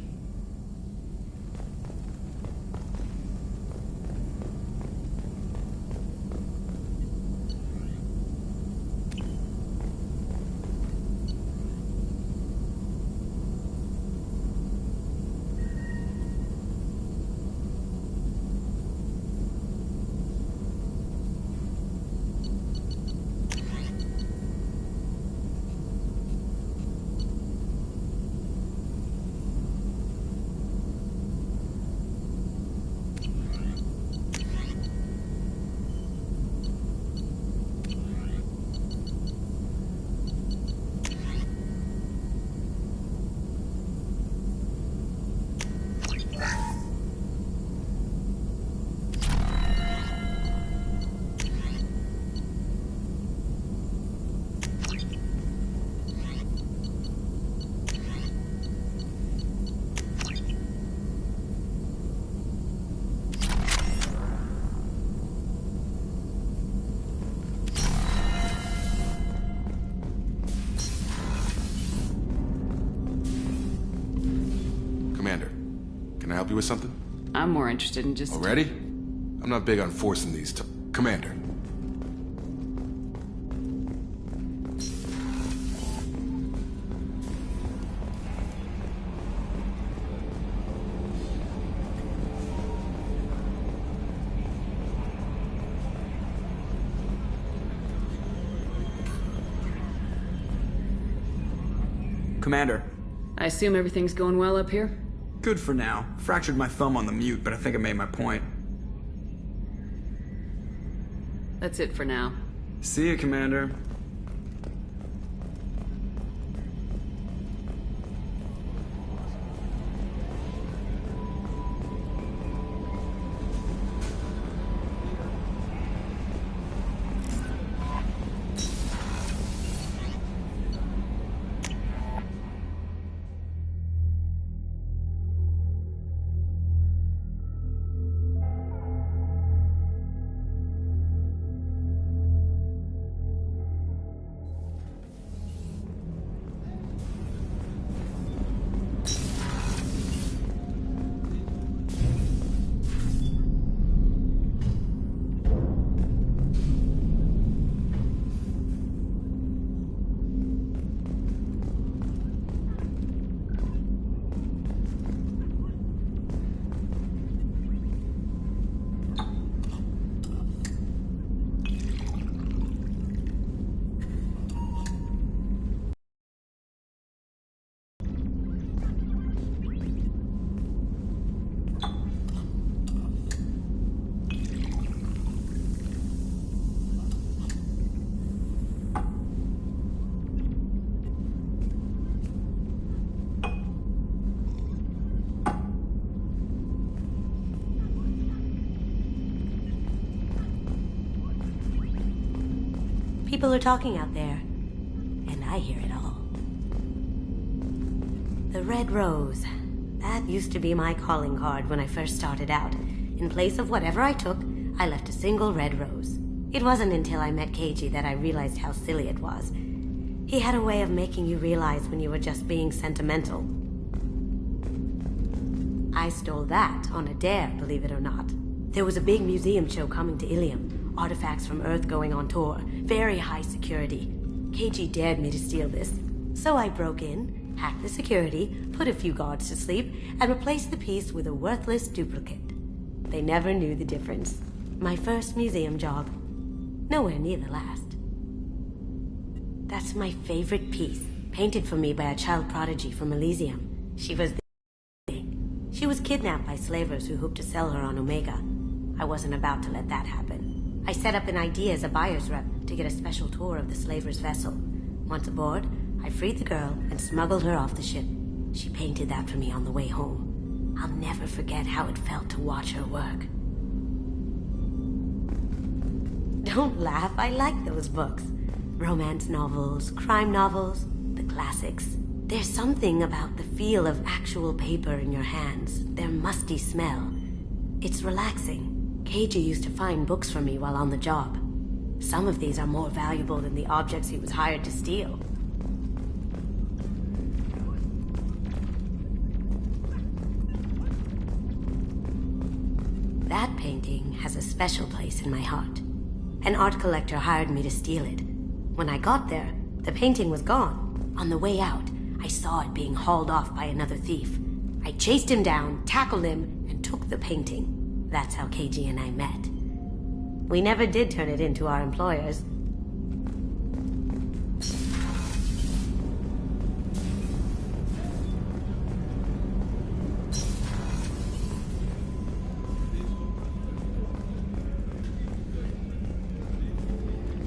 Help you with something? I'm more interested in just... Already? I'm not big on forcing these to... Commander. Commander. I assume everything's going well up here? Good for now. Fractured my thumb on the mute, but I think I made my point. That's it for now. See you, Commander. People are talking out there, and I hear it all. The Red Rose. That used to be my calling card when I first started out. In place of whatever I took, I left a single red rose. It wasn't until I met Keiji that I realized how silly it was. He had a way of making you realize when you were just being sentimental. I stole that on a dare, believe it or not. There was a big museum show coming to Ilium. Artifacts from Earth going on tour. Very high security. Keiji dared me to steal this. So I broke in, hacked the security, put a few guards to sleep, and replaced the piece with a worthless duplicate. They never knew the difference. My first museum job. Nowhere near the last. That's my favorite piece, painted for me by a child prodigy from Elysium. She was kidnapped by slavers who hoped to sell her on Omega. I wasn't about to let that happen. I set up an ID as a buyer's rep to get a special tour of the slaver's vessel. Once aboard, I freed the girl and smuggled her off the ship. She painted that for me on the way home. I'll never forget how it felt to watch her work. Don't laugh, I like those books. Romance novels, crime novels, the classics. There's something about the feel of actual paper in your hands, their musty smell. It's relaxing. Keiji used to find books for me while on the job. Some of these are more valuable than the objects he was hired to steal. That painting has a special place in my heart. An art collector hired me to steal it. When I got there, the painting was gone. On the way out, I saw it being hauled off by another thief. I chased him down, tackled him, and took the painting. That's how Keiji and I met. We never did turn it into our employers.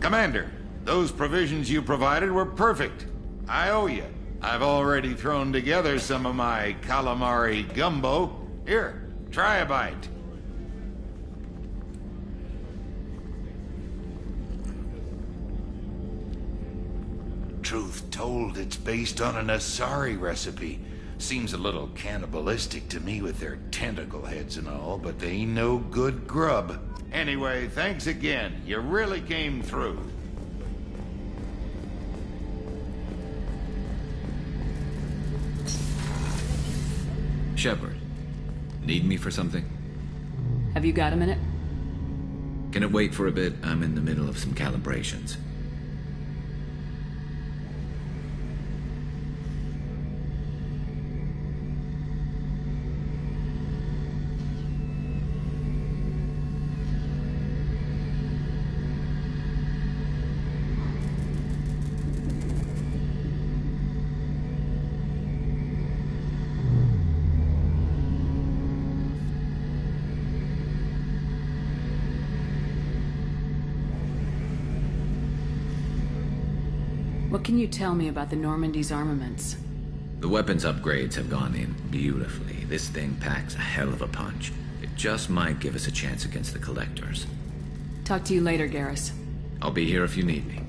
Commander, those provisions you provided were perfect. I owe you. I've already thrown together some of my calamari gumbo. Here, try a bite. Truth told, it's based on an Asari recipe. Seems a little cannibalistic to me with their tentacle heads and all, but they ain't no good grub. Anyway, thanks again. You really came through. Shepard, need me for something? Have you got a minute? Can it wait for a bit? I'm in the middle of some calibrations. What can you tell me about the Normandy's armaments? The weapons upgrades have gone in beautifully. This thing packs a hell of a punch. It just might give us a chance against the Collectors. Talk to you later, Garrus. I'll be here if you need me.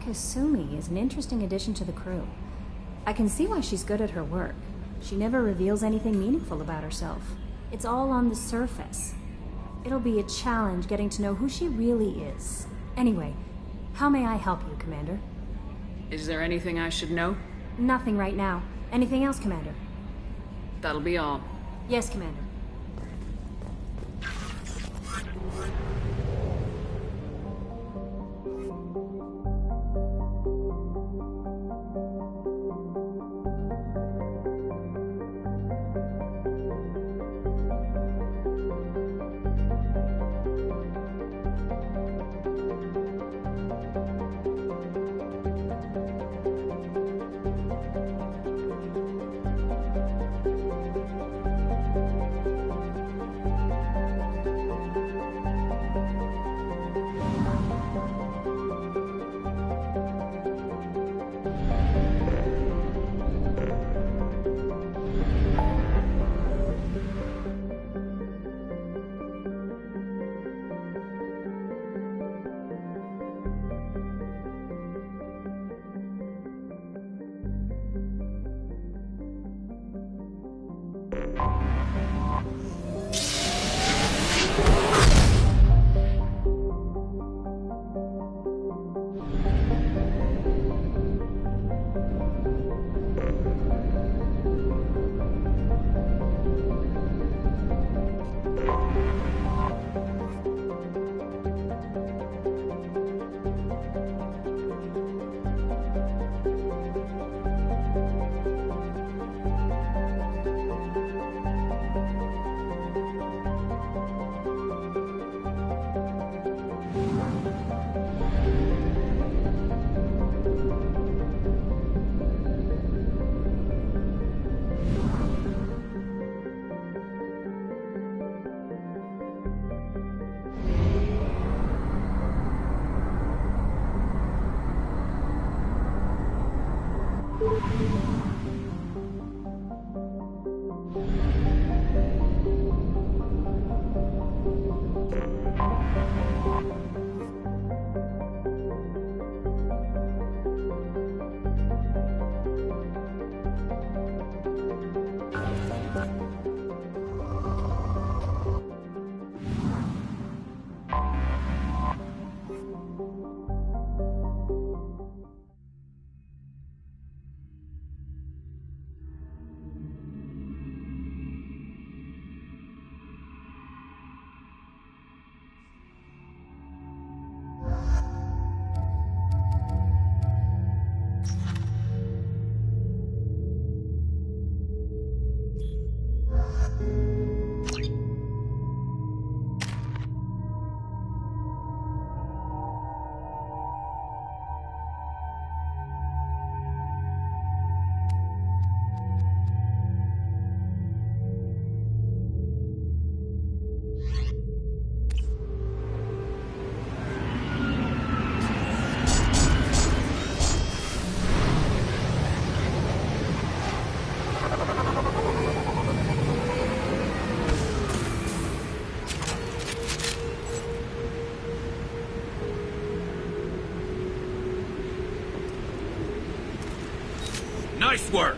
Kasumi is an interesting addition to the crew. I can see why she's good at her work. She never reveals anything meaningful about herself. It's all on the surface. It'll be a challenge getting to know who she really is. Anyway, how may I help you, Commander? Is there anything I should know? Nothing right now. Anything else, Commander? That'll be all. Yes, Commander. Nice work!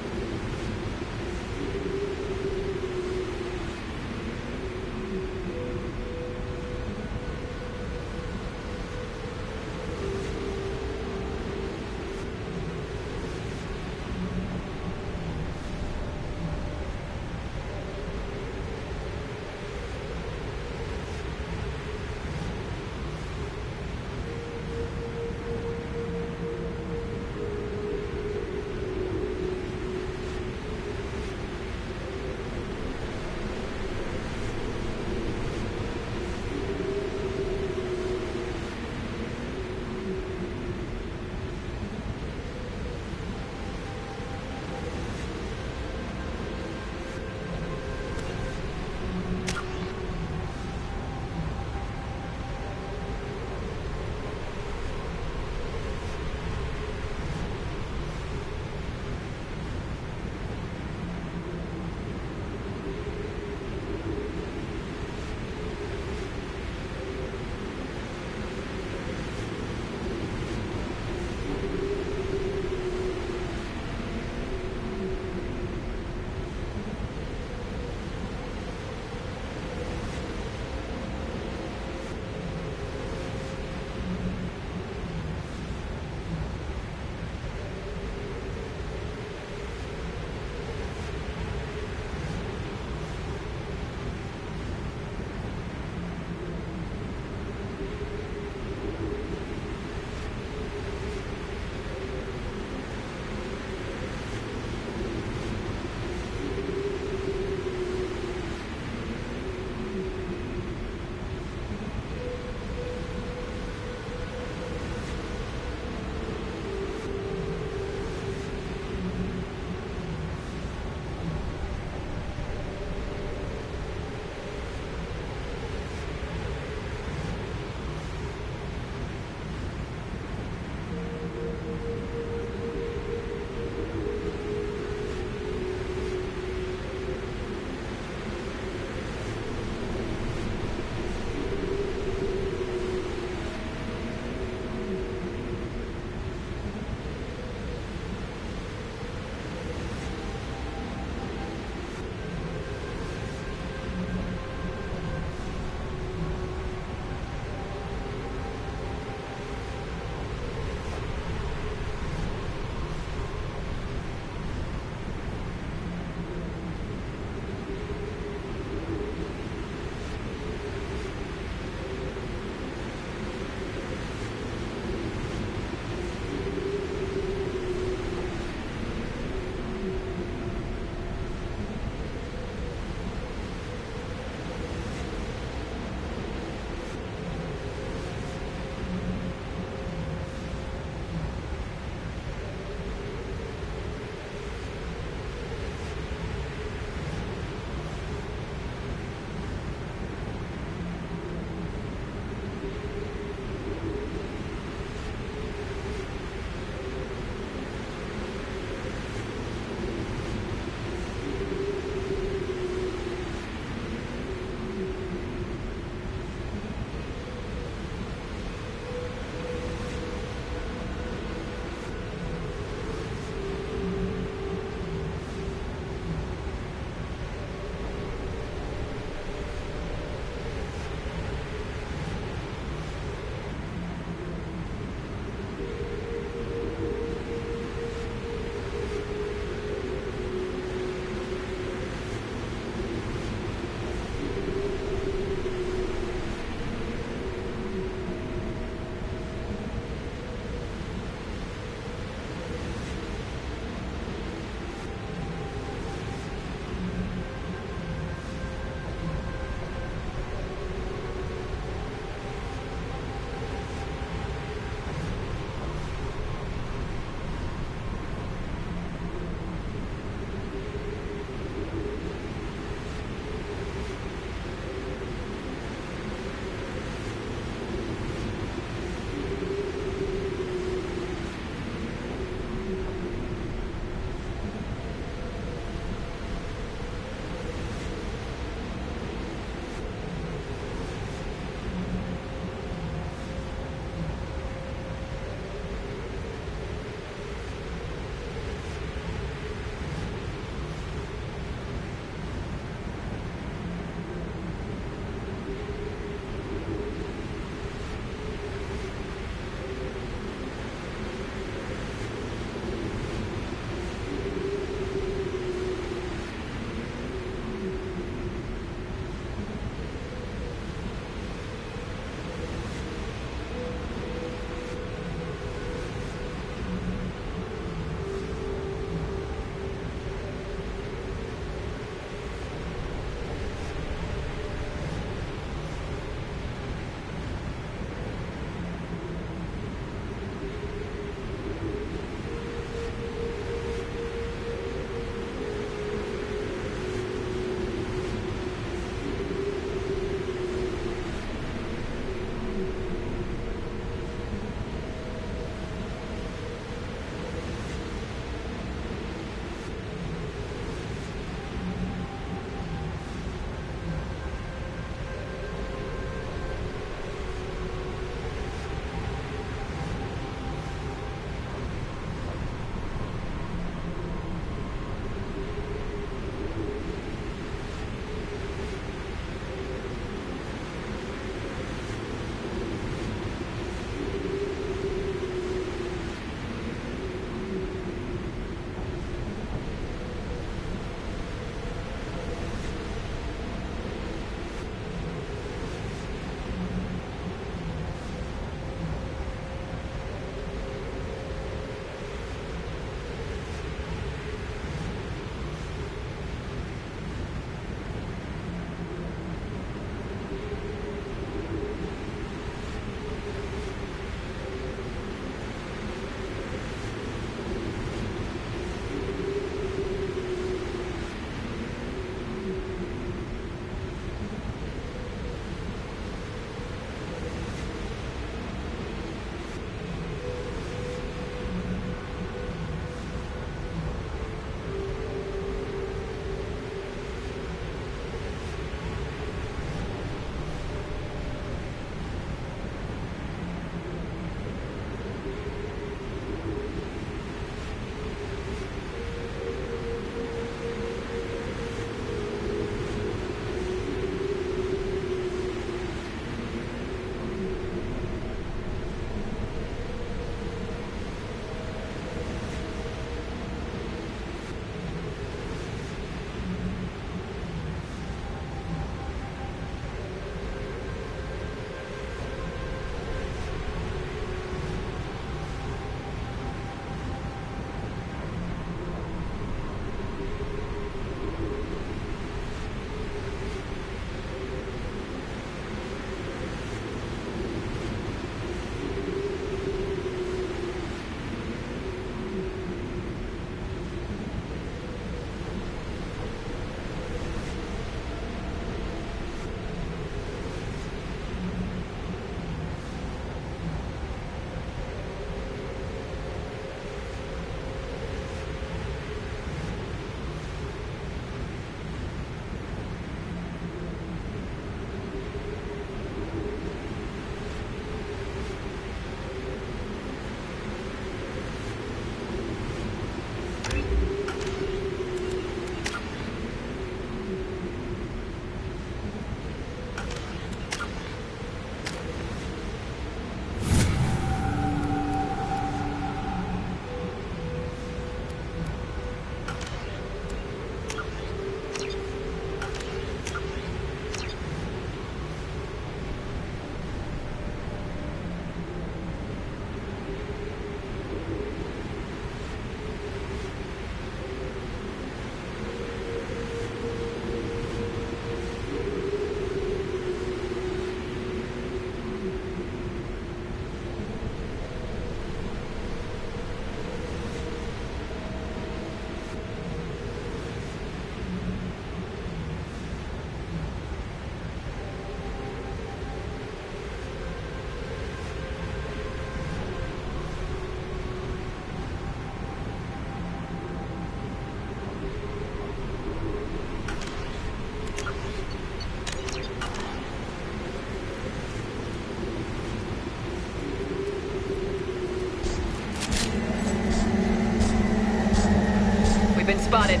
spotted.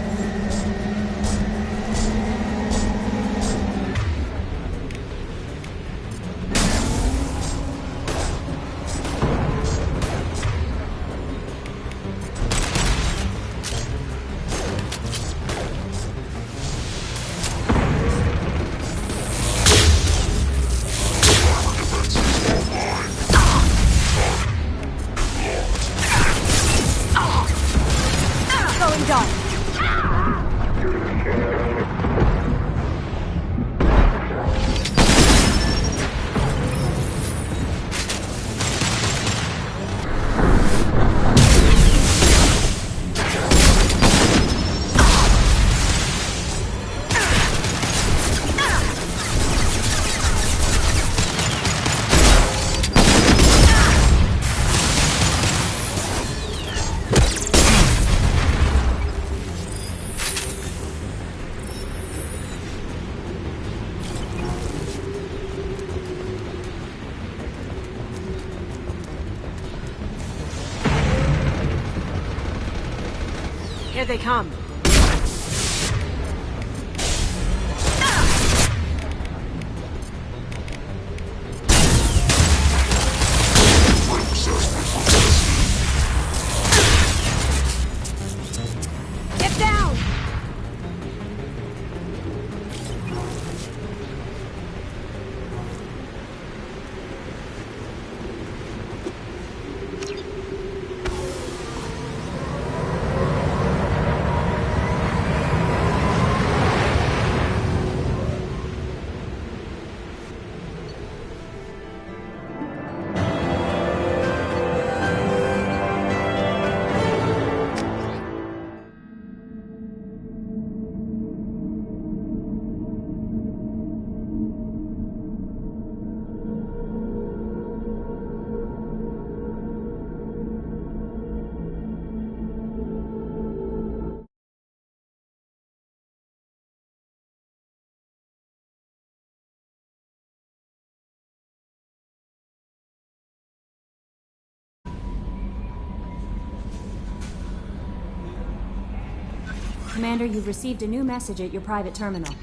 Going dark. Here they come. Get down! Commander, you've received a new message at your private terminal.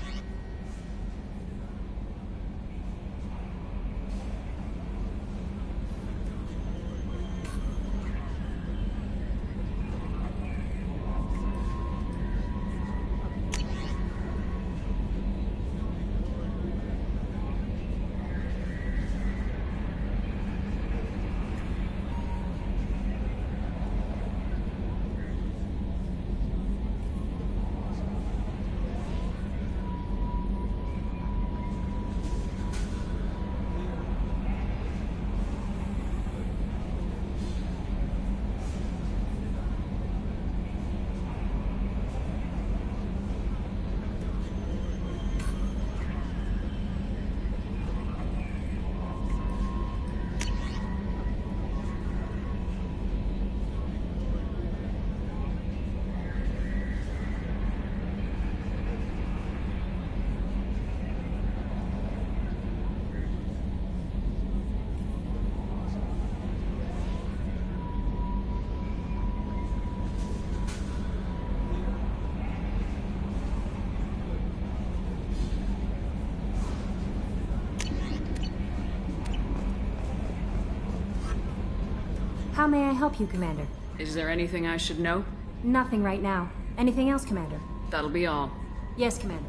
How may I help you, Commander? Is there anything I should know? Nothing right now. Anything else, Commander? That'll be all. Yes, Commander.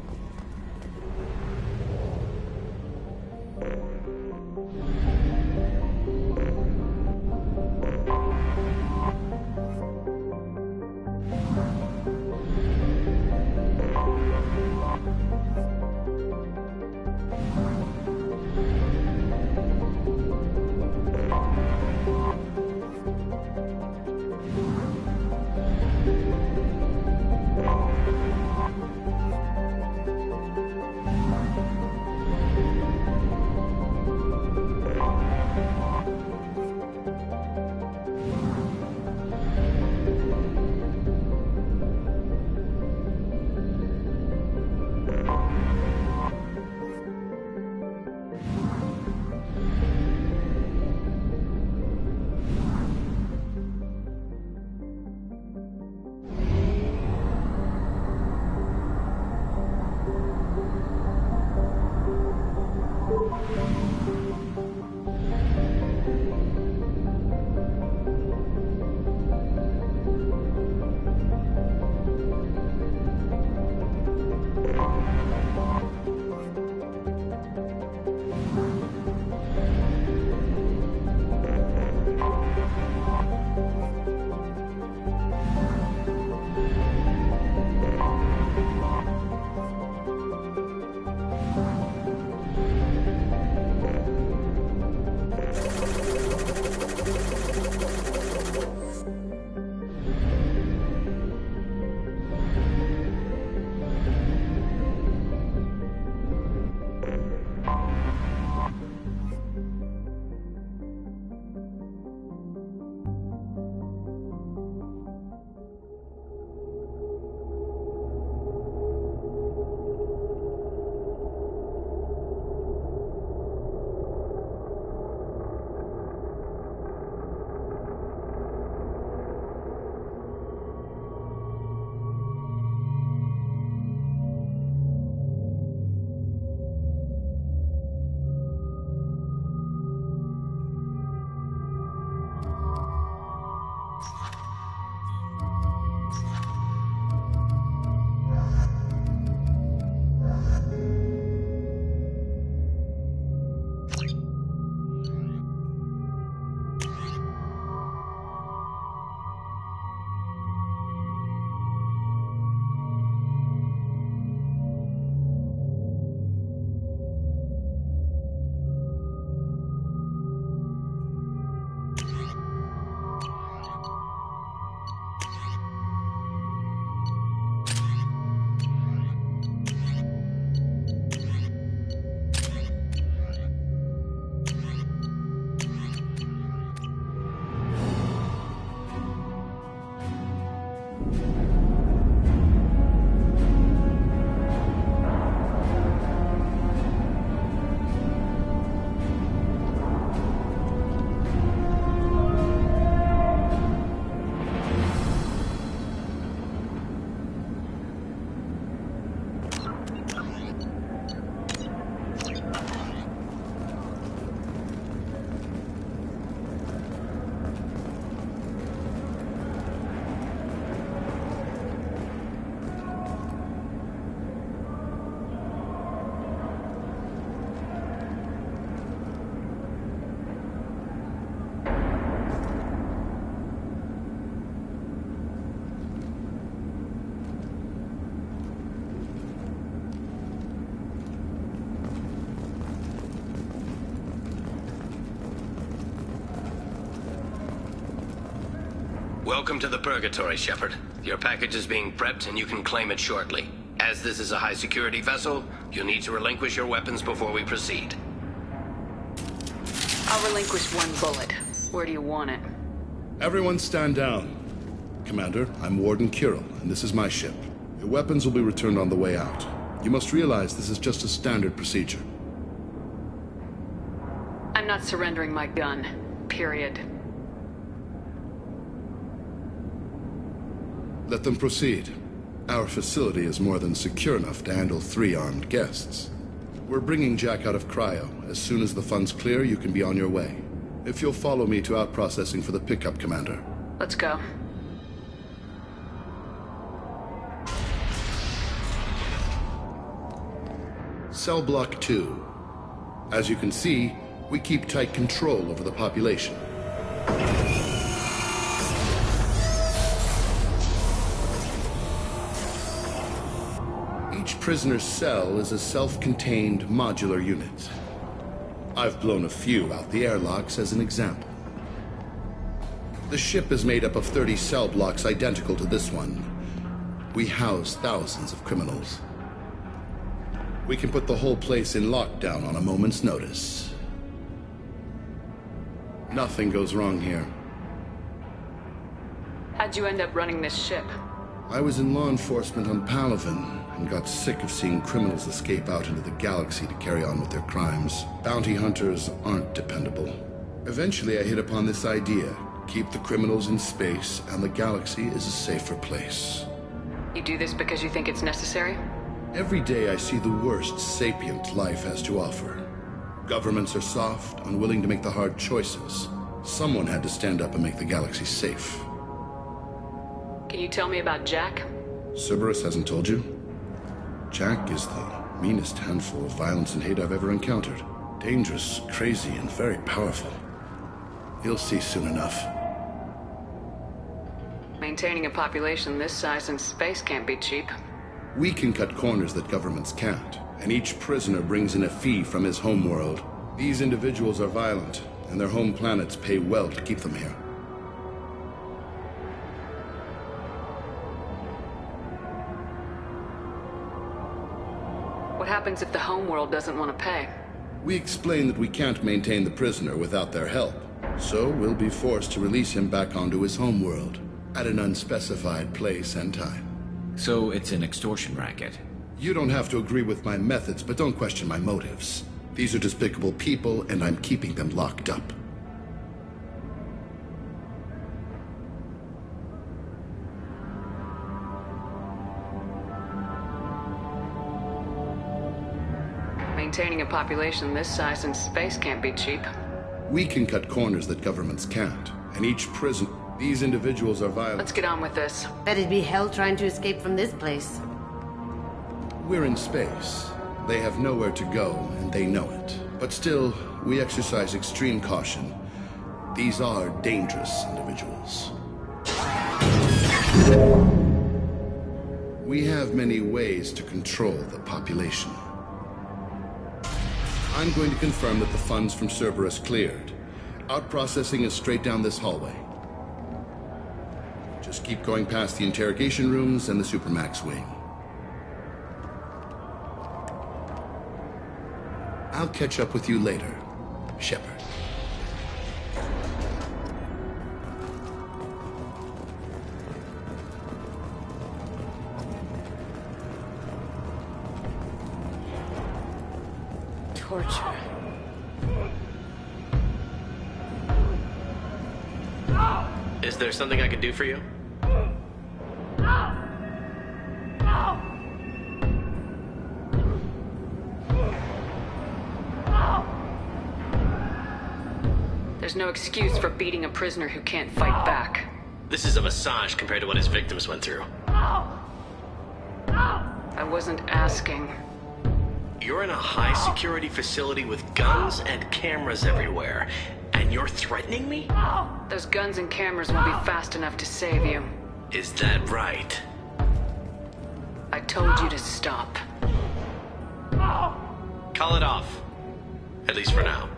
Welcome to the Purgatory, Shepard. Your package is being prepped and you can claim it shortly. As this is a high-security vessel, you'll need to relinquish your weapons before we proceed. I'll relinquish one bullet. Where do you want it? Everyone stand down. Commander, I'm Warden Kirill, and this is my ship. Your weapons will be returned on the way out. You must realize this is just a standard procedure. I'm not surrendering my gun. Period. Let them proceed. Our facility is more than secure enough to handle 3 armed guests. We're bringing Jack out of cryo. As soon as the funds clear, you can be on your way. If you'll follow me to out-processing for the pickup, Commander. Let's go. Cell Block 2. As you can see, we keep tight control over the population. Each prisoner's cell is a self-contained modular unit. I've blown a few out the airlocks as an example. The ship is made up of 30 cell blocks identical to this one. We house thousands of criminals. We can put the whole place in lockdown on a moment's notice. Nothing goes wrong here. How'd you end up running this ship? I was in law enforcement on Palaven and got sick of seeing criminals escape out into the galaxy to carry on with their crimes. Bounty hunters aren't dependable. Eventually I hit upon this idea. Keep the criminals in space and the galaxy is a safer place. You do this because you think it's necessary? Every day I see the worst sapient life has to offer. Governments are soft, unwilling to make the hard choices. Someone had to stand up and make the galaxy safe. Can you tell me about Jack? Cerberus hasn't told you? Jack is the meanest handful of violence and hate I've ever encountered. Dangerous, crazy, and very powerful. You'll see soon enough. Maintaining a population this size in space can't be cheap. We can cut corners that governments can't, and each prisoner brings in a fee from his homeworld. These individuals are violent, and their home planets pay well to keep them here. What happens if the homeworld doesn't want to pay? We explain that we can't maintain the prisoner without their help, so we'll be forced to release him back onto his homeworld, at an unspecified place and time. So it's an extortion racket? You don't have to agree with my methods, but don't question my motives. These are despicable people, and I'm keeping them locked up. Maintaining a population this size in space can't be cheap. We can cut corners that governments can't, and each prison... These individuals are violent. Let's get on with this. Bet it'd be hell trying to escape from this place. We're in space. They have nowhere to go, and they know it. But still, we exercise extreme caution. These are dangerous individuals. We have many ways to control the population. I'm going to confirm that the funds from Cerberus cleared. Out-processing is straight down this hallway. Just keep going past the interrogation rooms and the Supermax wing. I'll catch up with you later, Shepard. Torture. Is there something I can do for you? There's no excuse for beating a prisoner who can't fight back. This is a massage compared to what his victims went through. I wasn't asking. You're in a high-security facility with guns and cameras everywhere, and you're threatening me? Those guns and cameras won't be fast enough to save you. Is that right? I told you to stop. Call it off. At least for now.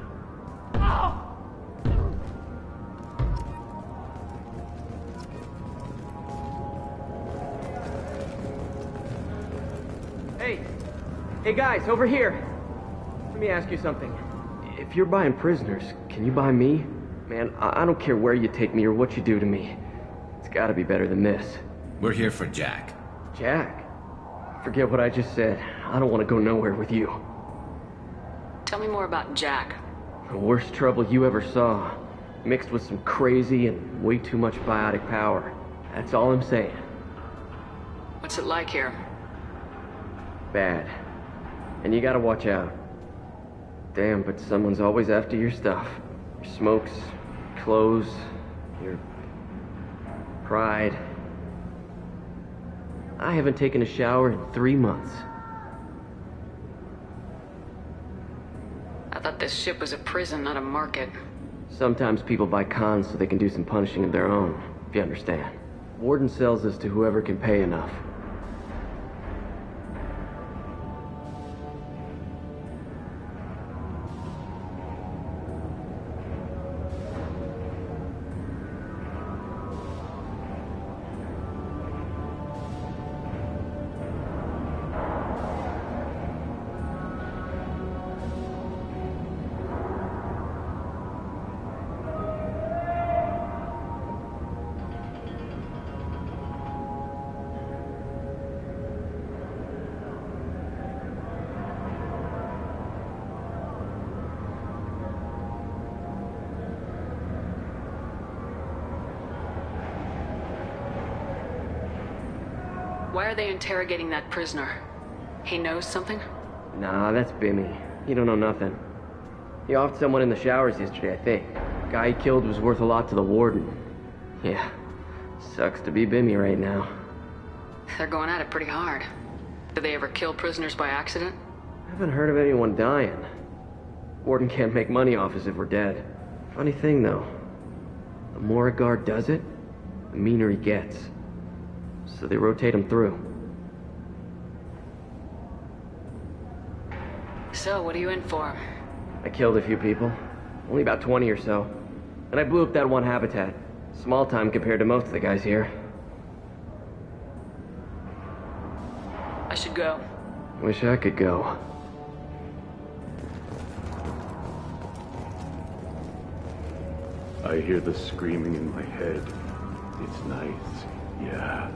Hey guys, over here. Let me ask you something. If you're buying prisoners, can you buy me? Man, I don't care where you take me or what you do to me. It's gotta be better than this. We're here for Jack. Jack? Forget what I just said. I don't want to go nowhere with you. Tell me more about Jack. The worst trouble you ever saw. Mixed with some crazy and way too much biotic power. That's all I'm saying. What's it like here? Bad. And you gotta watch out. Damn, but someone's always after your stuff. Your smokes, clothes, your pride. I haven't taken a shower in 3 months. I thought this ship was a prison, not a market. Sometimes people buy cons so they can do some punishing of their own, if you understand. Warden sells this to whoever can pay enough. Why are they interrogating that prisoner? He knows something? Nah, that's Bimmy. He don't know nothing. He offed someone in the showers yesterday, I think. Guy he killed was worth a lot to the warden. Yeah, sucks to be Bimmy right now. They're going at it pretty hard. Do they ever kill prisoners by accident? I haven't heard of anyone dying. Warden can't make money off us if we're dead. Funny thing, though. The more a guard does it, the meaner he gets. So they rotate him through. So, what are you in for? I killed a few people. Only about 20 or so. And I blew up that one habitat. Small time compared to most of the guys here. I should go. Wish I could go. I hear the screaming in my head. It's nice, yeah.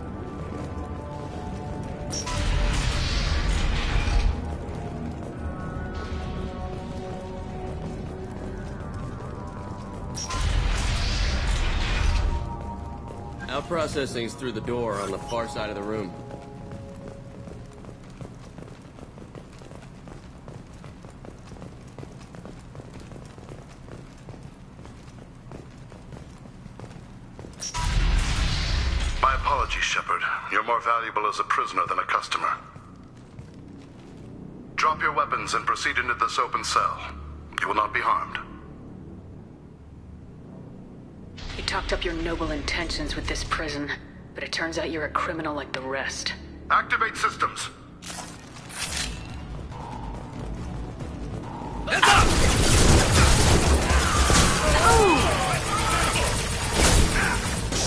Our processing's through the door on the far side of the room. My apologies, Shepard. You're more valuable as a prisoner than a customer. Drop your weapons and proceed into this open cell. You will not be harmed. You talked up your noble intentions with this prison, but it turns out you're a criminal like the rest. Activate systems.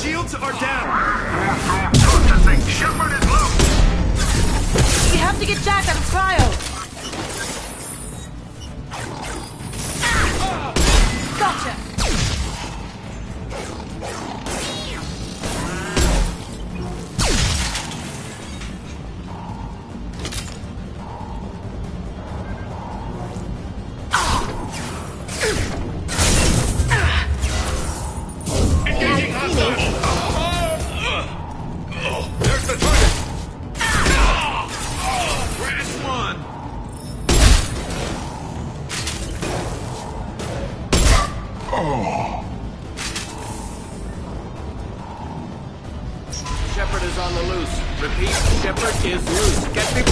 Shields are down! Processing! Shepard is loose! We have to get Jack out of cryo! Gotcha! There's the target! Crash one! Shepard is on the loose. Repeat, Shepard is loose. Get me...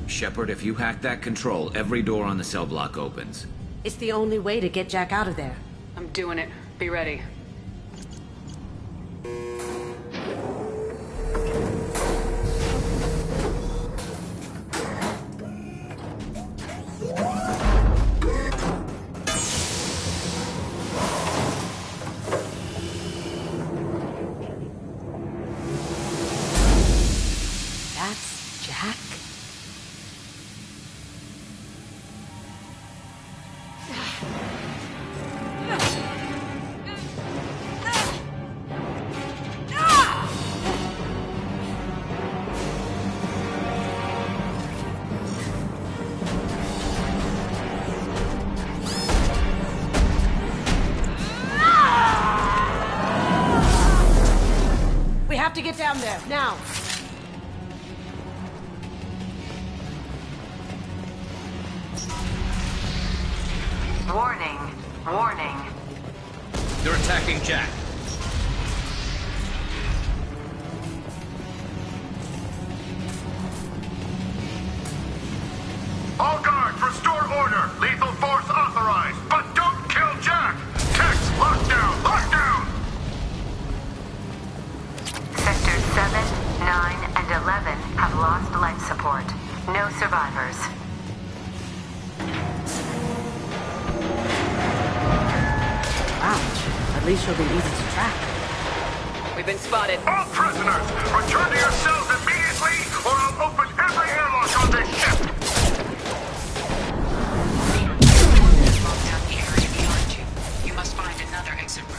Shepard, if you hack that control, every door on the cell block opens. It's the only way to get Jack out of there. I'm doing it. Be ready. get down there, now! Warning. Warning. They're attacking Jack. All guards, restore order. Lethal force authorized. But don't kill Jack. Text, lockdown, lockdown. Sectors 7, 9, and 11 have lost life support. No survivors. Wow, at least she'll be easy to track. We've been spotted. All prisoners, return to your cells immediately, or I'll open every airlock on this ship. Lockdown the area behind you. You must find another exit route.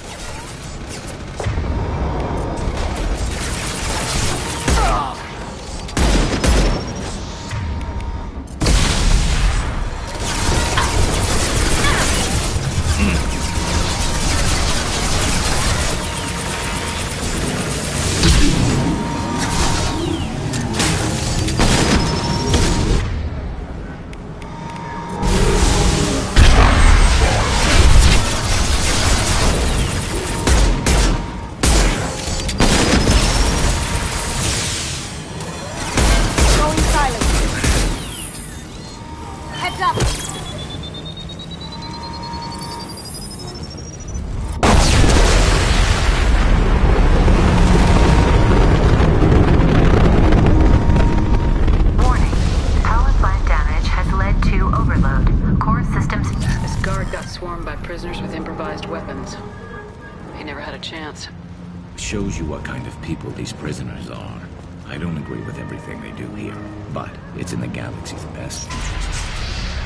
Prisoners with improvised weapons. He never had a chance. Shows you what kind of people these prisoners are. I don't agree with everything they do here, but it's in the galaxy's best interest.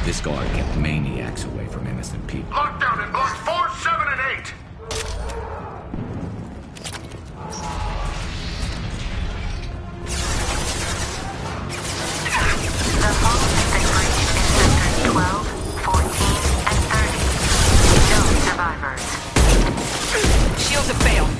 This guard kept maniacs away from innocent people. Lockdown in blocks 4, 7, and 8. The following breach in sectors 12, 14, and 30. No survivors. Shields have failed.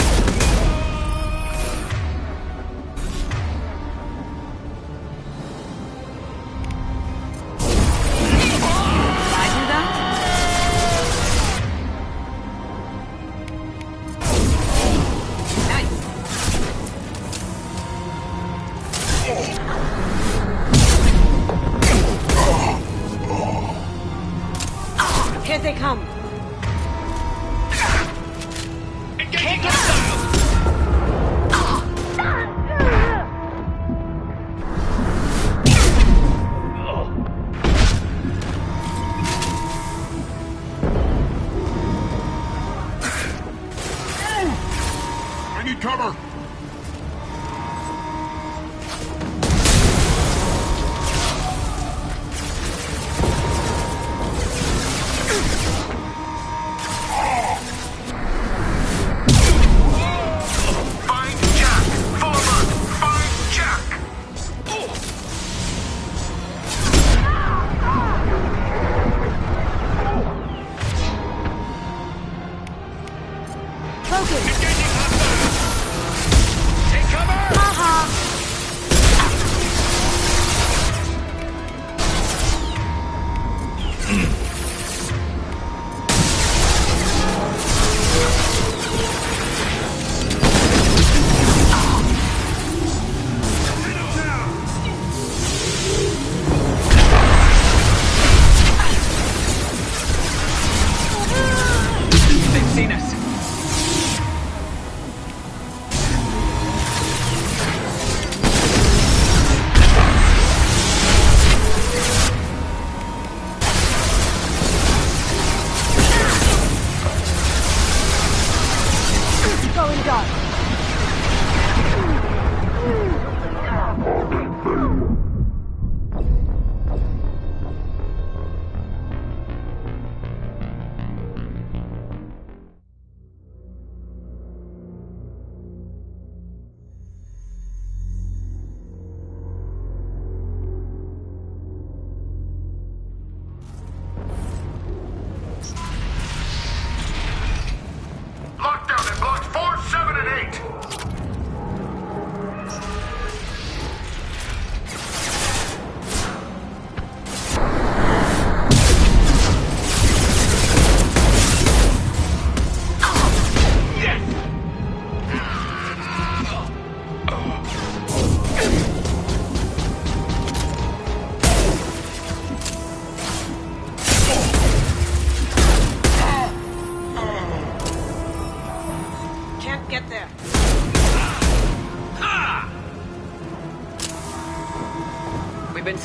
Here they come. Engaging hostiles! I need cover.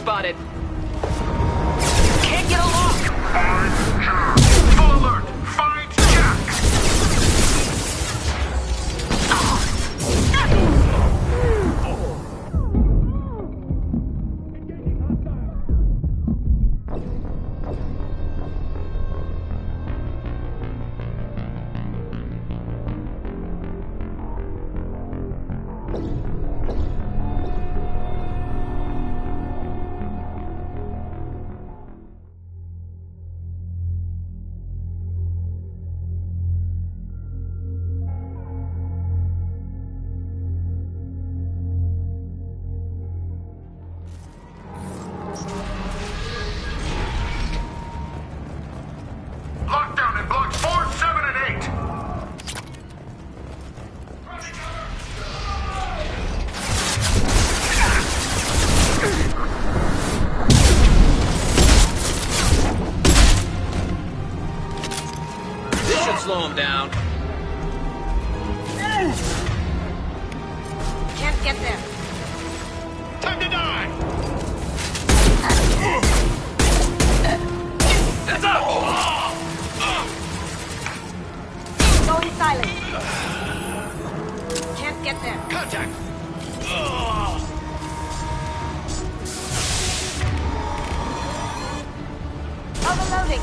spotted. Can't get a lock! Full alert! Find Jack! Lockdown in blocks 4, 7, and 8! This should slow him down. Can't get there. Time to die! Heads up! Going silent. Can't get there. Contact! Overloading.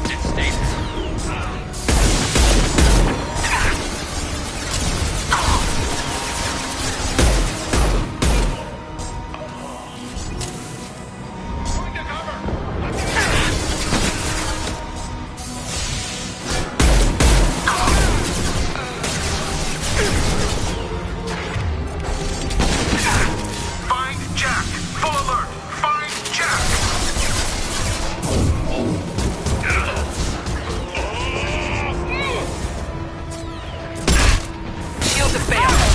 Find Jack! Full alert! Find Jack! Shields have failed.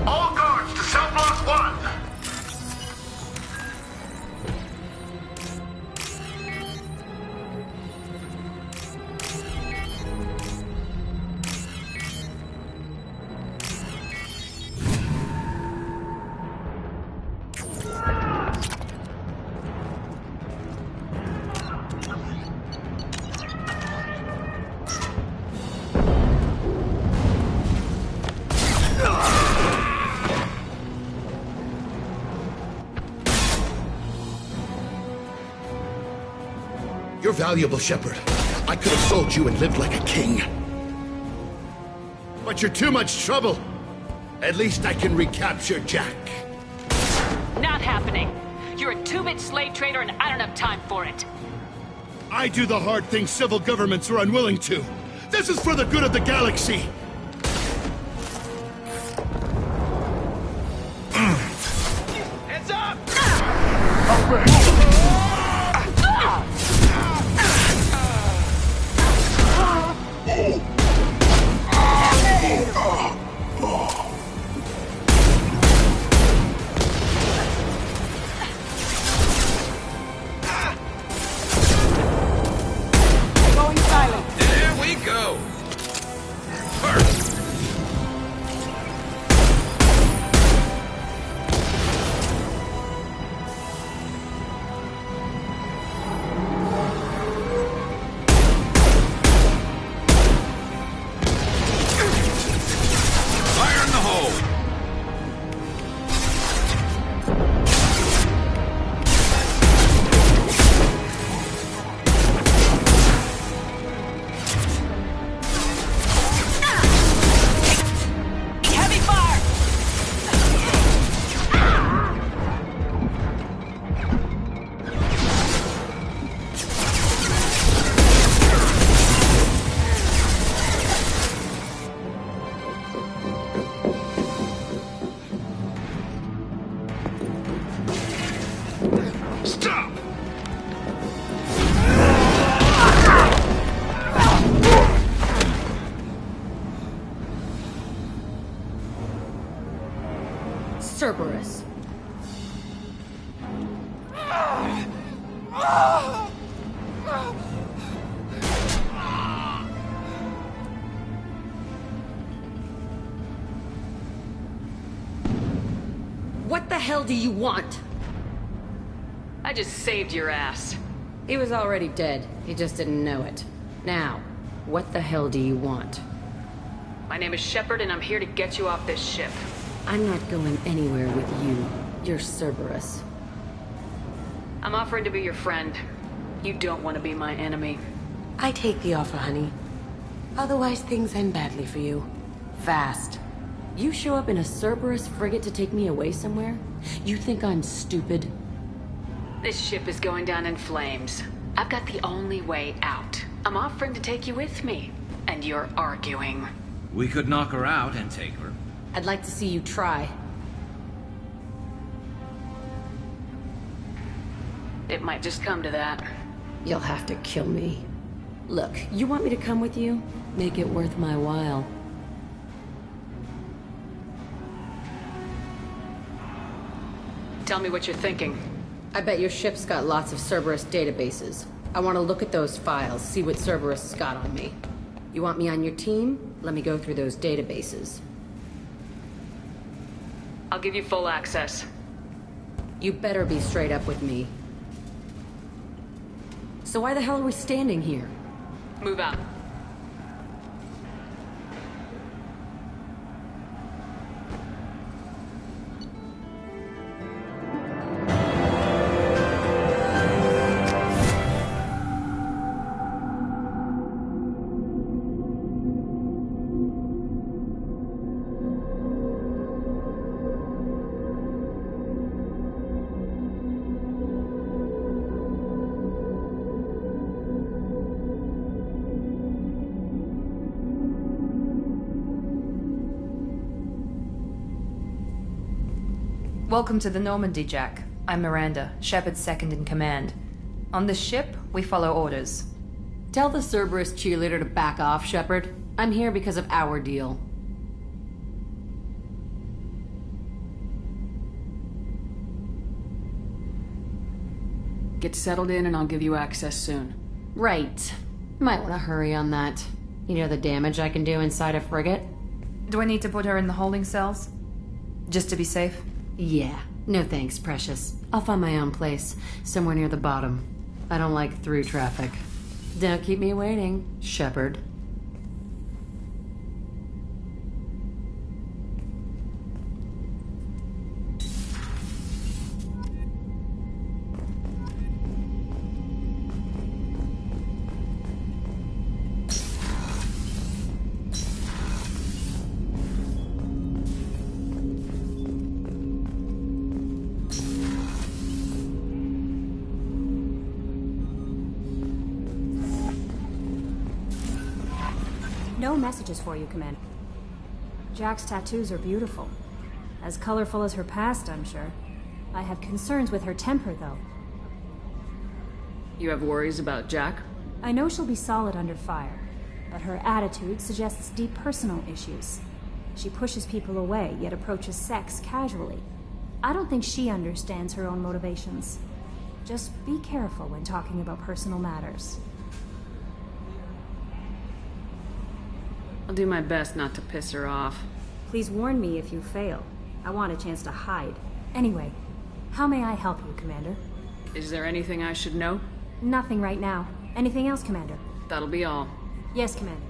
All guards to cell block 1! You're valuable, Shepard. I could have sold you and lived like a king. But you're too much trouble. At least I can recapture Jack. Not happening. You're a two-bit slave trader and I don't have time for it. I do the hard things civil governments are unwilling to. This is for the good of the galaxy. Heads up! Going silent. There we go. First. Cerberus. What the hell do you want? I just saved your ass. He was already dead. He just didn't know it. Now, what the hell do you want? My name is Shepard, and I'm here to get you off this ship. I'm not going anywhere with you. You're Cerberus. I'm offering to be your friend. You don't want to be my enemy. I take the offer, honey. Otherwise, things end badly for you. Fast. You show up in a Cerberus frigate to take me away somewhere? You think I'm stupid? This ship is going down in flames. I've got the only way out. I'm offering to take you with me. And you're arguing. We could knock her out and take her. I'd like to see you try. It might just come to that. You'll have to kill me. Look, you want me to come with you? Make it worth my while. Tell me what you're thinking. I bet your ship's got lots of Cerberus databases. I want to look at those files, see what Cerberus has got on me. You want me on your team? Let me go through those databases. I'll give you full access. You better be straight up with me. So why the hell are we standing here? Move out. Welcome to the Normandy, Jack. I'm Miranda, Shepard's second in command. On this ship, we follow orders. Tell the Cerberus cheerleader to back off, Shepard. I'm here because of our deal. Get settled in and I'll give you access soon. Right. Might want to hurry on that. You know the damage I can do inside a frigate? Do I need to put her in the holding cells? Just to be safe? Yeah. No thanks, precious. I'll find my own place, somewhere near the bottom. I don't like through traffic. Don't keep me waiting, Shepard. No messages for you, Commander. Jack's tattoos are beautiful. As colorful as her past, I'm sure. I have concerns with her temper, though. You have worries about Jack? I know she'll be solid under fire, but her attitude suggests deep personal issues. She pushes people away, yet approaches sex casually. I don't think she understands her own motivations. Just be careful when talking about personal matters. I'll do my best not to piss her off. Please warn me if you fail. I want a chance to hide. Anyway, how may I help you, Commander? Is there anything I should know? Nothing right now. Anything else, Commander? That'll be all. Yes, Commander.